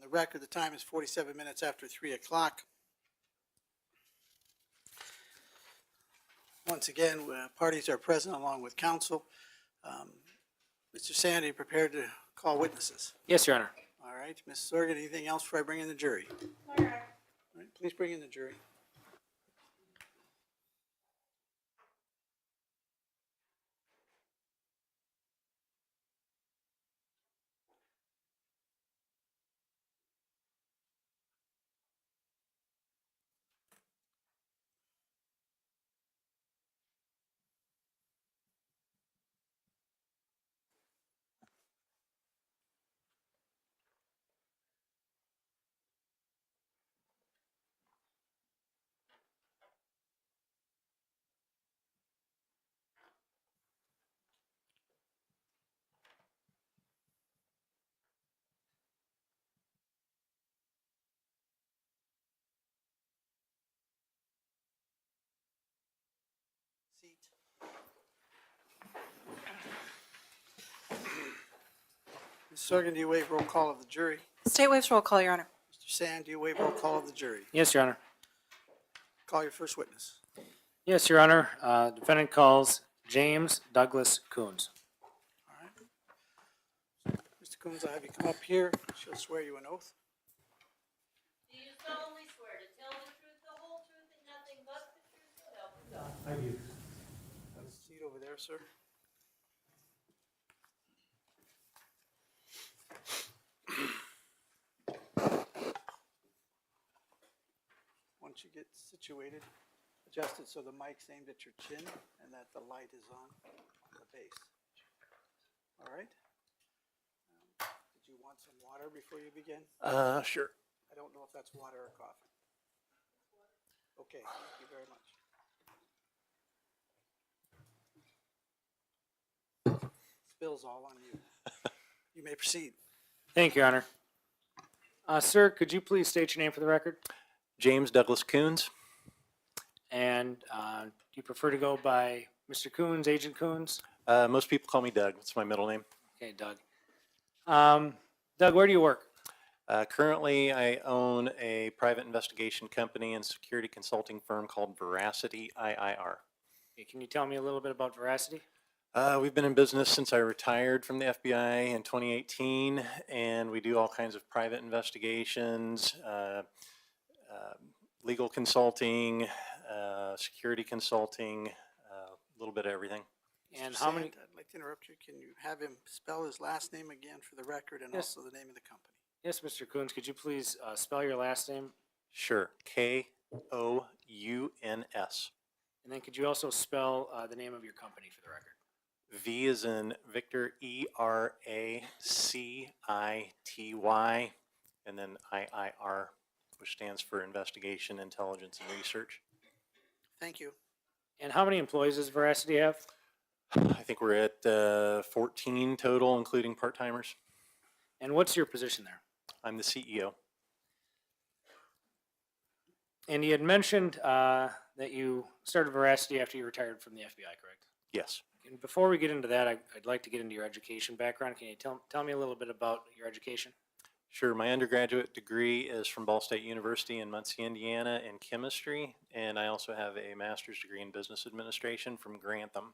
the record, the time is 47 minutes after 3 o'clock. Once again, parties are present along with counsel. Mr. Sandy, prepared to call witnesses? Yes, Your Honor. All right, Ms. Sorgan, anything else before I bring in the jury? All right, please bring in the jury. Seat. Ms. Sorgan, do you waive roll call of the jury? State waives roll call, Your Honor. Mr. Sand, do you waive roll call of the jury? Yes, Your Honor. Call your first witness. Yes, Your Honor. Defendant calls James Douglas Kouns. All right. Mr. Kouns, I'll have you come up here. She'll swear you an oath. Do you solemnly swear to tell the truth, the whole truth, and nothing but the truth, so help you God? I do. Have a seat over there, sir. Once you get situated, adjust it so the mic's aimed at your chin and that the light is on the base. All right? Did you want some water before you begin? Sure. I don't know if that's water or coffee. Okay, thank you very much. Spill's all on you. You may proceed. Thank you, Your Honor. Sir, could you please state your name for the record? James Douglas Kouns. And do you prefer to go by Mr. Kouns, Agent Kouns? Most people call me Doug. That's my middle name. Okay, Doug. Doug, where do you work? Currently, I own a private investigation company and security consulting firm called Veracity IIR. Okay, can you tell me a little bit about Veracity? We've been in business since I retired from the FBI in 2018, and we do all kinds of private investigations, legal consulting, security consulting, a little bit of everything. And Mr. how many? Sand, I'd like to interrupt you. Can you have him spell his last name again for the record and Yes. also the name of the company? Yes, Mr. Kouns, could you please spell your last name? Sure. Kouns. And then could you also spell the name of your company for the record? V is in Victor, ERACITY, and then IIR, which stands for Investigation, Intelligence, and Research. Thank you. And how many employees does Veracity have? I think we're at 14 total, including part-timers. And what's your position there? I'm the CEO. And you had mentioned that you started Veracity after you retired from the FBI, correct? Yes. And before we get into that, I'd like to get into your education background. Can you tell me a little bit about your education? Sure. My undergraduate degree is from Ball State University in Muncie, Indiana in chemistry, and I also have a master's degree in business administration from Grantham.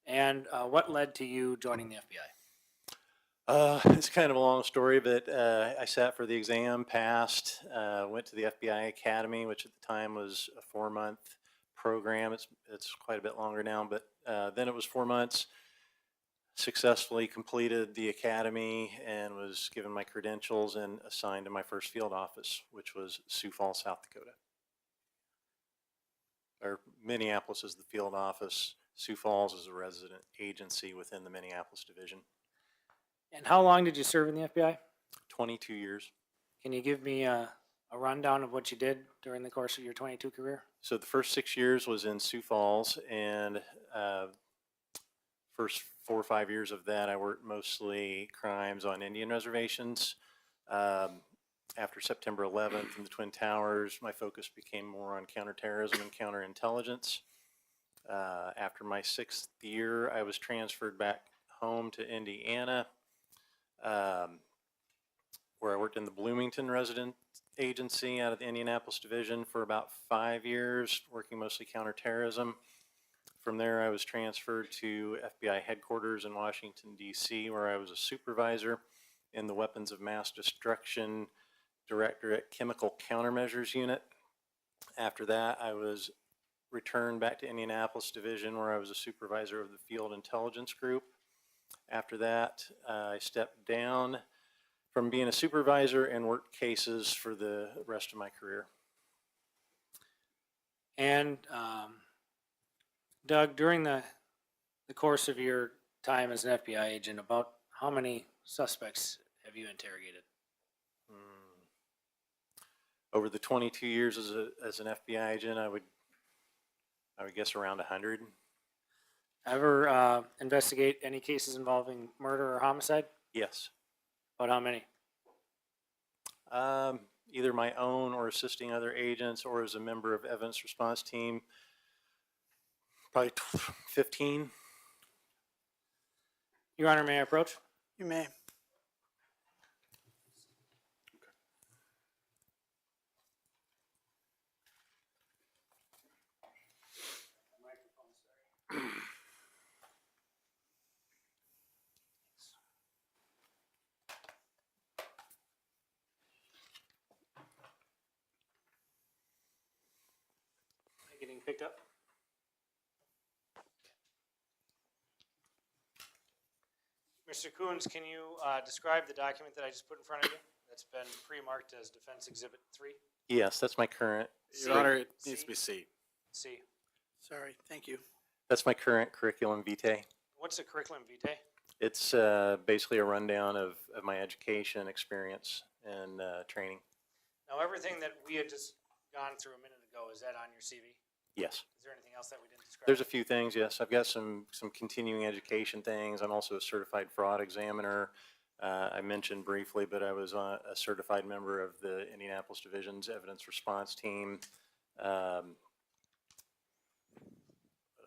And what led to you joining the FBI? It's kind of a long story, but I sat for the exam, passed, went to the FBI Academy, which at the time was a 4-month program. It's quite a bit longer now, but then it was 4 months. Successfully completed the academy and was given my credentials and assigned to my first field office, which was Sioux Falls, South Dakota. Or Minneapolis is the field office. Sioux Falls is a resident agency within the Minneapolis division. And how long did you serve in the FBI? 22 years. Can you give me a rundown of what you did during the course of your 22 career? So the first 6 years was in Sioux Falls, and first 4 or 5 years of that I worked mostly crimes on Indian reservations. After September 11th and the Twin Towers, my focus became more on counterterrorism and counterintelligence. After my 6th year, I was transferred back home to Indiana, where I worked in the Bloomington resident agency out of the Indianapolis division for about 5 years, working mostly counterterrorism. From there, I was transferred to FBI headquarters in Washington, D.C., where I was a supervisor in the Weapons of Mass Destruction Directorate Chemical Countermeasures Unit. After that, I was returned back to Indianapolis Division, where I was a supervisor of the Field Intelligence Group. After that, I stepped down from being a supervisor and worked cases for the rest of my career. And Doug, during the course of your time as an FBI agent, about how many suspects have you interrogated? Over the 22 years as an FBI agent, I would guess around 100. Ever investigate any cases involving murder or homicide? Yes. About how many? Either my own or assisting other agents or as a member of evidence response team, probably 15. Your Honor, may I approach? You may. Getting picked up? Mr. Kouns, can you describe the document that I just put in front of you that's been pre-marked as Defense Exhibit 3? Yes, that's my current. Your Honor, it needs to be C. C. Sorry, thank you. That's my current curriculum vitae. What's a curriculum vitae? It's basically a rundown of my education, experience, and training. Now, everything that we had just gone through a minute ago, is that on your CV? Yes. Is there anything else that we didn't describe? There's a few things, yes. I've got some continuing education things. I'm also a certified fraud examiner. I mentioned briefly, but I was a certified member of the Indianapolis Division's evidence response team. What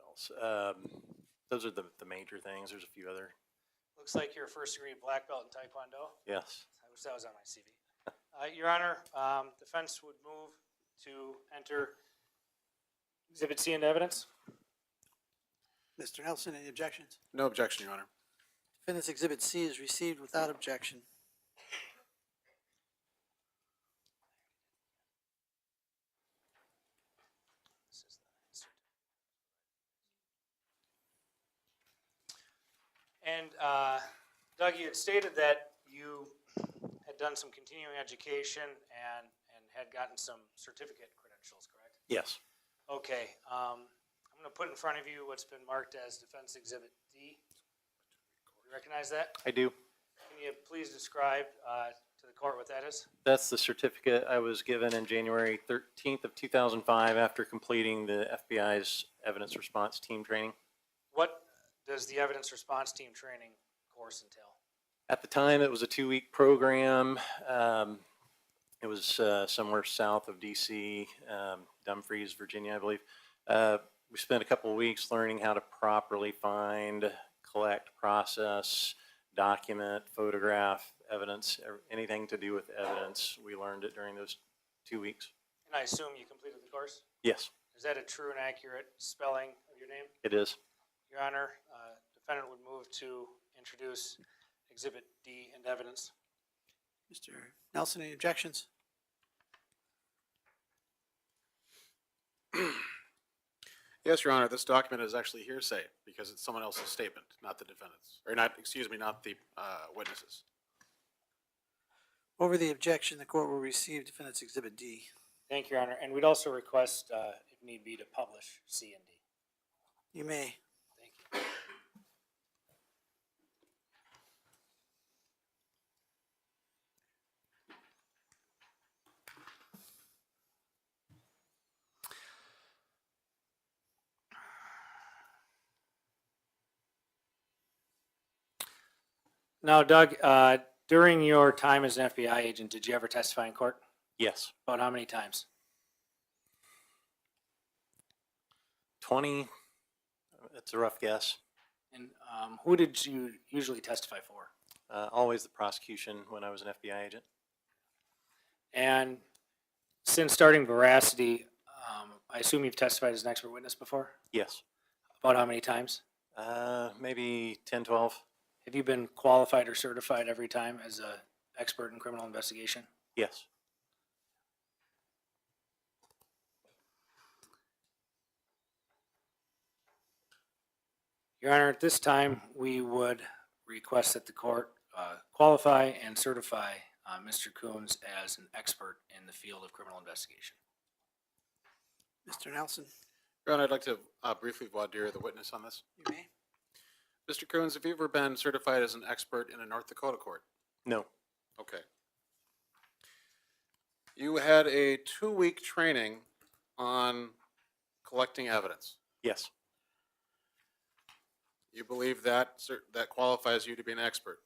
else? Those are the major things. There's a few other. Looks like you're a first-degree black belt in Taekwondo. Yes. I wish that was on my CV. Your Honor, defense would move to enter Exhibit C into evidence. Mr. Nelson, any objections? No objection, Your Honor. Defendant's Exhibit C is received without objection. And Doug, you had stated that you had done some continuing education and had gotten some certificate credentials, correct? Yes. Okay, I'm going to put in front of you what's been marked as Defense Exhibit D. You recognize that? I do. Can you please describe to the court what that is? That's the certificate I was given in January 13th of 2005 after completing the FBI's evidence response team training. What does the evidence response team training course entail? At the time, it was a 2-week program. It was somewhere south of D.C., Dumfries, Virginia, I believe. We spent a couple of weeks learning how to properly find, collect, process, document, photograph evidence, anything to do with evidence. We learned it during those 2 weeks. And I assume you completed the course? Yes, Is that a true and accurate spelling of your name? it is. Your Honor, defendant would move to introduce Exhibit D into evidence. Mr. Nelson, any objections? Yes, Your Honor, this document is actually hearsay because it's someone else's statement, not the defendant's, or not, excuse me, not the witnesses. Over the objection, the court will receive Defendant's Exhibit D. Thank you, Your Honor. And we'd also request, if need be, to publish C and D. You may. Thank you. Now, Doug, during your time as an FBI agent, did you ever testify in court? Yes. About how many times? 20, that's a rough guess. And who did you usually testify for? Always the prosecution when I was an FBI agent. And since starting Veracity, I assume you've testified as an expert witness before? Yes. About how many times? Maybe 10, 12. Have you been qualified or certified every time as an expert in criminal investigation? Yes. Your Honor, at this time, we would request that the court qualify and certify Mr. Kouns as an expert in the field of criminal investigation. Mr. Nelson, Your Honor, I'd like to briefly voir dire the witness on this. you may. Mr. Kouns, have you ever been certified as an expert in a North Dakota court? No. Okay. You had a 2-week training on collecting evidence. Yes. You believe that that qualifies you to be an expert?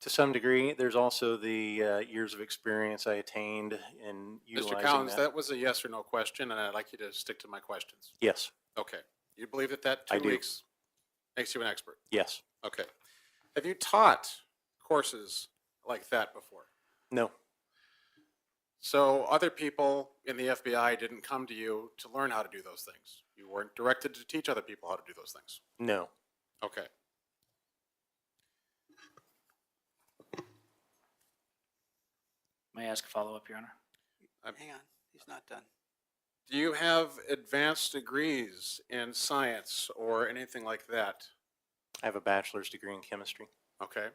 To some degree, there's also the years of experience I attained in utilizing Mr. Kouns, that was a yes or no question, and I'd like you to stick to my questions. Yes. Okay. You believe that that I 2 do. weeks makes you an expert? Yes. Okay. Have you taught courses like that before? No. So other people in the FBI didn't come to you to learn how to do those things? You weren't directed to teach other people how to do those things? No. Okay. May I ask a follow-up, Your Honor? Hang on, he's not done. Do you have advanced degrees in science or anything like that? I have a bachelor's degree in chemistry. Okay.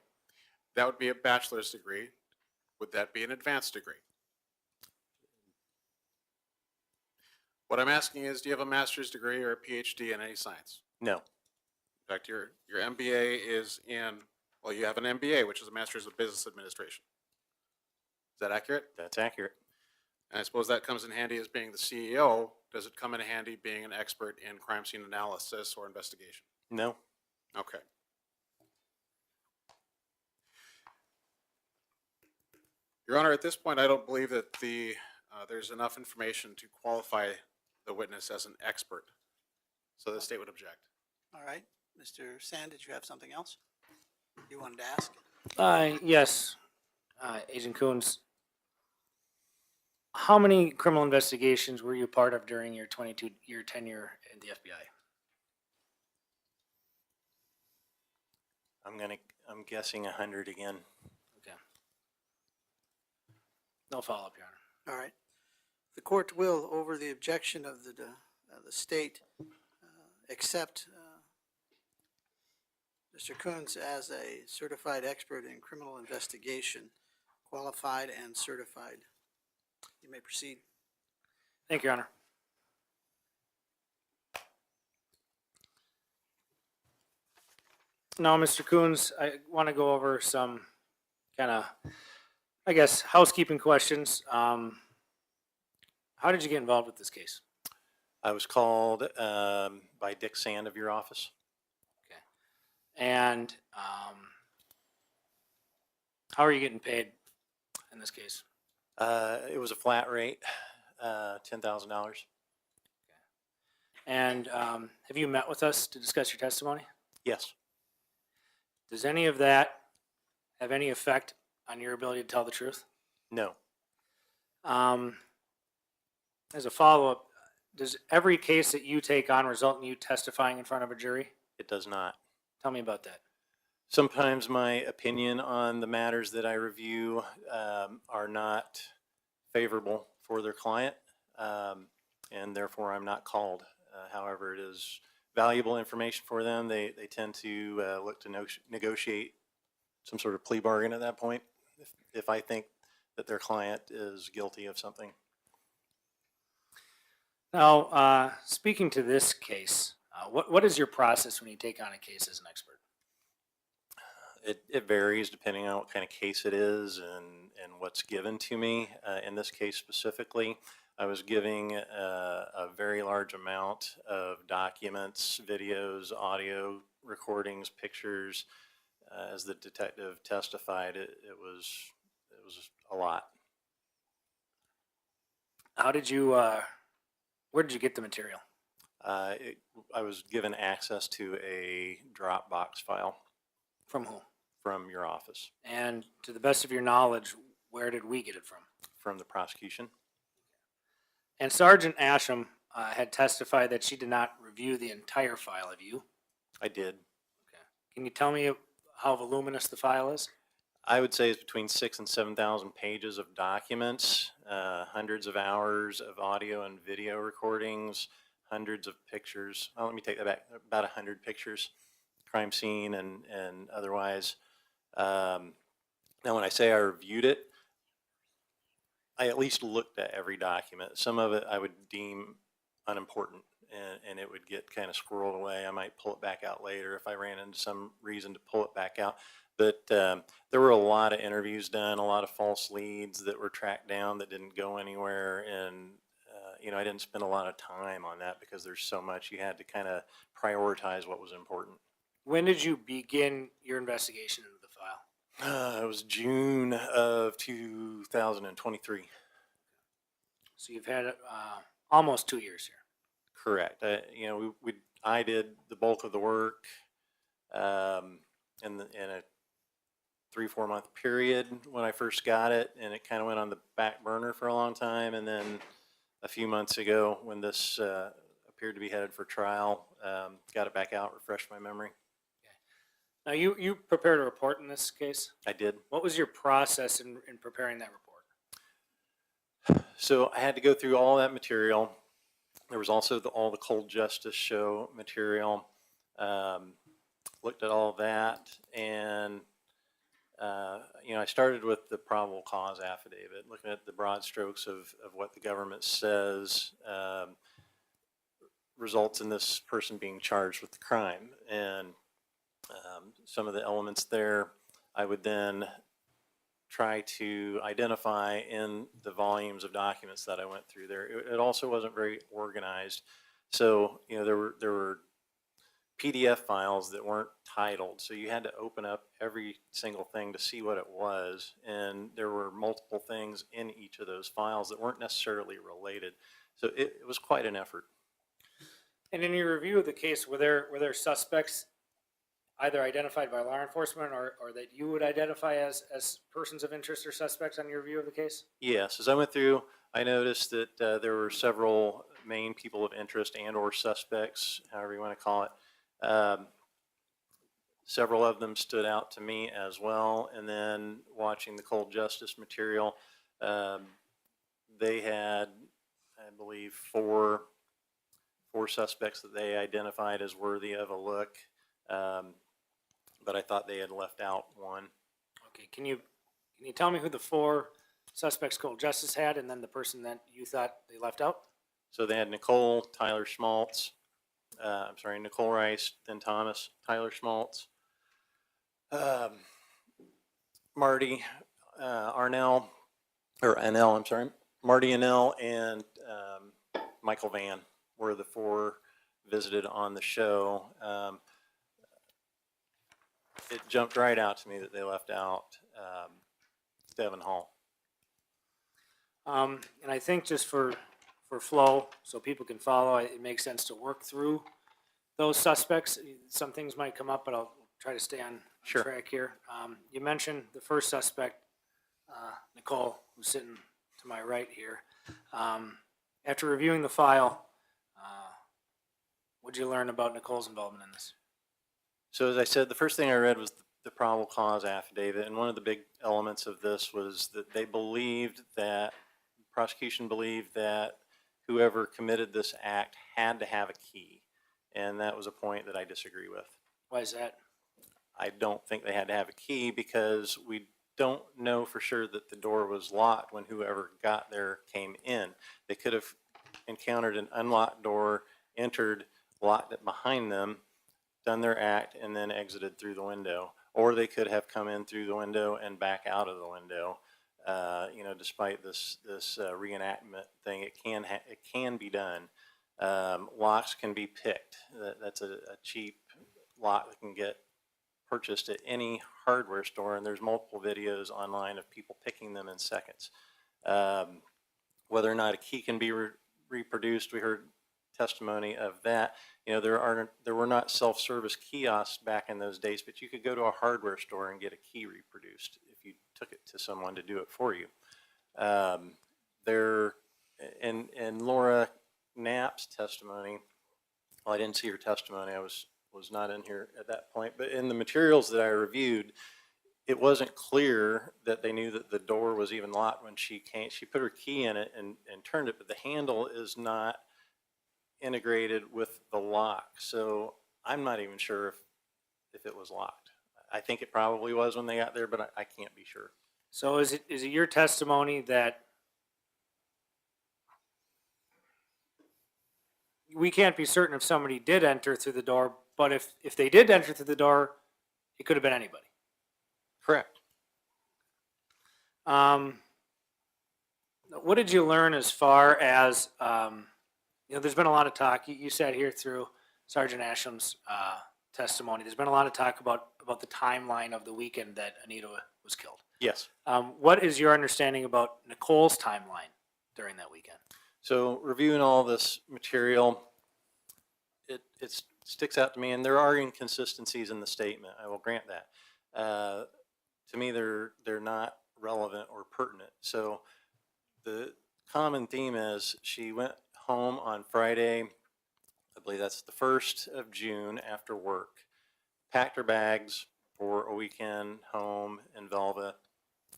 That would be a bachelor's degree. Would that be an advanced degree? What I'm asking is, do you have a master's degree or a PhD in any science? No. In fact, your MBA is in, well, you have an MBA, which is a Master's of Business Administration. Is that accurate? That's accurate. And I suppose that comes in handy as being the CEO. Does it come in handy being an expert in crime scene analysis or investigation? No. Okay. Your Honor, at this point, I don't believe that there's enough information to qualify the witness as an expert. So the state would object. All right, Mr. Sand, did you have something else you wanted to ask? Yes, Agent Kouns. How many criminal investigations were you part of during your 22-year tenure in the FBI? I'm guessing 100 again. Okay. No follow-up, Your Honor. All right. The court will, over the objection of the state, accept Mr. Kouns as a certified expert in criminal investigation, qualified and certified. You may proceed. Thank you, Your Honor. Now, Mr. Kouns, I want to go over some kind of, I guess, housekeeping questions. How did you get involved with this case? I was called by Dick Sand of your office. Okay. And how are you getting paid in this case? It was a flat rate, $10,000. And have you met with us to discuss your testimony? Yes. Does any of that have any effect on your ability to tell the truth? No. As a follow-up, does every case that you take on result in you testifying in front of a jury? It does not. Tell me about that. Sometimes my opinion on the matters that I review are not favorable for their client, and therefore I'm not called. However, it is valuable information for them. They tend to look to negotiate some sort of plea bargain at that point if I think that their client is guilty of something. Now, speaking to this case, what is your process when you take on a case as an expert? It varies depending on what kind of case it is and what's given to me. In this case specifically, I was giving a very large amount of documents, videos, audio recordings, pictures. As the detective testified, it was a lot. How did you, where did you get the material? I was given access to a Dropbox file. From who? from your office, And to the best of your knowledge, where did we get it from? from the prosecution. And Sergeant Asham had testified that she did not review the entire file of you. I did. Okay. Can you tell me how voluminous the file is? I would say it's between 6,000 and 7,000 pages of documents, hundreds of hours of audio and video recordings, hundreds of pictures. Oh, let me take that back. About 100 pictures, crime scene and otherwise. Now, when I say I reviewed it, I at least looked at every document. Some of it I would deem unimportant, and it would get kind of squirreled away. I might pull it back out later if I ran into some reason to pull it back out. But there were a lot of interviews done, a lot of false leads that were tracked down that didn't go anywhere. And, I didn't spend a lot of time on that because there's so much. You had to kind of prioritize what was important. When did you begin your investigation into the file? It was June of 2023. So you've had almost 2 years here. Correct. I did the bulk of the work in a 3-4 month period when I first got it, and it kind of went on the back burner for a long time. And then a few months ago, when this appeared to be headed for trial, got it back out, refreshed my memory. Now, you prepared a report in this case. I did. What was your process in preparing that report? So I had to go through all that material. There was also all the Cold Justice show material. Looked at all that, and I started with the probable cause affidavit, looking at the broad strokes of what the government says results in this person being charged with the crime, and some of the elements there I would then try to identify in the volumes of documents that I went through there. It also wasn't very organized. So, there were PDF files that weren't titled. So you had to open up every single thing to see what it was. And there were multiple things in each of those files that weren't necessarily related. So it was quite an effort. And in your review of the case, were there suspects either identified by law enforcement or that you would identify as persons of interest or suspects on your review of the case? Yes, as I went through, I noticed that there were several main people of interest and or suspects, however you want to call it. Several of them stood out to me as well. And then watching the Cold Justice material, they had, I believe, four suspects that they identified as worthy of a look. But I thought they had left out one. Okay, can you tell me who the 4 suspects Cold Justice had, and then the person that you thought they left out? So they had Nicole, Nicole Rice, then Thomas, Tyler Schmaltz, Marty Annell, Marty Annell, and Michael Van were the 4 visited on the show. It jumped right out to me that they left out Devin Hall. And I think just for flow, so people can follow, it makes sense to work through those suspects. Some things might come up, but I'll try to stay on Sure. track here. You mentioned the first suspect, Nicole, who's sitting to my right here. After reviewing the file, what did you learn about Nicole's involvement in this? So as I said, the first thing I read was the probable cause affidavit, and one of the big elements of this was that the prosecution believed that whoever committed this act had to have a key, and that was a point that I disagree with. Why is that? I don't think they had to have a key because we don't know for sure that the door was locked when whoever got there came in. They could have encountered an unlocked door, entered, locked it behind them, done their act, and then exited through the window. Or they could have come in through the window and back out of the window. Despite this reenactment thing, it can be done. Locks can be picked. That's a cheap lock that can get purchased at any hardware store, and there's multiple videos online of people picking them in seconds. Whether or not a key can be reproduced, we heard testimony of that. You know, there were not self-service kiosks back in those days, but you could go to a hardware store and get a key reproduced if you took it to someone to do it for you. And Laura Knapp's testimony, well, I didn't see her testimony. I was not in here at that point, but in the materials that I reviewed, it wasn't clear that they knew that the door was even locked when she came. She put her key in it and turned it, but the handle is not integrated with the lock. So I'm not even sure if it was locked. I think it probably was when they got there, but I can't be sure. So is it your testimony that we can't be certain if somebody did enter through the door, but if they did enter through the door, it could have been anybody? Correct. What did you learn as far as, there's been a lot of talk, you sat here through Sergeant Asham's testimony. There's been a lot of talk about the timeline of the weekend that Anita was killed. Yes. What is your understanding about Nicole's timeline during that weekend? So reviewing all this material, it sticks out to me, and there are inconsistencies in the statement. I will grant that. To me, they're not relevant or pertinent. So the common theme is she went home on Friday, I believe that's the 1st of June after work, packed her bags for a weekend home in Velva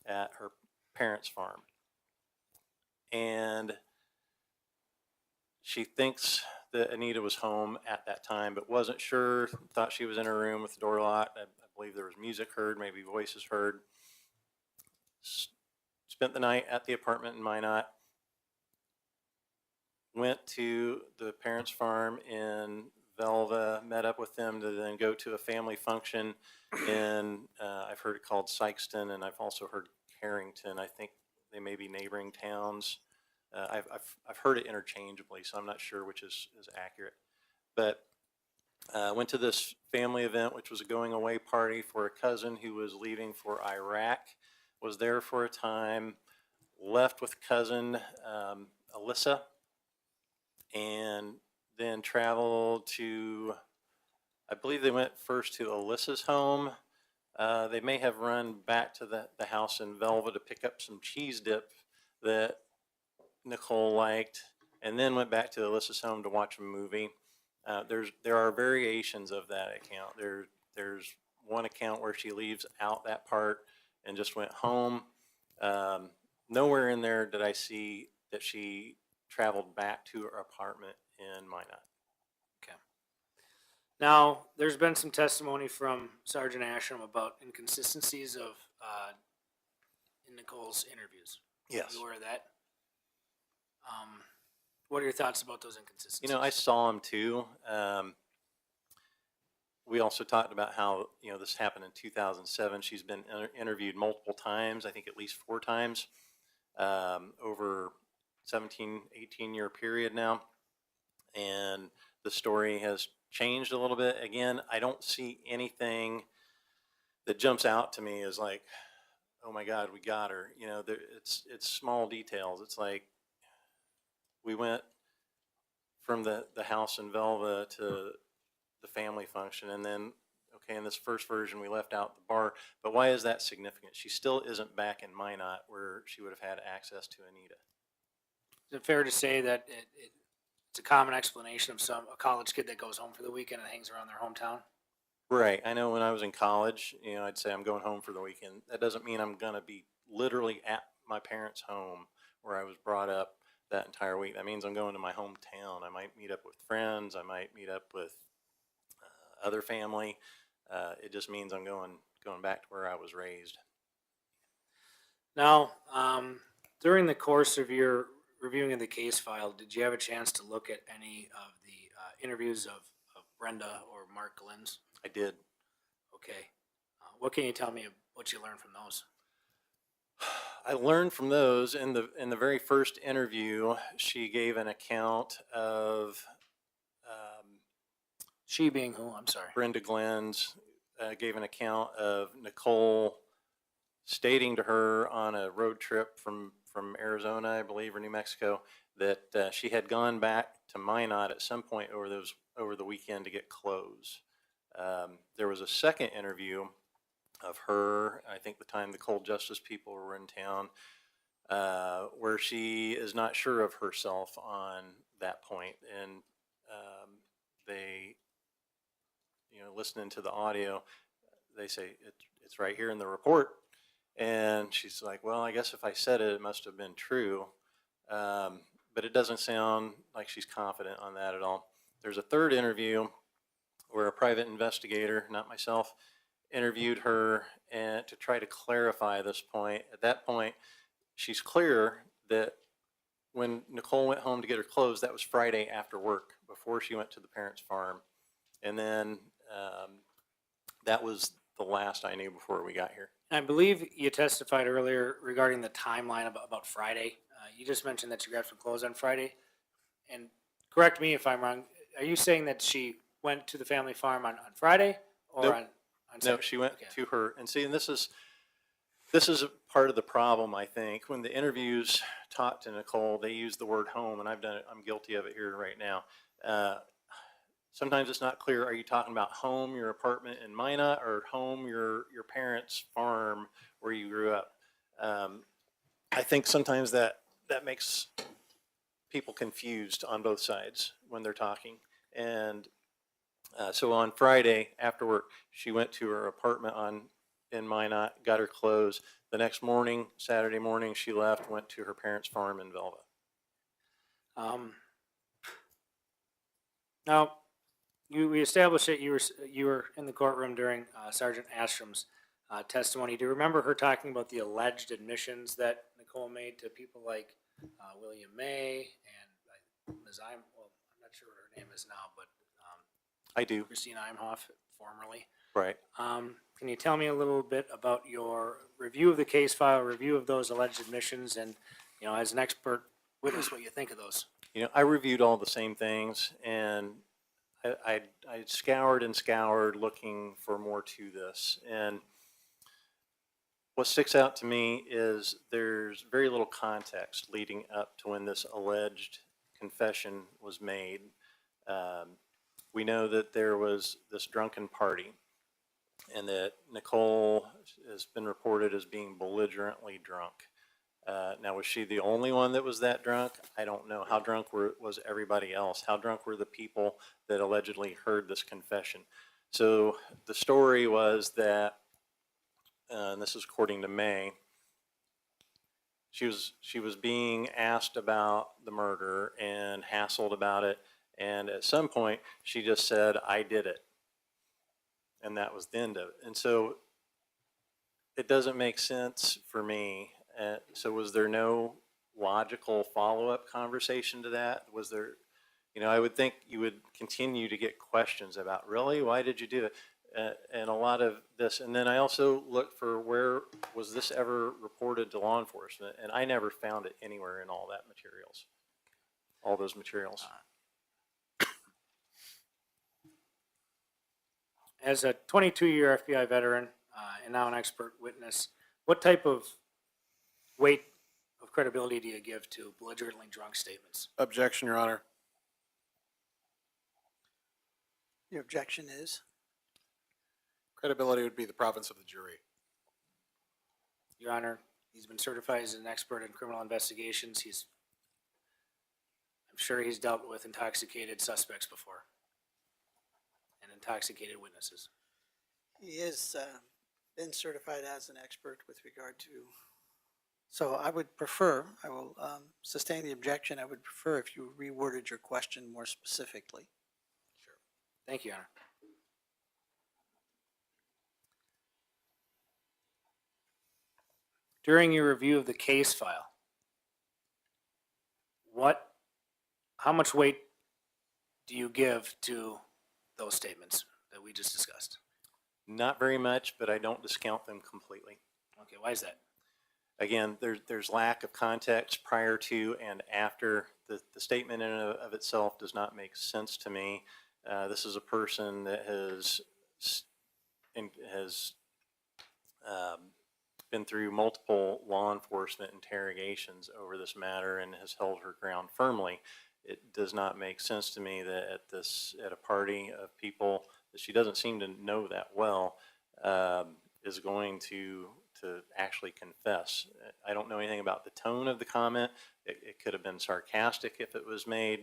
at her parents' farm. And she thinks that Anita was home at that time, but wasn't sure, thought she was in her room with the door locked. I believe there was music heard, maybe voices heard. Spent the night at the apartment in Minot. Went to the parents' farm in Velva, met up with them to then go to a family function in, I've heard it called Sykeston, and I've also heard Carrington. I think they may be neighboring towns. I've heard it interchangeably, so I'm not sure which is accurate. But went to this family event, which was a going away party for a cousin who was leaving for Iraq. Was there for a time, left with cousin Alyssa, and then traveled to, I believe they went first to Alyssa's home. They may have run back to the house in Velva to pick up some cheese dip that Nichole liked, and then went back to Alyssa's home to watch a movie. There are variations of that account. There's one account where she leaves out that part and just went home. Nowhere in there did I see that she traveled back to her apartment in Minot. Okay. Now, there's been some testimony from Sergeant Asham about inconsistencies of in Nicole's interviews. Yes. Are you aware of that? What are your thoughts about those inconsistencies? You know, I saw them too. We also talked about how, this happened in 2007. She's been interviewed multiple times, I think at least 4 times, over 17, 18-year period now. And the story has changed a little bit. Again, I don't see anything that jumps out to me as like, oh my God, we got her. It's small details. It's like, we went from the house in Velva to the family function, and then, okay, in this first version, we left out the bar. But why is that significant? She still isn't back in Minot where she would have had access to Anita. Is it fair to say that it's a common explanation of a college kid that goes home for the weekend and hangs around their hometown? Right. I know when I was in college, I'd say I'm going home for the weekend. That doesn't mean I'm going to be literally at my parents' home where I was brought up that entire week. That means I'm going to my hometown. I might meet up with friends. I might meet up with other family. It just means I'm going back to where I was raised. Now, during the course of your reviewing of the case file, did you have a chance to look at any of the interviews of Brenda or Mark Glinz? I did. Okay. What can you tell me of what you learned from those? I learned from those in the very first interview. She gave an account of she being who? I'm sorry. Brenda Glinz gave an account of Nichole stating to her on a road trip from Arizona, I believe, or New Mexico, that she had gone back to Minot at some point over the weekend to get clothes. There was a second interview of her, I think the time the cold justice people were in town, where she is not sure of herself on that point. And they, listening to the audio, they say, it's right here in the report. And she's like, well, I guess if I said it, it must have been true. But it doesn't sound like she's confident on that at all. There's a third interview where a private investigator, not myself, interviewed her and to try to clarify this point. At that point, she's clear that when Nichole went home to get her clothes, that was Friday after work, before she went to the parents' farm. And then that was the last I knew before we got here. I believe you testified earlier regarding the timeline about Friday. You just mentioned that you grabbed some clothes on Friday. And correct me if I'm wrong, are you saying that she went to the family farm on Friday or Nope. on No, Saturday? she went Okay. to her, and see, and this is a part of the problem, I think. When the interviews talk to Nichole, they use the word home, and I've done it, I'm guilty of it here right now. Sometimes it's not clear, are you talking about home, your apartment in Minot, or home, your parents' farm where you grew up? I think sometimes that makes people confused on both sides when they're talking. And so on Friday after work, she went to her apartment in Minot, got her clothes. The next morning, Saturday morning, she left, went to her parents' farm in Velva. Now, we established that you were in the courtroom during Sergeant Asham's testimony. Do you remember her talking about the alleged admissions that Nichole made to people like William May and Ms. I'm not sure what her name is now, but I do. Christine Imhoff, formerly. Right. Can you tell me a little bit about your review of the case file, review of those alleged admissions, and, as an expert witness, what you think of those? I reviewed all the same things, and I scoured and scoured looking for more to this. And what sticks out to me is there's very little context leading up to when this alleged confession was made. We know that there was this drunken party, and that Nichole has been reported as being belligerently drunk. Now, was she the only one that was that drunk? I don't know. How drunk was everybody else? How drunk were the people that allegedly heard this confession? So the story was that, and this is according to May, she was being asked about the murder and hassled about it, and at some point she just said, "I did it," and that was the end of it. And so it doesn't make sense for me. So was there no logical follow-up conversation to that? Was there, I would think you would continue to get questions about, really, why did you do it? And a lot of this. And then I also looked for, where was this ever reported to law enforcement? And I never found it anywhere in all those materials. As a 22-year FBI veteran and now an expert witness, what type of weight of credibility do you give to belligerently drunk statements? Objection, Your Honor. Your objection is? Credibility would be the province of the jury. Your Honor, he's been certified as an expert in criminal investigations. I'm sure he's dealt with intoxicated suspects before and intoxicated witnesses. He has been certified as an expert with regard to, so I will sustain the objection. I would prefer if you reworded your question more specifically. Sure. Thank you, Your Honor. During your review of the case file, how much weight do you give to those statements that we just discussed? Not very much, but I don't discount them completely. Okay, why is that? Again, there's lack of context prior to and after. The statement in and of itself does not make sense to me. This is a person that has been through multiple law enforcement interrogations over this matter and has held her ground firmly. It does not make sense to me that at a party of people that she doesn't seem to know that well, is going to actually confess. I don't know anything about the tone of the comment. It could have been sarcastic if it was made.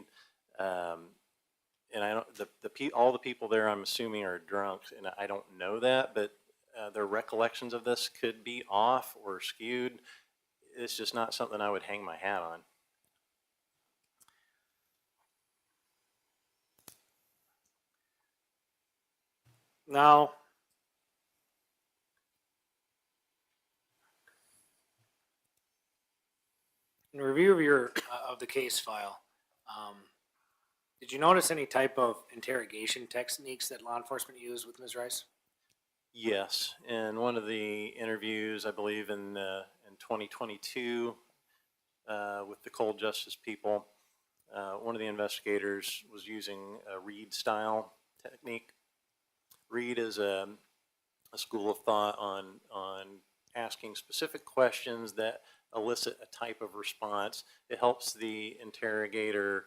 And I don't, all the people there, I'm assuming, are drunk, and I don't know that, but their recollections of this could be off or skewed. It's just not something I would hang my hat on. Now, in review of your of the case file, did you notice any type of interrogation techniques that law enforcement used with Ms. Rice? Yes, in one of the interviews, I believe in 2022, with the cold justice people, one of the investigators was using a Reed style technique. Reed is a school of thought on asking specific questions that elicit a type of response. It helps the interrogator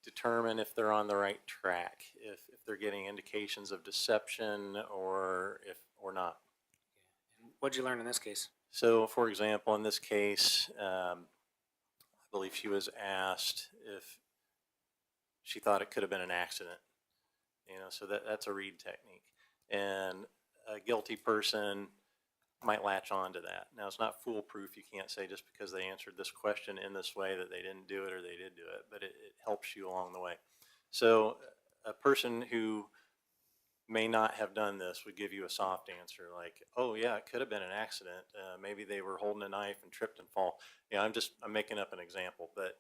determine if they're on the right track, if they're getting indications of deception or not. What'd you learn in this case? So, for example, in this case, I believe she was asked if she thought it could have been an accident. So that's a Reed technique, and a guilty person might latch on to that. Now, it's not foolproof. You can't say just because they answered this question in this way that they didn't do it or they did do it, but it helps you along the way. So a person who may not have done this would give you a soft answer like, oh yeah, it could have been an accident. Maybe they were holding a knife and tripped and fall. I'm making up an example, but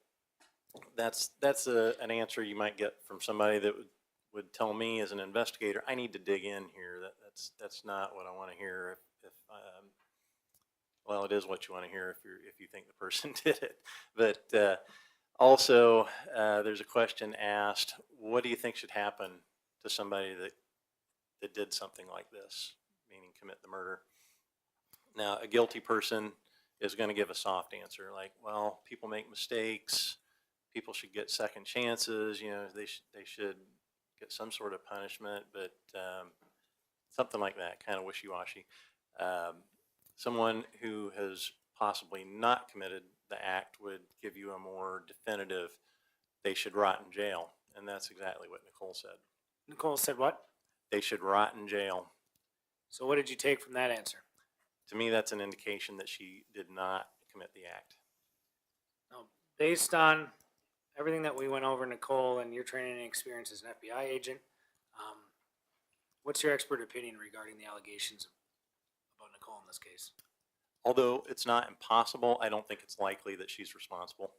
that's an answer you might get from somebody that would tell me as an investigator, I need to dig in here. That's not what I want to hear. Well, it is what you want to hear if you think the person did it. But also, there's a question asked: what do you think should happen to somebody that did something like this, meaning commit the murder? Now, a guilty person is going to give a soft answer, like, well, people make mistakes. People should get second chances. They should get some sort of punishment, but something like that, kind of wishy-washy. Someone who has possibly not committed the act would give you a more definitive, they should rot in jail. And that's exactly what Nichole said. Nichole said what? They should rot in jail. So what did you take from that answer? To me, that's an indication that she did not commit the act. Now, based on everything that we went over, Nichole, and your training and experience as an FBI agent, what's your expert opinion regarding the allegations about Nichole in this case? Although it's not impossible, I don't think it's likely that she's responsible.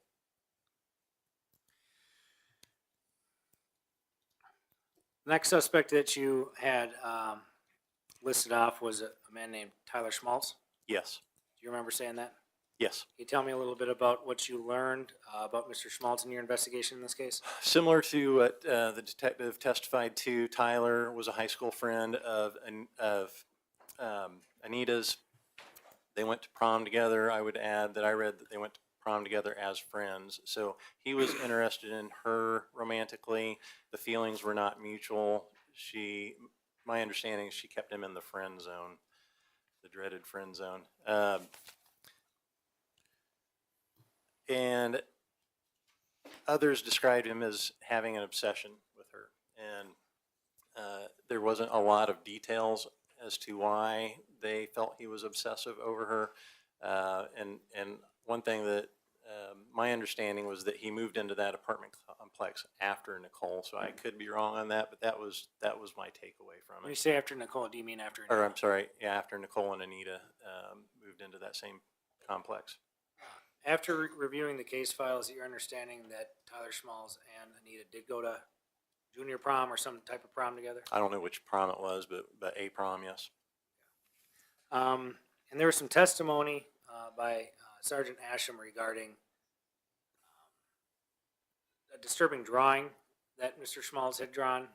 The next suspect that you had listed off was a man named Tyler Schmaltz. Yes. Do you remember saying that? Yes. Can you tell me a little bit about what you learned about Mr. Schmaltz in your investigation in this case? Similar to what the detective testified to, Tyler was a high school friend of Anita's. They went to prom together. I would add that I read that they went to prom together as friends. So he was interested in her romantically. The feelings were not mutual. My understanding is she kept him in the friend zone, the dreaded friend zone. And others described him as having an obsession with her. And there wasn't a lot of details as to why they felt he was obsessive over her. And one thing that my understanding was that he moved into that apartment complex after Nichole. So I could be wrong on that, but that was my takeaway from When you it. say after Nichole, do you mean after? Or I'm sorry, yeah, after Nichole and Anita moved into that same complex. After reviewing the case file, is it your understanding that Tyler Schmaltz and Anita did go to junior prom or some type of prom together? I don't know which prom it was, but a prom, yes. And there was some testimony by Sergeant Asham regarding a disturbing drawing that Mr. Schmaltz had drawn in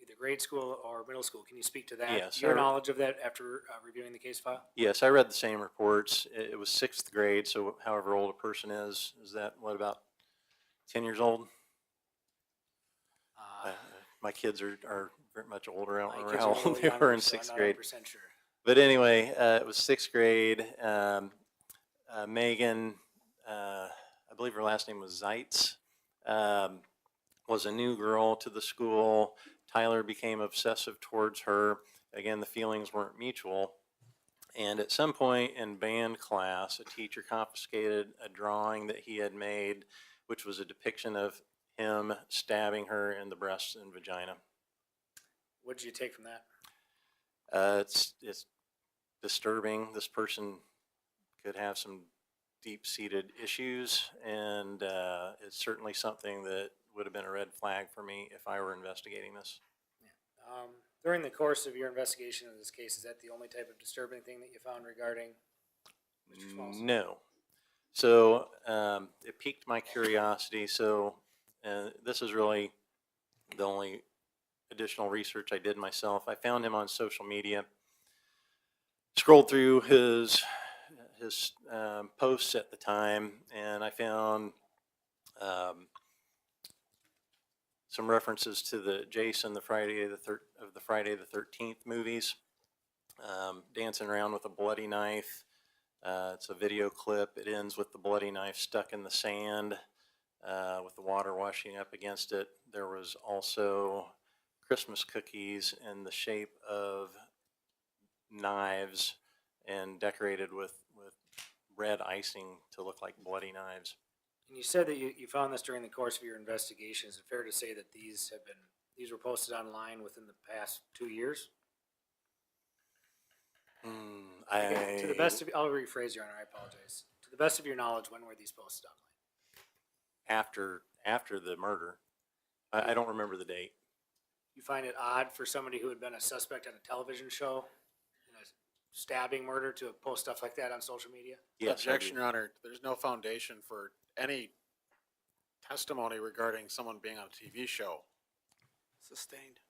either grade school or middle school. Can you speak to that? Yes, Your I- knowledge of that after reviewing the case file? Yes, I read the same reports. It was sixth grade, so however old a person is that, what, about 10 years old? My kids are very much older. I don't My remember kids how are a little old they were younger, in so I'm sixth not grade. 100% sure. But anyway, it was sixth grade. Megan, I believe her last name was Zeitz, was a new girl to the school. Tyler became obsessive towards her. Again, the feelings weren't mutual. And at some point in band class, a teacher confiscated a drawing that he had made, which was a depiction of him stabbing her in the breast and vagina. What did you take from that? It's disturbing. This person could have some deep-seated issues, and it's certainly something that would have been a red flag for me if I were investigating this. During the course of your investigation of this case, is that the only type of disturbing thing that you found regarding Mr. Smalls? No. So it piqued my curiosity. So this is really the only additional research I did myself. I found him on social media, scrolled through his posts at the time, and I found some references to the Jason, the Friday the 13th movies, dancing around with a bloody knife. It's a video clip. It ends with the bloody knife stuck in the sand with the water washing up against it. There was also Christmas cookies in the shape of knives and decorated with red icing to look like bloody knives. And you said that you found this during the course of your investigation. Is it fair to say that these were posted online within the past 2 years? To the best of, I'll rephrase, Your Honor, I apologize. To the best of your knowledge, when were these posted online? After the murder. I don't remember the date. You find it odd for somebody who had been a suspect on a television show in a stabbing murder to post stuff like that on social media? Yes, I Objection, do. Your Honor. There's no foundation for any testimony regarding someone being on a TV show. Sustained.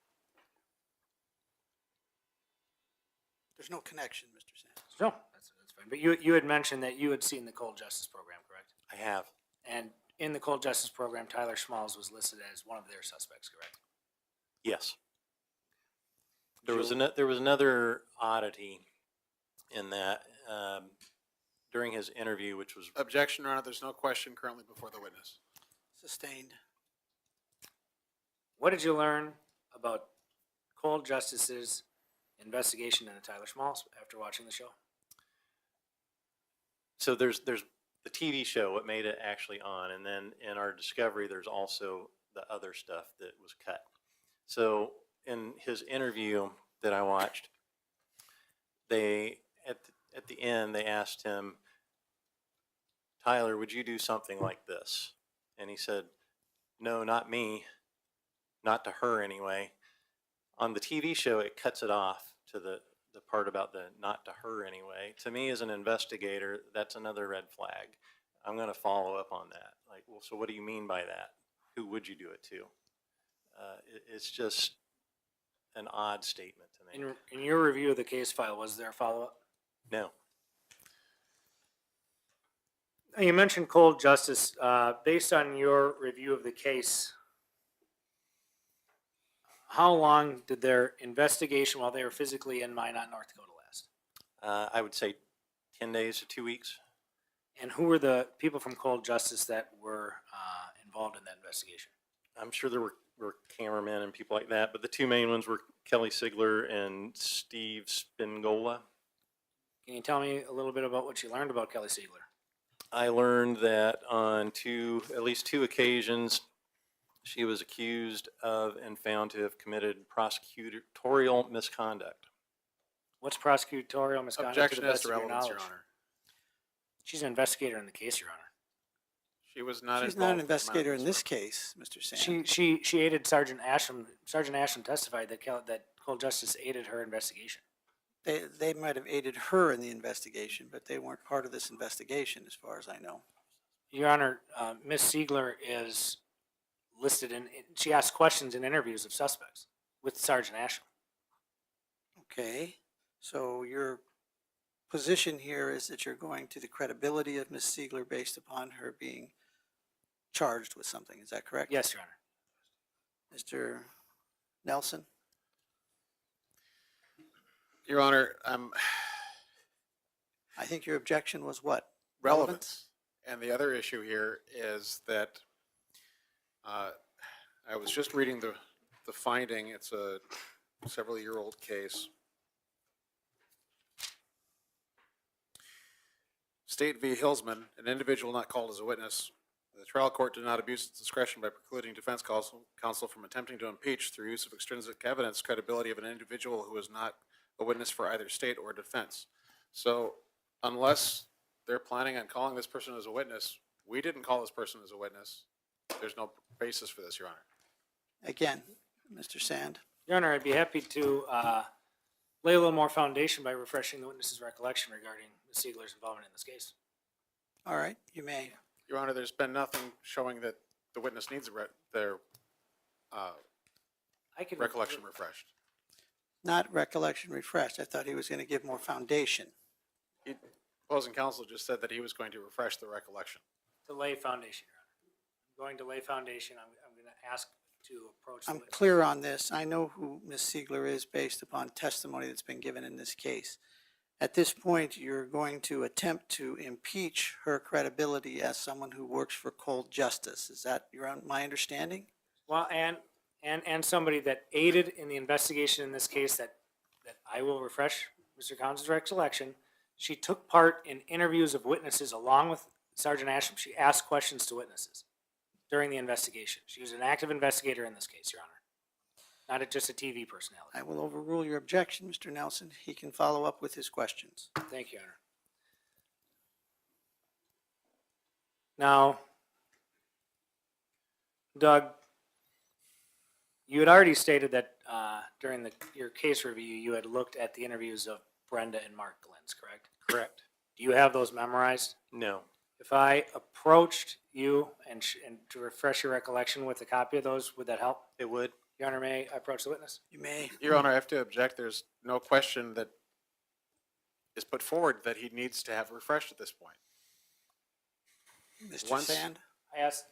There's no connection, Mr. Sands. No, that's fine. But you had mentioned that you had seen the Cold Justice Program, correct? I have. And in the Cold Justice Program, Tyler Smalls was listed as one of their suspects, correct? Yes. There was another oddity in that during his interview, which was Objection, Your Honor. There's no question currently before the witness. Sustained. What did you learn about Cold Justice's investigation into Tyler Smalls after watching the show? so there's the TV show, what made it actually on, and then in our discovery, there's also the other stuff that was cut. So in his interview that I watched, they at the end they asked him, Tyler, would you do something like this? And he said, no, not me, not to her anyway. On the TV show, it cuts it off to the part about the not to her anyway. To me, as an investigator, that's another red flag. I'm going to follow up on that. Like, well, so what do you mean by that? Who would you do it to? It's just an odd statement to me. In your review of the case file, was there a follow-up? No. You mentioned Cold Justice. Based on your review of the case, how long did their investigation while they were physically in Minot, North Dakota last? I would say 10 days to 2 weeks. And who were the people from Cold Justice that were involved in that investigation? I'm sure there were cameramen and people like that, but the two main ones were Kelly Sigler and Steve Spingola. Can you tell me a little bit about what you learned about Kelly Siegler? I learned that on at least two occasions, she was accused of and found to have committed prosecutorial misconduct. What's prosecutorial misconduct? Objection to the as best to of your relevance, Your knowledge? Honor. She's an investigator in the case, Your Honor. She was not She's involved not an with the investigator in murders. this case, Mr. Sands. She aided Sergeant Asham. Sergeant Asham testified that Cold Justice aided her investigation. They might have aided her in the investigation, but they weren't part of this investigation, as far as I know. Your Honor, Ms. Siegler is listed in. She asks questions in interviews of suspects. with Sergeant Asham. Okay, so your position here is that you're going to the credibility of Ms. Siegler based upon her being charged with something, is that correct? Yes, Your Honor. Mr. Nelson? Your Honor, I think your objection was what? relevance. And the other issue here is that I was just reading the finding. It's a several-year-old case. State v. Hillsman, an individual not called as a witness. The trial court did not abuse its discretion by precluding defense counsel from attempting to impeach through use of extrinsic evidence credibility of an individual who is not a witness for either state or defense. So unless they're planning on calling this person as a witness, we didn't call this person as a witness. There's no basis for this, Your Honor. Again, Mr. Sand? Your Honor, I'd be happy to lay a little more foundation by refreshing the witness's recollection regarding Ms. Siegler's involvement in this case. All right, you may. Your Honor, there's been nothing showing that the witness needs their I could recollection refreshed. Not recollection refreshed. I thought he was going to give more foundation. Opposing counsel just said that he was going to refresh the recollection. to lay foundation, Your Honor. I'm going to lay foundation. I'm going to ask to approach the I'm witness. clear on this. I know who Ms. Siegler is based upon testimony that's been given in this case. At this point, you're going to attempt to impeach her credibility as someone who works for cold justice. Is that my understanding? Well, and somebody that aided in the investigation in this case that I will refresh Mr. Kouns' recollection. She took part in interviews of witnesses along with Sergeant Asham. She asked questions to witnesses during the investigation. She was an active investigator in this case, Your Honor. Not just a TV personality. I will overrule your objection, Mr. Nelson. He can follow up with his questions. Thank you, Your Honor. Now, Doug, you had already stated that during your case review, you had looked at the interviews of Brenda and Mark Glinz, correct? Correct. Do you have those memorized? No. If I approached you and to refresh your recollection with a copy of those, would that help? It would. Your Honor, may I approach the witness? You may. Your Honor, I have to object. There's no question that is put forward that he needs to have refreshed at this point. Mr. Once- Sand? I asked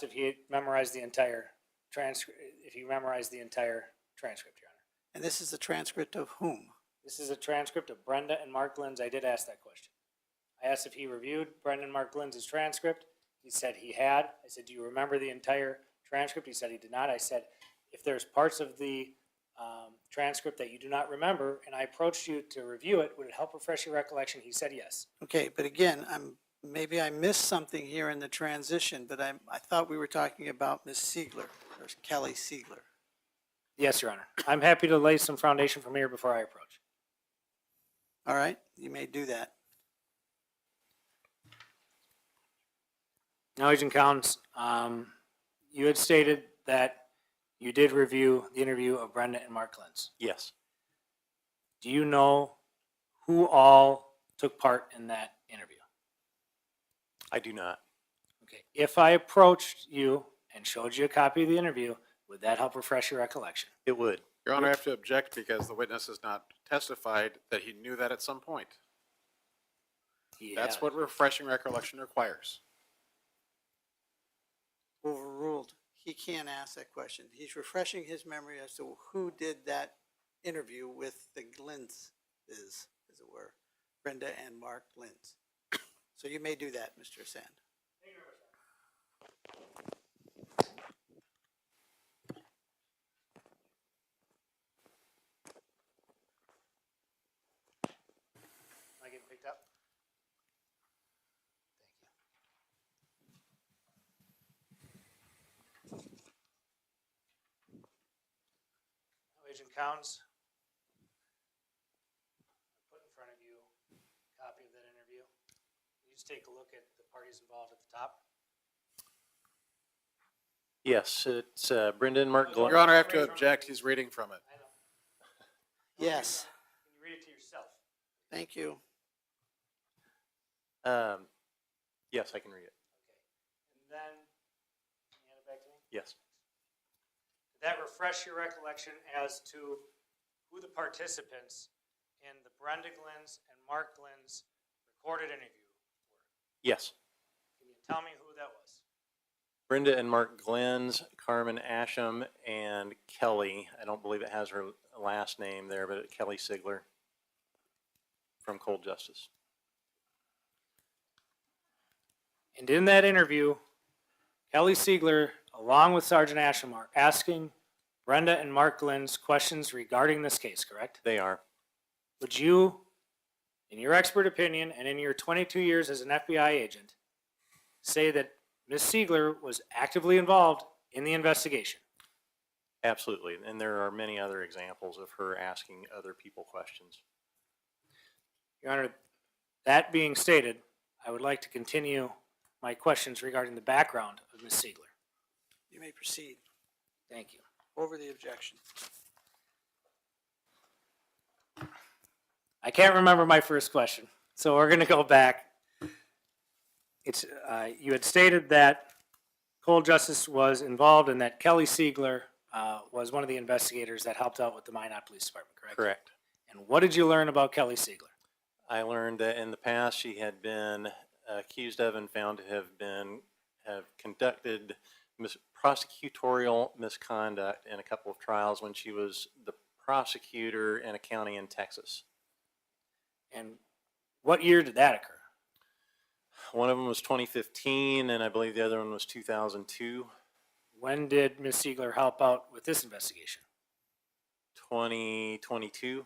if he had memorized the entire transcript, Your Honor. And this is the transcript of whom? This is a transcript of Brenda and Mark Glinz. I did ask that question. I asked if he reviewed Brenda and Mark Glinz's transcript. He said he had. I said, do you remember the entire transcript? He said he did not. I said, if there's parts of the transcript that you do not remember, and I approached you to review it, would it help refresh your recollection? He said yes. Okay, but again, maybe I missed something here in the transition, but I thought we were talking about Ms. Siegler, or Kelly Siegler. Yes, Your Honor. I'm happy to lay some foundation from here before I approach. All right, you may do that. Now, Agent Kouns, you had stated that you did review the interview of Brenda and Mark Glinz. Yes. Do you know who all took part in that interview? I do not. Okay. If I approached you and showed you a copy of the interview, would that help refresh your recollection? It would. Your Honor, I have to object because the witness has not testified that he knew that at some point. That's Yeah. what refreshing recollection requires. Overruled. He can't ask that question. He's refreshing his memory as to who did that interview with the Glinzes, as it were, Brenda and Mark Glinz. So you may do that, Mr. Sand. Am I getting picked up? Now, Agent Kouns, I put in front of you a copy of that interview. You just take a look at the parties involved at the top. Yes, it's Brenda and Mark Glinz. Your Honor, I have to object. He's reading from it. I know. Yes, Can you read it to yourself? thank you. Yes, I can read it. Okay. And then, can you hand it back to me? Yes. Did that refresh your recollection as to who the participants in the Brenda Glinz and Mark Glinz recorded interview were? Yes. Can you tell me who that was? Brenda and Mark Glinz, Carmen Asham, and Kelly. I don't believe it has her last name there, but Kelly Sigler from Cold Justice. And in that interview, Kelly Siegler, along with Sergeant Asham, are asking Brenda and Mark Glinz questions regarding this case, correct? They are. Would you, in your expert opinion and in your 22 years as an FBI agent, say that Ms. Siegler was actively involved in the investigation? Absolutely. And there are many other examples of her asking other people questions. Your Honor, that being stated, I would like to continue my questions regarding the background of Ms. Siegler. You may proceed. Thank you. Over the objection. I can't remember my first question, so we're going to go back. It's you had stated that Cold Justice was involved and that Kelly Siegler was one of the investigators that helped out with the Minot Police Department, correct? Correct. And what did you learn about Kelly Siegler? I learned that in the past she had been accused of and found to have conducted prosecutorial misconduct in a couple of trials when she was the prosecutor in a county in Texas. And what year did that occur? One of them was 2015, and I believe the other one was 2002. When did Ms. Siegler help out with this investigation? 2022.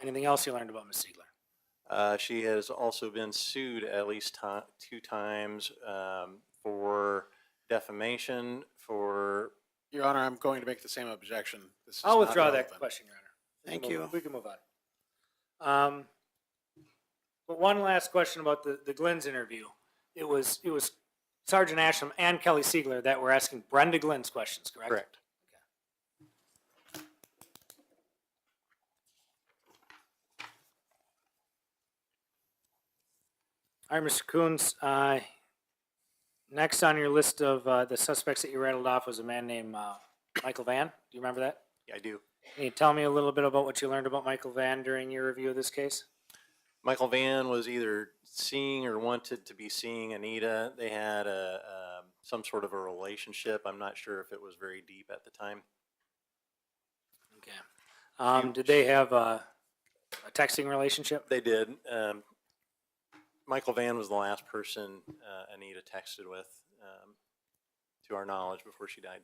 Anything else you learned about Ms. Siegler? She has also been sued at least 2 times for defamation, for... Your Honor, I'm going to make the same objection. This is I'll not withdraw that relevant. question, Your Honor. Thank you. We can move on. But one last question about the Glinz interview. It was Sergeant Asham and Kelly Siegler that were asking Brenda Glinz questions, correct? Correct. All right, Mr. Kouns, next on your list of the suspects that you rattled off was a man named Michael Van. Do you remember that? Yeah, I do. Can you tell me a little bit about what you learned about Michael Van during your review of this case? Michael Van was either seeing or wanted to be seeing Anita. They had some sort of a relationship. I'm not sure if it was very deep at the time. Okay. Did they have a texting relationship? They did. Michael Van was the last person Anita texted with, to our knowledge, before she died.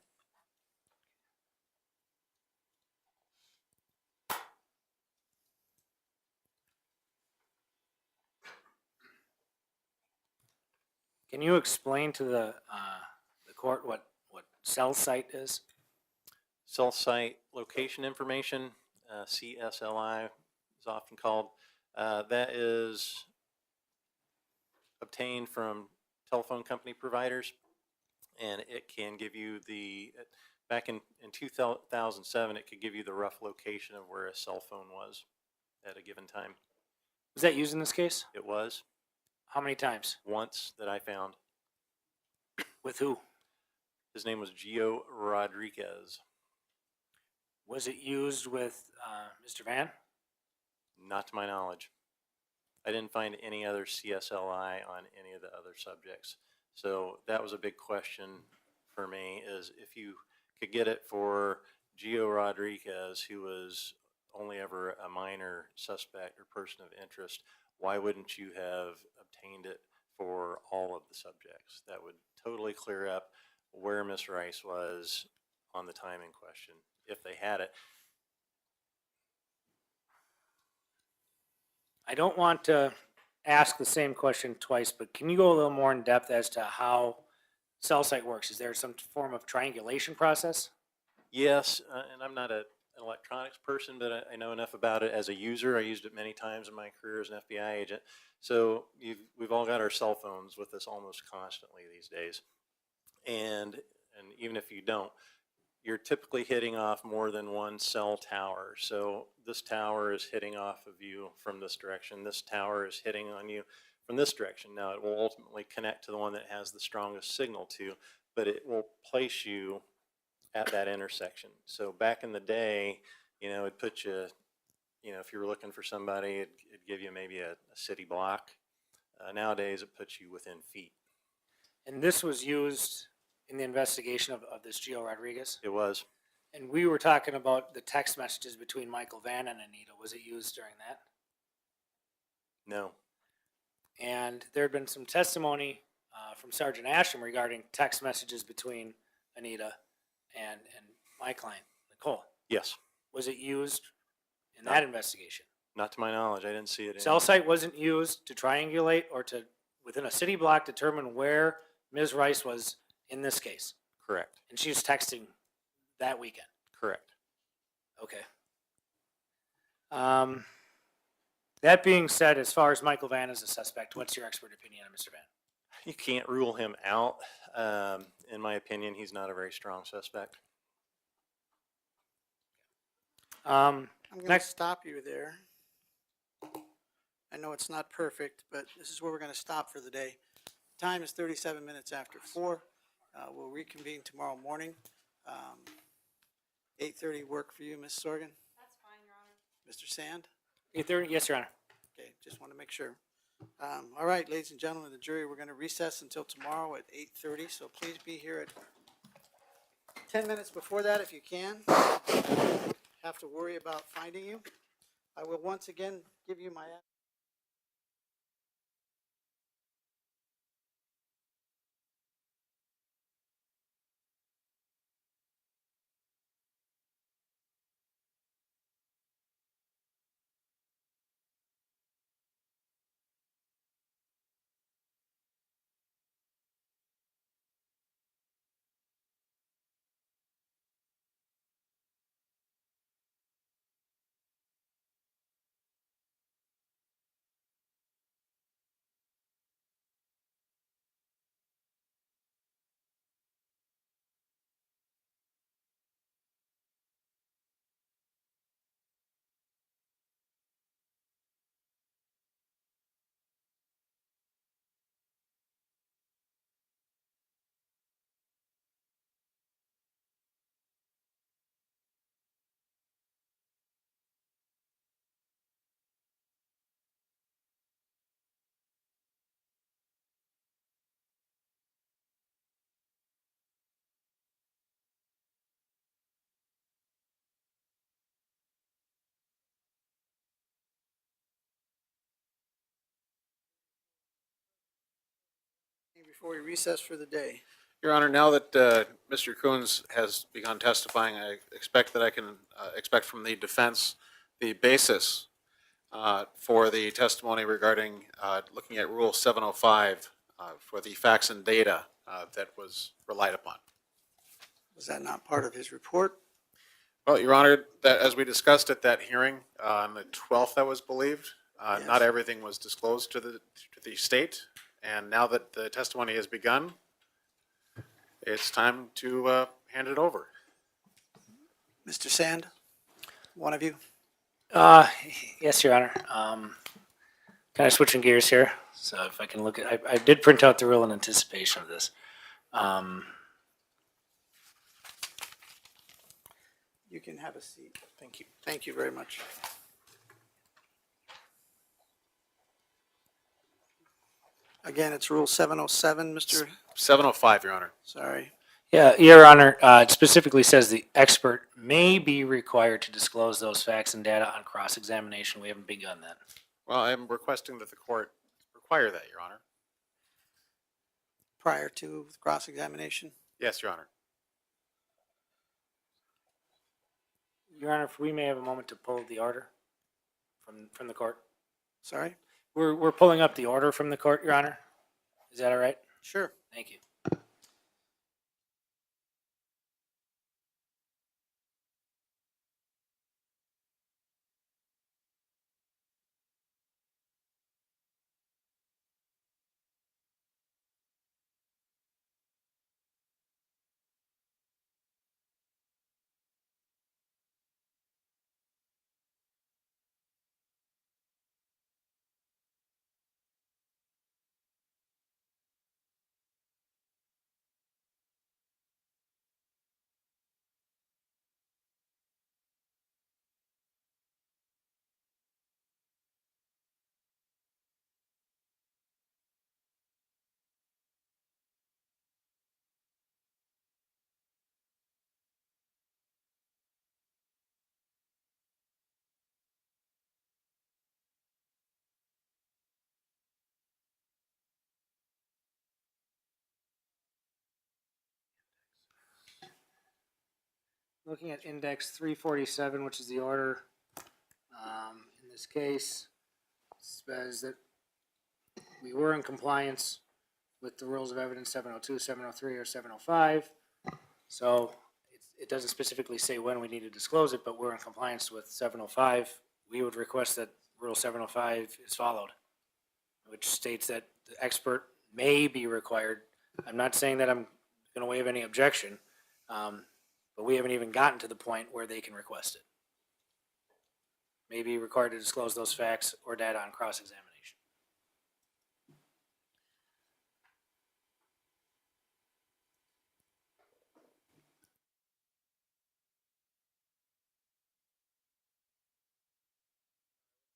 Can you explain to the court what cell site is? Cell site location information, CSLI is often called. That is obtained from telephone company providers, and it can give you back in 2007, it could give you the rough location of where a cell phone was at a given time. Was that used in this case? It was. How many times? Once that I found. With who? His name was Gio Rodriguez. Was it used with Mr. Van? Not to my knowledge. I didn't find any other CSLI on any of the other subjects. So that was a big question for me, is if you could get it for Gio Rodriguez, who was only ever a minor suspect or person of interest, why wouldn't you have obtained it for all of the subjects? That would totally clear up where Miss Rice was on the time in question, if they had it. I don't want to ask the same question twice, but can you go a little more in depth as to how cell site works? Is there some form of triangulation process? Yes, and I'm not an electronics person, but I know enough about it as a user. I used it many times in my career as an FBI agent. So we've all got our cell phones with us almost constantly these days. And even if you don't, you're typically hitting off more than one cell tower. So this tower is hitting off of you from this direction. This tower is hitting on you from this direction. Now it will ultimately connect to the one that has the strongest signal to, but it will place you at that intersection. So back in the day, it'd put you, if you were looking for somebody, it'd give you maybe a city block. Nowadays, it puts you within feet. And this was used in the investigation of this Gio Rodriguez? It was. And we were talking about the text messages between Michael Van and Anita. Was it used during that? No. And there had been some testimony from Sergeant Asham regarding text messages between Anita and my client, Nicole. Yes. Was it used in that investigation? Not to my knowledge. I didn't see it. Cell site wasn't used to triangulate or to, within a city block, determine where Ms. Rice was in this case? Correct. And she was texting that weekend? Correct. Okay. That being said, as far as Michael Van is a suspect, what's your expert opinion on Mr. Van? You can't rule him out. In my opinion, he's not a very strong suspect. I'm going to stop you there. I know it's not perfect, but this is where we're going to stop for the day. Time is 37 minutes after 4. We'll reconvene tomorrow morning. 8:30 work for you, Ms. Sorgan? That's fine, Your Honor. Mr. Sand? 8:30? Yes, Your Honor. Okay, just want to make sure. All right, ladies and gentlemen of the jury, we're going to recess until tomorrow at 8:30, so please be here at 10 minutes before that if you can. Have to worry about finding you. I will once again give you my... Before we recess for the day. Your Honor, now that Mr. Kouns has begun testifying, I expect that I can expect from the defense the basis for the testimony regarding looking at Rule 705 for the facts and data that was relied upon. Was that not part of his report? Well, Your Honor, that, as we discussed at that hearing on the 12th, I was believed, Yes. not everything was disclosed to the state. And now that the testimony has begun, it's time to hand it over. Mr. Sand, one of you? Yes, Your Honor. Kind of switching gears here. So if I can look at, I did print out the rule in anticipation of this. You can have a seat. Thank you. Thank you very much. Again, it's Rule 707, Mr. 705, Your Honor. Sorry. Yeah, Your Honor, it specifically says the expert may be required to disclose those facts and data on cross-examination. We haven't begun that. Well, I'm requesting that the court require that, Your Honor. Prior to cross-examination? Yes, Your Honor. Your Honor, if we may have a moment to pull the order from the court. Sorry? We're pulling up the order from the court, Your Honor. Is that all right? Sure. Thank you. Looking at index 347, which is the order, in this case, says that we were in compliance with the rules of evidence 702, 703, or 705. So it doesn't specifically say when we need to disclose it, but we're in compliance with 705. We would request that Rule 705 is followed, which states that the expert may be required. I'm not saying that I'm going to waive any objection, but we haven't even gotten to the point where they can request it. May be required to disclose those facts or data on cross-examination.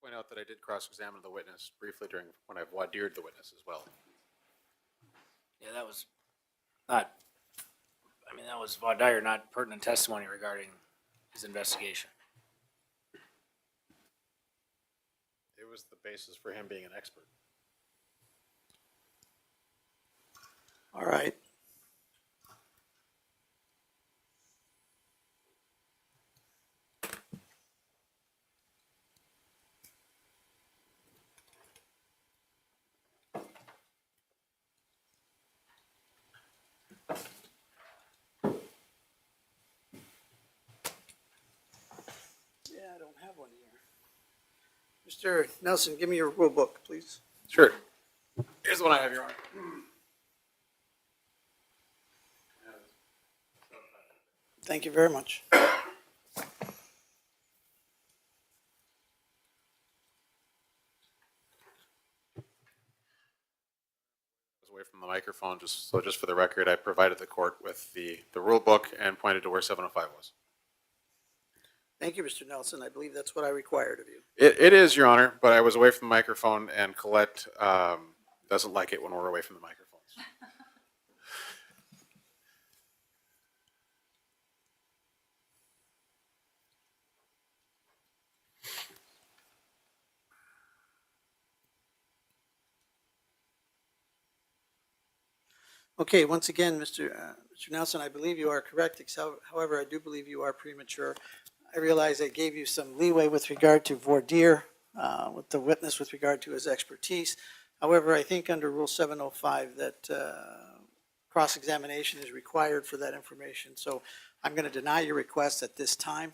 Point out that I did cross-examine the witness briefly when I voir dired the witness as well. Yeah, that was not, that was voir dire, not pertinent testimony regarding his investigation. It was the basis for him being an expert. All right. Yeah, I don't have one here. Mr. Nelson, give me your rule book, please. Sure. Here's the one I have, Your Honor. Thank you very much. Away from the microphone, just for the record, I provided the court with the rule book and pointed to where 705 was. Thank you, Mr. Nelson. I believe that's what I required of you. It is, Your Honor, but I was away from the microphone, and Colette doesn't like it when we're away from the microphones. Okay, once again, Mr. Nelson, I believe you are correct. However, I do believe you are premature. I realize I gave you some leeway with regard to voir dire, with the witness with regard to his expertise. However, I think under Rule 705 that cross-examination is required for that information. So I'm going to deny your request at this time.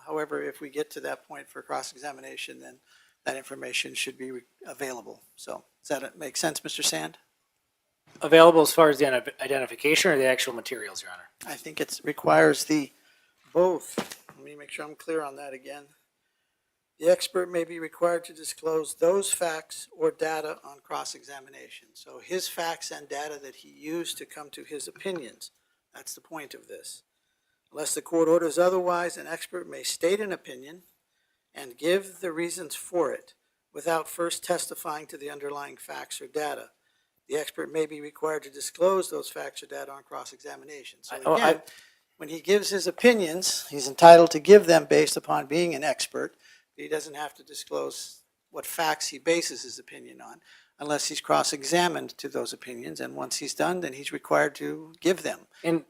However, if we get to that point for cross-examination, then that information should be available. So does that make sense, Mr. Sand? Available as far as the identification or the actual materials, Your Honor? I think it requires the both. Let me make sure I'm clear on that again. The expert may be required to disclose those facts or data on cross-examination. So his facts and data that he used to come to his opinions. That's the point of this. Unless the court orders otherwise, an expert may state an opinion and give the reasons for it without first testifying to the underlying facts or data. The expert may be required to disclose those facts or data on cross-examination. So again, when he gives his opinions, he's entitled to give them based upon being an expert. But he doesn't have to disclose what facts he bases his opinion on unless he's cross-examined to those opinions. And once he's done, then he's required to give them,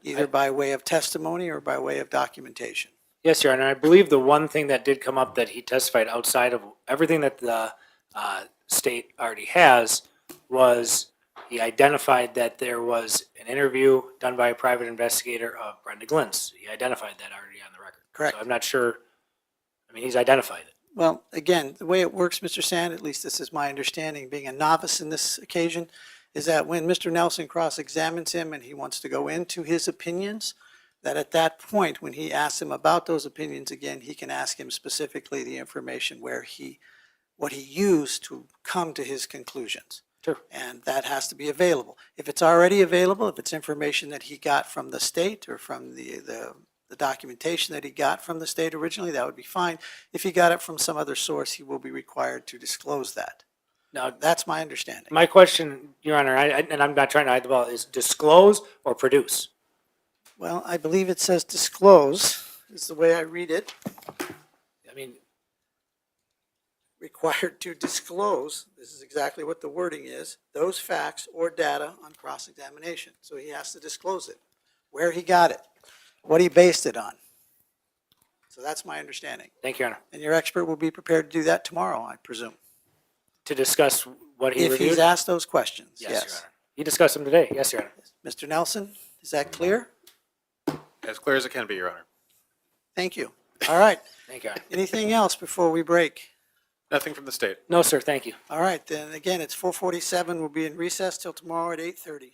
either by way of testimony or by way of documentation. Yes, Your Honor. I believe the one thing that did come up that he testified outside of everything that the state already has was he identified that there was an interview done by a private investigator of Brenda Glinz. He identified that already on the record. Correct. So I'm not sure. He's identified it. Well, again, the way it works, Mr. Sand, at least this is my understanding, being a novice in this occasion, is that when Mr. Nelson cross-examines him and he wants to go into his opinions, that at that point, when he asks him about those opinions again, he can ask him specifically the information what he used to come to his conclusions. Sure. And that has to be available. If it's already available, if it's information that he got from the state or from the documentation that he got from the state originally, that would be fine. If he got it from some other source, he will be required to disclose that. Now, that's my understanding. My question, Your Honor, and I'm not trying to hide the ball, is disclose or produce? Well, I believe it says disclose, is the way I read it. Required to disclose, this is exactly what the wording is, those facts or data on cross-examination. So he has to disclose it, where he got it, what he based it on. So that's my understanding. Thank you, Your Honor. And your expert will be prepared to do that tomorrow, I presume, To discuss what he if reviewed? he's asked those questions. Yes, Your Honor. He discussed them today. Yes, Your Honor. Mr. Nelson, is that clear? As clear as it can be, Your Honor. Thank you. All right. Thank you, Your Honor. Anything else before we break? Nothing from the state. No, sir, thank you. All right, then again, it's 4:47. We'll be in recess till tomorrow at 8:30.